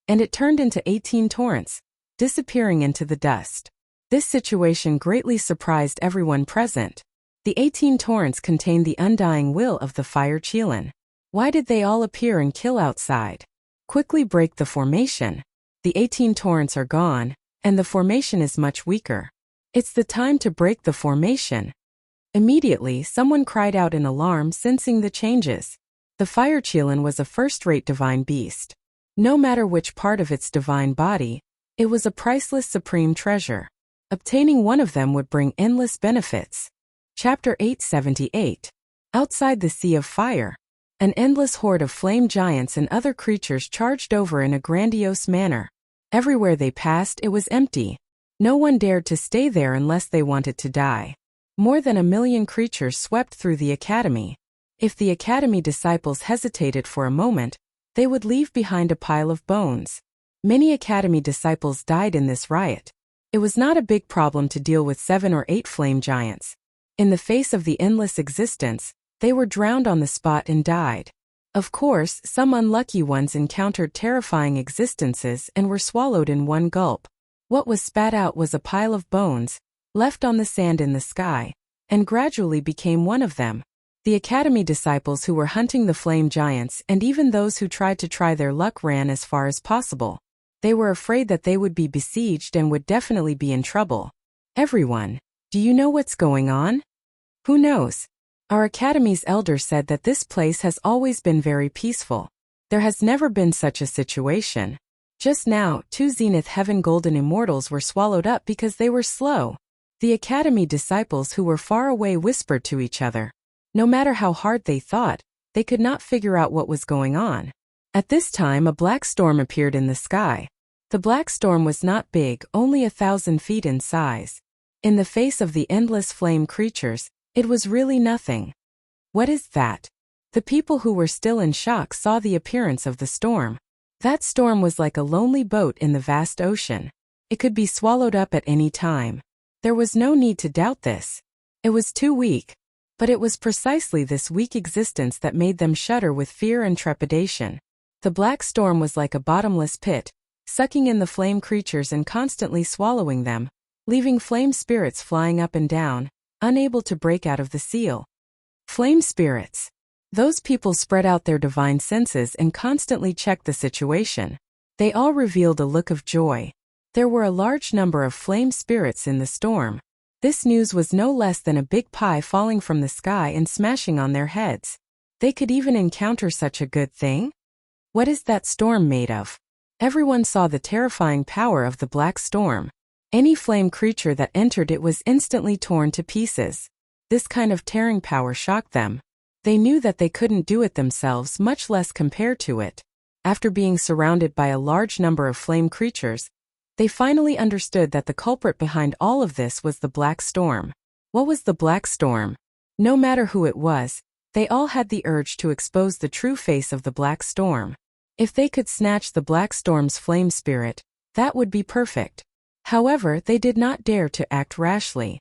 and it turned into 18 torrents, disappearing into the dust. This situation greatly surprised everyone present. The 18 torrents contained the undying will of the fire cheilan. Why did they all appear and kill outside? Quickly break the formation. The 18 torrents are gone, and the formation is much weaker. It's the time to break the formation. Immediately, someone cried out in alarm, sensing the changes. The fire cheilan was a first-rate divine beast. No matter which part of its divine body, it was a priceless supreme treasure. Obtaining one of them would bring endless benefits. Chapter 878. Outside the Sea of Fire. An endless horde of flame giants and other creatures charged over in a grandiose manner. Everywhere they passed, it was empty. No one dared to stay there unless they wanted to die. More than 1 million creatures swept through the academy. If the academy disciples hesitated for a moment, they would leave behind a pile of bones. Many academy disciples died in this riot. It was not a big problem to deal with 7 or 8 flame giants. In the face of the endless existence, they were drowned on the spot and died. Of course, some unlucky ones encountered terrifying existences and were swallowed in one gulp. What was spat out was a pile of bones, left on the sand in the sky, and gradually became one of them. The academy disciples who were hunting the flame giants and even those who tried to try their luck ran as far as possible. They were afraid that they would be besieged and would definitely be in trouble. Everyone, do you know what's going on? Who knows? Our academy's elder said that this place has always been very peaceful. There has never been such a situation. Just now, 2 Zenith Heaven Golden Immortals were swallowed up because they were slow. The academy disciples who were far away whispered to each other. No matter how hard they thought, they could not figure out what was going on. At this time, a black storm appeared in the sky. The black storm was not big, only 1,000 feet in size. In the face of the endless flame creatures, it was really nothing. What is that? The people who were still in shock saw the appearance of the storm. That storm was like a lonely boat in the vast ocean. It could be swallowed up at any time. There was no need to doubt this. It was too weak. But it was precisely this weak existence that made them shudder with fear and trepidation. The black storm was like a bottomless pit, sucking in the flame creatures and constantly swallowing them, leaving flame spirits flying up and down, unable to break out of the seal. Flame spirits. Those people spread out their divine senses and constantly checked the situation. They all revealed a look of joy. There were a large number of flame spirits in the storm. This news was no less than a big pie falling from the sky and smashing on their heads. They could even encounter such a good thing? What is that storm made of? Everyone saw the terrifying power of the black storm. Any flame creature that entered it was instantly torn to pieces. This kind of tearing power shocked them. They knew that they couldn't do it themselves, much less compare to it. After being surrounded by a large number of flame creatures, they finally understood that the culprit behind all of this was the black storm. What was the black storm? No matter who it was, they all had the urge to expose the true face of the black storm. If they could snatch the black storm's flame spirit, that would be perfect. However, they did not dare to act rashly.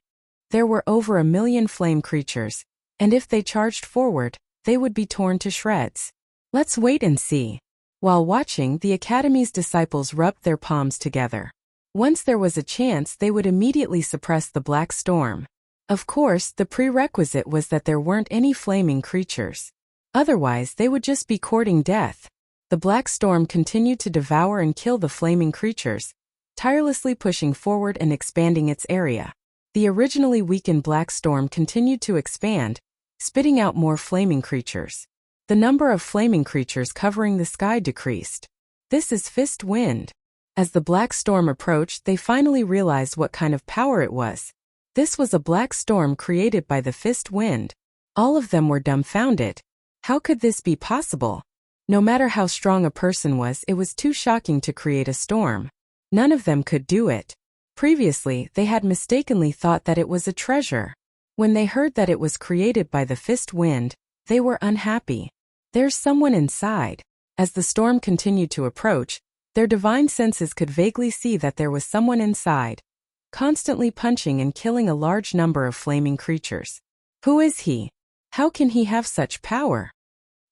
There were over 1,000,000 flame creatures, and if they charged forward, they would be torn to shreds. Let's wait and see. While watching, the Academy's disciples rubbed their palms together. Once there was a chance, they would immediately suppress the black storm. Of course, the prerequisite was that there weren't any flaming creatures. Otherwise, they would just be courting death. The black storm continued to devour and kill the flaming creatures, tirelessly pushing forward and expanding its area. The originally weakened black storm continued to expand, spitting out more flaming creatures. The number of flaming creatures covering the sky decreased. This is fist wind. As the black storm approached, they finally realized what kind of power it was. This was a black storm created by the fist wind. All of them were dumbfounded. How could this be possible? No matter how strong a person was, it was too shocking to create a storm. None of them could do it. Previously, they had mistakenly thought that it was a treasure. When they heard that it was created by the fist wind, they were unhappy. There's someone inside. As the storm continued to approach, their divine senses could vaguely see that there was someone inside, constantly punching and killing a large number of flaming creatures. Who is he? How can he have such power?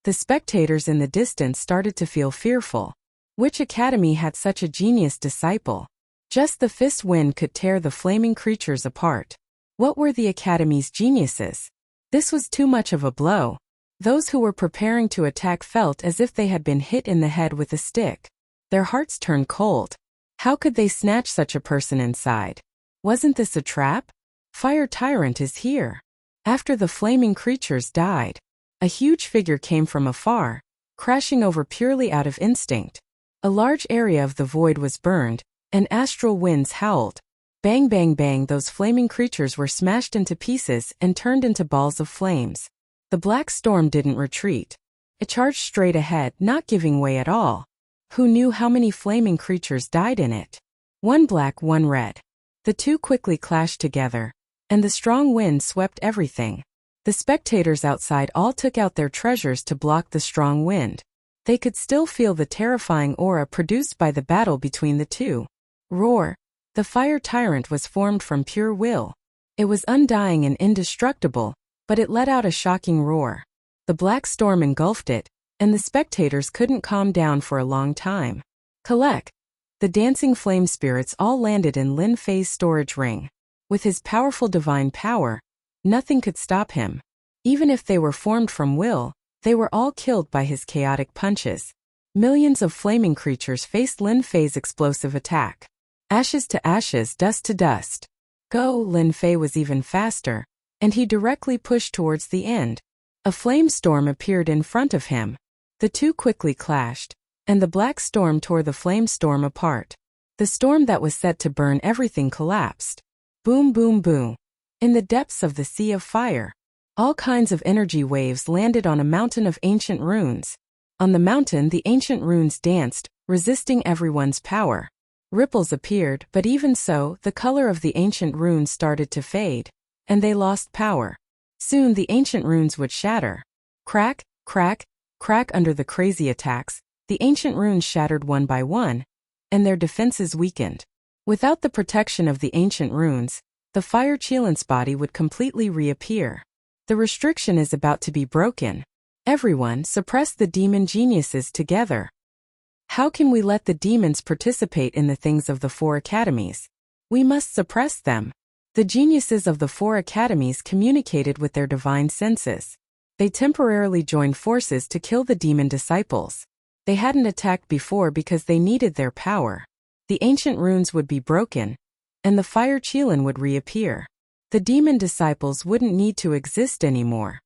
The spectators in the distance started to feel fearful. Which academy had such a genius disciple? Just the fist wind could tear the flaming creatures apart. What were the academy's geniuses? This was too much of a blow. Those who were preparing to attack felt as if they had been hit in the head with a stick. Their hearts turned cold. How could they snatch such a person inside? Wasn't this a trap? Fire Tyrant is here. After the flaming creatures died, a huge figure came from afar, crashing over purely out of instinct. A large area of the void was burned, and astral winds howled. Bang bang bang, those flaming creatures were smashed into pieces and turned into balls of flames. The black storm didn't retreat. It charged straight ahead, not giving way at all. Who knew how many flaming creatures died in it? One black, one red. The two quickly clashed together, and the strong wind swept everything. The spectators outside all took out their treasures to block the strong wind. They could still feel the terrifying aura produced by the battle between the two. Roar! The fire tyrant was formed from pure will. It was undying and indestructible, but it let out a shocking roar. The black storm engulfed it, and the spectators couldn't calm down for a long time. Collect! The dancing flame spirits all landed in Lin Fei's storage ring. With his powerful divine power, nothing could stop him. Even if they were formed from will, they were all killed by his chaotic punches. Millions of flaming creatures faced Lin Fei's explosive attack. Ashes to ashes, dust to dust. Go! Lin Fei was even faster, and he directly pushed towards the end. A flame storm appeared in front of him. The two quickly clashed, and the black storm tore the flame storm apart. The storm that was set to burn everything collapsed. Boom boom boom. In the depths of the sea of fire, all kinds of energy waves landed on a mountain of ancient runes. On the mountain, the ancient runes danced, resisting everyone's power. Ripples appeared, but even so, the color of the ancient runes started to fade, and they lost power. Soon the ancient runes would shatter. Crack, crack, crack. Under the crazy attacks, the ancient runes shattered one by one, and their defenses weakened. Without the protection of the ancient runes, the fire Qilin's body would completely reappear. The restriction is about to be broken. Everyone, suppress the demon geniuses together. How can we let the demons participate in the things of the four academies? We must suppress them. The geniuses of the four academies communicated with their divine senses. They temporarily joined forces to kill the demon disciples. They hadn't attacked before because they needed their power. The ancient runes would be broken, and the fire Qilin would reappear. The demon disciples wouldn't need to exist anymore.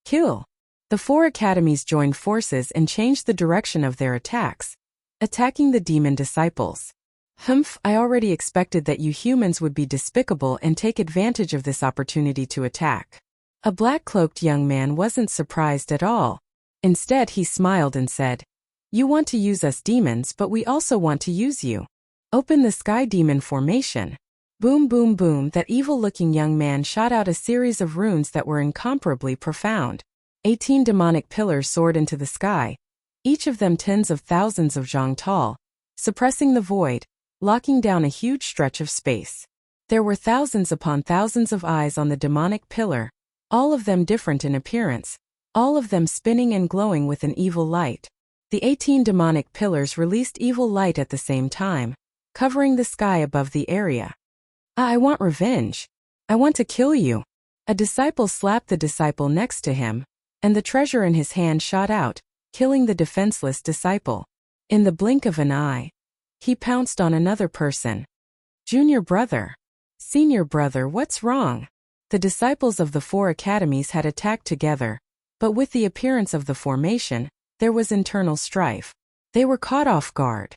Kill! The four academies joined forces and changed the direction of their attacks, attacking the demon disciples. Humph, I already expected that you humans would be despicable and take advantage of this opportunity to attack. A black-cloaked young man wasn't surprised at all. Instead, he smiled and said, "You want to use us demons, but we also want to use you. Open the sky demon formation." Boom boom boom, that evil-looking young man shot out a series of runes that were incomparably profound. 18 demonic pillars soared into the sky, each of them tens of thousands of zhang tall, suppressing the void, locking down a huge stretch of space. There were thousands upon thousands of eyes on the demonic pillar, all of them different in appearance, all of them spinning and glowing with an evil light. The 18 demonic pillars released evil light at the same time, covering the sky above the area. I want revenge. I want to kill you. A disciple slapped the disciple next to him, and the treasure in his hand shot out, killing the defenseless disciple. In the blink of an eye, he pounced on another person. Junior brother. Senior brother, what's wrong? The disciples of the 4 academies had attacked together, but with the appearance of the formation, there was internal strife. They were caught off guard.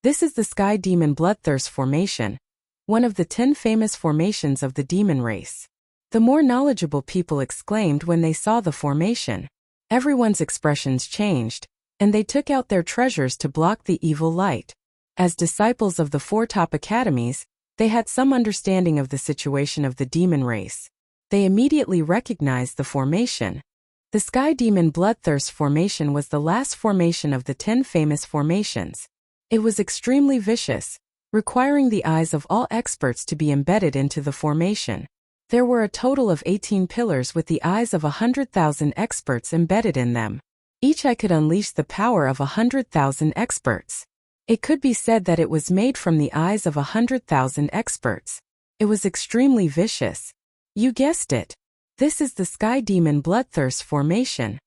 This is the Sky Demon Bloodthirst formation, one of the 10 famous formations of the demon race. The more knowledgeable people exclaimed when they saw the formation. Everyone's expressions changed, and they took out their treasures to block the evil light. As disciples of the 4 top academies, they had some understanding of the situation of the demon race. They immediately recognized the formation. The Sky Demon Bloodthirst formation was the last formation of the 10 famous formations. It was extremely vicious, requiring the eyes of all experts to be embedded into the formation. There were a total of 18 pillars with the eyes of 100,000 experts embedded in them. Each eye could unleash the power of 100,000 experts. It could be said that it was made from the eyes of 100,000 experts. It was extremely vicious. You guessed it. This is the Sky Demon Bloodthirst formation.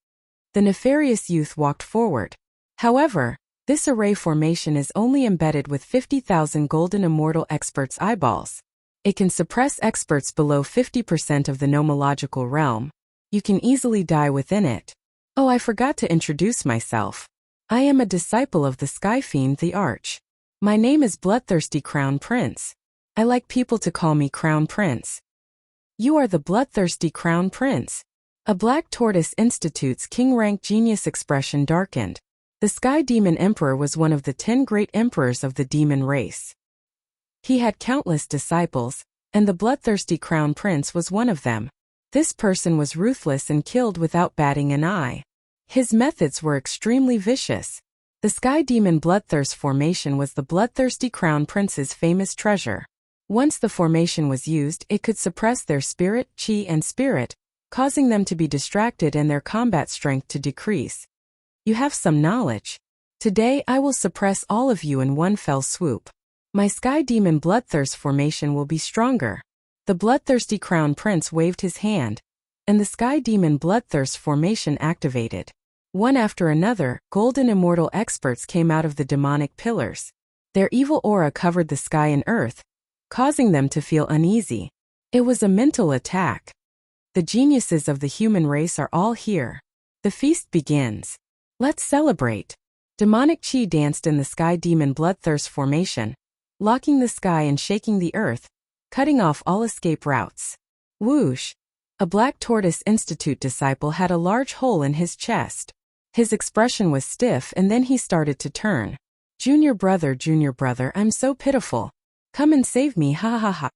The nefarious youth walked forward. However, this array formation is only embedded with 50,000 golden immortal experts' eyeballs. It can suppress experts below 50% of the nomological realm. You can easily die within it. Oh, I forgot to introduce myself. I am a disciple of the Sky Fiend the Arch. My name is Bloodthirsty Crown Prince. I like people to call me Crown Prince. You are the Bloodthirsty Crown Prince. A Black Tortoise Institute's king-rank genius expression darkened. The Sky Demon Emperor was one of the 10 great emperors of the demon race. He had countless disciples, and the Bloodthirsty Crown Prince was one of them. This person was ruthless and killed without batting an eye. His methods were extremely vicious. The Sky Demon Bloodthirst formation was the Bloodthirsty Crown Prince's famous treasure. Once the formation was used, it could suppress their spirit, chi, and spirit, causing them to be distracted and their combat strength to decrease. You have some knowledge. Today I will suppress all of you in one fell swoop. My Sky Demon Bloodthirst formation will be stronger. The Bloodthirsty Crown Prince waved his hand, and the Sky Demon Bloodthirst formation activated. One after another, golden immortal experts came out of the demonic pillars. Their evil aura covered the sky and earth, causing them to feel uneasy. It was a mental attack. The geniuses of the human race are all here. The feast begins. Let's celebrate. Demonic chi danced in the Sky Demon Bloodthirst formation, locking the sky and shaking the earth, cutting off all escape routes. Whoosh! A Black Tortoise Institute disciple had a large hole in his chest. His expression was stiff and then he started to turn. Junior brother, I'm so pitiful. Come and save me, ha ha ha.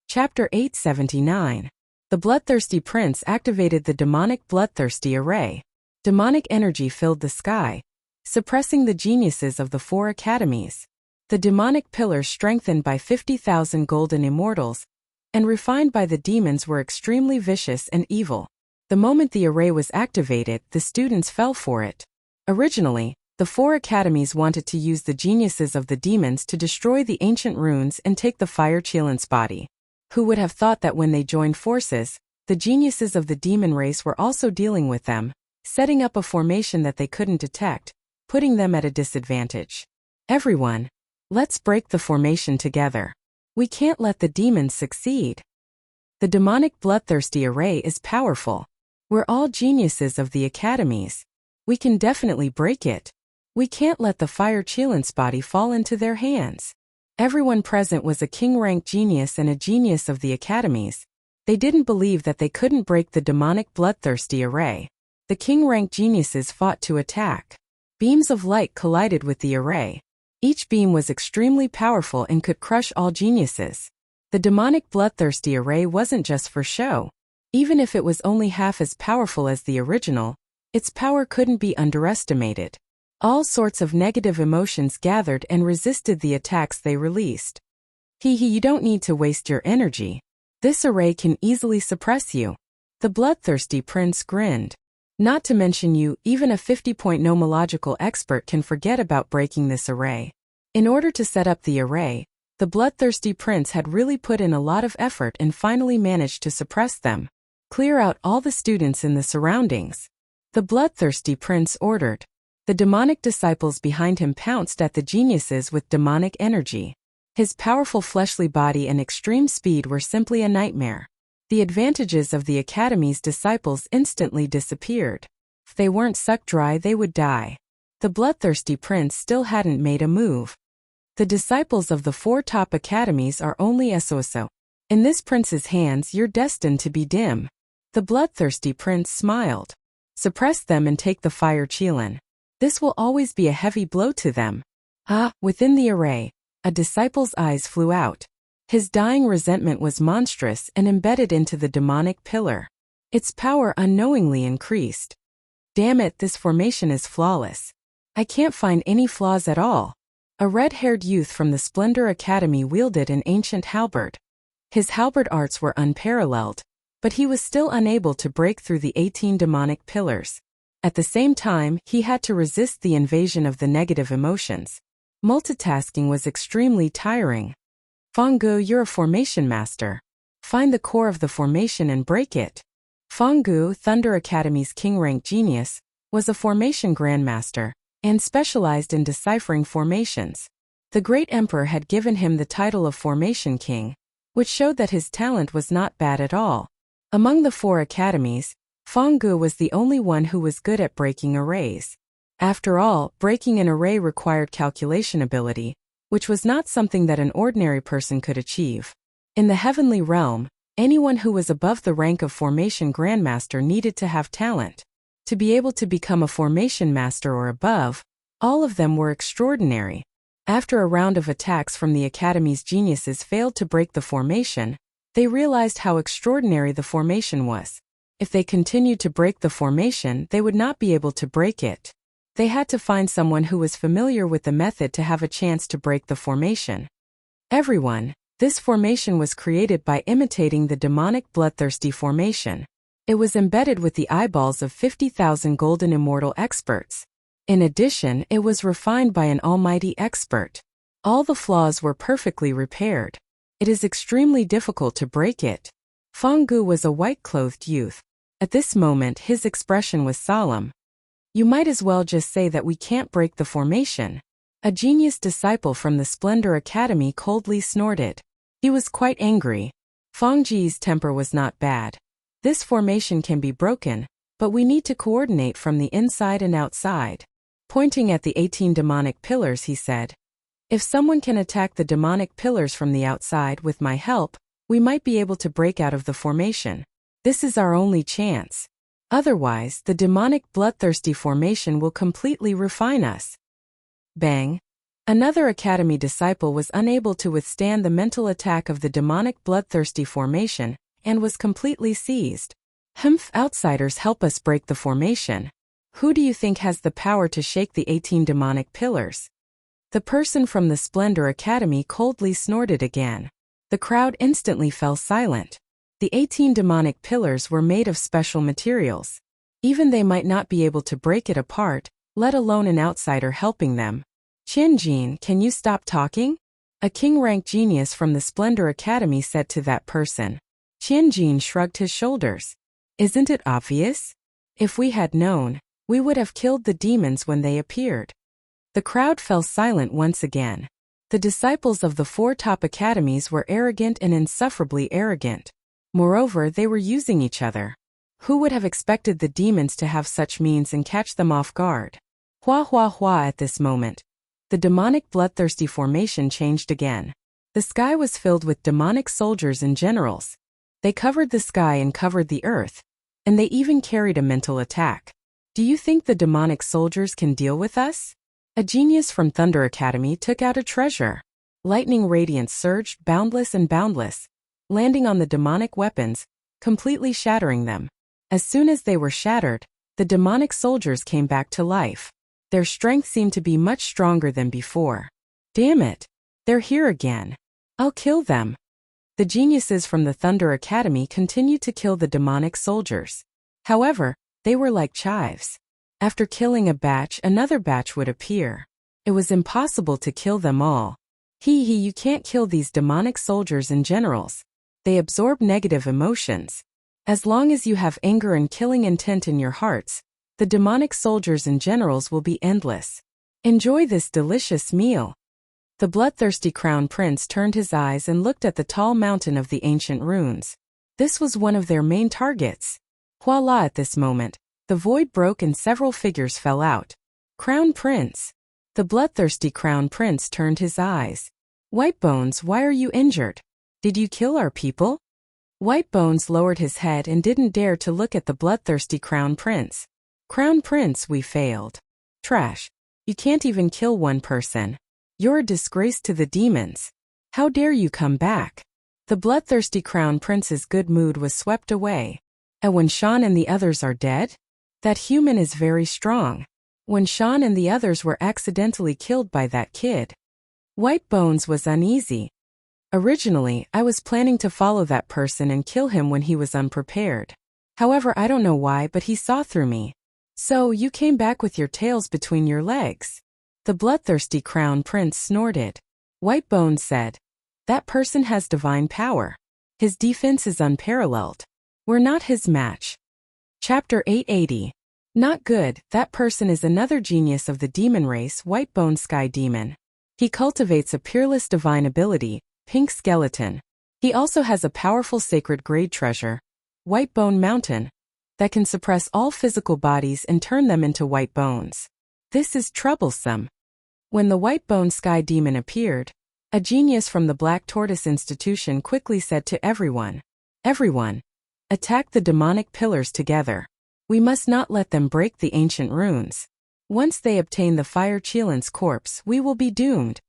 Chapter 879. The Bloodthirsty Prince activated the demonic bloodthirsty array. Demonic energy filled the sky, suppressing the geniuses of the 4 academies. The demonic pillars strengthened by 50,000 golden immortals, and refined by the demons were extremely vicious and evil. The moment the array was activated, the students fell for it. Originally, the 4 academies wanted to use the geniuses of the demons to destroy the ancient runes and take the Fire Chelan's body. Who would have thought that when they joined forces, the geniuses of the demon race were also dealing with them, setting up a formation that they couldn't detect, putting them at a disadvantage. Everyone, let's break the formation together. We can't let the demons succeed. The demonic bloodthirsty array is powerful. We're all geniuses of the academies. We can definitely break it. We can't let the Fire Chelan's body fall into their hands. Everyone present was a king-rank genius and a genius of the academies. They didn't believe that they couldn't break the demonic bloodthirsty array. The king-rank geniuses fought to attack. Beams of light collided with the array. Each beam was extremely powerful and could crush all geniuses. The demonic bloodthirsty array wasn't just for show. Even if it was only half as powerful as the original, its power couldn't be underestimated. All sorts of negative emotions gathered and resisted the attacks they released. You don't need to waste your energy. This array can easily suppress you. The bloodthirsty prince grinned. Not to mention you, even a 50-point nomological expert can forget about breaking this array. In order to set up the array, the bloodthirsty prince had really put in a lot of effort and finally managed to suppress them. Clear out all the students in the surroundings. The bloodthirsty prince ordered. The demonic disciples behind him pounced at the geniuses with demonic energy. His powerful fleshly body and extreme speed were simply a nightmare. The advantages of the Academy's disciples instantly disappeared. If they weren't sucked dry, they would die. The bloodthirsty prince still hadn't made a move. The disciples of the 4 top academies are only so. In this prince's hands, you're destined to be dim. The bloodthirsty prince smiled. Suppress them and take the fire Qilin. This will always be a heavy blow to them. Within the array, a disciple's eyes flew out. His dying resentment was monstrous and embedded into the demonic pillar. Its power unknowingly increased. Damn it, this formation is flawless. I can't find any flaws at all. A red-haired youth from the Splendor Academy wielded an ancient halberd. His halberd arts were unparalleled, but he was still unable to break through the 18 demonic pillars. At the same time, he had to resist the invasion of the negative emotions. Multitasking was extremely tiring. Fanggu, you're a formation master. Find the core of the formation and break it. Fanggu, Thunder Academy's king-rank genius, was a formation grandmaster and specialized in deciphering formations. The great emperor had given him the title of Formation King, which showed that his talent was not bad at all. Among the 4 academies, Fanggu was the only one who was good at breaking arrays. After all, breaking an array required calculation ability, which was not something that an ordinary person could achieve. In the heavenly realm, anyone who was above the rank of Formation Grandmaster needed to have talent. To be able to become a Formation Master or above, all of them were extraordinary. After a round of attacks from the Academy's geniuses failed to break the formation, they realized how extraordinary the formation was. If they continued to break the formation, they would not be able to break it. They had to find someone who was familiar with the method to have a chance to break the formation. Everyone, this formation was created by imitating the demonic bloodthirsty formation. It was embedded with the eyeballs of 50,000 golden immortal experts. In addition, it was refined by an almighty expert. All the flaws were perfectly repaired. It is extremely difficult to break it. Fanggu was a white-clothed youth. At this moment, his expression was solemn. You might as well just say that we can't break the formation. A genius disciple from the Splendor Academy coldly snorted. He was quite angry. Fangji's temper was not bad. This formation can be broken, but we need to coordinate from the inside and outside. Pointing at the 18 demonic pillars, he said, if someone can attack the demonic pillars from the outside with my help, we might be able to break out of the formation. This is our only chance. Otherwise, the demonic bloodthirsty formation will completely refine us. Bang! Another Academy disciple was unable to withstand the mental attack of the demonic bloodthirsty formation and was completely seized. Outsiders help us break the formation. Who do you think has the power to shake the 18 demonic pillars? The person from the Splendor Academy coldly snorted again. The crowd instantly fell silent. The 18 demonic pillars were made of special materials. Even they might not be able to break it apart, let alone an outsider helping them. Qianjin, can you stop talking? A king-rank genius from the Splendor Academy said to that person. Qianjin shrugged his shoulders. Isn't it obvious? If we had known, we would have killed the demons when they appeared. The crowd fell silent once again. The disciples of the 4 top academies were arrogant and insufferably arrogant. Moreover, they were using each other. Who would have expected the demons to have such means and catch them off guard? Hua at this moment. The demonic bloodthirsty formation changed again. The sky was filled with demonic soldiers and generals. They covered the sky and covered the earth. And they even carried a mental attack. Do you think the demonic soldiers can deal with us? A genius from Thunder Academy took out a treasure. Lightning radiance surged boundless and boundless, landing on the demonic weapons, completely shattering them. As soon as they were shattered, the demonic soldiers came back to life. Their strength seemed to be much stronger than before. Damn it! They're here again. I'll kill them. The geniuses from the Thunder Academy continued to kill the demonic soldiers. However, they were like chives. After killing a batch, another batch would appear. It was impossible to kill them all. You can't kill these demonic soldiers and generals. They absorb negative emotions. As long as you have anger and killing intent in your hearts, the demonic soldiers and generals will be endless. Enjoy this delicious meal. The bloodthirsty crown prince turned his eyes and looked at the tall mountain of the ancient runes. This was one of their main targets. Voila! At this moment, the void broke and several figures fell out. Crown Prince. The bloodthirsty crown prince turned his eyes. Whitebones, why are you injured? Did you kill our people? Whitebones lowered his head and didn't dare to look at the bloodthirsty crown prince. Crown Prince, we failed. Trash. You can't even kill one person. You're a disgrace to the demons. How dare you come back? The bloodthirsty crown prince's good mood was swept away. And when Sean and the others are dead? That human is very strong. When Sean and the others were accidentally killed by that kid. Whitebones was uneasy. Originally, I was planning to follow that person and kill him when he was unprepared. However, I don't know why, but he saw through me. So, you came back with your tails between your legs. The bloodthirsty crown prince snorted. Whitebones said, that person has divine power. His defense is unparalleled. We're not his match. Chapter 880. Not good, that person is another genius of the demon race, Whitebone Sky Demon. He cultivates a peerless divine ability, Pink Skeleton. He also has a powerful sacred grade treasure, Whitebone Mountain, that can suppress all physical bodies and turn them into white bones. This is troublesome. When the Whitebone Sky Demon appeared, a genius from the Black Tortoise Institution quickly said to everyone, everyone, attack the demonic pillars together. We must not let them break the ancient runes. Once they obtain the Fire Cheelan's corpse, we will be doomed.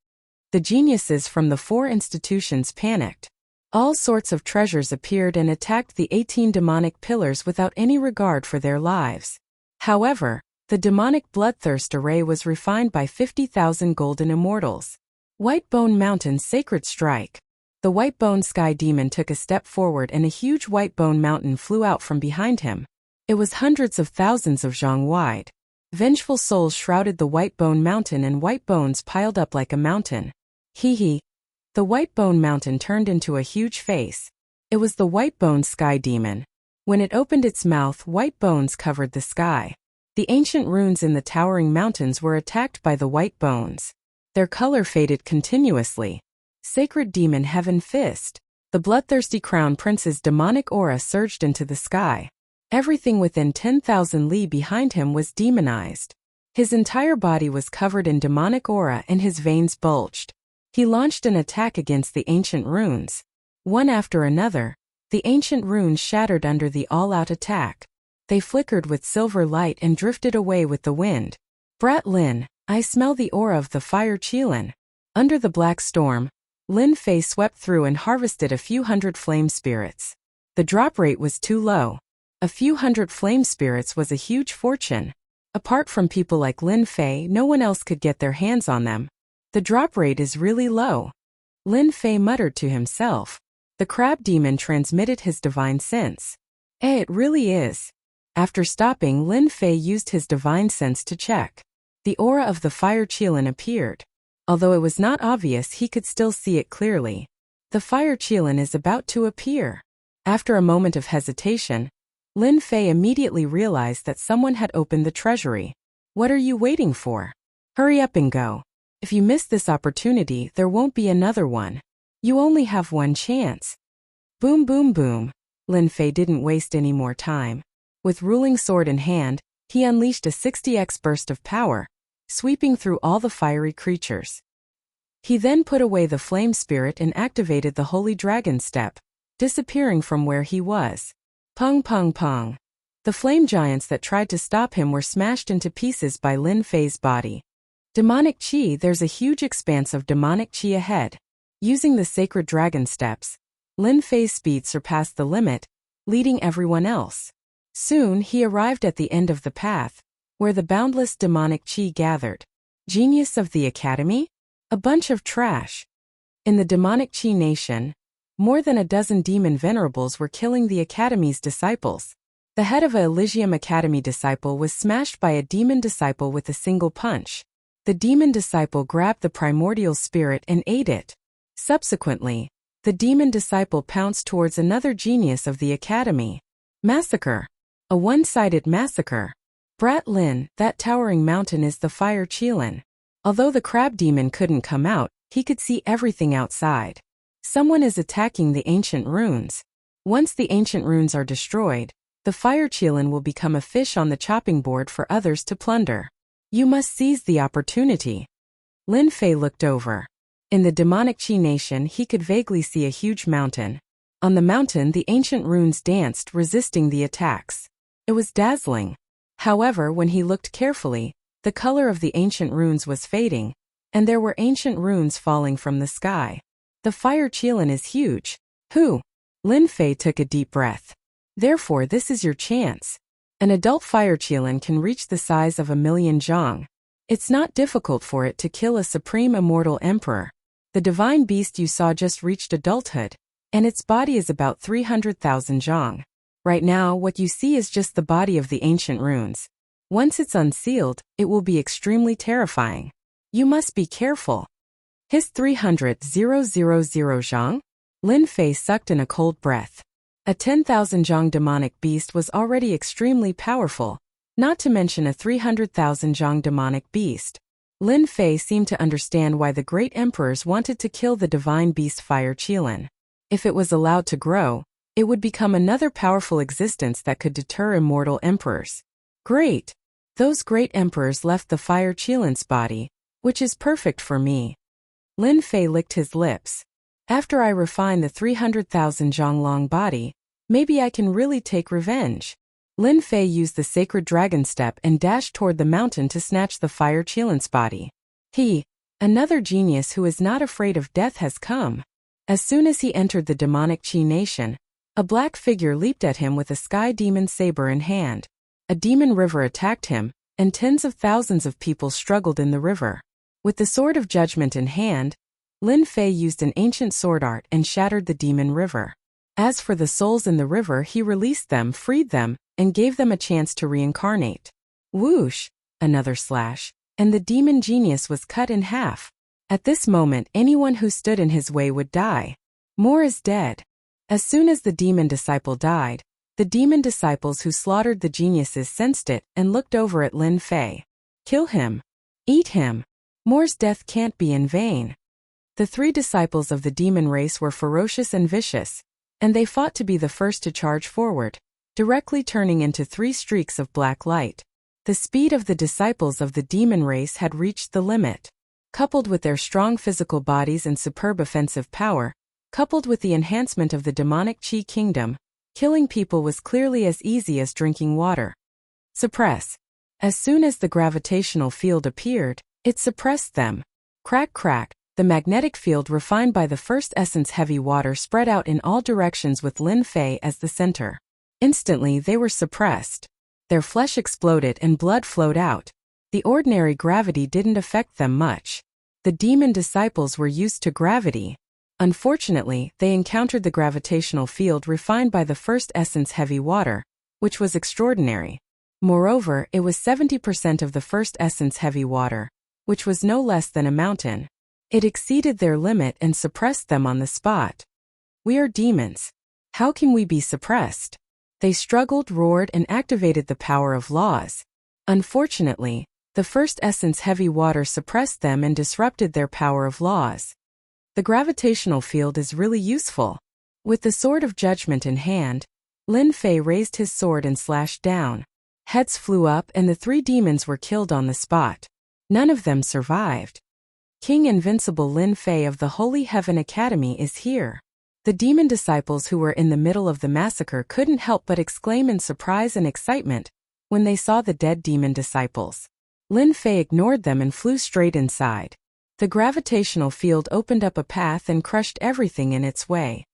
The geniuses from the 4 institutions panicked. All sorts of treasures appeared and attacked the 18 demonic pillars without any regard for their lives. However, the demonic bloodthirst array was refined by 50,000 golden immortals. Whitebone Mountain Sacred Strike. The Whitebone Sky Demon took a step forward and a huge Whitebone Mountain flew out from behind him. It was hundreds of thousands of zhang wide. Vengeful souls shrouded the Whitebone Mountain and white bones piled up like a mountain. The Whitebone Mountain turned into a huge face. It was the Whitebone Sky Demon. When it opened its mouth, white bones covered the sky. The ancient runes in the towering mountains were attacked by the white bones. Their color faded continuously. Sacred Demon Heaven Fist. The bloodthirsty crown prince's demonic aura surged into the sky. Everything within 10,000 li behind him was demonized. His entire body was covered in demonic aura and his veins bulged. He launched an attack against the ancient runes. One after another, the ancient runes shattered under the all-out attack. They flickered with silver light and drifted away with the wind. Brat Lin, I smell the aura of the Fire Cheelan. Under the black storm, Lin Fei swept through and harvested a few hundred flame spirits. The drop rate was too low. A few hundred flame spirits was a huge fortune. Apart from people like Lin Fei, no one else could get their hands on them. The drop rate is really low. Lin Fei muttered to himself. The crab demon transmitted his divine sense. It really is. After stopping, Lin Fei used his divine sense to check. The aura of the Fire Cheelan appeared. Although it was not obvious, he could still see it clearly. The Fire Cheelan is about to appear. After a moment of hesitation, Lin Fei immediately realized that someone had opened the treasury. What are you waiting for? Hurry up and go. If you miss this opportunity, there won't be another one. You only have one chance. Boom boom boom. Lin Fei didn't waste any more time. With ruling sword in hand, he unleashed a 60x burst of power, sweeping through all the fiery creatures. He then put away the flame spirit and activated the holy dragon step, disappearing from where he was. Pung pung pung. The flame giants that tried to stop him were smashed into pieces by Lin Fei's body. Demonic Qi. There's a huge expanse of demonic Qi ahead. Using the sacred dragon steps, Lin Fei's speed surpassed the limit, leading everyone else. Soon he arrived at the end of the path, where the boundless demonic Qi gathered. Genius of the Academy? A bunch of trash. In the demonic Qi nation, more than a dozen demon venerables were killing the Academy's disciples. The head of a Elysium Academy disciple was smashed by a demon disciple with a single punch. The demon disciple grabbed the primordial spirit and ate it. Subsequently, the demon disciple pounced towards another genius of the Academy. Massacre. A one-sided massacre. Brat Lin, that towering mountain is the fire Qilin. Although the crab demon couldn't come out, he could see everything outside. Someone is attacking the ancient runes. Once the ancient runes are destroyed, the fire Qilin will become a fish on the chopping board for others to plunder. You must seize the opportunity. Lin Fei looked over. In the demonic Qi nation he could vaguely see a huge mountain. On the mountain the ancient runes danced, resisting the attacks. It was dazzling. However, when he looked carefully, the color of the ancient runes was fading, and there were ancient runes falling from the sky. The fire Qilin is huge. Who? Lin Fei took a deep breath. Therefore this is your chance. An adult fire Qilin can reach the size of 1,000,000 zhang. It's not difficult for it to kill a supreme immortal emperor. The divine beast you saw just reached adulthood, and its body is about 300,000 zhang. Right now what you see is just the body of the ancient runes. Once it's unsealed, it will be extremely terrifying. You must be careful. His 300,000 zhang? Lin Fei sucked in a cold breath. A 10,000 zhang demonic beast was already extremely powerful, not to mention a 300,000 zhang demonic beast. Lin Fei seemed to understand why the great emperors wanted to kill the divine beast fire Qilin. If it was allowed to grow, it would become another powerful existence that could deter immortal emperors. Great! Those great emperors left the fire Qilin's body, which is perfect for me. Lin Fei licked his lips. After I refine the 300,000 zhang long body, maybe I can really take revenge. Lin Fei used the sacred dragon step and dashed toward the mountain to snatch the fire Qilin's body. Another genius who is not afraid of death has come. As soon as he entered the demonic Qi nation, a black figure leaped at him with a sky demon saber in hand. A demon river attacked him, and tens of thousands of people struggled in the river. With the sword of judgment in hand, Lin Fei used an ancient sword art and shattered the demon river. As for the souls in the river, he released them, freed them, and gave them a chance to reincarnate. Whoosh! Another slash, and the demon genius was cut in half. At this moment, anyone who stood in his way would die. More is dead. As soon as the demon disciple died, the demon disciples who slaughtered the geniuses sensed it and looked over at Lin Fei. Kill him. Eat him. Moore's death can't be in vain. The three disciples of the demon race were ferocious and vicious, and they fought to be the first to charge forward, directly turning into 3 streaks of black light. The speed of the disciples of the demon race had reached the limit. Coupled with their strong physical bodies and superb offensive power, coupled with the enhancement of the demonic Qi kingdom, killing people was clearly as easy as drinking water. Suppress. As soon as the gravitational field appeared, it suppressed them. Crack crack, the magnetic field refined by the first essence heavy water spread out in all directions with Lin Fei as the center. Instantly they were suppressed. Their flesh exploded and blood flowed out. The ordinary gravity didn't affect them much. The demon disciples were used to gravity. Unfortunately, they encountered the gravitational field refined by the first essence heavy water, which was extraordinary. Moreover, it was 70% of the first essence heavy water, which was no less than a mountain. It exceeded their limit and suppressed them on the spot. We are demons. How can we be suppressed? They struggled, roared, and activated the power of laws. Unfortunately, the first essence heavy water suppressed them and disrupted their power of laws. The gravitational field is really useful. With the sword of judgment in hand, Lin Fei raised his sword and slashed down. Heads flew up and the 3 demons were killed on the spot. None of them survived. King Invincible Lin Fei of the Holy Heaven Academy is here. The demon disciples who were in the middle of the massacre couldn't help but exclaim in surprise and excitement when they saw the dead demon disciples. Lin Fei ignored them and flew straight inside. The gravitational field opened up a path and crushed everything in its way.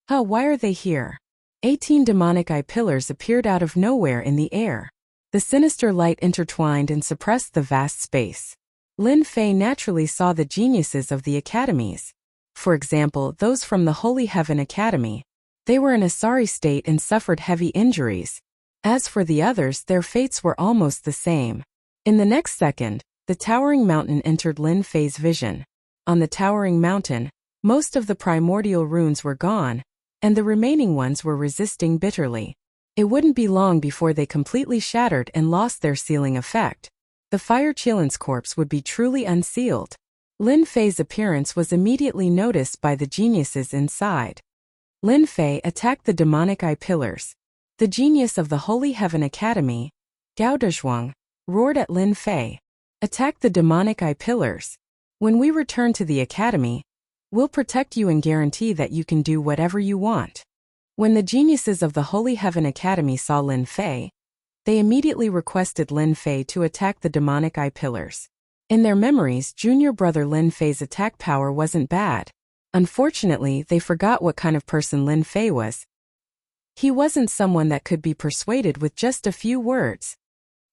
Why are they here? 18 demonic eye pillars appeared out of nowhere in the air. The sinister light intertwined and suppressed the vast space. Lin Fei naturally saw the geniuses of the academies. For example, those from the Holy Heaven Academy. They were in a sorry state and suffered heavy injuries. As for the others, their fates were almost the same. In the next second, the towering mountain entered Lin Fei's vision. On the towering mountain, most of the primordial runes were gone, and the remaining ones were resisting bitterly. It wouldn't be long before they completely shattered and lost their sealing effect. The Fire Qilin's corpse would be truly unsealed. Lin Fei's appearance was immediately noticed by the geniuses inside. Lin Fei attacked the demonic eye pillars. The genius of the Holy Heaven Academy, Gao Dezhuang, roared at Lin Fei. Attack the demonic eye pillars. When we return to the academy, we'll protect you and guarantee that you can do whatever you want. When the geniuses of the Holy Heaven Academy saw Lin Fei, they immediately requested Lin Fei to attack the demonic eye pillars. In their memories, junior brother Lin Fei's attack power wasn't bad. Unfortunately, they forgot what kind of person Lin Fei was. He wasn't someone that could be persuaded with just a few words.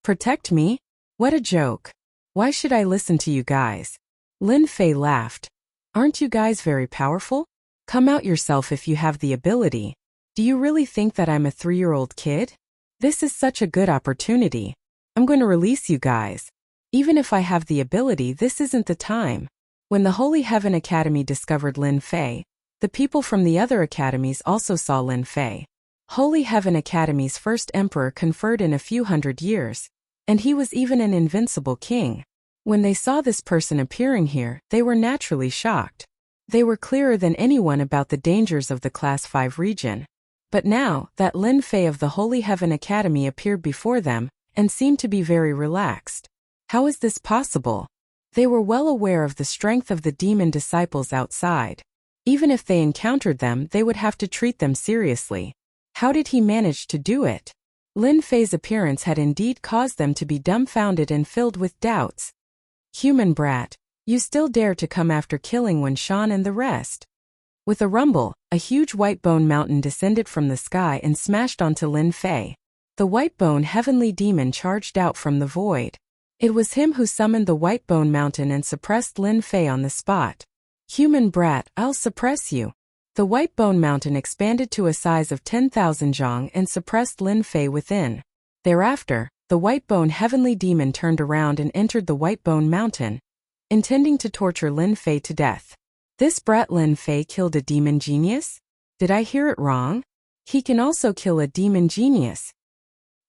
Protect me? What a joke. Why should I listen to you guys? Lin Fei laughed. Aren't you guys very powerful? Come out yourself if you have the ability. Do you really think that I'm a 3-year-old kid? This is such a good opportunity. I'm going to release you guys. Even if I have the ability, this isn't the time. When the Holy Heaven Academy discovered Lin Fei, the people from the other academies also saw Lin Fei. Holy Heaven Academy's first emperor conferred in a few hundred years, and he was even an invincible king. When they saw this person appearing here, they were naturally shocked. They were clearer than anyone about the dangers of the Class 5 region. But now, that Lin Fei of the Holy Heaven Academy appeared before them, and seemed to be very relaxed. How is this possible? They were well aware of the strength of the demon disciples outside. Even if they encountered them, they would have to treat them seriously. How did he manage to do it? Lin Fei's appearance had indeed caused them to be dumbfounded and filled with doubts. Human brat, you still dare to come after killing Wen Shan and the rest? With a rumble, a huge white bone mountain descended from the sky and smashed onto Lin Fei. The white bone heavenly demon charged out from the void. It was him who summoned the white bone mountain and suppressed Lin Fei on the spot. Human brat, I'll suppress you. The white bone mountain expanded to a size of 10,000 zhang and suppressed Lin Fei within. Thereafter, the white bone heavenly demon turned around and entered the white bone mountain, intending to torture Lin Fei to death. This brat Lin Fei killed a demon genius? Did I hear it wrong? He can also kill a demon genius.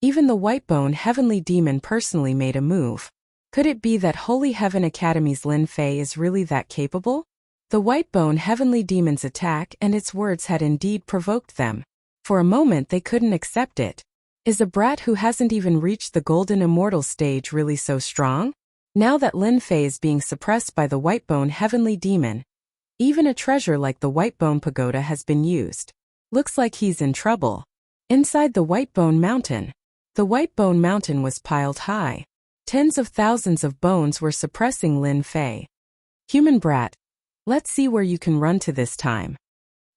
Even the white bone heavenly demon personally made a move. Could it be that Holy Heaven Academy's Lin Fei is really that capable? The white bone heavenly demon's attack and its words had indeed provoked them. For a moment they couldn't accept it. Is a brat who hasn't even reached the golden immortal stage really so strong? Now that Lin Fei is being suppressed by the white bone heavenly demon, even a treasure like the white bone pagoda has been used. Looks like he's in trouble. Inside the white bone mountain. The white bone mountain was piled high. Tens of thousands of bones were suppressing Lin Fei. Human brat, let's see where you can run to this time.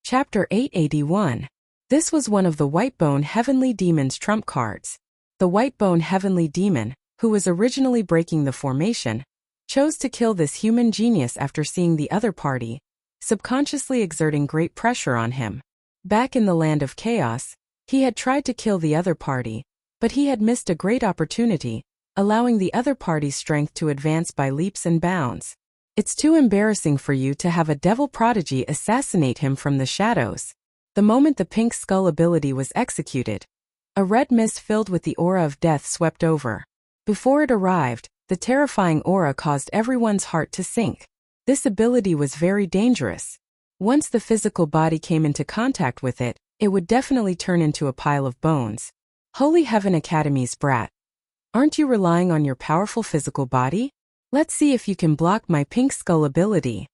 Chapter 881. This was one of the white bone heavenly demon's trump cards. The white bone heavenly demon, who was originally breaking the formation, chose to kill this human genius after seeing the other party, subconsciously exerting great pressure on him. Back in the land of chaos, he had tried to kill the other party, but he had missed a great opportunity, allowing the other party's strength to advance by leaps and bounds. It's too embarrassing for you to have a devil prodigy assassinate him from the shadows. The moment the pink skull ability was executed, a red mist filled with the aura of death swept over. Before it arrived, the terrifying aura caused everyone's heart to sink. This ability was very dangerous. Once the physical body came into contact with it, it would definitely turn into a pile of bones. Holy Heaven Academy's brat. Aren't you relying on your powerful physical body? Let's see if you can block my pink skull ability.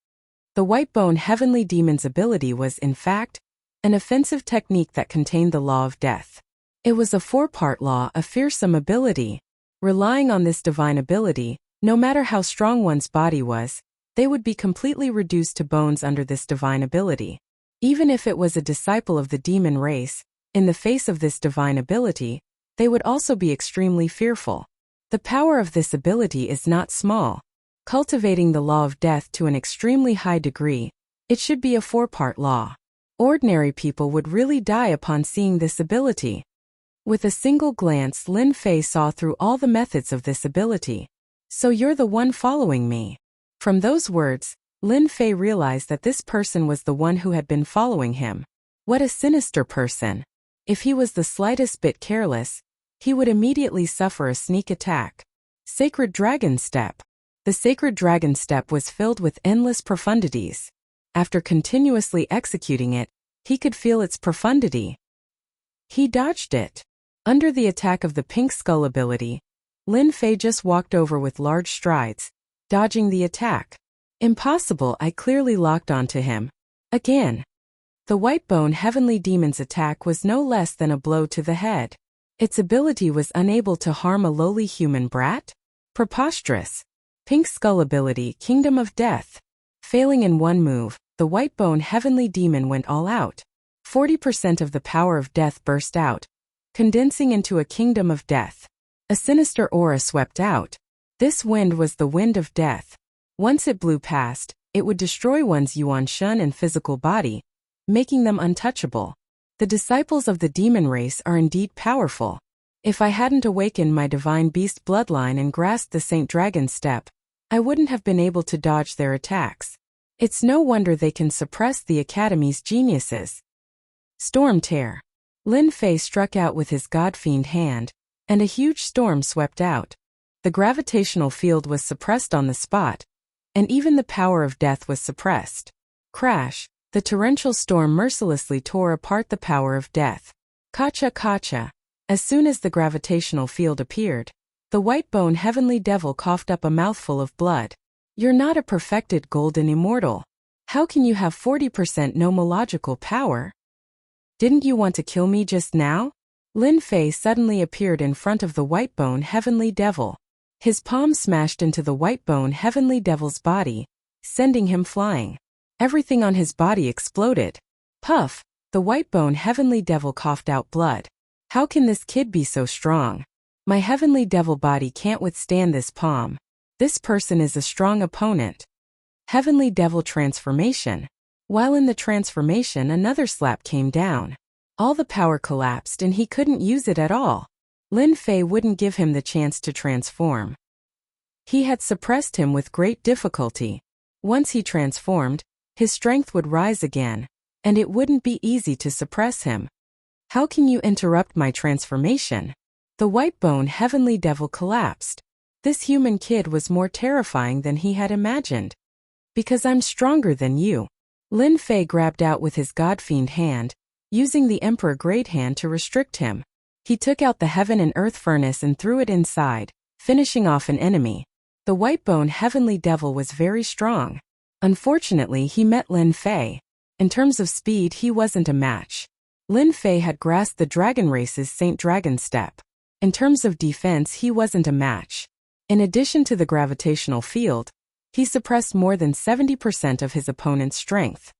The white bone heavenly demon's ability was, in fact, an offensive technique that contained the law of death. It was a 4-part law, a fearsome ability. Relying on this divine ability, no matter how strong one's body was, they would be completely reduced to bones under this divine ability. Even if it was a disciple of the demon race, in the face of this divine ability, they would also be extremely fearful. The power of this ability is not small. Cultivating the law of death to an extremely high degree, It should be a 4-part law. Ordinary people would really die upon seeing this ability. With a single glance, Lin Fei saw through all the methods of this ability. So you're the one following me. From those words, Lin Fei realized that this person was the one who had been following him. What a sinister person. If he was the slightest bit careless, he would immediately suffer a sneak attack. Sacred Dragon Step. The Sacred Dragon Step was filled with endless profundities. After continuously executing it, he could feel its profundity. He dodged it. Under the attack of the Pink Skull ability, Lin Fei just walked over with large strides, dodging the attack. Impossible, I clearly locked onto him. Again. The Whitebone Heavenly Demon's attack was no less than a blow to the head. Its ability was unable to harm a lowly human brat? Preposterous. Pink Skull ability, Kingdom of Death. Failing in one move, the Whitebone Heavenly Demon went all out. 40% of the power of death burst out, condensing into a kingdom of death. A sinister aura swept out. This wind was the wind of death. Once it blew past, it would destroy one's Yuan Shun and physical body, making them untouchable. The disciples of the demon race are indeed powerful. If I hadn't awakened my divine beast bloodline and grasped the Saint Dragon Step, I wouldn't have been able to dodge their attacks. It's no wonder they can suppress the Academy's geniuses. Storm Tear. Lin Fei struck out with his godfiend hand, and a huge storm swept out. The gravitational field was suppressed on the spot, and even the power of death was suppressed. Crash. The torrential storm mercilessly tore apart the power of death. Kacha kacha. As soon as the gravitational field appeared, the Whitebone Heavenly Devil coughed up a mouthful of blood. You're not a perfected golden immortal. How can you have 40% nomological power? Didn't you want to kill me just now? Lin Fei suddenly appeared in front of the Whitebone Heavenly Devil. His palm smashed into the Whitebone Heavenly Devil's body, sending him flying. Everything on his body exploded. Puff! The Whitebone Heavenly Devil coughed out blood. How can this kid be so strong? My Heavenly Devil body can't withstand this palm. This person is a strong opponent. Heavenly Devil transformation. While in the transformation, another slap came down. All the power collapsed and he couldn't use it at all. Lin Fei wouldn't give him the chance to transform. He had suppressed him with great difficulty. Once he transformed, his strength would rise again, and it wouldn't be easy to suppress him. How can you interrupt my transformation? The Whitebone Heavenly Devil collapsed. This human kid was more terrifying than he had imagined. Because I'm stronger than you. Lin Fei grabbed out with his godfiend hand, using the Emperor Great Hand to restrict him. He took out the Heaven and Earth Furnace and threw it inside, finishing off an enemy. The Whitebone Heavenly Devil was very strong. Unfortunately, he met Lin Fei. In terms of speed, he wasn't a match. Lin Fei had grasped the Dragon Race's Saint Dragon Step. In terms of defense, he wasn't a match. In addition to the gravitational field, he suppressed more than 70% of his opponent's strength.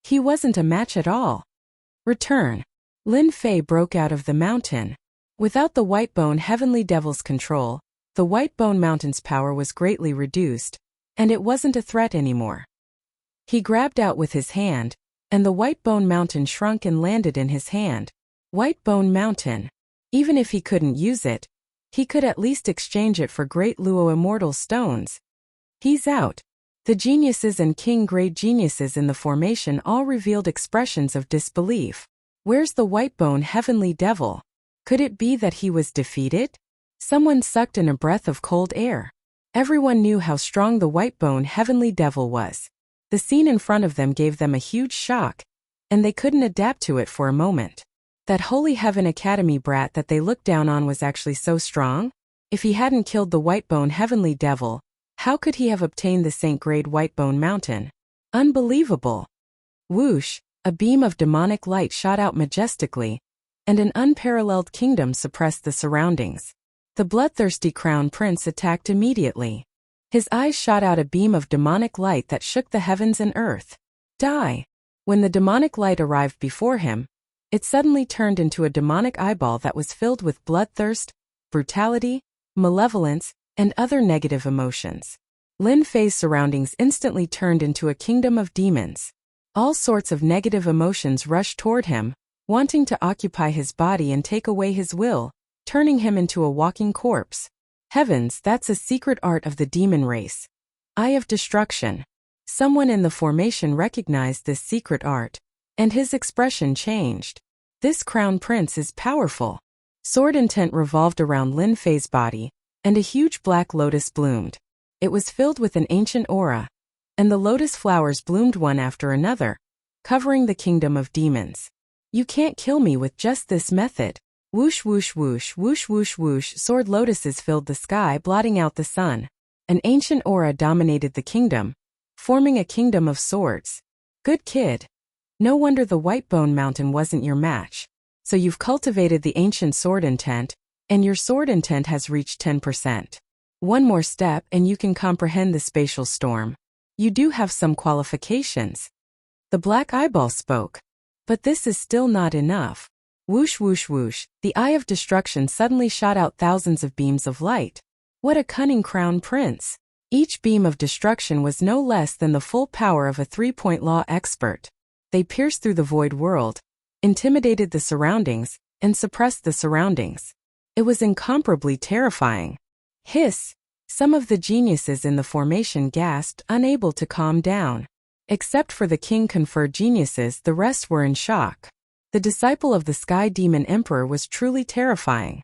He wasn't a match at all. Return. Lin Fei broke out of the mountain. Without the Whitebone Heavenly Devil's control, the Whitebone Mountain's power was greatly reduced, and it wasn't a threat anymore. He grabbed out with his hand, and the Whitebone Mountain shrunk and landed in his hand. Whitebone Mountain. Even if he couldn't use it, he could at least exchange it for Great Luo Immortal Stones. He's out. The geniuses and king-grade geniuses in the formation all revealed expressions of disbelief. Where's the Whitebone Heavenly Devil? Could it be that he was defeated? Someone sucked in a breath of cold air. Everyone knew how strong the Whitebone Heavenly Devil was. The scene in front of them gave them a huge shock, and they couldn't adapt to it for a moment. That Holy Heaven Academy brat that they looked down on was actually so strong? If he hadn't killed the Whitebone Heavenly Devil, how could he have obtained the Saint-grade Whitebone Mountain? Unbelievable. Whoosh, a beam of demonic light shot out majestically, and an unparalleled kingdom suppressed the surroundings. The bloodthirsty crown prince attacked immediately. His eyes shot out a beam of demonic light that shook the heavens and earth. Die! When the demonic light arrived before him, it suddenly turned into a demonic eyeball that was filled with bloodthirst, brutality, malevolence, and other negative emotions. Lin Fei's surroundings instantly turned into a kingdom of demons. All sorts of negative emotions rushed toward him, wanting to occupy his body and take away his will, turning him into a walking corpse. Heavens, that's a secret art of the demon race. Eye of Destruction. Someone in the formation recognized this secret art, and his expression changed. This crown prince is powerful. Sword intent revolved around Lin Fei's body, and a huge black lotus bloomed. It was filled with an ancient aura, and the lotus flowers bloomed one after another, covering the kingdom of demons. You can't kill me with just this method. Whoosh whoosh whoosh whoosh whoosh whoosh. Sword lotuses filled the sky, blotting out the sun. An ancient aura dominated the kingdom, forming a kingdom of swords. Good kid. No wonder the White Bone Mountain wasn't your match. So you've cultivated the ancient sword intent, and your sword intent has reached 10%. One more step and you can comprehend the spatial storm. You do have some qualifications. The black eyeball spoke. But this is still not enough. Whoosh whoosh whoosh, the Eye of Destruction suddenly shot out thousands of beams of light. What a cunning crown prince. Each beam of destruction was no less than the full power of a 3-point law expert. They pierced through the void world, intimidated the surroundings, and suppressed the surroundings. It was incomparably terrifying. Hiss! Some of the geniuses in the formation gasped, unable to calm down. Except for the king-conferred geniuses, the rest were in shock. The disciple of the Sky Demon Emperor was truly terrifying.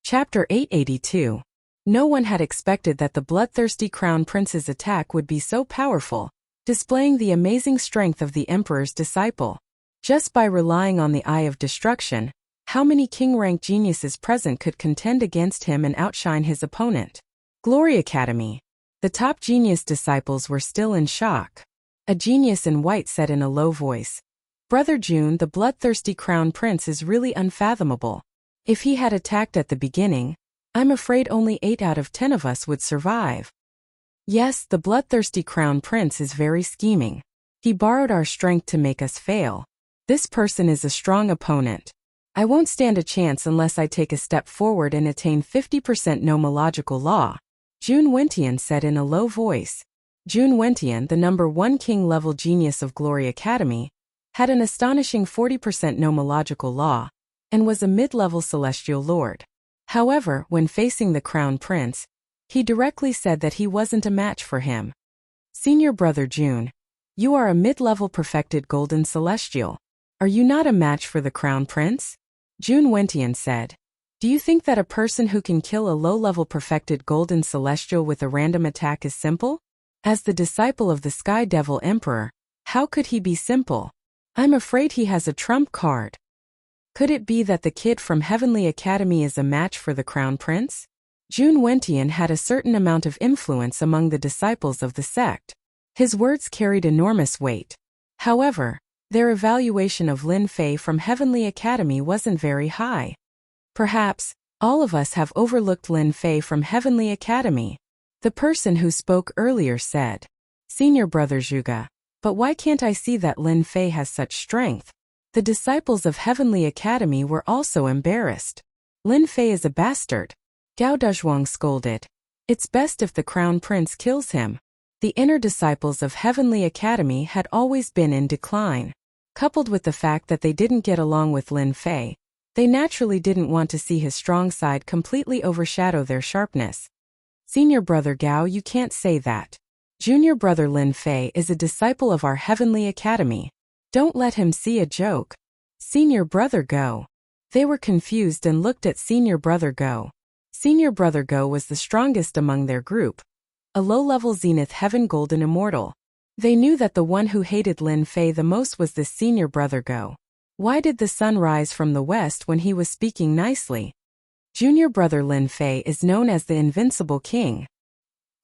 Chapter 882. No one had expected that the bloodthirsty crown prince's attack would be so powerful, displaying the amazing strength of the emperor's disciple. Just by relying on the Eye of Destruction, how many king-rank geniuses present could contend against him and outshine his opponent? Glory Academy. The top genius disciples were still in shock. A genius in white said in a low voice, "Brother June, the bloodthirsty crown prince is really unfathomable. If he had attacked at the beginning, I'm afraid only 8 out of 10 of us would survive." Yes, the bloodthirsty crown prince is very scheming. He borrowed our strength to make us fail. This person is a strong opponent. I won't stand a chance unless I take a step forward and attain 50% nomological law, Jun Wentian said in a low voice. Jun Wentian, the number 1 king-level genius of Glory Academy, had an astonishing 40% nomological law, and was a mid-level celestial lord. However, when facing the crown prince, he directly said that he wasn't a match for him. Senior brother Jun, you are a mid-level perfected golden celestial. Are you not a match for the crown prince? Jun Wentian said. Do you think that a person who can kill a low-level perfected golden celestial with a random attack is simple? As the disciple of the Sky Devil Emperor, how could he be simple? I'm afraid he has a trump card. Could it be that the kid from Heavenly Academy is a match for the crown prince? Jun Wentian had a certain amount of influence among the disciples of the sect. His words carried enormous weight. However, their evaluation of Lin Fei from Heavenly Academy wasn't very high. Perhaps, all of us have overlooked Lin Fei from Heavenly Academy. The person who spoke earlier said, Senior brother Zhuge, but why can't I see that Lin Fei has such strength? The disciples of Heavenly Academy were also embarrassed. Lin Fei is a bastard. Gao Dezhuang scolded. It's best if the crown prince kills him. The inner disciples of Heavenly Academy had always been in decline. Coupled with the fact that they didn't get along with Lin Fei, they naturally didn't want to see his strong side completely overshadow their sharpness. Senior brother Gao, you can't say that. Junior brother Lin Fei is a disciple of our Heavenly Academy. Don't let him see a joke. Senior brother Go. They were confused and looked at Senior brother Go. Senior brother Go was the strongest among their group, a low-level Zenith Heaven Golden Immortal. They knew that the one who hated Lin Fei the most was this Senior brother Go. Why did the sun rise from the west when he was speaking nicely? Junior brother Lin Fei is known as the Invincible King.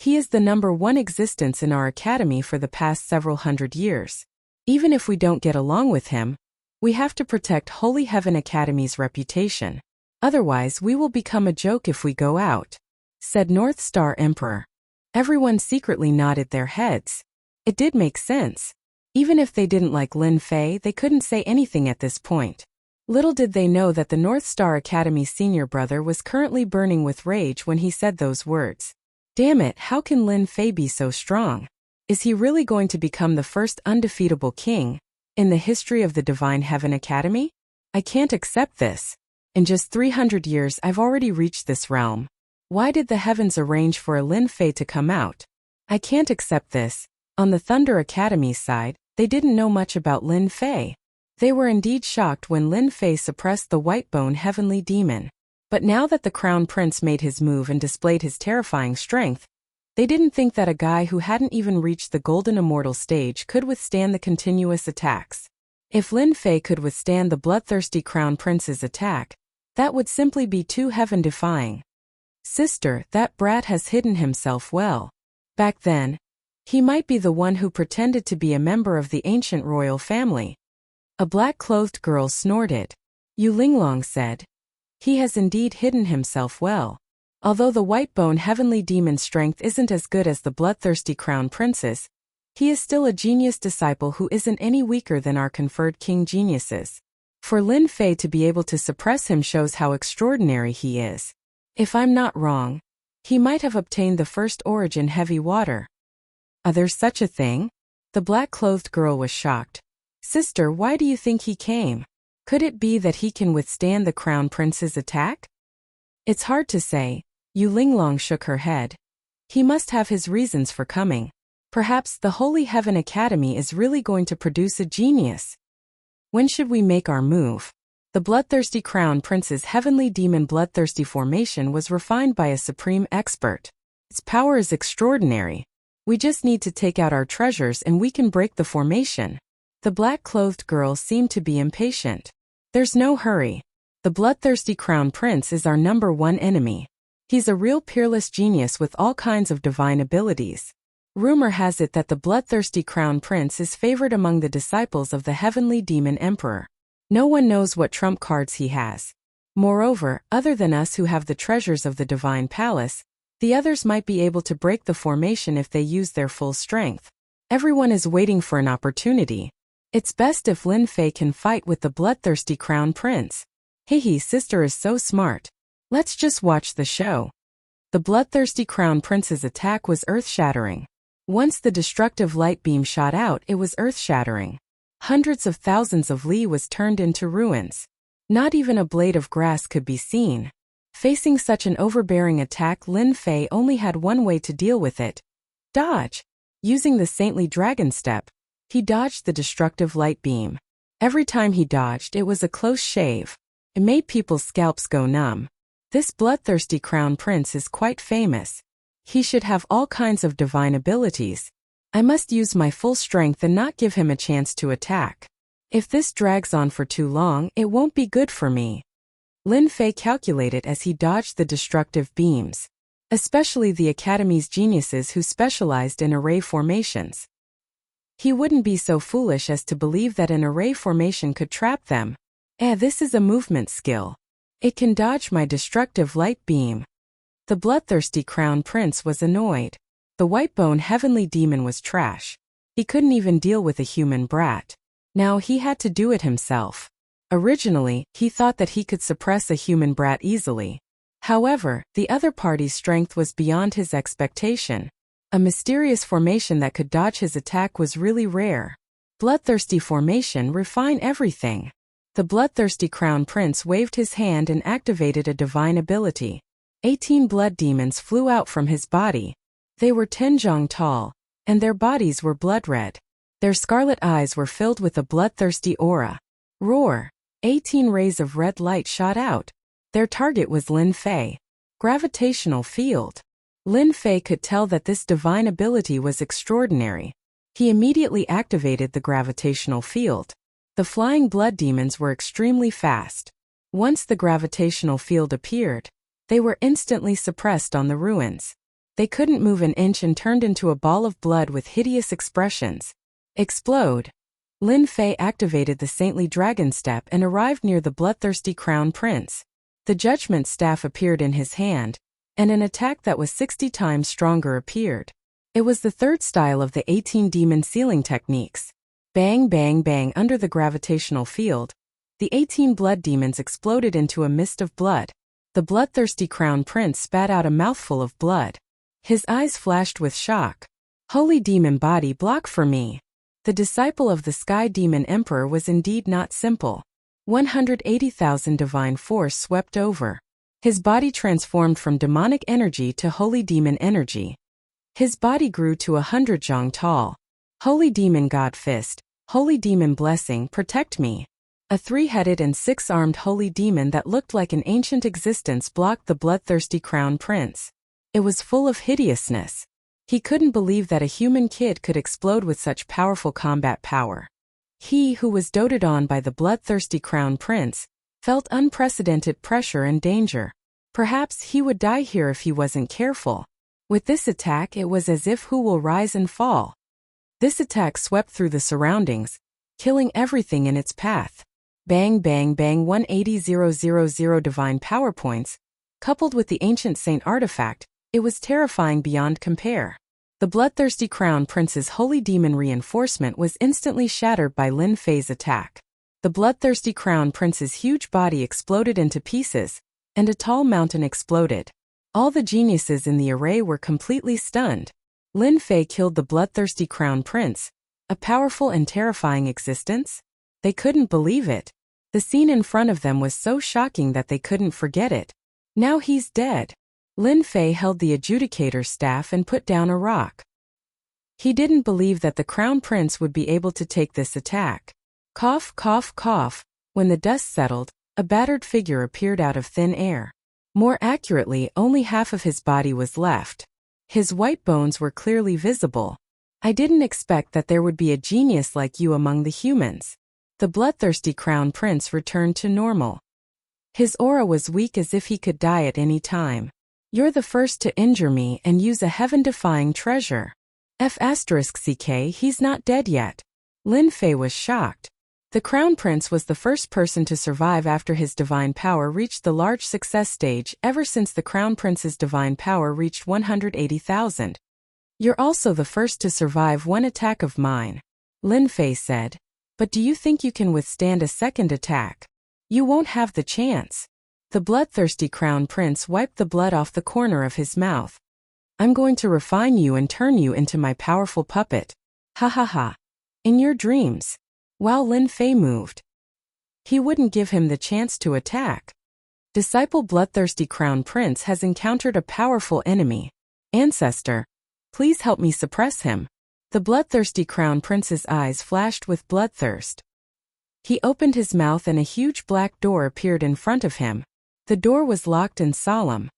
He is the number 1 existence in our academy for the past several hundred years. Even if we don't get along with him, we have to protect Holy Heaven Academy's reputation. Otherwise, we will become a joke if we go out, said North Star Emperor. Everyone secretly nodded their heads. It did make sense. Even if they didn't like Lin Fei, they couldn't say anything at this point. Little did they know that the North Star Academy's senior brother was currently burning with rage when he said those words. Damn it, how can Lin Fei be so strong? Is he really going to become the first undefeatable king? In the history of the Divine Heaven Academy? I can't accept this. In just 300 years I've already reached this realm. Why did the heavens arrange for a Lin Fei to come out? I can't accept this. On the Thunder Academy's side, they didn't know much about Lin Fei. They were indeed shocked when Lin Fei suppressed the Whitebone Heavenly Demon. But now that the Crown Prince made his move and displayed his terrifying strength, they didn't think that a guy who hadn't even reached the Golden Immortal stage could withstand the continuous attacks. If Lin Fei could withstand the bloodthirsty Crown Prince's attack, that would simply be too heaven-defying. Sister, that brat has hidden himself well. Back then, he might be the one who pretended to be a member of the ancient royal family. A black-clothed girl snorted. Yu Linglong said, he has indeed hidden himself well. Although the Whitebone Heavenly Demon's strength isn't as good as the bloodthirsty Crown Prince's, he is still a genius disciple who isn't any weaker than our conferred king geniuses. For Lin Fei to be able to suppress him shows how extraordinary he is. If I'm not wrong, he might have obtained the first origin heavy water. There's such a thing? The black-clothed girl was shocked. Sister, why do you think he came? Could it be that he can withstand the Crown Prince's attack? It's hard to say. Yu Linglong shook her head. He must have his reasons for coming. Perhaps the Holy Heaven Academy is really going to produce a genius. When should we make our move? The bloodthirsty Crown Prince's Heavenly Demon bloodthirsty formation was refined by a supreme expert. Its power is extraordinary. We just need to take out our treasures and we can break the formation. The black-clothed girl seemed to be impatient. There's no hurry. The bloodthirsty Crown Prince is our #1 enemy. He's a real peerless genius with all kinds of divine abilities. Rumor has it that the bloodthirsty Crown Prince is favored among the disciples of the Heavenly Demon Emperor. No one knows what trump cards he has. Moreover, other than us who have the treasures of the Divine Palace, the others might be able to break the formation if they use their full strength. Everyone is waiting for an opportunity. It's best if Lin Fei can fight with the bloodthirsty Crown Prince. Hehe, sister is so smart. Let's just watch the show. The bloodthirsty Crown Prince's attack was earth-shattering. Once the destructive light beam shot out, it was earth-shattering. Hundreds of thousands of li was turned into ruins. Not even a blade of grass could be seen. Facing such an overbearing attack, Lin Fei only had one way to deal with it. Dodge. Using the saintly dragon step, he dodged the destructive light beam. Every time he dodged, it was a close shave. It made people's scalps go numb. This bloodthirsty Crown Prince is quite famous. He should have all kinds of divine abilities. I must use my full strength and not give him a chance to attack. If this drags on for too long, it won't be good for me. Lin Fei calculated as he dodged the destructive beams, especially the Academy's geniuses who specialized in array formations. He wouldn't be so foolish as to believe that an array formation could trap them. This is a movement skill. It can dodge my destructive light beam. The bloodthirsty Crown Prince was annoyed. The Whitebone Heavenly Demon was trash. He couldn't even deal with a human brat. Now he had to do it himself. Originally, he thought that he could suppress a human brat easily. However, the other party's strength was beyond his expectation. A mysterious formation that could dodge his attack was really rare. Bloodthirsty formation, refine everything. The bloodthirsty Crown Prince waved his hand and activated a divine ability. 18 blood demons flew out from his body. They were 10 zhang tall, and their bodies were blood red. Their scarlet eyes were filled with a bloodthirsty aura. Roar! 18 rays of red light shot out. Their target was Lin Fei. Gravitational field. Lin Fei could tell that this divine ability was extraordinary. He immediately activated the gravitational field. The flying blood demons were extremely fast. Once the gravitational field appeared, they were instantly suppressed on the ruins. They couldn't move an inch and turned into a ball of blood with hideous expressions. Explode! Lin Fei activated the saintly dragon step and arrived near the bloodthirsty Crown Prince. The judgment staff appeared in his hand, and an attack that was 60 times stronger appeared. It was the third style of the 18 demon sealing techniques. Bang bang bang under the gravitational field. The 18 blood demons exploded into a mist of blood. The bloodthirsty Crown Prince spat out a mouthful of blood. His eyes flashed with shock. Holy demon body, block for me. The disciple of the Sky Demon Emperor was indeed not simple. 180,000 divine force swept over. His body transformed from demonic energy to holy demon energy. His body grew to 100 zhang tall. Holy demon God fist, holy demon blessing, protect me. A three-headed and six-armed holy demon that looked like an ancient existence blocked the bloodthirsty crown prince. It was full of hideousness. He couldn't believe that a human kid could explode with such powerful combat power. He, who was doted on by the bloodthirsty crown prince, felt unprecedented pressure and danger. Perhaps he would die here if he wasn't careful. With this attack, it was as if who will rise and fall. This attack swept through the surroundings, killing everything in its path. Bang bang bang, 180,000 divine power points. Coupled with the ancient saint artifact, it was terrifying beyond compare. The bloodthirsty crown prince's holy demon reinforcement was instantly shattered by Lin Fei's attack. The bloodthirsty crown prince's huge body exploded into pieces, and a tall mountain exploded. All the geniuses in the array were completely stunned. Lin Fei killed the bloodthirsty crown prince, a powerful and terrifying existence? They couldn't believe it. The scene in front of them was so shocking that they couldn't forget it. Now he's dead. Lin Fei held the adjudicator's staff and put down a rock. He didn't believe that the crown prince would be able to take this attack. Cough, cough, cough. When the dust settled, a battered figure appeared out of thin air. More accurately, only half of his body was left. His white bones were clearly visible. I didn't expect that there would be a genius like you among the humans. The bloodthirsty crown prince returned to normal. His aura was weak as if he could die at any time. You're the first to injure me and use a heaven-defying treasure. F***ck, he's not dead yet. Lin Fei was shocked. The crown prince was the first person to survive after his divine power reached the large success stage ever since the crown prince's divine power reached 180,000. You're also the first to survive one attack of mine, Lin Fei said. But do you think you can withstand a second attack? You won't have the chance. The bloodthirsty crown prince wiped the blood off the corner of his mouth. I'm going to refine you and turn you into my powerful puppet. Ha ha ha. In your dreams. While Lin Fei moved. He wouldn't give him the chance to attack. Disciple bloodthirsty crown prince has encountered a powerful enemy. Ancestor, please help me suppress him. The bloodthirsty crown prince's eyes flashed with bloodthirst. He opened his mouth and a huge black door appeared in front of him. The door was locked and solemn.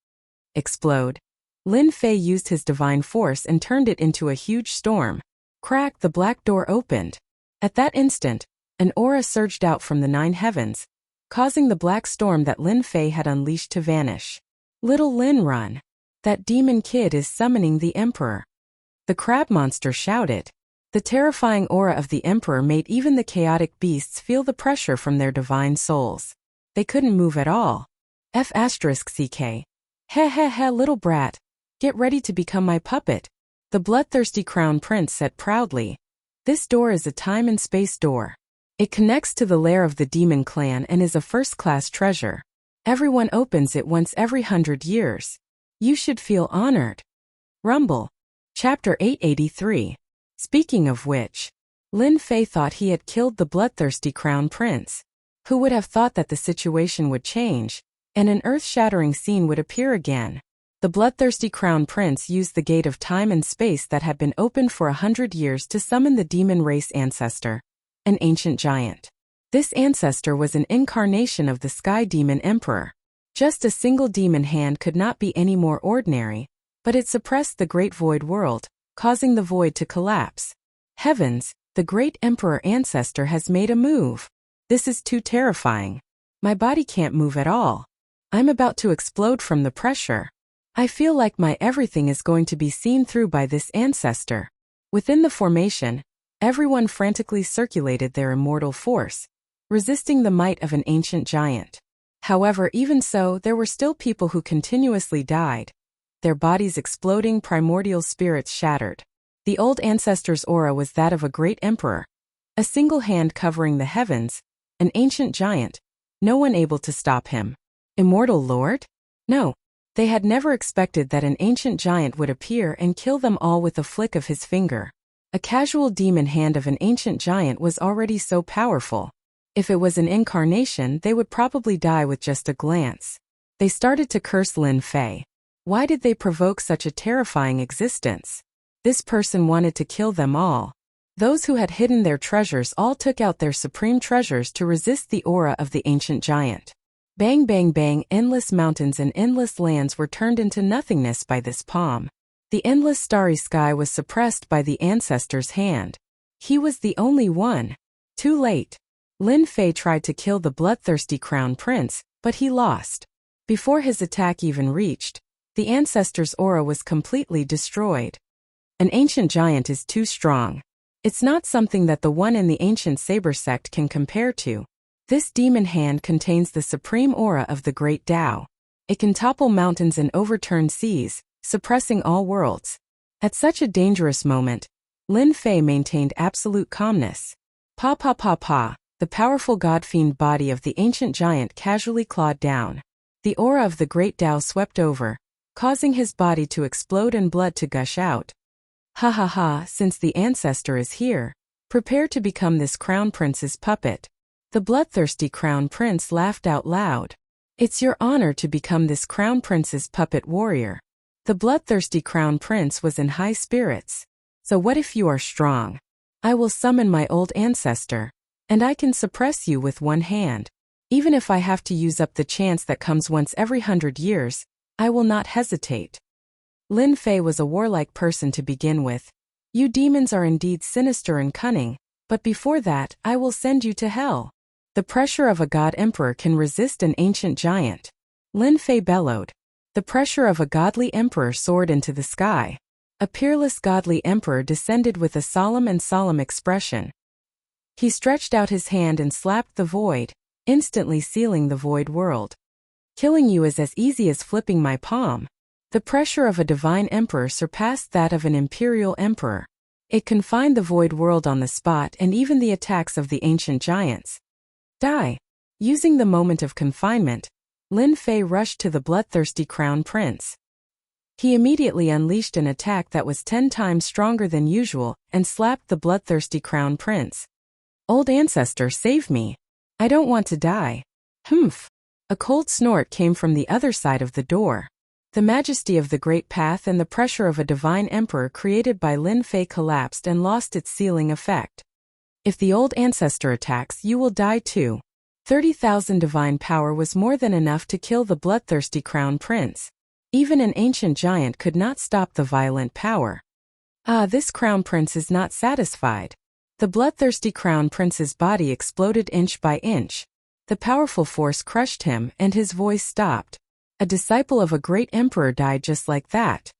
Explode. Lin Fei used his divine force and turned it into a huge storm. Crack, the black door opened. At that instant, an aura surged out from the 9 heavens, causing the black storm that Lin Fei had unleashed to vanish. Little Lin, run. That demon kid is summoning the emperor. The crab monster shouted. The terrifying aura of the emperor made even the chaotic beasts feel the pressure from their divine souls. They couldn't move at all. F***ck. Heh, little brat. Get ready to become my puppet. The bloodthirsty crown prince said proudly. This door is a time and space door. It connects to the lair of the demon clan and is a first-class treasure. Everyone opens it once every 100 years. You should feel honored. Rumble. Chapter 883. Speaking of which, Lin Fei thought he had killed the bloodthirsty crown prince. Who would have thought that the situation would change, and an earth-shattering scene would appear again? The bloodthirsty crown prince used the gate of time and space that had been opened for 100 years to summon the demon race ancestor, an ancient giant. This ancestor was an incarnation of the Sky Demon Emperor. Just a single demon hand could not be any more ordinary, but it suppressed the great void world, causing the void to collapse. Heavens, the great emperor ancestor has made a move. This is too terrifying. My body can't move at all. I'm about to explode from the pressure. I feel like my everything is going to be seen through by this ancestor. Within the formation, everyone frantically circulated their immortal force, resisting the might of an ancient giant. However, even so, there were still people who continuously died, their bodies exploding, primordial spirits shattered. The old ancestor's aura was that of a great emperor, a single hand covering the heavens, an ancient giant, no one able to stop him. Immortal Lord? No. They had never expected that an ancient giant would appear and kill them all with a flick of his finger. A casual demon hand of an ancient giant was already so powerful. If it was an incarnation, they would probably die with just a glance. They started to curse Lin Fei. Why did they provoke such a terrifying existence? This person wanted to kill them all. Those who had hidden their treasures all took out their supreme treasures to resist the aura of the ancient giant. Bang bang bang, endless mountains and endless lands were turned into nothingness by this palm. The endless starry sky was suppressed by the ancestor's hand. He was the only one. Too late. Lin Fei tried to kill the bloodthirsty crown prince, but he lost. Before his attack even reached, the ancestor's aura was completely destroyed. An ancient giant is too strong. It's not something that the one in the ancient saber sect can compare to. This demon hand contains the supreme aura of the great Tao. It can topple mountains and overturn seas, suppressing all worlds. At such a dangerous moment, Lin Fei maintained absolute calmness. Pa pa pa pa, the powerful god-fiend body of the ancient giant casually clawed down. The aura of the great Tao swept over, causing his body to explode and blood to gush out. Ha ha ha, since the ancestor is here, prepare to become this crown prince's puppet. The bloodthirsty crown prince laughed out loud. It's your honor to become this crown prince's puppet warrior. The bloodthirsty crown prince was in high spirits. So what if you are strong? I will summon my old ancestor, and I can suppress you with one hand. Even if I have to use up the chance that comes once every 100 years, I will not hesitate. Lin Fei was a warlike person to begin with. You demons are indeed sinister and cunning, but before that, I will send you to hell. The pressure of a god emperor can resist an ancient giant. Lin Fei bellowed. The pressure of a godly emperor soared into the sky. A peerless godly emperor descended with a solemn expression. He stretched out his hand and slapped the void, instantly sealing the void world. Killing you is as easy as flipping my palm. The pressure of a divine emperor surpassed that of an imperial emperor. It confined the void world on the spot and even the attacks of the ancient giants. Die. Using the moment of confinement, Lin Fei rushed to the bloodthirsty crown prince. He immediately unleashed an attack that was 10 times stronger than usual and slapped the bloodthirsty crown prince. Old ancestor, save me. I don't want to die. Humph. A cold snort came from the other side of the door. The majesty of the great path and the pressure of a divine emperor created by Lin Fei collapsed and lost its sealing effect. If the old ancestor attacks, you will die too. 30,000 divine power was more than enough to kill the bloodthirsty crown prince. Even an ancient giant could not stop the violent power. Ah, this crown prince is not satisfied. The bloodthirsty crown prince's body exploded inch by inch. The powerful force crushed him and his voice stopped. A disciple of a great emperor died just like that.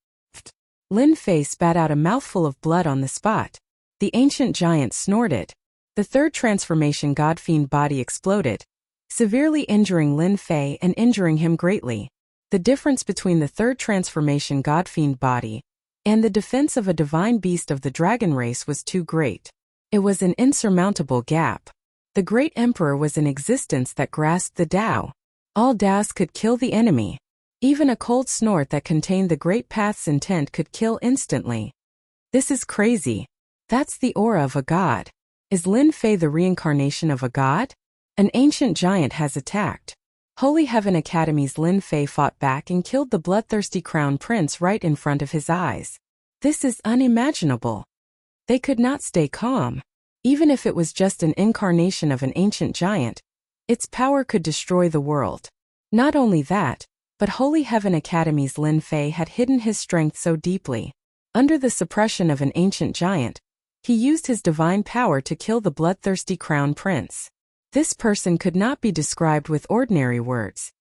Lin Fei spat out a mouthful of blood on the spot. The ancient giant snorted. The third transformation god-fiend body exploded, severely injuring Lin Fei and injuring him greatly. The difference between the third transformation god-fiend body and the defense of a divine beast of the dragon race was too great. It was an insurmountable gap. The great emperor was an existence that grasped the Tao. All Taos could kill the enemy. Even a cold snort that contained the great path's intent could kill instantly. This is crazy. That's the aura of a god. Is Lin Fei the reincarnation of a god? An ancient giant has attacked. Holy Heaven Academy's Lin Fei fought back and killed the bloodthirsty crown prince right in front of his eyes. This is unimaginable. They could not stay calm. Even if it was just an incarnation of an ancient giant, its power could destroy the world. Not only that, but Holy Heaven Academy's Lin Fei had hidden his strength so deeply. Under the suppression of an ancient giant, he used his divine power to kill the bloodthirsty crown prince. This person could not be described with ordinary words.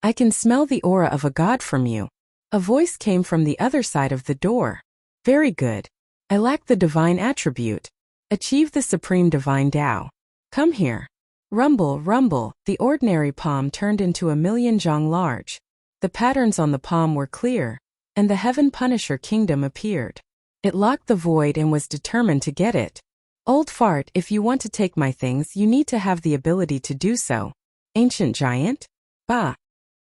I can smell the aura of a god from you. A voice came from the other side of the door. Very good. I lack the divine attribute. Achieve the supreme divine Tao. Come here. Rumble, rumble, the ordinary palm turned into a million zhang large. The patterns on the palm were clear, and the Heaven Punisher Kingdom appeared. It locked the void and was determined to get it. Old fart, if you want to take my things, you need to have the ability to do so. Ancient giant? Bah.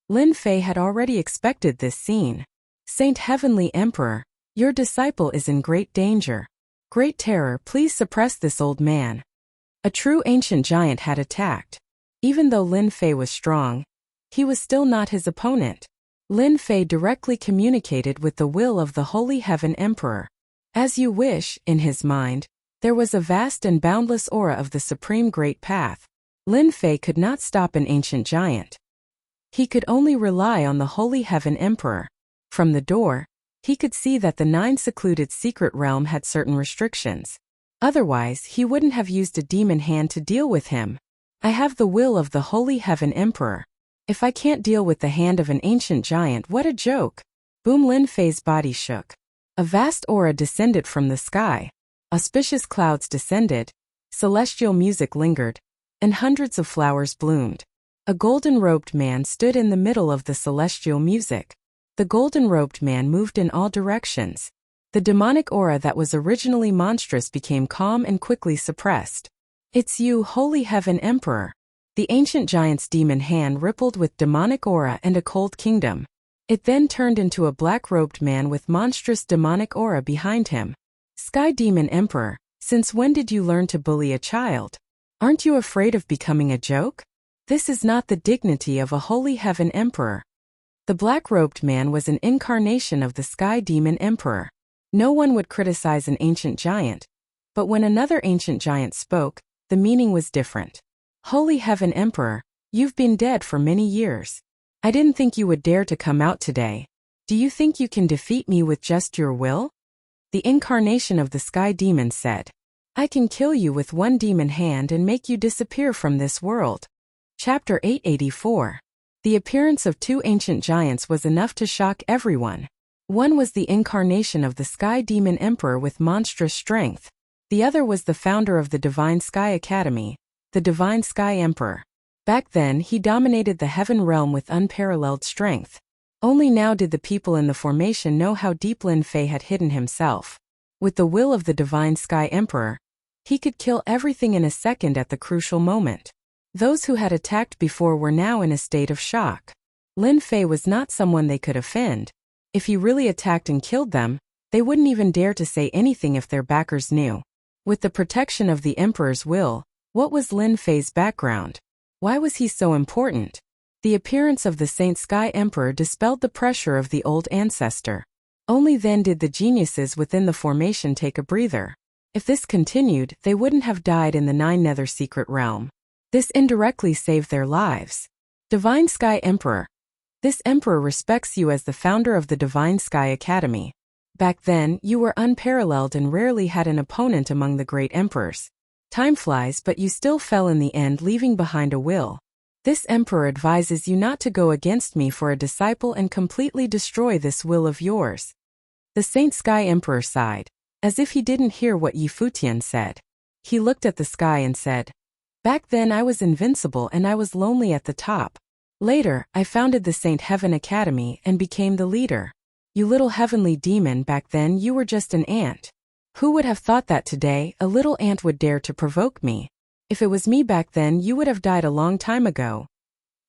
Lin Fei had already expected this scene. Saint Heavenly Emperor, your disciple is in great danger. Great terror, please suppress this old man. A true ancient giant had attacked. Even though Lin Fei was strong, he was still not his opponent. Lin Fei directly communicated with the will of the Holy Heaven Emperor. As you wish, in his mind, there was a vast and boundless aura of the Supreme Great Path. Lin Fei could not stop an ancient giant. He could only rely on the Holy Heaven Emperor. From the door, he could see that the 9 secluded secret realm had certain restrictions. Otherwise, he wouldn't have used a demon hand to deal with him. I have the will of the Holy Heaven Emperor. If I can't deal with the hand of an ancient giant, what a joke! Boom! Lin Fei's body shook. A vast aura descended from the sky. Auspicious clouds descended, celestial music lingered, and hundreds of flowers bloomed. A golden-robed man stood in the middle of the celestial music. The golden-robed man moved in all directions. The demonic aura that was originally monstrous became calm and quickly suppressed. It's you, Holy Heaven Emperor. The ancient giant's demon hand rippled with demonic aura and a cold kingdom. It then turned into a black-robed man with monstrous demonic aura behind him. Sky Demon Emperor, since when did you learn to bully a child? Aren't you afraid of becoming a joke? This is not the dignity of a Holy Heaven Emperor. The black-robed man was an incarnation of the Sky Demon Emperor. No one would criticize an ancient giant, but when another ancient giant spoke, the meaning was different. Holy Heaven Emperor, you've been dead for many years. I didn't think you would dare to come out today. Do you think you can defeat me with just your will? The incarnation of the Sky Demon said, I can kill you with one demon hand and make you disappear from this world. Chapter 884. The appearance of 2 ancient giants was enough to shock everyone. One was the incarnation of the Sky Demon Emperor with monstrous strength. The other was the founder of the Divine Sky Academy, the Divine Sky Emperor. Back then, he dominated the heaven realm with unparalleled strength. Only now did the people in the formation know how deep Lin Fei had hidden himself. With the will of the Divine Sky Emperor, he could kill everything in a second at the crucial moment. Those who had attacked before were now in a state of shock. Lin Fei was not someone they could offend. If he really attacked and killed them, they wouldn't even dare to say anything if their backers knew. With the protection of the Emperor's will, what was Lin Fei's background? Why was he so important? The appearance of the Saint Sky Emperor dispelled the pressure of the old ancestor. Only then did the geniuses within the formation take a breather. If this continued, they wouldn't have died in the 9 Nether secret realm. This indirectly saved their lives. Divine Sky Emperor. This emperor respects you as the founder of the Divine Sky Academy. Back then, you were unparalleled and rarely had an opponent among the great emperors. Time flies, but you still fell in the end, leaving behind a will. This emperor advises you not to go against me for a disciple and completely destroy this will of yours. The Saint Sky Emperor sighed, as if he didn't hear what Yi Futian said. He looked at the sky and said, Back then I was invincible and I was lonely at the top. Later, I founded the Saint Heaven Academy and became the leader. You little heavenly demon, back then you were just an ant. Who would have thought that today a little ant would dare to provoke me? If it was me back then, you would have died a long time ago.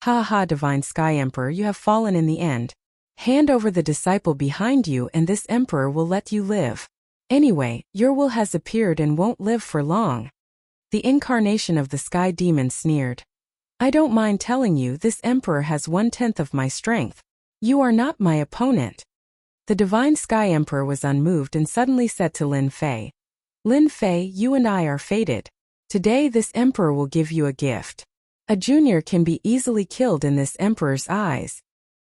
Ha ha, Divine Sky Emperor, you have fallen in the end. Hand over the disciple behind you and this emperor will let you live. Anyway, your will has appeared and won't live for long. The incarnation of the Sky Demon sneered. I don't mind telling you, this emperor has 1/10 of my strength. You are not my opponent. The Divine Sky Emperor was unmoved and suddenly said to Lin Fei, Lin Fei, you and I are fated. Today this emperor will give you a gift. A junior can be easily killed in this emperor's eyes.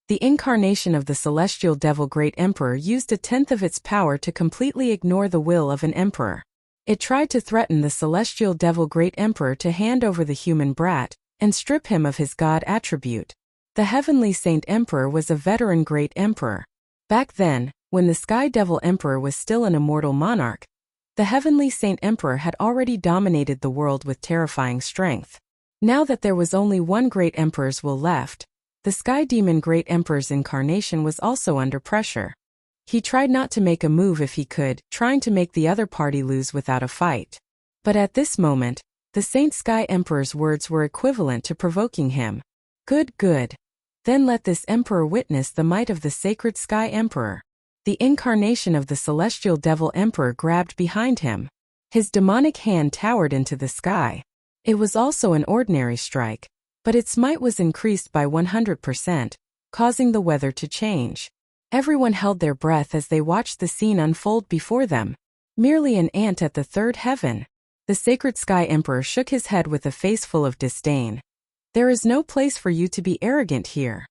The incarnation of the celestial devil Great Emperor used 1/10 of its power to completely ignore the will of an emperor. It tried to threaten the celestial devil Great Emperor to hand over the human brat and strip him of his god attribute. The heavenly Saint Emperor was a veteran Great Emperor. Back then, when the Sky Devil Emperor was still an immortal monarch, the heavenly Saint Emperor had already dominated the world with terrifying strength. Now that there was only one Great Emperor's will left, the Sky Demon Great Emperor's incarnation was also under pressure. He tried not to make a move if he could, trying to make the other party lose without a fight. But at this moment, the Saint Sky Emperor's words were equivalent to provoking him. Good, good. Then let this emperor witness the might of the sacred Sky Emperor. The incarnation of the celestial devil emperor grabbed behind him. His demonic hand towered into the sky. It was also an ordinary strike, but its might was increased by 100%, causing the weather to change. Everyone held their breath as they watched the scene unfold before them. Merely an ant at the third heaven. The sacred sky emperor shook his head with a face full of disdain. There is no place for you to be arrogant here.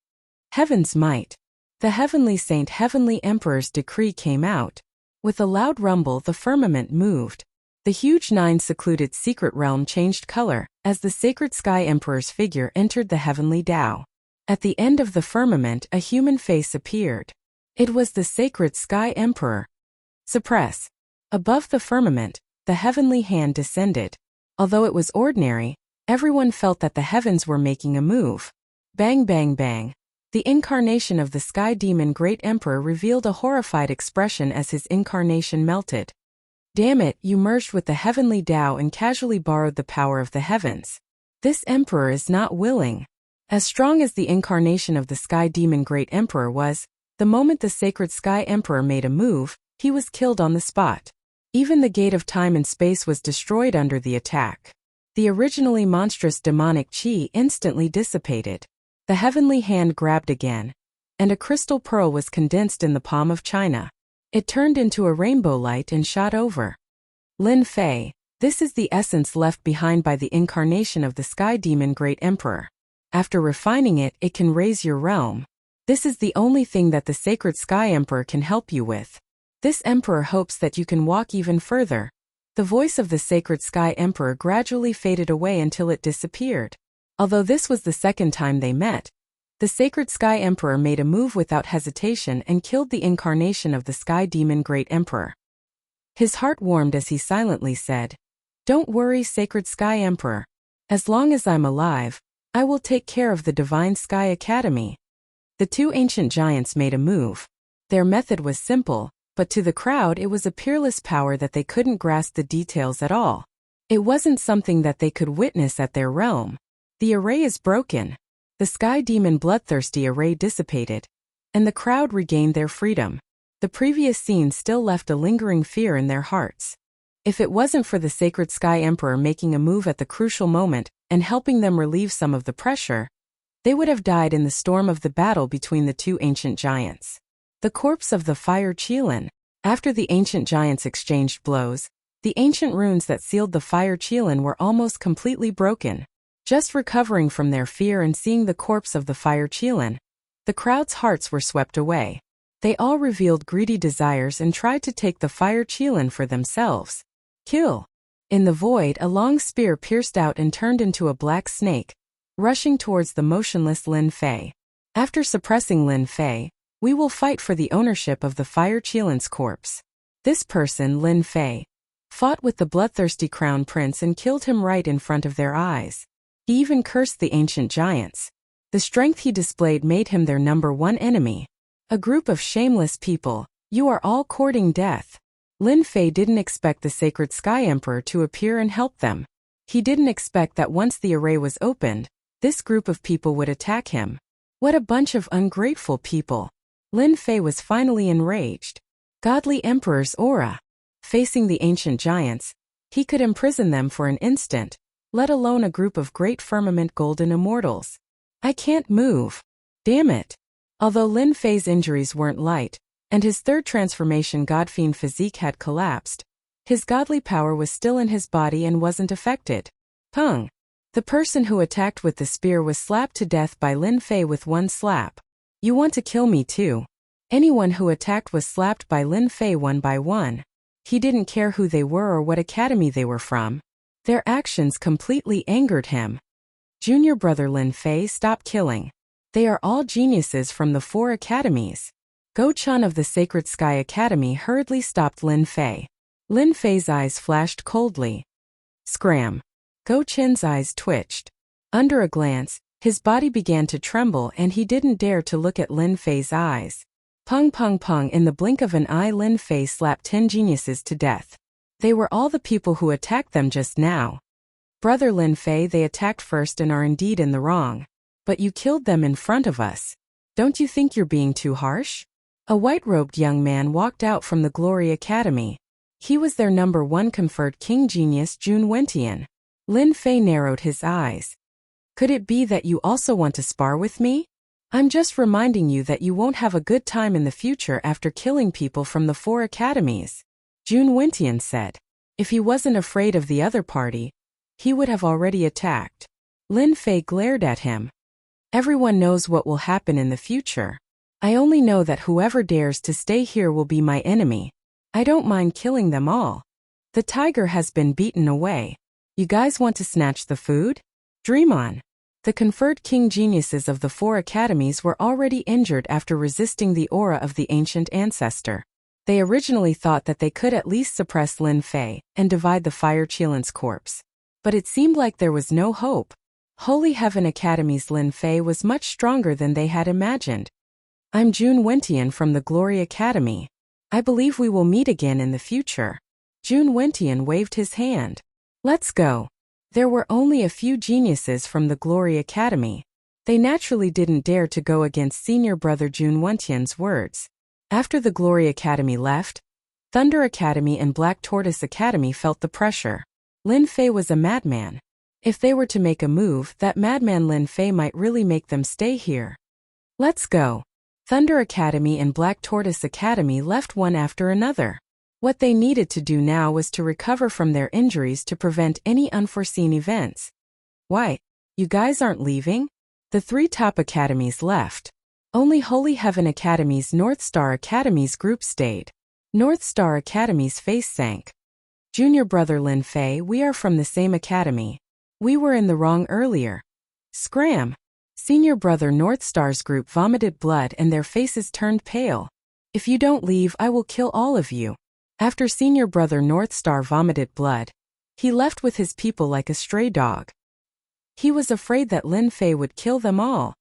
Heaven's might. The heavenly saint heavenly emperor's decree came out. With a loud rumble the firmament moved. The huge nine secluded secret realm changed color as the sacred sky emperor's figure entered the heavenly Tao. At the end of the firmament a human face appeared. It was the sacred sky emperor. Suppress. Above the firmament, the heavenly hand descended. Although it was ordinary, everyone felt that the heavens were making a move. Bang bang bang. The incarnation of the sky demon great emperor revealed a horrified expression as his incarnation melted. Damn it, you merged with the heavenly Tao and casually borrowed the power of the heavens. This emperor is not willing. As strong as the incarnation of the sky demon great emperor was, the moment the sacred sky emperor made a move, he was killed on the spot. Even the gate of time and space was destroyed under the attack. The originally monstrous demonic chi instantly dissipated. The heavenly hand grabbed again, and a crystal pearl was condensed in the palm of China. It turned into a rainbow light and shot over. Lin Fei, this is the essence left behind by the incarnation of the sky demon great emperor. After refining it, it can raise your realm. This is the only thing that the sacred sky emperor can help you with. This emperor hopes that you can walk even further. The voice of the sacred sky emperor gradually faded away until it disappeared. Although this was the second time they met, the sacred sky emperor made a move without hesitation and killed the incarnation of the sky demon great emperor. His heart warmed as he silently said, "Don't worry, sacred sky emperor. As long as I'm alive, I will take care of the divine sky academy." The two ancient giants made a move. Their method was simple, but to the crowd it was a peerless power that they couldn't grasp the details at all. It wasn't something that they could witness at their realm. The array is broken. The sky demon bloodthirsty array dissipated, and the crowd regained their freedom. The previous scene still left a lingering fear in their hearts. If it wasn't for the sacred sky emperor making a move at the crucial moment and helping them relieve some of the pressure, they would have died in the storm of the battle between the two ancient giants. The corpse of the fire Qilin. After the ancient giants exchanged blows, the ancient runes that sealed the fire Qilin were almost completely broken. Just recovering from their fear and seeing the corpse of the fire Qilin, the crowd's hearts were swept away. They all revealed greedy desires and tried to take the fire Qilin for themselves. Kill. In the void, a long spear pierced out and turned into a black snake, rushing towards the motionless Lin Fei. After suppressing Lin Fei, we will fight for the ownership of the fire Qilin's corpse. This person, Lin Fei, fought with the bloodthirsty crown prince and killed him right in front of their eyes. He even cursed the ancient giants. The strength he displayed made him their number one enemy. A group of shameless people, you are all courting death. Lin Fei didn't expect the sacred sky emperor to appear and help them. He didn't expect that once the array was opened, this group of people would attack him. What a bunch of ungrateful people. Lin Fei was finally enraged. Godly emperor's aura. Facing the ancient giants, he could imprison them for an instant, let alone a group of great firmament golden immortals. I can't move. Damn it. Although Lin Fei's injuries weren't light, and his third transformation Godfiend physique had collapsed, his godly power was still in his body and wasn't affected. Pung. The person who attacked with the spear was slapped to death by Lin Fei with one slap. You want to kill me too? Anyone who attacked was slapped by Lin Fei one by one. He didn't care who they were or what academy they were from. Their actions completely angered him. Junior brother Lin Fei, stop killing. They are all geniuses from the 4 academies. Go Chun of the Sacred Sky Academy hurriedly stopped Lin Fei. Lin Fei's eyes flashed coldly. Scram. Go Chin's eyes twitched. Under a glance, his body began to tremble and he didn't dare to look at Lin Fei's eyes. Pung pung pung, in the blink of an eye Lin Fei slapped 10 geniuses to death. They were all the people who attacked them just now. Brother Lin Fei, they attacked first and are indeed in the wrong. But you killed them in front of us. Don't you think you're being too harsh? A white-robed young man walked out from the Glory Academy. He was their number 1 conferred king genius Jun Wentian. Lin Fei narrowed his eyes. Could it be that you also want to spar with me? I'm just reminding you that you won't have a good time in the future after killing people from the 4 academies. Jun Wentian said. If he wasn't afraid of the other party, he would have already attacked. Lin Fei glared at him. Everyone knows what will happen in the future. I only know that whoever dares to stay here will be my enemy. I don't mind killing them all. The tiger has been beaten away. You guys want to snatch the food? Dream on. The conferred king geniuses of the 4 academies were already injured after resisting the aura of the ancient ancestor. They originally thought that they could at least suppress Lin Fei and divide the Fire Qilin's corpse. But it seemed like there was no hope. Holy Heaven Academy's Lin Fei was much stronger than they had imagined. I'm Jun Wentian from the Glory Academy. I believe we will meet again in the future. Jun Wentian waved his hand. Let's go. There were only a few geniuses from the Glory Academy. They naturally didn't dare to go against senior brother Jun Wentian's words. After the Glory Academy left, Thunder Academy and Black Tortoise Academy felt the pressure. Lin Fei was a madman. If they were to make a move, that madman Lin Fei might really make them stay here. Let's go. Thunder Academy and Black Tortoise Academy left one after another. What they needed to do now was to recover from their injuries to prevent any unforeseen events. Why? You guys aren't leaving? The 3 top academies left. Only Holy Heaven Academy's North Star Academy's group stayed. North Star Academy's face sank. Junior brother Lin Fei, we are from the same academy. We were in the wrong earlier. Scram! Senior brother North Star's group vomited blood and their faces turned pale. If you don't leave, I will kill all of you. After senior brother North Star vomited blood, he left with his people like a stray dog. He was afraid that Lin Fei would kill them all.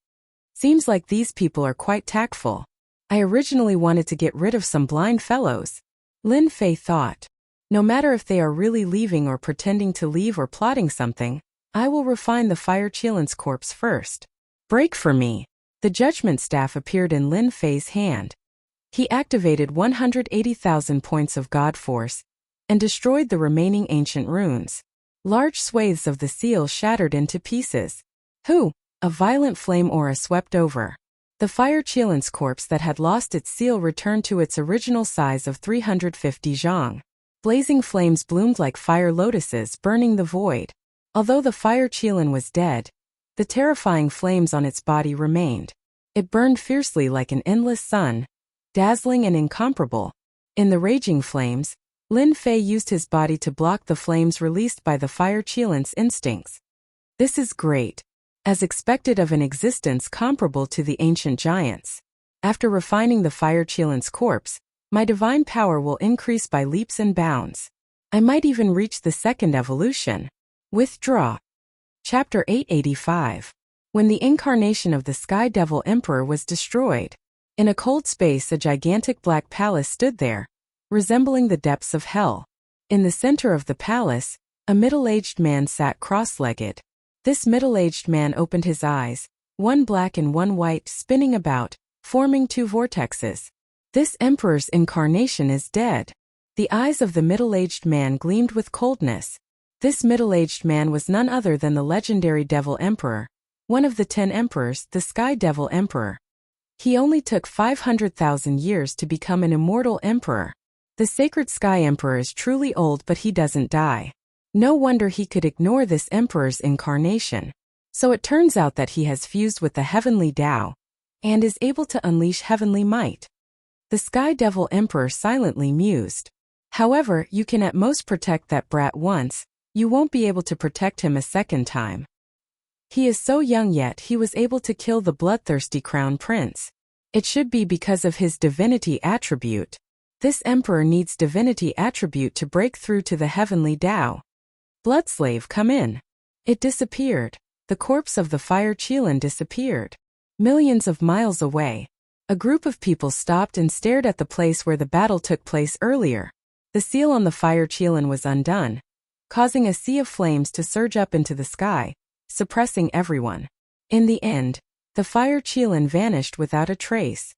Seems like these people are quite tactful. I originally wanted to get rid of some blind fellows. Lin Fei thought. No matter if they are really leaving or pretending to leave or plotting something, I will refine the Fire Qilin's corpse first. Break for me. The judgment staff appeared in Lin Fei's hand. He activated 180,000 points of God Force and destroyed the remaining ancient runes. Large swathes of the seal shattered into pieces. Who? A violent flame aura swept over. The Fire Qilin's corpse that had lost its seal returned to its original size of 350 zhang. Blazing flames bloomed like fire lotuses burning the void. Although the Fire Qilin was dead, the terrifying flames on its body remained. It burned fiercely like an endless sun, dazzling and incomparable. In the raging flames, Lin Fei used his body to block the flames released by the Fire Qilin's instincts. This is great, as expected of an existence comparable to the ancient giants. After refining the Fire Qilin's corpse, my divine power will increase by leaps and bounds. I might even reach the 2nd evolution. Withdraw. Chapter 885. When the incarnation of the Sky Devil Emperor was destroyed, in a cold space a gigantic black palace stood there, resembling the depths of hell. In the center of the palace, a middle-aged man sat cross-legged. This middle-aged man opened his eyes, one black and one white, spinning about, forming 2 vortexes. This emperor's incarnation is dead. The eyes of the middle-aged man gleamed with coldness. This middle-aged man was none other than the legendary Devil Emperor, one of the 10 emperors, the Sky Devil Emperor. He only took 500,000 years to become an immortal emperor. The sacred Sky Emperor is truly old, but he doesn't die. No wonder he could ignore this emperor's incarnation. So it turns out that he has fused with the heavenly Tao and is able to unleash heavenly might. The Sky Devil Emperor silently mused. However, you can at most protect that brat once. You won't be able to protect him a second time. He is so young, yet he was able to kill the bloodthirsty crown prince. It should be because of his divinity attribute. This emperor needs divinity attribute to break through to the heavenly Tao. Bloodslave, come in. It disappeared. The corpse of the Fire Qilin disappeared. Millions of miles away, a group of people stopped and stared at the place where the battle took place earlier. The seal on the Fire Qilin was undone, causing a sea of flames to surge up into the sky, suppressing everyone. In the end, the Fire Qilin vanished without a trace.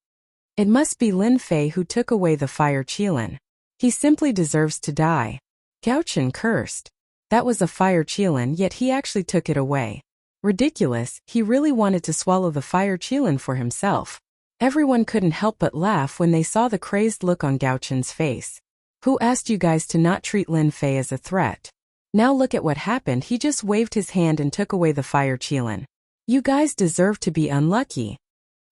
It must be Lin Fei who took away the fire Qilin. He simply deserves to die. Gao Chen cursed. That was a fire Qilin, yet he actually took it away. Ridiculous, he really wanted to swallow the fire Qilin for himself. Everyone couldn't help but laugh when they saw the crazed look on Gao Chen's face. Who asked you guys to not treat Lin Fei as a threat? Now look at what happened, he just waved his hand and took away the fire Qilin. You guys deserve to be unlucky.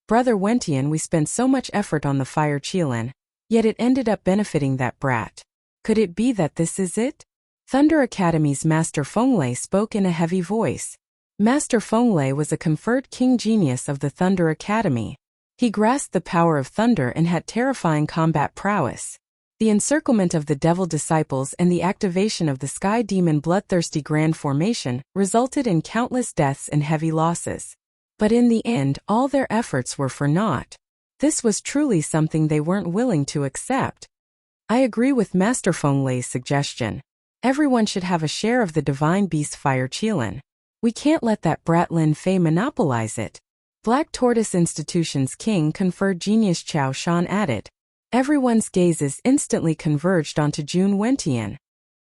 Brother Wentian, we spent so much effort on the fire Qilin, yet it ended up benefiting that brat. Could it be that this is it? Thunder Academy's Master Fenglei spoke in a heavy voice. Master Fenglei was a conferred king genius of the Thunder Academy. He grasped the power of thunder and had terrifying combat prowess. The encirclement of the devil disciples and the activation of the sky demon bloodthirsty grand formation resulted in countless deaths and heavy losses. But in the end, all their efforts were for naught. This was truly something they weren't willing to accept. I agree with Master Fenglei's suggestion. Everyone should have a share of the divine beast fire Qilin. We can't let that brat Lin Fei monopolize it. Black Tortoise Institution's king conferred genius Qiao Shan added. Everyone's gazes instantly converged onto Jun Wentian.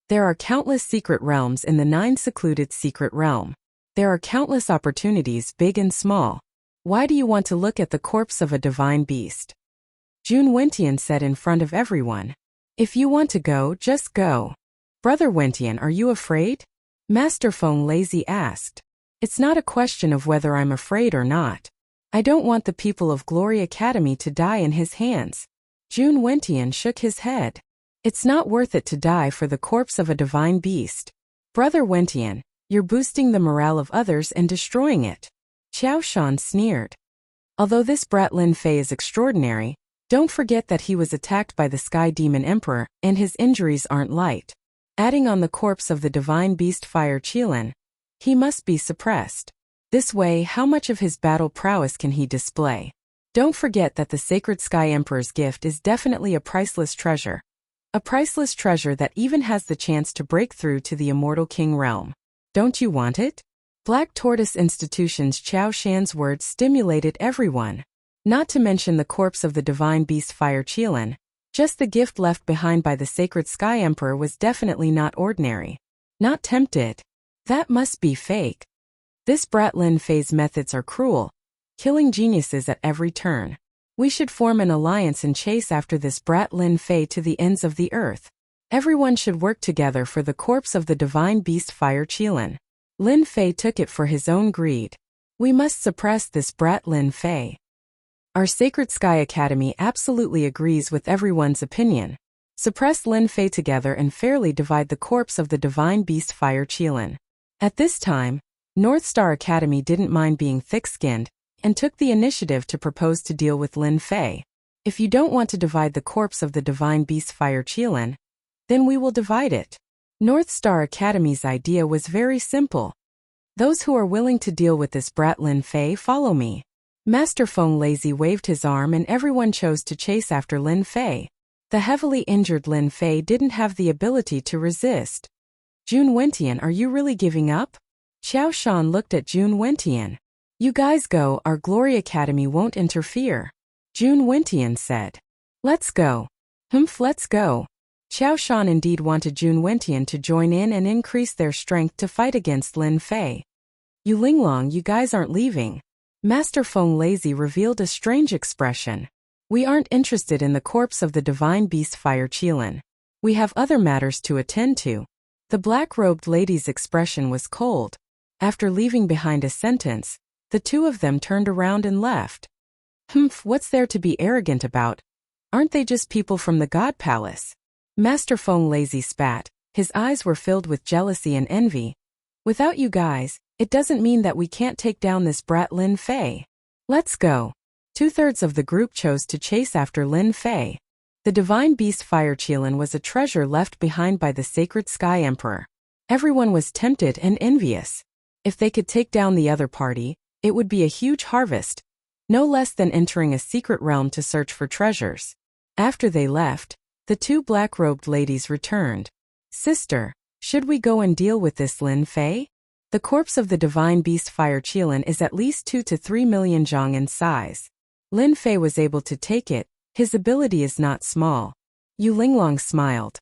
There are countless secret realms in the 9 secluded secret realm. There are countless opportunities, big and small. Why do you want to look at the corpse of a divine beast? Jun Wentian said in front of everyone. If you want to go, just go. Brother Wentian, are you afraid? Master Fenglei asked. It's not a question of whether I'm afraid or not. I don't want the people of Glory Academy to die in his hands. Jun Wentian shook his head. It's not worth it to die for the corpse of a divine beast. Brother Wentian, you're boosting the morale of others and destroying it. Qiao Shan sneered. Although this brat Lin Fei is extraordinary, don't forget that he was attacked by the Sky Demon Emperor, and his injuries aren't light. Adding on the corpse of the divine beast fire Qilin, he must be suppressed. This way, how much of his battle prowess can he display? Don't forget that the Sacred Sky Emperor's gift is definitely a priceless treasure. A priceless treasure that even has the chance to break through to the Immortal King realm. Don't you want it? Black Tortoise Institution's Qiao Shan's words stimulated everyone. Not to mention the corpse of the divine beast fire Qilin. Just the gift left behind by the Sacred Sky Emperor was definitely not ordinary. Not tempted. That must be fake. This brat Lin Fei's methods are cruel, killing geniuses at every turn. We should form an alliance and chase after this brat Lin Fei to the ends of the earth. Everyone should work together for the corpse of the divine beast fire Qilin. Lin Fei took it for his own greed. We must suppress this brat Lin Fei. Our Sacred Sky Academy absolutely agrees with everyone's opinion. Suppress Lin Fei together and fairly divide the corpse of the divine beast fire Qilin. At this time, North Star Academy didn't mind being thick-skinned and took the initiative to propose to deal with Lin Fei. If you don't want to divide the corpse of the divine beast fire Qilin, then we will divide it. North Star Academy's idea was very simple. Those who are willing to deal with this brat Lin Fei, follow me. Master Fenglei waved his arm and everyone chose to chase after Lin Fei. The heavily injured Lin Fei didn't have the ability to resist. Jun Wentian, are you really giving up? Qiao Shan looked at Jun Wentian. You guys go, our Glory Academy won't interfere. Jun Wentian said. Let's go. Let's go. Qiao Shan indeed wanted Jun Wentian to join in and increase their strength to fight against Lin Fei. You Linglong, you guys aren't leaving. Master Fenglei revealed a strange expression. We aren't interested in the corpse of the divine beast fire Qilin. We have other matters to attend to. The black-robed lady's expression was cold. After leaving behind a sentence, the two of them turned around and left. What's there to be arrogant about? Aren't they just people from the God Palace? Master Fenglei spat. His eyes were filled with jealousy and envy. Without you guys, it doesn't mean that we can't take down this brat Lin Fei. Let's go. 2/3 of the group chose to chase after Lin Fei. The divine beast fire Qilin was a treasure left behind by the Sacred Sky Emperor. Everyone was tempted and envious. If they could take down the other party, it would be a huge harvest, no less than entering a secret realm to search for treasures. After they left, the two black-robed ladies returned. Sister, should we go and deal with this Lin Fei? The corpse of the divine beast fire Qilin is at least 2 to 3 million zhang in size. Lin Fei was able to take it. His ability is not small. Yu Linglong smiled.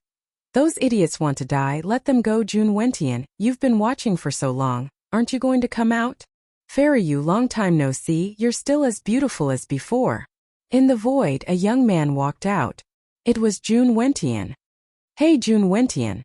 Those idiots want to die, let them go. Jun Wentian, you've been watching for so long, aren't you going to come out? Fairy Yu, long time no see, you're still as beautiful as before. In the void, a young man walked out. It was Jun Wentian. Hey Jun Wentian.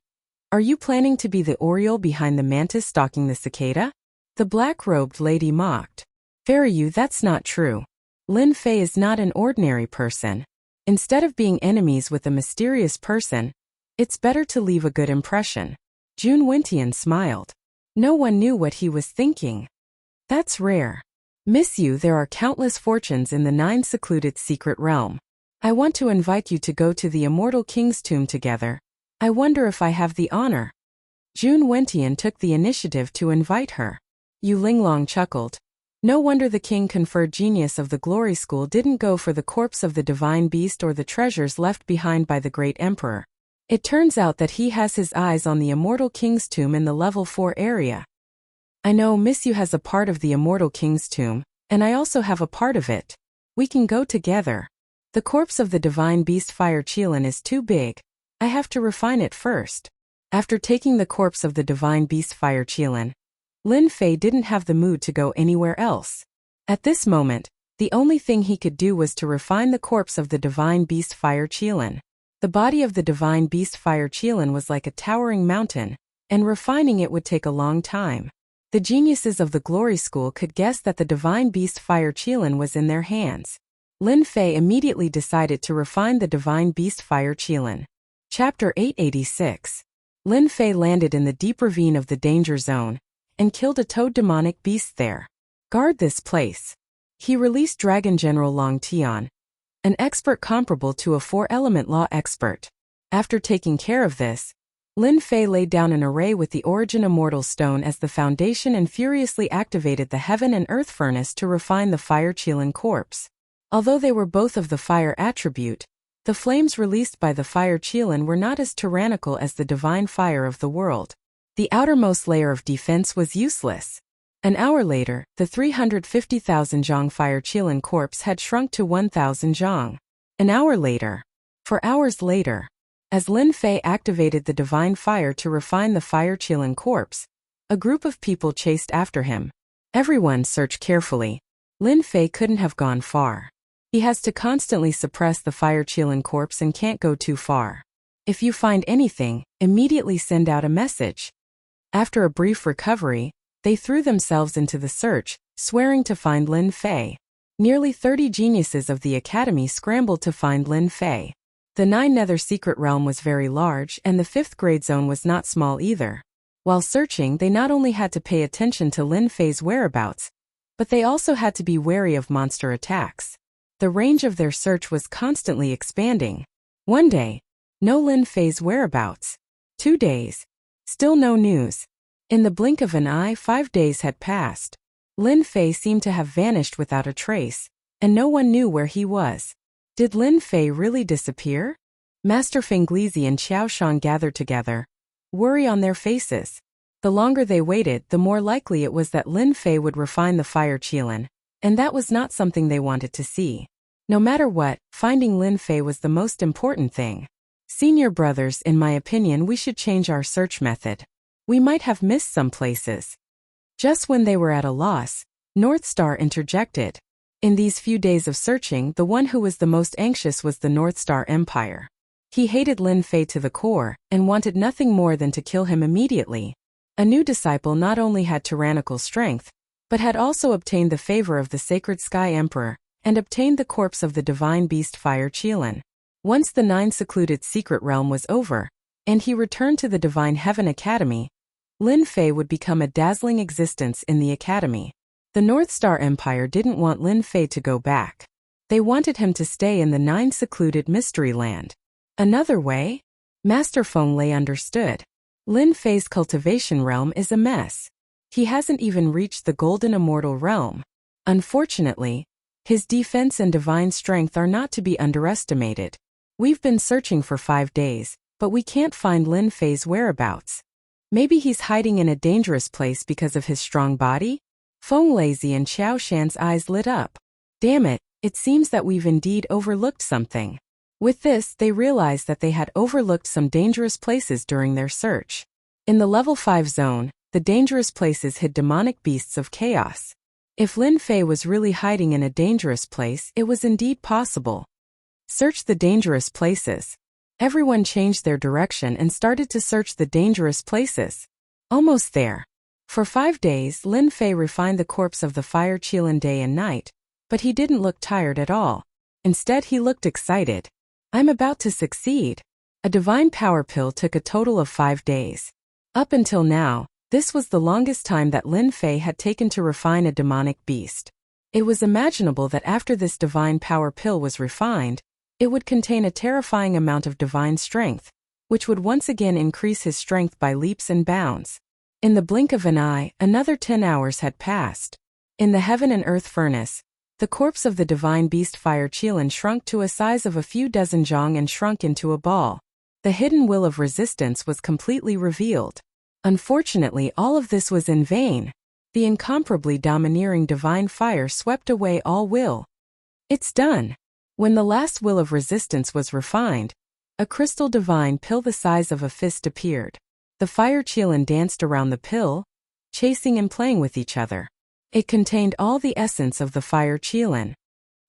Are you planning to be the oriole behind the mantis stalking the cicada? The black-robed lady mocked. Fairy Yu, that's not true. Lin Fei is not an ordinary person. Instead of being enemies with a mysterious person, it's better to leave a good impression. Jun Wentian smiled. No one knew what he was thinking. That's rare. Miss Yu, there are countless fortunes in the 9 secluded secret realm. I want to invite you to go to the immortal king's tomb together. I wonder if I have the honor. Jun Wentian took the initiative to invite her. Yu Linglong chuckled. No wonder the king conferred genius of the glory school didn't go for the corpse of the divine beast or the treasures left behind by the great emperor. It turns out that he has his eyes on the immortal king's tomb in the level 4 area. I know Miss Yu has a part of the immortal king's tomb, and I also have a part of it. We can go together. The corpse of the divine beast Fire Qilin is too big. I have to refine it first. After taking the corpse of the divine beast Fire Qilin, Lin Fei didn't have the mood to go anywhere else. At this moment, the only thing he could do was to refine the corpse of the divine beast Fire Qilin. The body of the divine beast Fire Qilin was like a towering mountain, and refining it would take a long time. The geniuses of the glory school could guess that the divine beast Fire Qilin was in their hands. Lin Fei immediately decided to refine the divine beast Fire Qilin. Chapter 886. Lin Fei landed in the deep ravine of the danger zone, and killed a toad demonic beast there. Guard this place. He released Dragon General Long Tian, an expert comparable to a 4-element law expert. After taking care of this, Lin Fei laid down an array with the Origin Immortal Stone as the foundation and furiously activated the Heaven and Earth Furnace to refine the Fire Qilin corpse. Although they were both of the fire attribute, the flames released by the Fire Qilin were not as tyrannical as the divine fire of the world. The outermost layer of defense was useless. An hour later, the 350,000 Zhang Fire Qilin corpse had shrunk to 1,000 Zhang. An hour later. 4 hours later. As Lin Fei activated the divine fire to refine the Fire Qilin corpse, a group of people chased after him. Everyone searched carefully. Lin Fei couldn't have gone far. He has to constantly suppress the Fire Qilin corpse and can't go too far. If you find anything, immediately send out a message. After a brief recovery, they threw themselves into the search, swearing to find Lin Fei. Nearly 30 geniuses of the academy scrambled to find Lin Fei. The 9 Nether secret realm was very large, and the 5th grade zone was not small either. While searching, they not only had to pay attention to Lin Fei's whereabouts, but they also had to be wary of monster attacks. The range of their search was constantly expanding. One day, no Lin Fei's whereabouts. 2 days. Still no news. In the blink of an eye, 5 days had passed. Lin Fei seemed to have vanished without a trace, and no one knew where he was. Did Lin Fei really disappear? Master Fenglizi and Qiao Shan gathered together, worry on their faces. The longer they waited, the more likely it was that Lin Fei would refine the Fire Qilin, and that was not something they wanted to see. No matter what, finding Lin Fei was the most important thing. Senior brothers, in my opinion, we should change our search method. We might have missed some places. Just when they were at a loss, North Star interjected. In these few days of searching, the one who was the most anxious was the North Star Empire. He hated Lin Fei to the core, and wanted nothing more than to kill him immediately. A new disciple not only had tyrannical strength, but had also obtained the favor of the Sacred Sky Emperor, and obtained the corpse of the divine beast Fire Qilin. Once the 9 secluded secret realm was over, and he returned to the Divine Heaven Academy, Lin Fei would become a dazzling existence in the academy. The North Star Empire didn't want Lin Fei to go back. They wanted him to stay in the 9 secluded mystery land. Another way? Master Feng Lei understood. Lin Fei's cultivation realm is a mess. He hasn't even reached the golden immortal realm. Unfortunately, his defense and divine strength are not to be underestimated. We've been searching for 5 days, but we can't find Lin Fei's whereabouts. Maybe he's hiding in a dangerous place because of his strong body? Feng Lazy and Qiao Shan's eyes lit up. Damn it, it seems that we've indeed overlooked something. With this, they realized that they had overlooked some dangerous places during their search. In the level 5 zone, the dangerous places hid demonic beasts of chaos. If Lin Fei was really hiding in a dangerous place, it was indeed possible. Search the dangerous places. Everyone changed their direction and started to search the dangerous places. Almost there. For 5 days, Lin Fei refined the corpse of the fire Qilin day and night, but he didn't look tired at all. Instead, he looked excited. I'm about to succeed. A divine power pill took a total of 5 days. Up until now, this was the longest time that Lin Fei had taken to refine a demonic beast. It was imaginable that after this divine power pill was refined, it would contain a terrifying amount of divine strength, which would once again increase his strength by leaps and bounds. In the blink of an eye, another 10 hours had passed. In the heaven and earth furnace, the corpse of the divine beast fire Qilin shrunk to a size of a few dozen zhang and shrunk into a ball. The hidden will of resistance was completely revealed. Unfortunately, all of this was in vain. The incomparably domineering divine fire swept away all will. It's done. When the last will of resistance was refined, a crystal divine pill the size of a fist appeared. The fire Qilin danced around the pill, chasing and playing with each other. It contained all the essence of the fire Qilin.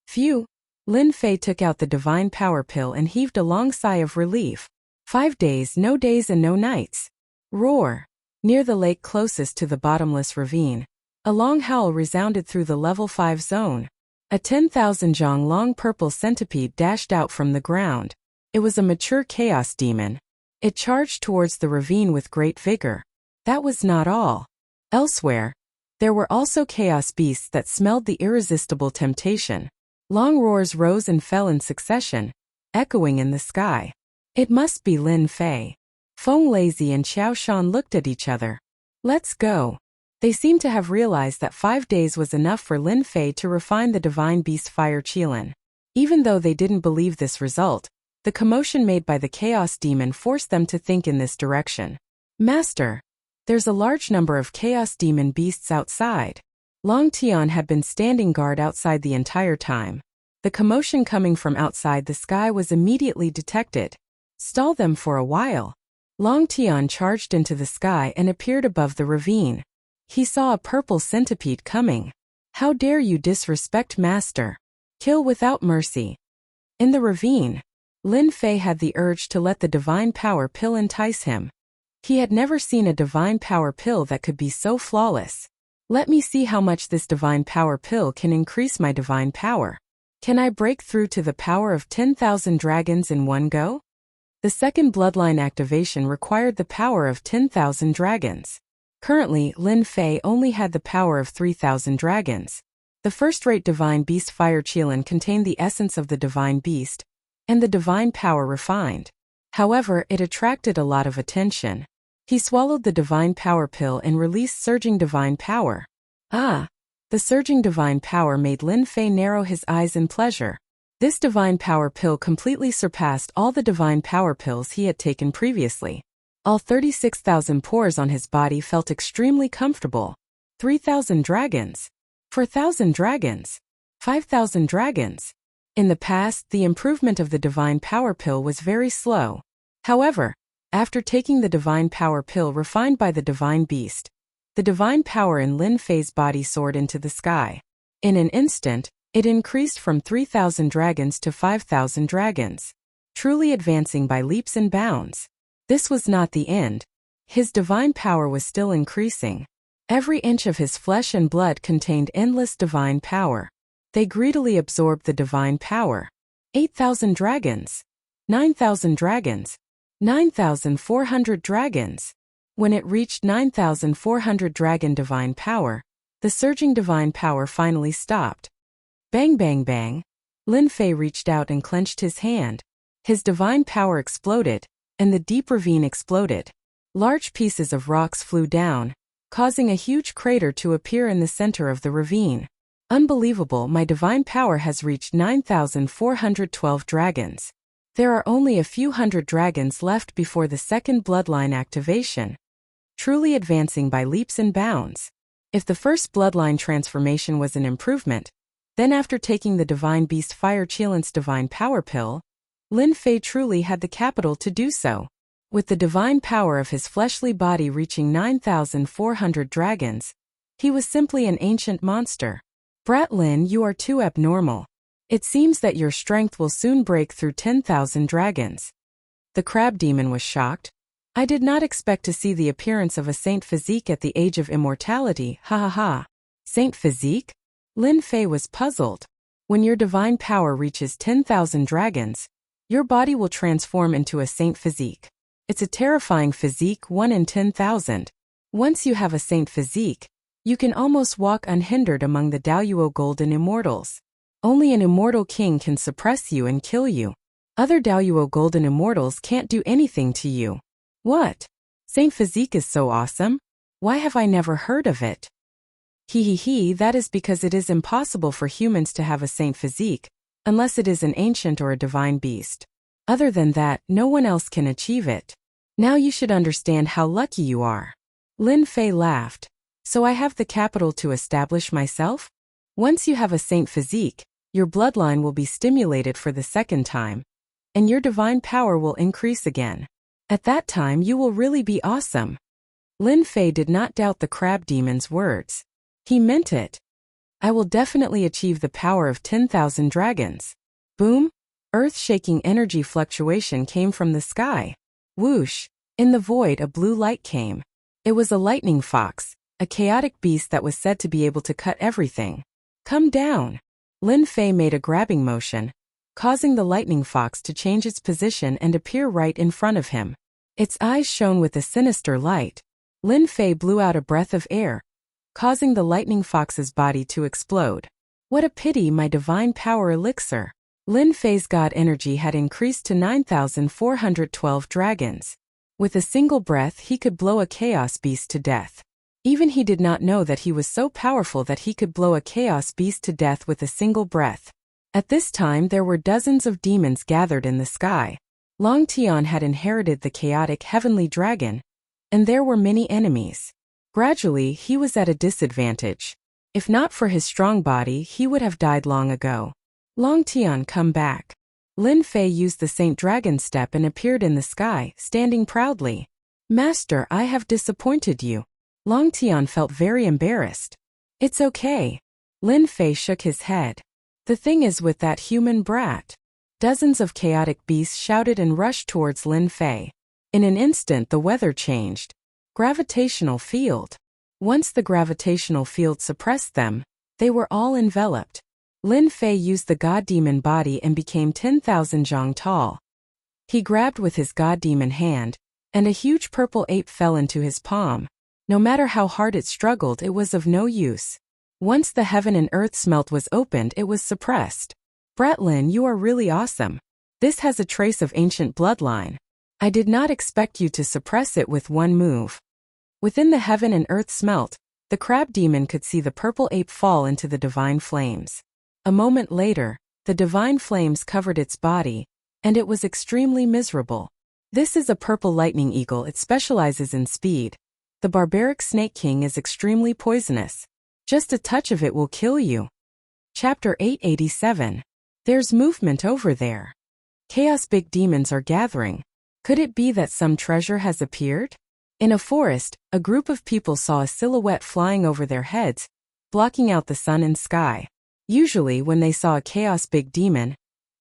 Phew! Lin Fei took out the divine power pill and heaved a long sigh of relief. 5 days and no nights. Roar! Near the lake closest to the bottomless ravine, a long howl resounded through the level 5 zone. A 10,000 zhang long purple centipede dashed out from the ground. It was a mature chaos demon. It charged towards the ravine with great vigor. That was not all. Elsewhere, there were also chaos beasts that smelled the irresistible temptation. Long roars rose and fell in succession, echoing in the sky. It must be Lin Fei. Feng Lazy and Xiao Shan looked at each other. Let's go. They seemed to have realized that 5 days was enough for Lin Fei to refine the divine beast fire Qilin. Even though they didn't believe this result, the commotion made by the chaos demon forced them to think in this direction. Master, there's a large number of chaos demon beasts outside. Long Tian had been standing guard outside the entire time. The commotion coming from outside the sky was immediately detected. Stall them for a while. Long Tian charged into the sky and appeared above the ravine. He saw a purple centipede coming. How dare you disrespect Master? Kill without mercy. In the ravine, Lin Fei had the urge to let the divine power pill entice him. He had never seen a divine power pill that could be so flawless. Let me see how much this divine power pill can increase my divine power. Can I break through to the power of 10,000 dragons in one go? The second bloodline activation required the power of 10,000 dragons. Currently, Lin Fei only had the power of 3,000 dragons. The first-rate divine beast fire Qilin contained the essence of the divine beast, and the divine power refined. However, it attracted a lot of attention. He swallowed the divine power pill and released surging divine power. Ah! The surging divine power made Lin Fei narrow his eyes in pleasure. This divine power pill completely surpassed all the divine power pills he had taken previously. All 36,000 pores on his body felt extremely comfortable. 3,000 dragons. 4,000 dragons. 5,000 dragons. In the past, the improvement of the divine power pill was very slow. However, after taking the divine power pill refined by the divine beast, the divine power in Lin Fei's body soared into the sky. In an instant, it increased from 3,000 dragons to 5,000 dragons, truly advancing by leaps and bounds. This was not the end. His divine power was still increasing. Every inch of his flesh and blood contained endless divine power. They greedily absorbed the divine power. 8,000 dragons. 9,000 dragons. 9,400 dragons. When it reached 9,400 dragon divine power, the surging divine power finally stopped. Bang bang bang. Lin Fei reached out and clenched his hand. His divine power exploded, and the deep ravine exploded. Large pieces of rocks flew down, causing a huge crater to appear in the center of the ravine. Unbelievable, my divine power has reached 9,412 dragons. There are only a few hundred dragons left before the second bloodline activation. Truly advancing by leaps and bounds. If the first bloodline transformation was an improvement, Then after taking the Divine Beast Fire Chelan's Divine Power Pill, Lin Fei truly had the capital to do so. With the divine power of his fleshly body reaching 9,400 dragons, he was simply an ancient monster. Brat Lin, you are too abnormal. It seems that your strength will soon break through 10,000 dragons. The crab demon was shocked. I did not expect to see the appearance of a saint physique at the age of immortality, ha ha ha. Saint physique? Lin Fei was puzzled. When your divine power reaches 10,000 dragons, your body will transform into a saint physique. It's a terrifying physique, 1 in 10,000. Once you have a saint physique, you can almost walk unhindered among the Daoyuo golden immortals. Only an immortal king can suppress you and kill you. Other Daoyuo golden immortals can't do anything to you. What? Saint physique is so awesome? Why have I never heard of it? That is because it is impossible for humans to have a saint physique, unless it is an ancient or a divine beast. Other than that, no one else can achieve it. Now you should understand how lucky you are. Lin Fei laughed. So I have the capital to establish myself? Once you have a saint physique, your bloodline will be stimulated for the second time, and your divine power will increase again. At that time you will really be awesome. Lin Fei did not doubt the crab demon's words. He meant it. I will definitely achieve the power of 10,000 dragons. Boom! Earth-shaking energy fluctuation came from the sky. Whoosh! In the void a blue light came. It was a lightning fox, a chaotic beast that was said to be able to cut everything. Come down! Lin Fei made a grabbing motion, causing the lightning fox to change its position and appear right in front of him. Its eyes shone with a sinister light. Lin Fei blew out a breath of air, causing the lightning fox's body to explode. What a pity, my divine power elixir. Lin Fei's god energy had increased to 9,412 dragons. With a single breath he could blow a chaos beast to death. Even he did not know that he was so powerful that he could blow a chaos beast to death with a single breath. At this time there were dozens of demons gathered in the sky. Long Tian had inherited the chaotic heavenly dragon, and there were many enemies. Gradually he was at a disadvantage. If not for his strong body he would have died long ago. Long Tian, come back. Lin Fei used the Saint Dragon Step and appeared in the sky, standing proudly. Master, I have disappointed you. Long Tian felt very embarrassed. It's okay. Lin Fei shook his head. The thing is with that human brat. Dozens of chaotic beasts shouted and rushed towards Lin Fei. In an instant the weather changed. Gravitational field. Once the gravitational field suppressed them, they were all enveloped. Lin Fei used the god demon body and became 10,000 zhang tall. He grabbed with his god demon hand, and a huge purple ape fell into his palm. No matter how hard it struggled, it was of no use. Once the heaven and earth smelt was opened, it was suppressed. Bratlin, you are really awesome. This has a trace of ancient bloodline. I did not expect you to suppress it with one move. Within the heaven and earth smelt, the crab demon could see the purple ape fall into the divine flames. A moment later, the divine flames covered its body, and it was extremely miserable. This is a purple lightning eagle. It specializes in speed. The barbaric snake king is extremely poisonous. Just a touch of it will kill you. Chapter 887. There's movement over there. Chaos big demons are gathering. Could it be that some treasure has appeared? In a forest, a group of people saw a silhouette flying over their heads, blocking out the sun and sky. Usually when they saw a chaos big demon,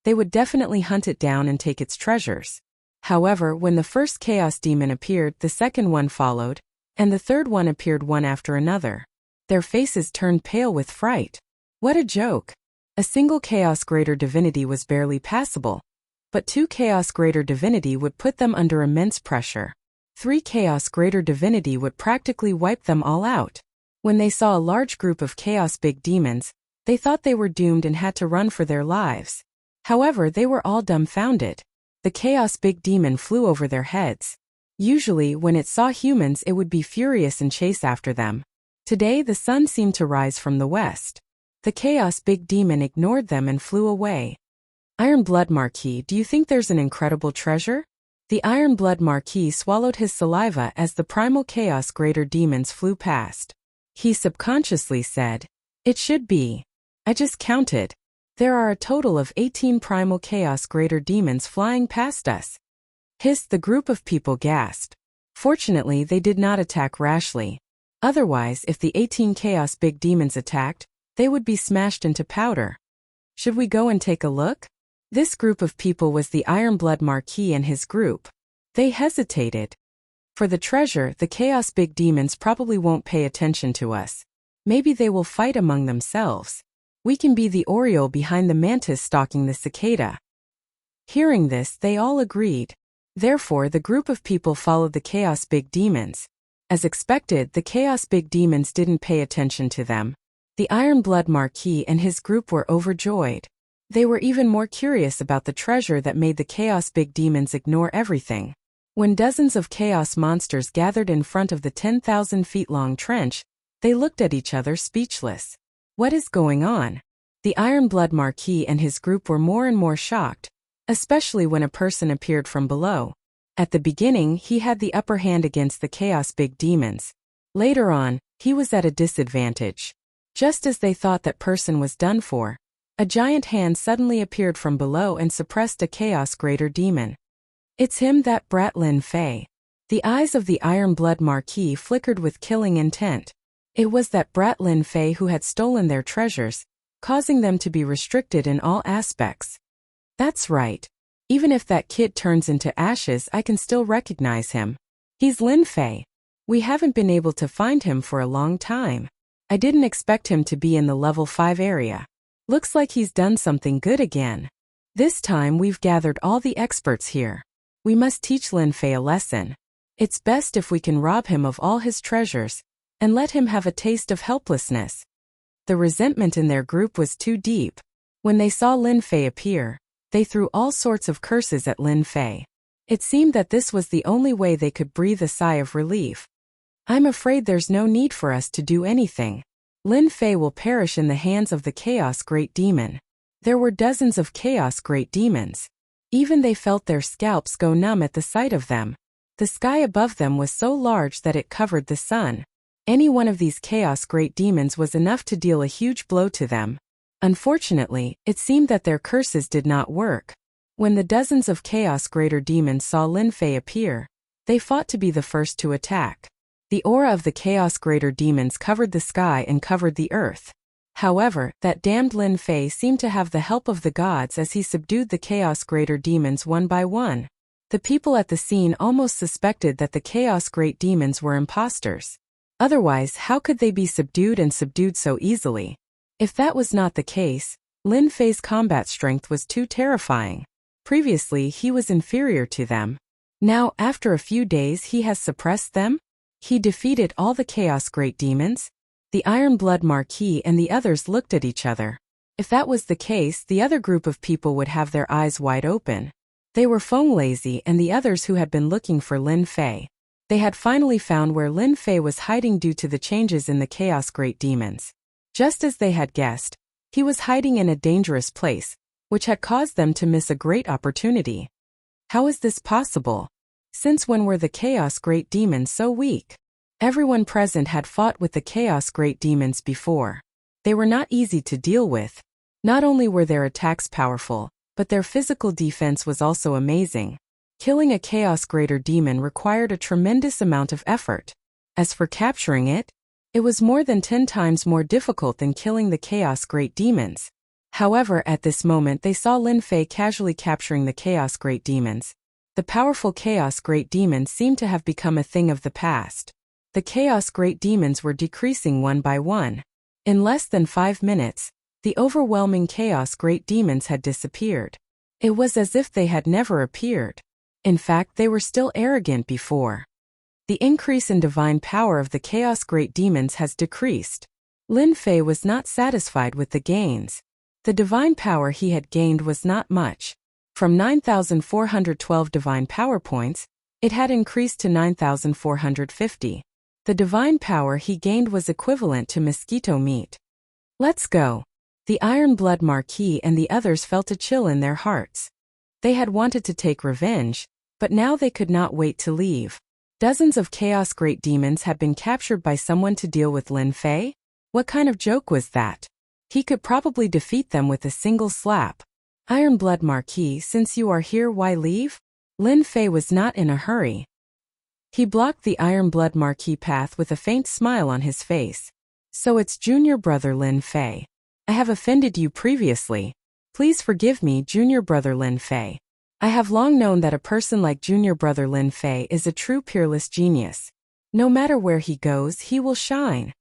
they would definitely hunt it down and take its treasures. However, when the first chaos demon appeared, the second one followed, and the third one appeared one after another. Their faces turned pale with fright. What a joke! A single chaos greater divinity was barely passable, but 2 chaos greater divinity would put them under immense pressure. 3 chaos greater divinity would practically wipe them all out. When they saw a large group of chaos big demons, they thought they were doomed and had to run for their lives. However, they were all dumbfounded. The chaos big demon flew over their heads. Usually, when it saw humans, it would be furious and chase after them. Today, the sun seemed to rise from the west. The chaos big demon ignored them and flew away. Iron Blood Marquis, do you think there's an incredible treasure? The Iron Blood Marquis swallowed his saliva as the primal chaos greater demons flew past. He subconsciously said, it should be. I just counted. There are a total of 18 primal chaos greater demons flying past us. Hissed, the group of people gasped. Fortunately, they did not attack rashly. Otherwise, if the 18 chaos big demons attacked, they would be smashed into powder. Should we go and take a look? This group of people was the Iron Blood Marquis and his group. They hesitated. For the treasure, the chaos big demons probably won't pay attention to us. Maybe they will fight among themselves. We can be the Oriole behind the mantis stalking the cicada. Hearing this, they all agreed. Therefore, the group of people followed the chaos big demons. As expected, the chaos big demons didn't pay attention to them. The Iron Blood Marquis and his group were overjoyed. They were even more curious about the treasure that made the chaos big demons ignore everything. When dozens of chaos monsters gathered in front of the 10,000 feet long trench, they looked at each other speechless. What is going on? The Iron Blood Marquis and his group were more and more shocked, especially when a person appeared from below. At the beginning, he had the upper hand against the chaos big demons. Later on, he was at a disadvantage. Just as they thought that person was done for, a giant hand suddenly appeared from below and suppressed a chaos greater demon. It's him, that brat Lin Fei. The eyes of the Iron Blood Marquis flickered with killing intent. It was that brat Lin Fei who had stolen their treasures, causing them to be restricted in all aspects. That's right. Even if that kid turns into ashes, I can still recognize him. He's Lin Fei. We haven't been able to find him for a long time. I didn't expect him to be in the level 5 area. Looks like he's done something good again. This time we've gathered all the experts here. We must teach Lin Fei a lesson. It's best if we can rob him of all his treasures, and let him have a taste of helplessness. The resentment in their group was too deep. When they saw Lin Fei appear, they threw all sorts of curses at Lin Fei. It seemed that this was the only way they could breathe a sigh of relief. I'm afraid there's no need for us to do anything. Lin Fei will perish in the hands of the Chaos Great Demon. There were dozens of Chaos Great Demons. Even they felt their scalps go numb at the sight of them. The sky above them was so large that it covered the sun. Any one of these Chaos Great Demons was enough to deal a huge blow to them. Unfortunately, it seemed that their curses did not work. When the dozens of Chaos Greater Demons saw Lin Fei appear, they fought to be the first to attack. The aura of the Chaos Greater Demons covered the sky and covered the earth. However, that damned Lin Fei seemed to have the help of the gods as he subdued the Chaos Greater Demons one by one. The people at the scene almost suspected that the Chaos Great Demons were imposters. Otherwise, how could they be subdued and subdued so easily? If that was not the case, Lin Fei's combat strength was too terrifying. Previously, he was inferior to them. Now, after a few days, he has suppressed them? He defeated all the Chaos Great Demons? The Iron Blood Marquis and the others looked at each other. If that was the case, the other group of people would have their eyes wide open. They were Feng Lazy and the others who had been looking for Lin Fei. They had finally found where Lin Fei was hiding due to the changes in the Chaos Great Demons. Just as they had guessed, he was hiding in a dangerous place, which had caused them to miss a great opportunity. How is this possible? Since when were the Chaos Great Demons so weak? Everyone present had fought with the Chaos Great Demons before. They were not easy to deal with. Not only were their attacks powerful, but their physical defense was also amazing. Killing a Chaos Greater Demon required a tremendous amount of effort. As for capturing it, it was more than 10 times more difficult than killing the Chaos Great Demons. However, at this moment they saw Lin Fei casually capturing the Chaos Great Demons. The powerful Chaos Great Demons seemed to have become a thing of the past. The Chaos Great Demons were decreasing one by one. In less than 5 minutes, the overwhelming Chaos Great Demons had disappeared. It was as if they had never appeared. In fact, they were still arrogant before. The increase in divine power of the Chaos Great Demons has decreased. Lin Fei was not satisfied with the gains. The divine power he had gained was not much. From 9,412 divine power points, it had increased to 9,450. The divine power he gained was equivalent to mosquito meat. Let's go. The Iron Blood Marquis and the others felt a chill in their hearts. They had wanted to take revenge, but now they could not wait to leave. Dozens of Chaos Great Demons had been captured by someone to deal with Lin Fei? What kind of joke was that? He could probably defeat them with a single slap. Iron Blood Marquis, since you are here, why leave? Lin Fei was not in a hurry. He blocked the Iron Blood Marquis path with a faint smile on his face. So it's junior brother Lin Fei. I have offended you previously. Please forgive me, junior brother Lin Fei. I have long known that a person like junior brother Lin Fei is a true peerless genius. No matter where he goes, he will shine.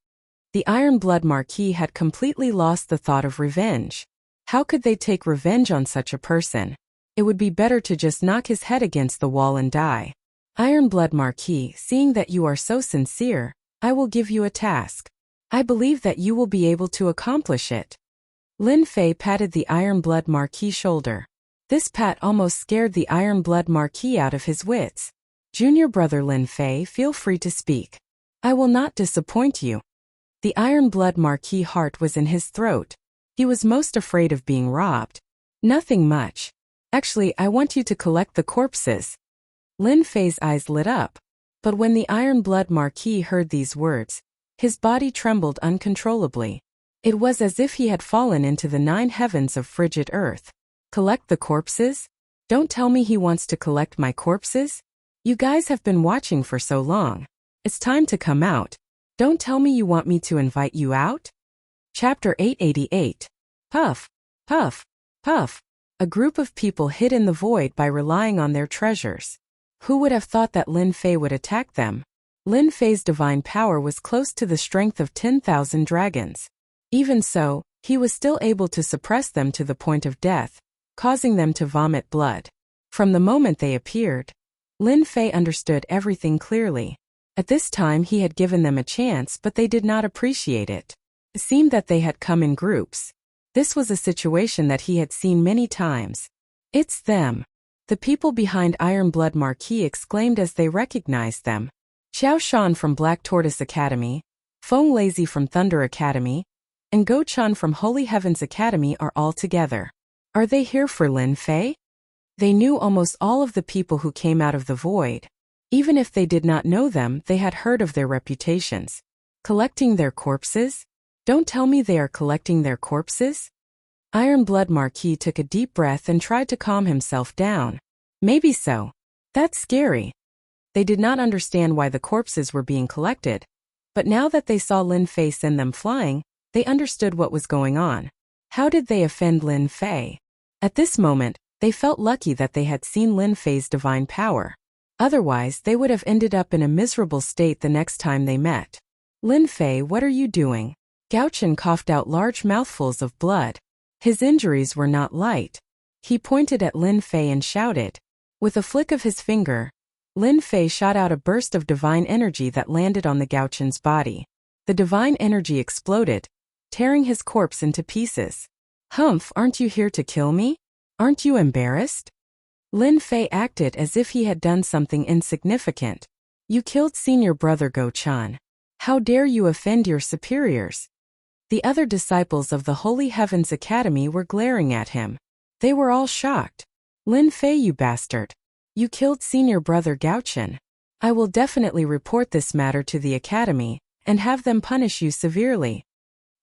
The Iron Blood Marquis had completely lost the thought of revenge. How could they take revenge on such a person? It would be better to just knock his head against the wall and die. Iron Blood Marquis, seeing that you are so sincere, I will give you a task. I believe that you will be able to accomplish it. Lin Fei patted the Iron Blood Marquis' shoulder. This pat almost scared the Iron Blood Marquis out of his wits. Junior brother Lin Fei, feel free to speak. I will not disappoint you. The Iron Blood Marquis' heart was in his throat. He was most afraid of being robbed. Nothing much. Actually, I want you to collect the corpses. Lin Fei's eyes lit up. But when the Iron Blood Marquis heard these words, his body trembled uncontrollably. It was as if he had fallen into the 9 heavens of frigid earth. Collect the corpses? Don't tell me he wants to collect my corpses? You guys have been watching for so long. It's time to come out. Don't tell me you want me to invite you out? Chapter 888. Puff, puff, puff. A group of people hid in the void by relying on their treasures. Who would have thought that Lin Fei would attack them? Lin Fei's divine power was close to the strength of 10,000 dragons. Even so, he was still able to suppress them to the point of death, causing them to vomit blood. From the moment they appeared, Lin Fei understood everything clearly. At this time he had given them a chance, but they did not appreciate it. It seemed that they had come in groups. This was a situation that he had seen many times. It's them. The people behind Iron Blood Marquis exclaimed as they recognized them. Xiao Shan from Black Tortoise Academy, Feng Lazy from Thunder Academy, and Go Chun from Holy Heavens Academy are all together. Are they here for Lin Fei? They knew almost all of the people who came out of the void. Even if they did not know them, they had heard of their reputations. Collecting their corpses? Don't tell me they are collecting their corpses? Iron Blood Marquis took a deep breath and tried to calm himself down. Maybe so. That's scary. They did not understand why the corpses were being collected. But now that they saw Lin Fei send them flying, they understood what was going on. How did they offend Lin Fei? At this moment, they felt lucky that they had seen Lin Fei's divine power. Otherwise, they would have ended up in a miserable state the next time they met. Lin Fei, what are you doing? Gao Chen coughed out large mouthfuls of blood. His injuries were not light. He pointed at Lin Fei and shouted. With a flick of his finger, Lin Fei shot out a burst of divine energy that landed on the Gao Chen's body. The divine energy exploded, tearing his corpse into pieces. Humph, aren't you here to kill me? Aren't you embarrassed? Lin Fei acted as if he had done something insignificant. You killed senior brother Go Chun. How dare you offend your superiors? The other disciples of the Holy Heavens Academy were glaring at him. They were all shocked. Lin Fei, you bastard. You killed senior brother Gao Chen. I will definitely report this matter to the Academy, and have them punish you severely.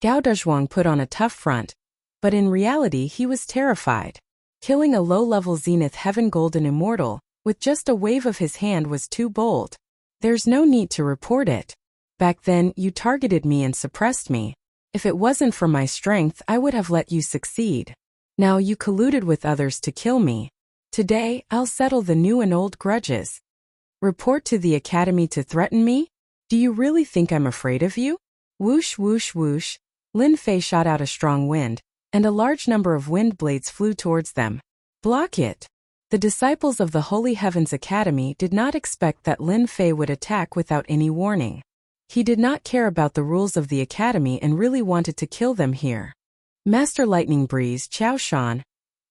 Gao Dezhuang put on a tough front, but in reality he was terrified. Killing a low-level Zenith Heaven Golden Immortal, with just a wave of his hand was too bold. There's no need to report it. Back then, you targeted me and suppressed me. If it wasn't for my strength, I would have let you succeed. Now you colluded with others to kill me. Today, I'll settle the new and old grudges. Report to the Academy to threaten me? Do you really think I'm afraid of you? Whoosh whoosh whoosh. Lin Fei shot out a strong wind, and a large number of wind blades flew towards them. Block it! The disciples of the Holy Heavens Academy did not expect that Lin Fei would attack without any warning. He did not care about the rules of the Academy and really wanted to kill them here. Master Lightning Breeze, Qiao Shan,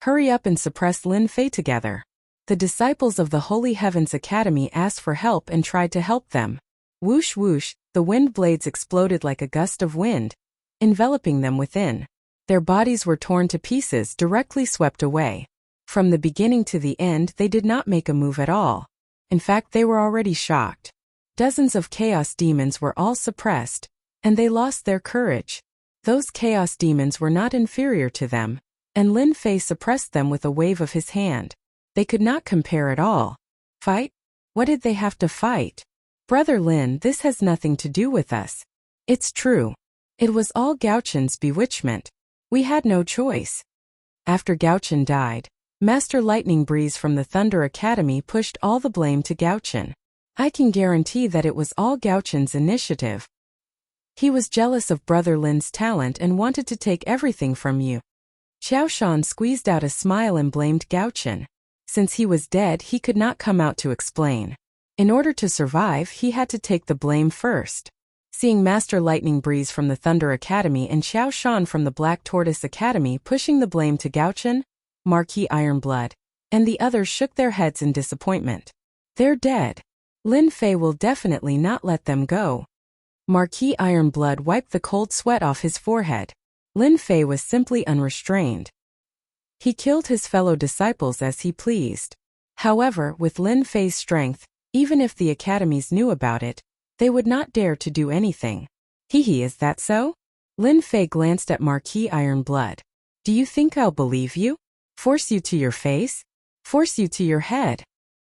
hurry up and suppress Lin Fei together. The disciples of the Holy Heavens Academy asked for help and tried to help them. Whoosh whoosh, the wind blades exploded like a gust of wind, enveloping them within. Their bodies were torn to pieces, directly swept away. From the beginning to the end, they did not make a move at all. In fact, they were already shocked. Dozens of chaos demons were all suppressed, and they lost their courage. Those chaos demons were not inferior to them, and Lin Fei suppressed them with a wave of his hand. They could not compare at all. Fight? What did they have to fight? Brother Lin, this has nothing to do with us. It's true. It was all Gao Chen's bewitchment. We had no choice. After Gao Chen died, Master Lightning Breeze from the Thunder Academy pushed all the blame to Gao Chen. I can guarantee that it was all Gao Chen's initiative. He was jealous of Brother Lin's talent and wanted to take everything from you. Xiao Shan squeezed out a smile and blamed Gao Chen. Since he was dead, he could not come out to explain. In order to survive, he had to take the blame first. Seeing Master Lightning Breeze from the Thunder Academy and Xiao Shan from the Black Tortoise Academy pushing the blame to Gao Chen, Marquis Ironblood, and the others shook their heads in disappointment. They're dead. Lin Fei will definitely not let them go. Marquis Ironblood wiped the cold sweat off his forehead. Lin Fei was simply unrestrained. He killed his fellow disciples as he pleased. However, with Lin Fei's strength, even if the academies knew about it, they would not dare to do anything. Is that so? Lin Fei glanced at Marquis Ironblood. Do you think I'll believe you? Force you to your face? Force you to your head?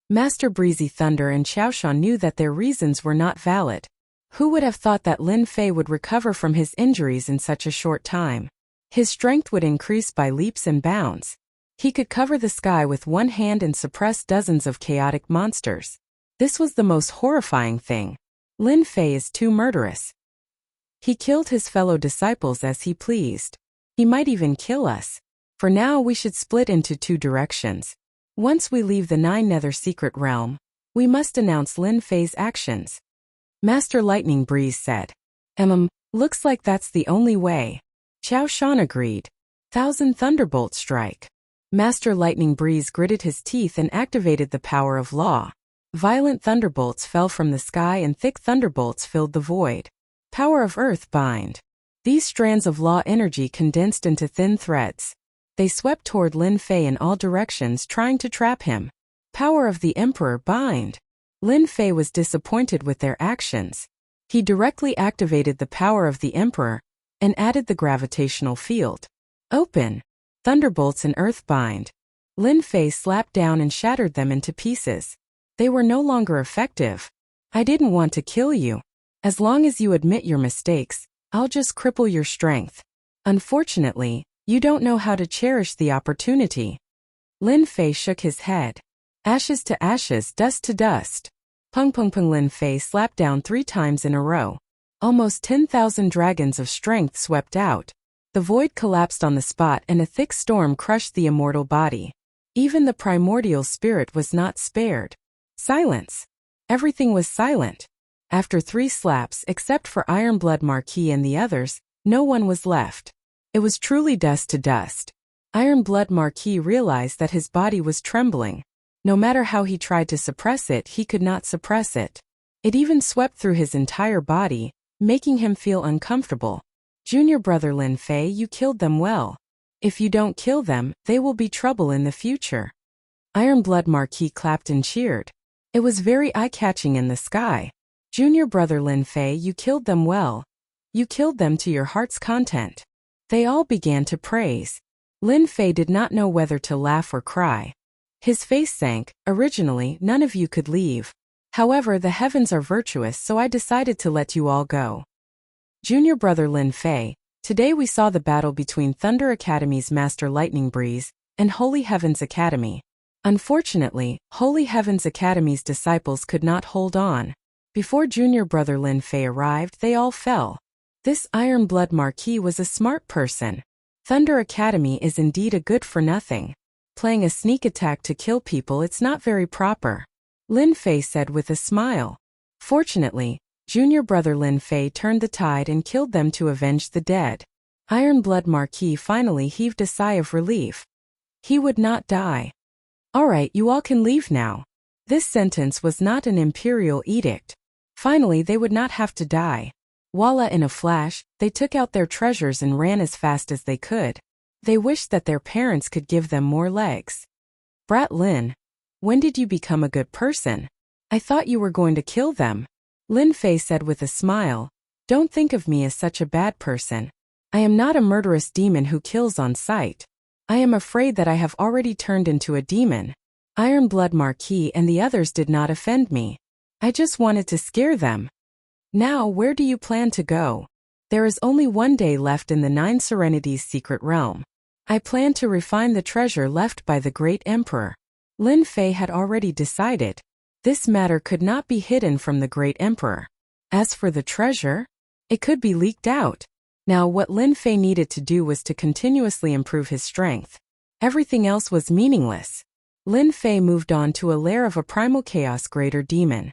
Master Breezy Thunder and Xiaoshan knew that their reasons were not valid. Who would have thought that Lin Fei would recover from his injuries in such a short time? His strength would increase by leaps and bounds. He could cover the sky with one hand and suppress dozens of chaotic monsters. This was the most horrifying thing. Lin Fei is too murderous. He killed his fellow disciples as he pleased. He might even kill us. For now we should split into two directions. Once we leave the Nine Nether Secret Realm, we must announce Lin Fei's actions. Master Lightning Breeze said. Looks like that's the only way. Xiao Shan agreed. 1,000 thunderbolts strike. Master Lightning Breeze gritted his teeth and activated the power of law. Violent thunderbolts fell from the sky and thick thunderbolts filled the void. Power of Earth bind. These strands of law energy condensed into thin threads. They swept toward Lin Fei in all directions, trying to trap him. Power of the Emperor bind. Lin Fei was disappointed with their actions. He directly activated the power of the Emperor and added the gravitational field. Open. Thunderbolts and Earth bind. Lin Fei slapped down and shattered them into pieces. They were no longer effective. I didn't want to kill you. As long as you admit your mistakes, I'll just cripple your strength. Unfortunately, you don't know how to cherish the opportunity. Lin Fei shook his head. Ashes to ashes, dust to dust. Pung pung pung. Lin Fei slapped down 3 times in a row. Almost 10,000 dragons of strength swept out. The void collapsed on the spot and a thick storm crushed the immortal body. Even the primordial spirit was not spared. Silence. Everything was silent. After 3 slaps, except for Ironblood Marquis and the others, no one was left. It was truly dust to dust. Ironblood Marquis realized that his body was trembling. No matter how he tried to suppress it, he could not suppress it. It even swept through his entire body, making him feel uncomfortable. Junior brother Lin Fei, you killed them well. If you don't kill them, they will be trouble in the future. Ironblood Marquis clapped and cheered. It was very eye-catching in the sky. Junior brother Lin Fei, you killed them well. You killed them to your heart's content. They all began to praise. Lin Fei did not know whether to laugh or cry. His face sank. Originally, none of you could leave. However, the heavens are virtuous, so I decided to let you all go. Junior brother Lin Fei, today we saw the battle between Thunder Academy's Master Lightning Breeze and Holy Heavens Academy. Unfortunately, Holy Heavens Academy's disciples could not hold on. Before Junior brother Lin Fei arrived, they all fell. This Ironblood Marquis was a smart person. Thunder Academy is indeed a good-for-nothing. Playing a sneak attack to kill people, it's not very proper. Lin Fei said with a smile. Fortunately, Junior brother Lin Fei turned the tide and killed them to avenge the dead. Ironblood Marquis finally heaved a sigh of relief. He would not die. Alright, you all can leave now. This sentence was not an imperial edict. Finally, they would not have to die. Voila, in a flash, they took out their treasures and ran as fast as they could. They wished that their parents could give them more legs. Brat Lin, when did you become a good person? I thought you were going to kill them. Lin Fei said with a smile. Don't think of me as such a bad person. I am not a murderous demon who kills on sight. I am afraid that I have already turned into a demon. Ironblood Marquis and the others did not offend me. I just wanted to scare them. Now, where do you plan to go? There is only one day left in the Nine Serenities secret realm. I plan to refine the treasure left by the great emperor. Lin Fei had already decided. This matter could not be hidden from the great emperor. As for the treasure, it could be leaked out. Now what Lin Fei needed to do was to continuously improve his strength. Everything else was meaningless. Lin Fei moved on to a lair of a primal chaos greater demon.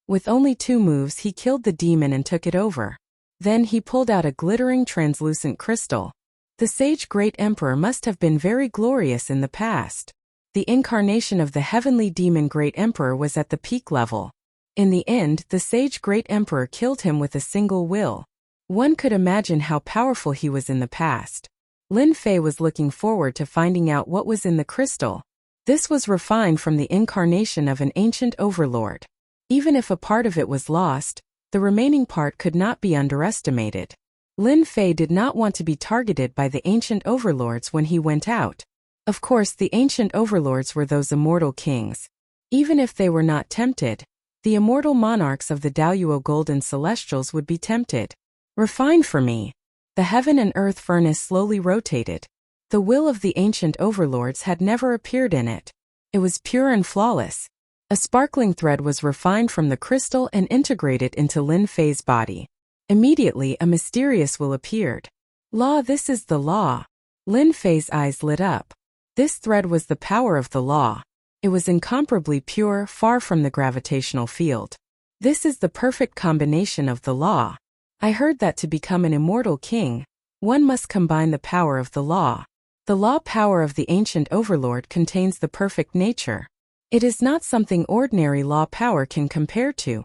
With only 2 moves he killed the demon and took it over. Then he pulled out a glittering translucent crystal. The sage great emperor must have been very glorious in the past. The incarnation of the heavenly demon great emperor was at the peak level. In the end, the sage great emperor killed him with a single will. One could imagine how powerful he was in the past. Lin Fei was looking forward to finding out what was in the crystal. This was refined from the incarnation of an ancient overlord. Even if a part of it was lost, the remaining part could not be underestimated. Lin Fei did not want to be targeted by the ancient overlords when he went out. Of course, the ancient overlords were those immortal kings. Even if they were not tempted, the immortal monarchs of the Daoyuo Golden Celestials would be tempted. Refined for me. The heaven and earth furnace slowly rotated. The will of the ancient overlords had never appeared in it. It was pure and flawless. A sparkling thread was refined from the crystal and integrated into Lin Fei's body. Immediately a mysterious will appeared. Law, this is the law. Lin Fei's eyes lit up. This thread was the power of the law. It was incomparably pure, far from the gravitational field. This is the perfect combination of the law. I heard that to become an immortal king, one must combine the power of the law. The law power of the ancient overlord contains the perfect nature. It is not something ordinary law power can compare to.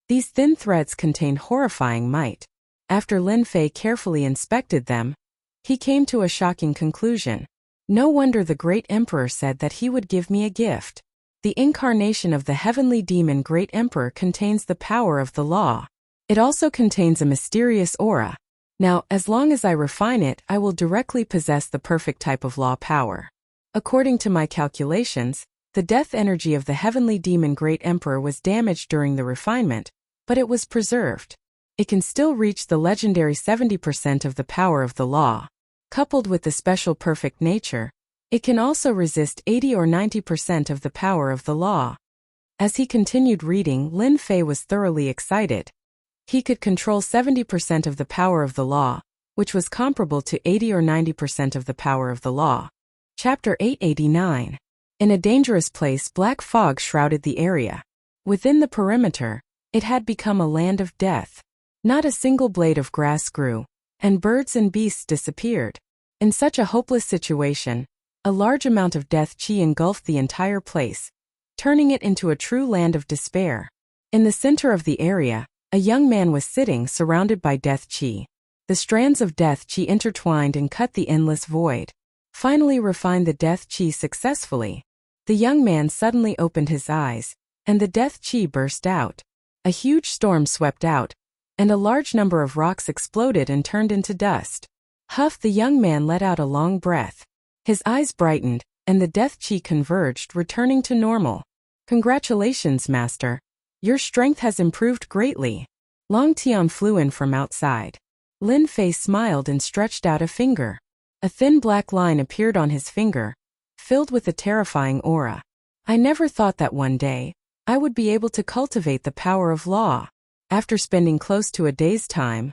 These thin threads contain horrifying might. After Lin Fei carefully inspected them, he came to a shocking conclusion. No wonder the great emperor said that he would give me a gift. The incarnation of the heavenly demon great emperor contains the power of the law. It also contains a mysterious aura. Now, as long as I refine it, I will directly possess the perfect type of law power. According to my calculations, the death energy of the heavenly demon great emperor was damaged during the refinement, but it was preserved. It can still reach the legendary 70% of the power of the law. Coupled with the special perfect nature, it can also resist 80 or 90% of the power of the law. As he continued reading, Lin Fei was thoroughly excited. He could control 70% of the power of the law, which was comparable to 80 or 90% of the power of the law. Chapter 889. In a dangerous place, black fog shrouded the area. Within the perimeter, it had become a land of death. Not a single blade of grass grew, and birds and beasts disappeared. In such a hopeless situation, a large amount of death chi engulfed the entire place, turning it into a true land of despair. In the center of the area, a young man was sitting surrounded by death chi. The strands of death chi intertwined and cut the endless void. Finally refined the death chi successfully. The young man suddenly opened his eyes, and the death chi burst out. A huge storm swept out, and a large number of rocks exploded and turned into dust. Huff, the young man let out a long breath. His eyes brightened, and the death chi converged, returning to normal. Congratulations, master. Your strength has improved greatly. Long Tian flew in from outside. Lin Fei smiled and stretched out a finger. A thin black line appeared on his finger, filled with a terrifying aura. I never thought that one day, I would be able to cultivate the power of law. After spending close to a day's time,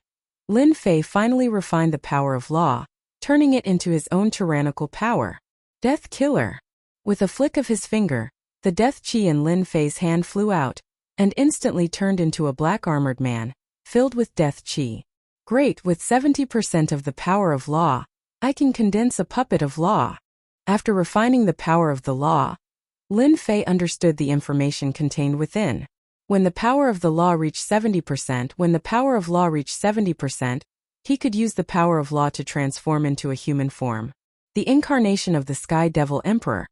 Lin Fei finally refined the power of law, turning it into his own tyrannical power. Death Killer. With a flick of his finger, the death chi in Lin Fei's hand flew out, and instantly turned into a black armored man, filled with death chi. Great, with 70% of the power of law, I can condense a puppet of law. After refining the power of the law, Lin Fei understood the information contained within. When the power of the law reached 70%, he could use the power of law to transform into a human form. The incarnation of the Sky Devil Emperor,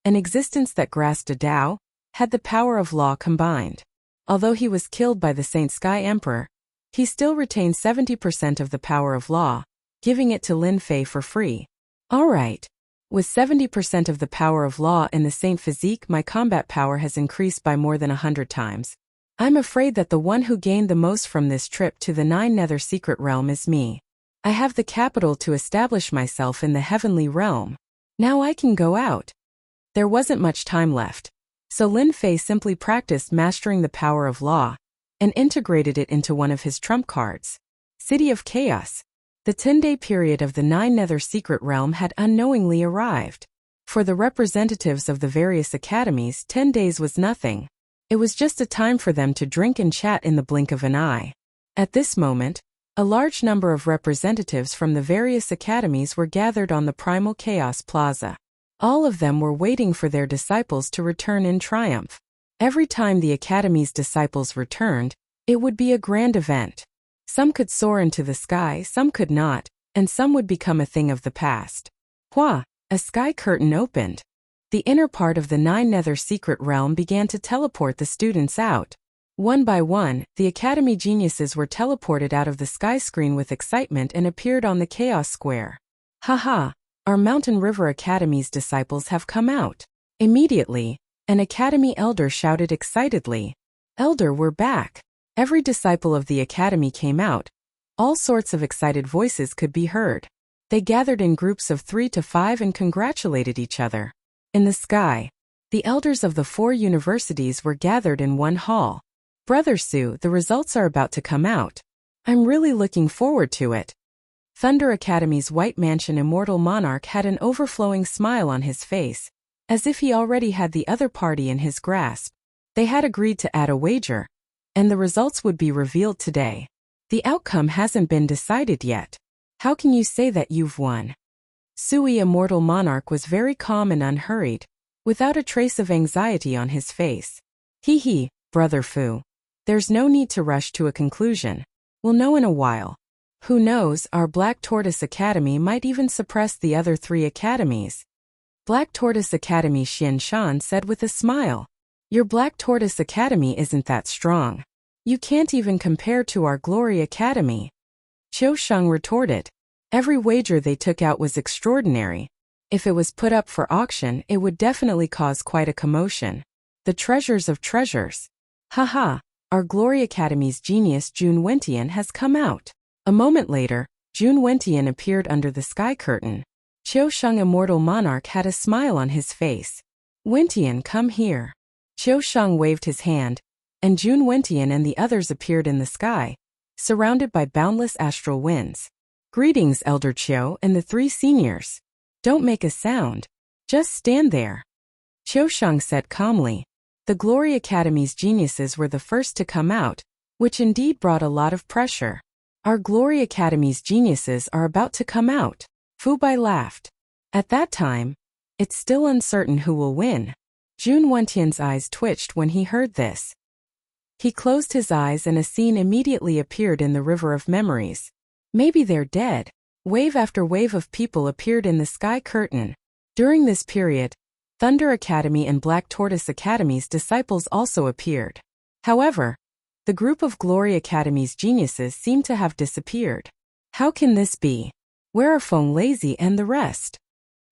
an existence that grasped a Tao, had the power of law combined. Although he was killed by the Saint Sky Emperor, he still retained 70% of the power of law. giving it to Lin Fei for free. Alright. With 70% of the power of law in the Saint Physique, my combat power has increased by more than 100 times. I'm afraid that the one who gained the most from this trip to the Nine Nether Secret Realm is me. I have the capital to establish myself in the heavenly realm. Now I can go out. There wasn't much time left, so Lin Fei simply practiced mastering the power of law and integrated it into one of his trump cards. City of Chaos. The 10-day period of the Nine Nether Secret Realm had unknowingly arrived. For the representatives of the various academies, 10 days was nothing. It was just a time for them to drink and chat in the blink of an eye. At this moment, a large number of representatives from the various academies were gathered on the Primal Chaos Plaza. All of them were waiting for their disciples to return in triumph. Every time the academy's disciples returned, it would be a grand event. Some could soar into the sky, some could not, and some would become a thing of the past. Hua! A sky curtain opened. The inner part of the Nine Nether Secret Realm began to teleport the students out. One by one, the Academy geniuses were teleported out of the sky screen with excitement and appeared on the Chaos Square. Haha! Our Mountain River Academy's disciples have come out. Immediately, an Academy elder shouted excitedly, "Elder, we're back!" Every disciple of the Academy came out. All sorts of excited voices could be heard. They gathered in groups of 3 to 5 and congratulated each other. In the sky, the elders of the 4 universities were gathered in one hall. Brother Su, the results are about to come out. I'm really looking forward to it. Thunder Academy's White Mansion Immortal Monarch had an overflowing smile on his face, as if he already had the other party in his grasp. They had agreed to add a wager, and the results would be revealed today. The outcome hasn't been decided yet. How can you say that you've won? Sui Immortal Monarch was very calm and unhurried, without a trace of anxiety on his face. Hee, Brother Fu. There's no need to rush to a conclusion. We'll know in a while. Who knows, our Black Tortoise Academy might even suppress the other 3 academies. Black Tortoise Academy Xian Shan said with a smile. Your Black Tortoise Academy isn't that strong. You can't even compare to our Glory Academy. Qiu Sheng retorted. Every wager they took out was extraordinary. If it was put up for auction, it would definitely cause quite a commotion. The treasures of treasures. Haha, our Glory Academy's genius Jun Wentian has come out. A moment later, Jun Wentian appeared under the sky curtain. Qiu Sheng Immortal Monarch had a smile on his face. Wentian, come here. Qiu Sheng waved his hand, and Jun Wentian and the others appeared in the sky, surrounded by boundless astral winds. Greetings, Elder Qiu and the 3 seniors. Don't make a sound. Just stand there. Qiu Sheng said calmly. The Glory Academy's geniuses were the first to come out, which indeed brought a lot of pressure. Our Glory Academy's geniuses are about to come out. Fu Bai laughed. At that time, it's still uncertain who will win. Jun Wentian's eyes twitched when he heard this. He closed his eyes and a scene immediately appeared in the river of memories. Maybe they're dead. Wave after wave of people appeared in the sky curtain. During this period, Thunder Academy and Black Tortoise Academy's disciples also appeared. However, the group of Glory Academy's geniuses seemed to have disappeared. How can this be? Where are Feng Lazy and the rest?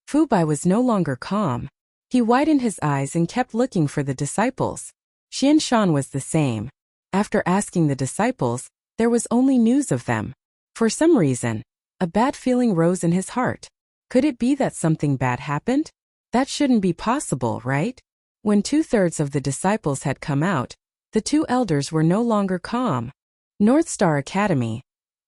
Fu Bai was no longer calm. He widened his eyes and kept looking for the disciples. Xian Shan was the same. After asking the disciples, there was only news of them. For some reason, a bad feeling rose in his heart. Could it be that something bad happened? That shouldn't be possible, right? When 2/3 of the disciples had come out, the 2 elders were no longer calm. North Star Academy.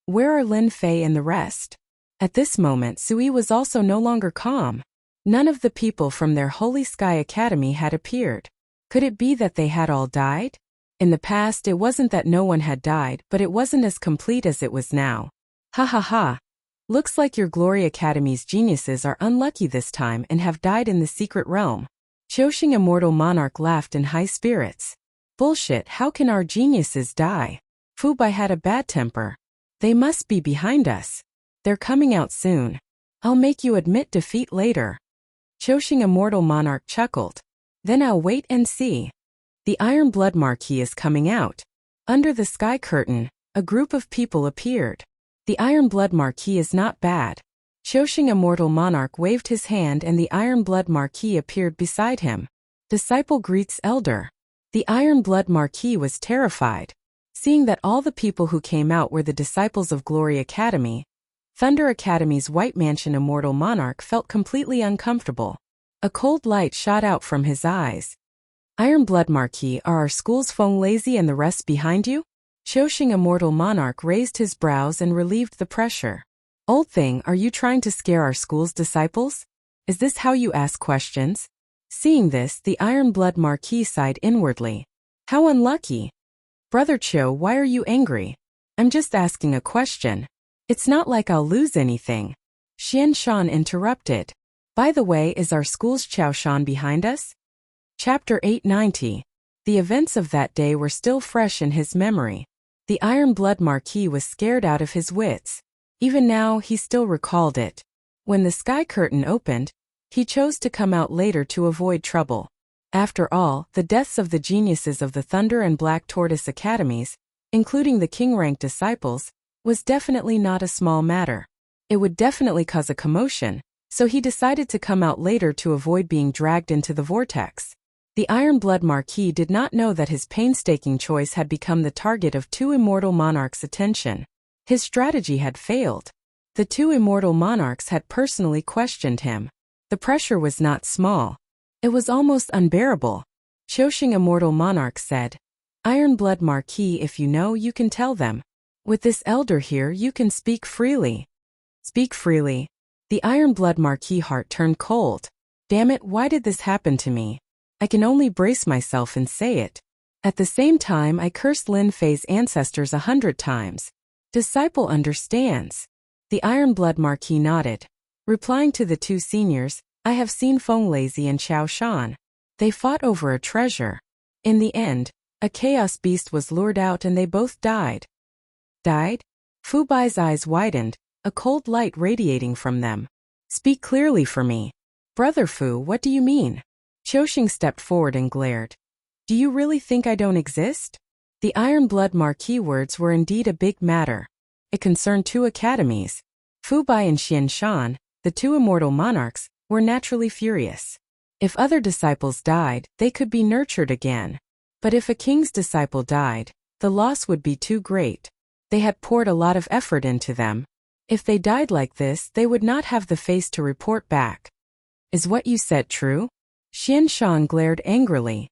Where are Lin Fei and the rest? At this moment, Sui was also no longer calm. None of the people from their Holy Sky Academy had appeared. Could it be that they had all died? In the past, it wasn't that no one had died, but it wasn't as complete as it was now. Ha. Looks like your Glory Academy's geniuses are unlucky this time and have died in the secret realm. Qiuxing Immortal Monarch laughed in high spirits. Bullshit, how can our geniuses die? Fu Bai had a bad temper. They must be behind us. They're coming out soon. I'll make you admit defeat later. Qiuxing Immortal Monarch chuckled. Then I'll wait and see. The Iron Blood Marquis is coming out. Under the sky curtain, a group of people appeared. The Iron Blood Marquis is not bad. Qiusheng Immortal Monarch waved his hand and the Iron Blood Marquis appeared beside him. Disciple greets elder. The Iron Blood Marquis was terrified. Seeing that all the people who came out were the disciples of Glory Academy, Thunder Academy's White Mansion Immortal Monarch felt completely uncomfortable. A cold light shot out from his eyes. Iron Blood Marquis, are our school's Feng Lazy and the rest behind you? Qiusheng Immortal Monarch raised his brows and relieved the pressure. Old thing, are you trying to scare our school's disciples? Is this how you ask questions? Seeing this, the Iron Blood Marquis sighed inwardly. How unlucky. Brother Qiu, why are you angry? I'm just asking a question. It's not like I'll lose anything. Xian Shan interrupted. By the way, is our school's Qiao Shan behind us? Chapter 890. The events of that day were still fresh in his memory. The Iron Blood Marquis was scared out of his wits. Even now, he still recalled it. When the sky curtain opened, he chose to come out later to avoid trouble. After all, the deaths of the geniuses of the Thunder and Black Tortoise Academies, including the king-ranked disciples, was definitely not a small matter. It would definitely cause a commotion, so he decided to come out later to avoid being dragged into the vortex. The Iron Blood Marquis did not know that his painstaking choice had become the target of two immortal monarchs' attention. His strategy had failed. The two immortal monarchs had personally questioned him. The pressure was not small. It was almost unbearable. Qiusheng Immortal Monarch said, Iron Blood Marquis, if you know, you can tell them. With this elder here, you can speak freely. Speak freely. The Iron Blood Marquis heart turned cold. Damn it, why did this happen to me? I can only brace myself and say it. At the same time, I cursed Lin Fei's ancestors 100 times. Disciple understands. The Iron Blood Marquis nodded. Replying to the two seniors, I have seen Feng Lazy and Qiao Shan. They fought over a treasure. In the end, a chaos beast was lured out and they both died. Died? Fu Bai's eyes widened, a cold light radiating from them. Speak clearly for me. Brother Fu, what do you mean? Qiusheng stepped forward and glared. Do you really think I don't exist? The Iron Blood Marquis words were indeed a big matter. It concerned two academies. Fu Bai and Xian Shan, the two immortal monarchs, were naturally furious. If other disciples died, they could be nurtured again. But if a king's disciple died, the loss would be too great. They had poured a lot of effort into them. If they died like this, they would not have the face to report back. Is what you said true? Xian Shan glared angrily.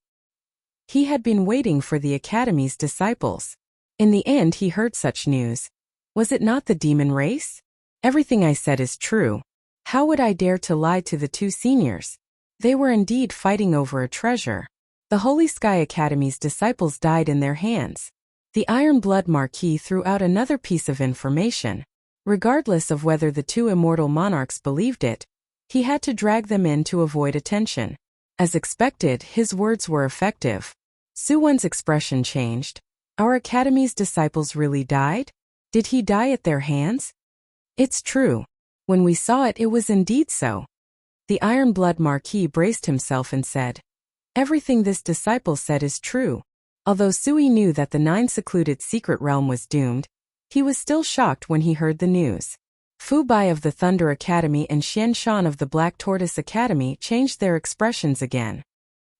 He had been waiting for the academy's disciples. In the end, he heard such news. Was it not the demon race? Everything I said is true. How would I dare to lie to the two seniors? They were indeed fighting over a treasure. The Holy Sky Academy's disciples died in their hands. The Iron Blood Marquis threw out another piece of information. Regardless of whether the two immortal monarchs believed it, he had to drag them in to avoid attention. As expected, his words were effective. Suwon's expression changed. Our academy's disciples really died? Did he die at their hands? It's true. When we saw it, it was indeed so. The Iron Blood Marquis braced himself and said, Everything this disciple said is true. Although Sui knew that the 9 secluded secret realm was doomed, he was still shocked when he heard the news. Fu Bai of the Thunder Academy and Xian Shan of the Black Tortoise Academy changed their expressions again.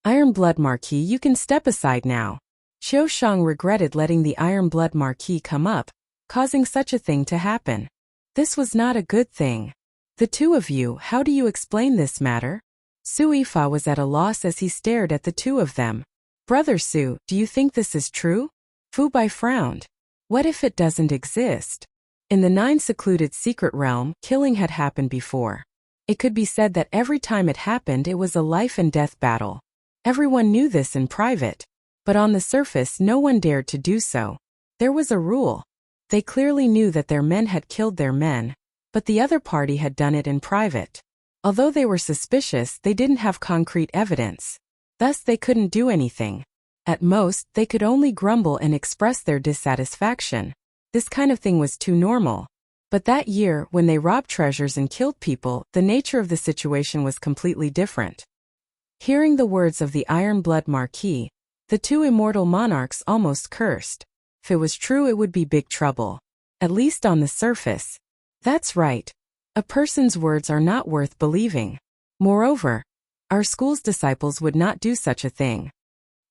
Iron Blood Marquis, you can step aside now. Qiusheng regretted letting the Iron Blood Marquis come up, causing such a thing to happen. This was not a good thing. The two of you, how do you explain this matter? Su Yifa was at a loss as he stared at the two of them. Brother Su, do you think this is true? Fu Bai frowned. What if it doesn't exist? In the 9 secluded secret realm, killing had happened before. It could be said that every time it happened it was a life and death battle. Everyone knew this in private. But on the surface no one dared to do so. There was a rule. They clearly knew that their men had killed their men, but the other party had done it in private. Although they were suspicious, they didn't have concrete evidence. Thus they couldn't do anything. At most, they could only grumble and express their dissatisfaction. This kind of thing was too normal. But that year, when they robbed treasures and killed people, the nature of the situation was completely different. Hearing the words of the Iron Blood Marquis, the two immortal monarchs almost cursed. If it was true, it would be big trouble. At least on the surface. That's right. A person's words are not worth believing. Moreover, our school's disciples would not do such a thing.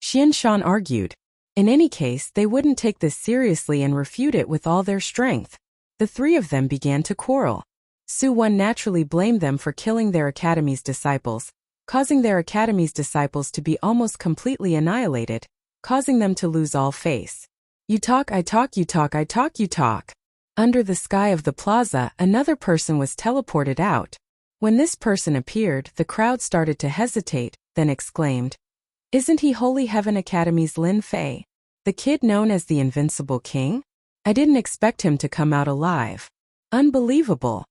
Xian Shan argued. In any case, they wouldn't take this seriously and refute it with all their strength. The three of them began to quarrel. Su Wen naturally blamed them for killing their academy's disciples, causing their academy's disciples to be almost completely annihilated, causing them to lose all face. You talk, I talk, you talk, I talk, you talk. Under the sky of the plaza, another person was teleported out. When this person appeared, the crowd started to hesitate, then exclaimed, "Isn't he Holy Heaven Academy's Lin Fei? The kid known as the Invincible King? I didn't expect him to come out alive. Unbelievable."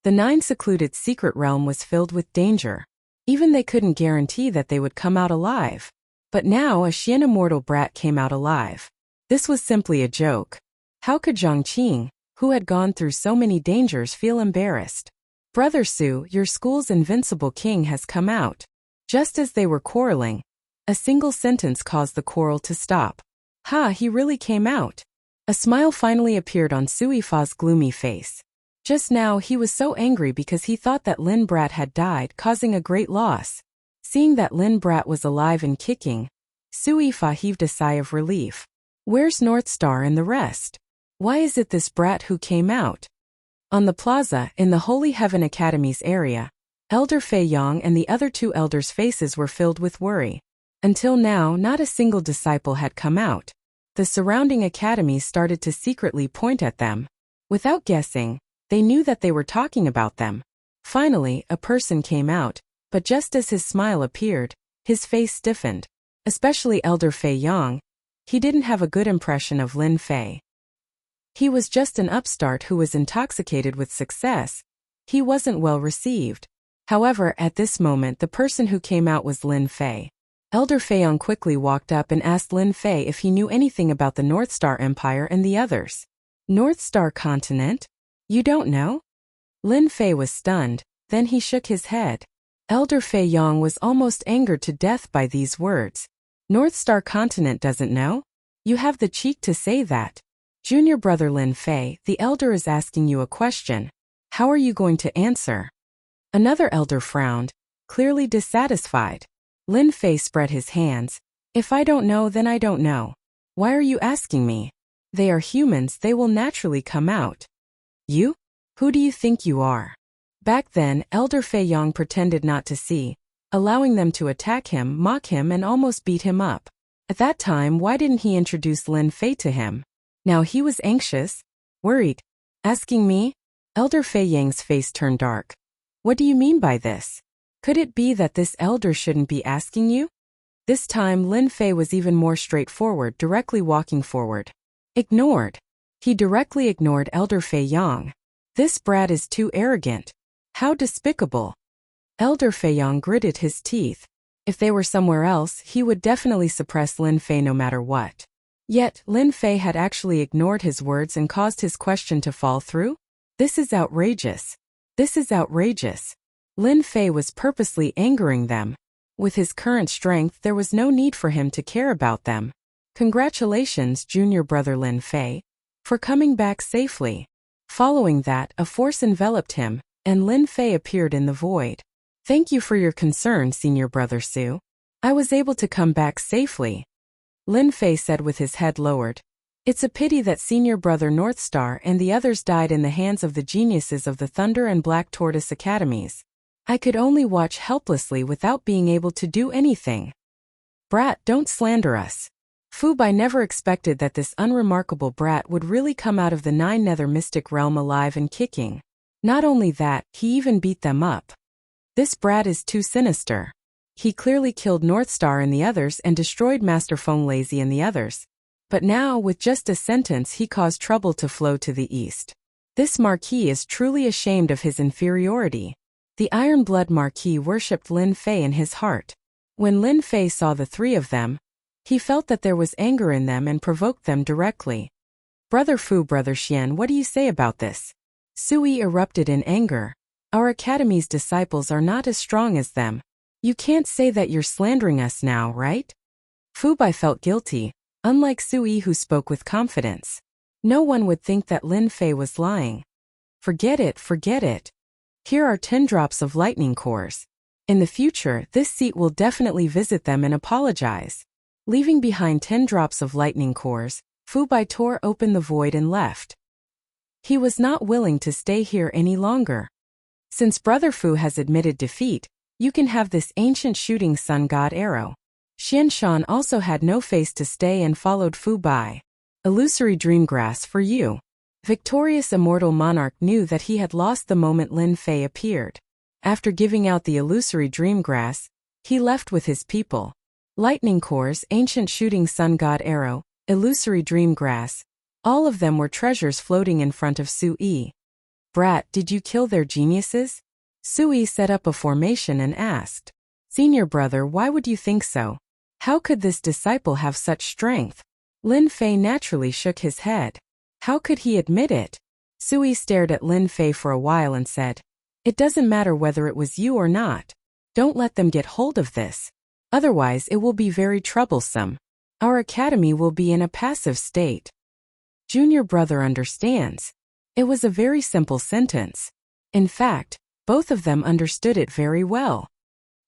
The 9 secluded secret realm was filled with danger. Even they couldn't guarantee that they would come out alive. But now a Xian immortal brat came out alive. This was simply a joke. How could Zhang Qing, who had gone through so many dangers, feel embarrassed? "Brother Su, your school's invincible king has come out." Just as they were quarreling, a single sentence caused the quarrel to stop. "Ha, he really came out." A smile finally appeared on Su Yifa's gloomy face. Just now he was so angry because he thought that Lin Brat had died, causing a great loss. Seeing that Lin Brat was alive and kicking, Su Yifa heaved a sigh of relief. Where's North Star and the rest? Why is it this brat who came out? On the plaza, in the Holy Heaven Academy's area, Elder Fei Yang and the other 2 elders' faces were filled with worry. Until now, not a single disciple had come out. The surrounding academies started to secretly point at them. Without guessing, they knew that they were talking about them. Finally, a person came out, but just as his smile appeared, his face stiffened. Especially Elder Fei Yang. He didn't have a good impression of Lin Fei. He was just an upstart who was intoxicated with success. He wasn't well received. However, at this moment the person who came out was Lin Fei. Elder Fei Yang quickly walked up and asked Lin Fei if he knew anything about the North Star Empire and the others. North Star Continent? You don't know? Lin Fei was stunned, then he shook his head. Elder Fei Yang was almost angered to death by these words. North Star Continent doesn't know? You have the cheek to say that. Junior brother Lin Fei, the elder is asking you a question. How are you going to answer? Another elder frowned, clearly dissatisfied. Lin Fei spread his hands. If I don't know, then I don't know. Why are you asking me? They are humans, they will naturally come out. You? Who do you think you are? Back then, Elder Fei Yang pretended not to see, allowing them to attack him, mock him, and almost beat him up. At that time, why didn't he introduce Lin Fei to him? Now he was anxious, worried. Asking me? Elder Fei Yang's face turned dark. What do you mean by this? Could it be that this elder shouldn't be asking you? This time Lin Fei was even more straightforward, directly walking forward. Ignored. He directly ignored Elder Fei Yang. This brat is too arrogant. How despicable. Elder Fei Yang gritted his teeth. If they were somewhere else, he would definitely suppress Lin Fei no matter what. Yet, Lin Fei had actually ignored his words and caused his question to fall through? This is outrageous. This is outrageous. Lin Fei was purposely angering them. With his current strength, there was no need for him to care about them. Congratulations, junior brother Lin Fei, for coming back safely. Following that, a force enveloped him, and Lin Fei appeared in the void. Thank you for your concern, senior brother Su. I was able to come back safely. Lin Fei said with his head lowered. It's a pity that senior brother North Star and the others died in the hands of the geniuses of the Thunder and Black Tortoise Academies. I could only watch helplessly without being able to do anything. Brat, don't slander us. Fu Bai never expected that this unremarkable brat would really come out of the 9 Nether Mystic Realm alive and kicking. Not only that, he even beat them up. This brat is too sinister. He clearly killed North Star and the others and destroyed Master Feng Lazy and the others. But now, with just a sentence, he caused trouble to flow to the east. This Marquis is truly ashamed of his inferiority. The Iron Blood Marquis worshipped Lin Fei in his heart. When Lin Fei saw the 3 of them, he felt that there was anger in them and provoked them directly. Brother Fu, Brother Xian, what do you say about this? Sui erupted in anger. Our academy's disciples are not as strong as them. You can't say that you're slandering us now, right? Fu Bai felt guilty, unlike Sui who spoke with confidence. No one would think that Lin Fei was lying. Forget it, forget it. Here are 10 drops of lightning cores. In the future, this seat will definitely visit them and apologize. Leaving behind 10 drops of lightning cores, Fu Bai tore open the void and left. He was not willing to stay here any longer. Since Brother Fu has admitted defeat, you can have this ancient shooting sun god arrow. Xian Shan also had no face to stay and followed Fu Bai. Illusory dreamgrass for you. Victorious immortal monarch knew that he had lost the moment Lin Fei appeared. After giving out the illusory dreamgrass, he left with his people. Lightning cores, ancient shooting sun god arrow, illusory dreamgrass, all of them were treasures floating in front of Sui. Brat, did you kill their geniuses? Sui set up a formation and asked. Senior brother, why would you think so? How could this disciple have such strength? Lin Fei naturally shook his head. How could he admit it? Sui stared at Lin Fei for a while and said, It doesn't matter whether it was you or not. Don't let them get hold of this. Otherwise it will be very troublesome. Our academy will be in a passive state. Junior brother understands. It was a very simple sentence. In fact, both of them understood it very well.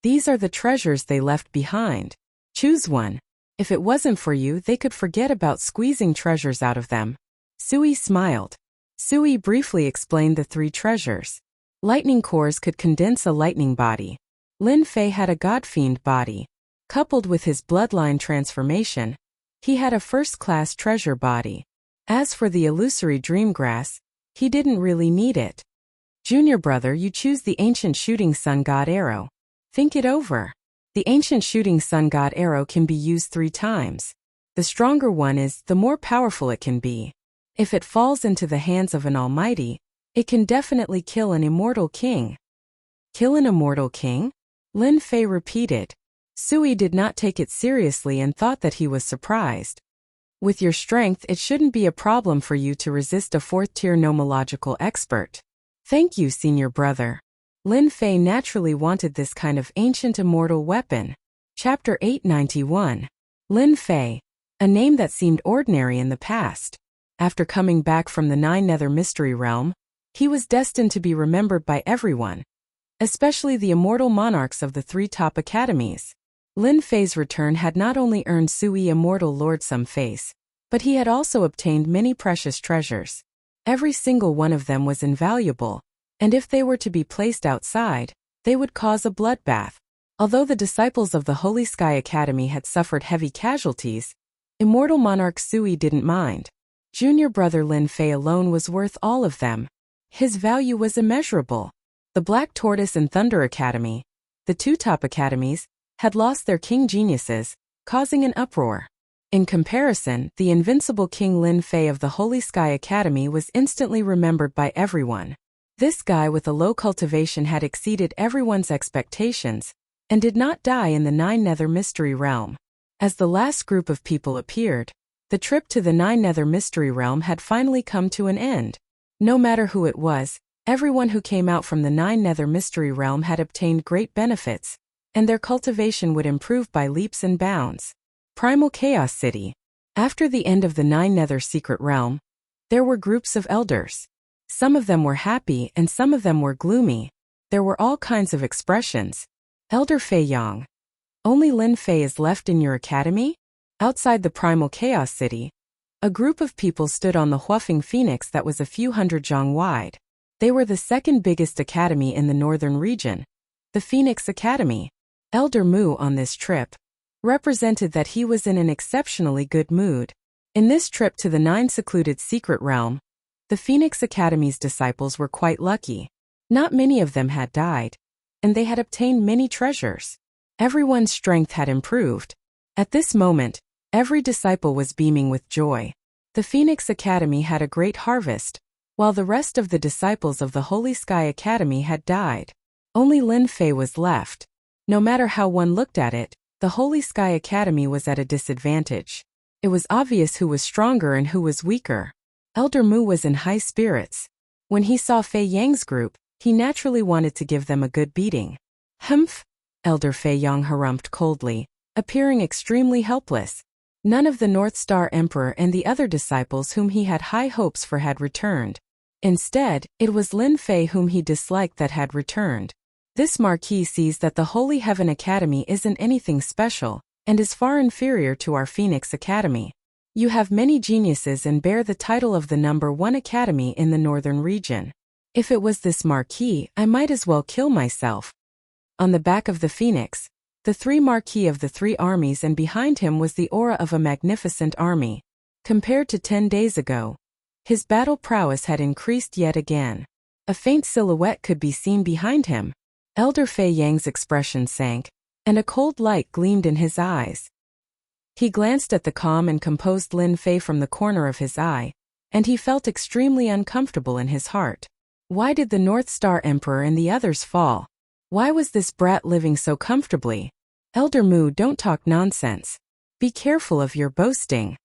These are the treasures they left behind. Choose one. If it wasn't for you, they could forget about squeezing treasures out of them. Sui smiled. Sui briefly explained the 3 treasures. Lightning cores could condense a lightning body. Lin Fei had a godfiend body. Coupled with his bloodline transformation, he had a first-class treasure body. As for the illusory dreamgrass, he didn't really need it. Junior brother, you choose the ancient shooting sun god arrow. Think it over. The ancient shooting sun god arrow can be used 3 times. The stronger one is, the more powerful it can be. If it falls into the hands of an almighty, it can definitely kill an immortal king. Kill an immortal king? Lin Fei repeated. Sui did not take it seriously and thought that he was surprised. With your strength, it shouldn't be a problem for you to resist a 4th-tier nomological expert. Thank you, senior brother. Lin Fei naturally wanted this kind of ancient immortal weapon. Chapter 891. Lin Fei. A name that seemed ordinary in the past. After coming back from the 9 Nether Mystery Realm, he was destined to be remembered by everyone, especially the immortal monarchs of the 3 top academies. Lin Fei's return had not only earned Sui immortal lord some face, but he had also obtained many precious treasures. Every single one of them was invaluable, and if they were to be placed outside, they would cause a bloodbath. Although the disciples of the Holy Sky Academy had suffered heavy casualties, immortal monarch Sui didn't mind. Junior brother Lin Fei alone was worth all of them. His value was immeasurable. The Black Tortoise and Thunder Academy, the 2 top academies, had lost their king geniuses, causing an uproar. In comparison, the invincible King Lin Fei of the Holy Sky Academy was instantly remembered by everyone. This guy with a low cultivation had exceeded everyone's expectations, and did not die in the 9 Nether Mystery Realm. As the last group of people appeared, the trip to the 9 Nether Mystery Realm had finally come to an end. No matter who it was, everyone who came out from the 9 Nether Mystery Realm had obtained great benefits, and their cultivation would improve by leaps and bounds. Primal Chaos City. After the end of the 9 Nether Secret Realm, there were groups of elders. Some of them were happy and some of them were gloomy. There were all kinds of expressions. Elder Fei Yang. Only Lin Fei is left in your academy? Outside the Primal Chaos City, a group of people stood on the Huafeng Phoenix that was a few hundred zhang wide. They were the 2nd biggest academy in the northern region, the Phoenix Academy. Elder Mu on this trip represented that he was in an exceptionally good mood. In this trip to the 9 secluded secret realm, the Phoenix Academy's disciples were quite lucky. Not many of them had died, and they had obtained many treasures. Everyone's strength had improved. At this moment, every disciple was beaming with joy. The Phoenix Academy had a great harvest, while the rest of the disciples of the Holy Sky Academy had died. Only Lin Fei was left. No matter how one looked at it, the Holy Sky Academy was at a disadvantage. It was obvious who was stronger and who was weaker. Elder Mu was in high spirits. When he saw Fei Yang's group, he naturally wanted to give them a good beating. Humph! Elder Fei Yang harumphed coldly, appearing extremely helpless. None of the North Star Emperor and the other disciples whom he had high hopes for had returned. Instead, it was Lin Fei whom he disliked that had returned. This Marquis sees that the Holy Heaven Academy isn't anything special, and is far inferior to our Phoenix Academy. You have many geniuses and bear the title of the #1 academy in the northern region. If it was this Marquis, I might as well kill myself. On the back of the Phoenix, the 3 Marquis of the 3 armies, and behind him was the aura of a magnificent army. Compared to 10 days ago, his battle prowess had increased yet again. A faint silhouette could be seen behind him. Elder Fei Yang's expression sank, and a cold light gleamed in his eyes. He glanced at the calm and composed Lin Fei from the corner of his eye, and he felt extremely uncomfortable in his heart. Why did the North Star Emperor and the others fall? Why was this brat living so comfortably? Elder Mu, don't talk nonsense. Be careful of your boasting.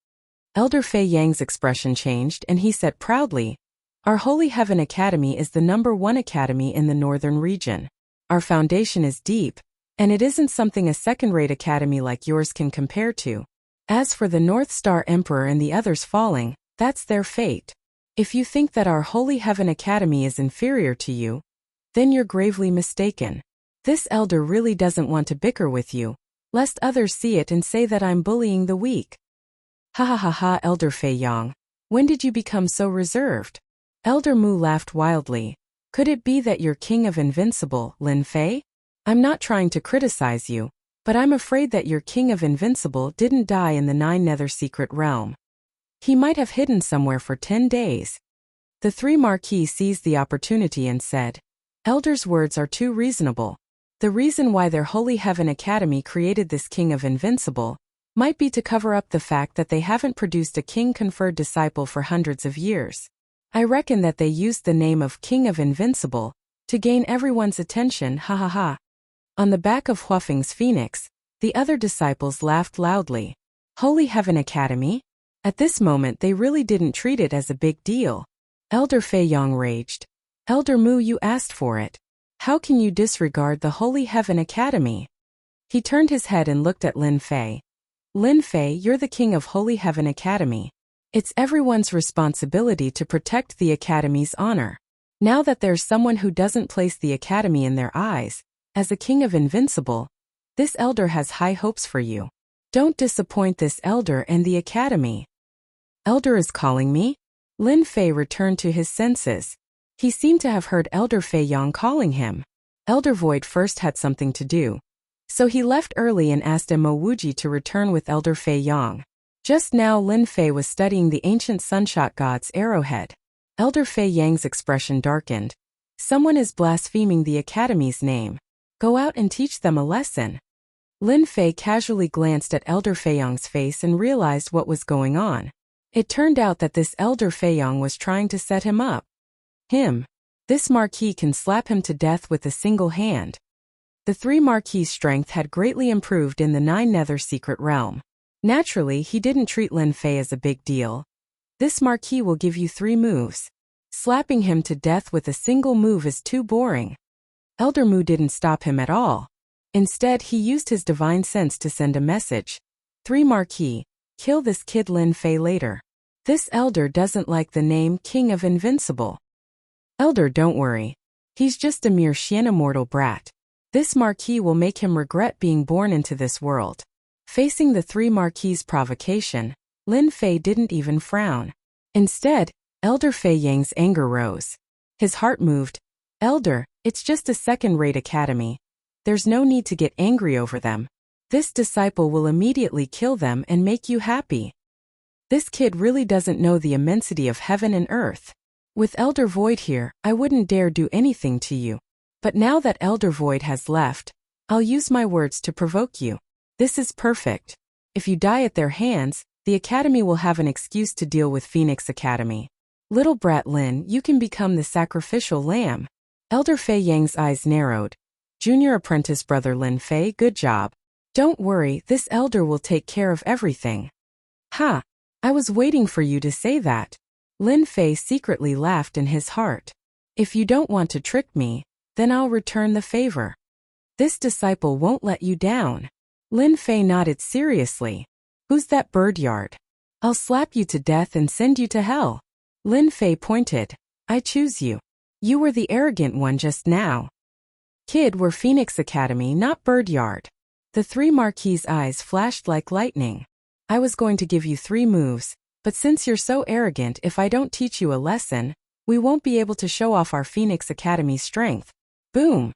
Elder Fei Yang's expression changed and he said proudly, "Our Holy Heaven Academy is the #1 academy in the northern region. Our foundation is deep, and it isn't something a second-rate academy like yours can compare to. As for the North Star Emperor and the others falling, that's their fate. If you think that our Holy Heaven Academy is inferior to you, then you're gravely mistaken. This elder really doesn't want to bicker with you, lest others see it and say that I'm bullying the weak." Ha ha ha ha, Elder Fei Yang. When did you become so reserved? Elder Mu laughed wildly. Could it be that you're king of invincible, Lin Fei? I'm not trying to criticize you, but I'm afraid that your king of invincible didn't die in the 9 Nether secret realm. He might have hidden somewhere for 10 days. The 3 Marquis seized the opportunity and said, Elder's words are too reasonable. The reason why their Holy Heaven Academy created this king of invincible might be to cover up the fact that they haven't produced a king-conferred disciple for hundreds of years. I reckon that they used the name of King of Invincible to gain everyone's attention, ha ha ha. On the back of Huafeng's Phoenix, the other disciples laughed loudly. Holy Heaven Academy? At this moment they really didn't treat it as a big deal. Elder Fei Yang raged. Elder Mu, you asked for it. How can you disregard the Holy Heaven Academy? He turned his head and looked at Lin Fei. Lin Fei, you're the king of Holy Heaven Academy. It's everyone's responsibility to protect the Academy's honor. Now that there's someone who doesn't place the Academy in their eyes, as a king of invincible, this elder has high hopes for you. Don't disappoint this elder and the Academy. Elder is calling me? Lin Fei returned to his senses. He seemed to have heard Elder Fei Yang calling him. Elder Void first had something to do, so he left early and asked Mo Wuji to return with Elder Fei Yang. Just now Lin Fei was studying the ancient sunshot god's arrowhead. Elder Fei Yang's expression darkened. Someone is blaspheming the Academy's name. Go out and teach them a lesson. Lin Fei casually glanced at Elder Fei Yang's face and realized what was going on. It turned out that this Elder Fei Yang was trying to set him up. This Marquis can slap him to death with a single hand. The 3 Marquis' strength had greatly improved in the 9 Nether secret realm. Naturally, he didn't treat Lin Fei as a big deal. This Marquis will give you 3 moves. Slapping him to death with a single move is too boring. Elder Mu didn't stop him at all. Instead, he used his divine sense to send a message. 3 Marquis, kill this kid Lin Fei later. This elder doesn't like the name King of Invincible. Elder, don't worry. He's just a mere Xian brat. This Marquis will make him regret being born into this world. Facing the 3 Marquis' provocation, Lin Fei didn't even frown. Instead, Elder Fei Yang's anger rose. His heart moved. Elder, it's just a second-rate academy. There's no need to get angry over them. This disciple will immediately kill them and make you happy. This kid really doesn't know the immensity of heaven and earth. With Elder Void here, I wouldn't dare do anything to you. But now that Elder Void has left, I'll use my words to provoke you. This is perfect. If you die at their hands, the Academy will have an excuse to deal with Phoenix Academy. Little brat Lin, you can become the sacrificial lamb. Elder Fei Yang's eyes narrowed. Junior apprentice brother Lin Fei, good job. Don't worry, this elder will take care of everything. Ha! I was waiting for you to say that. Lin Fei secretly laughed in his heart. If you don't want to trick me, then I'll return the favor. This disciple won't let you down. Lin Fei nodded seriously. Who's that bird yard? I'll slap you to death and send you to hell. Lin Fei pointed. I choose you. You were the arrogant one just now. Kid, we're Phoenix Academy, not bird yard. The three Marquis' eyes flashed like lightning. I was going to give you 3 moves, but since you're so arrogant, if I don't teach you a lesson, we won't be able to show off our Phoenix Academy strength. Boom!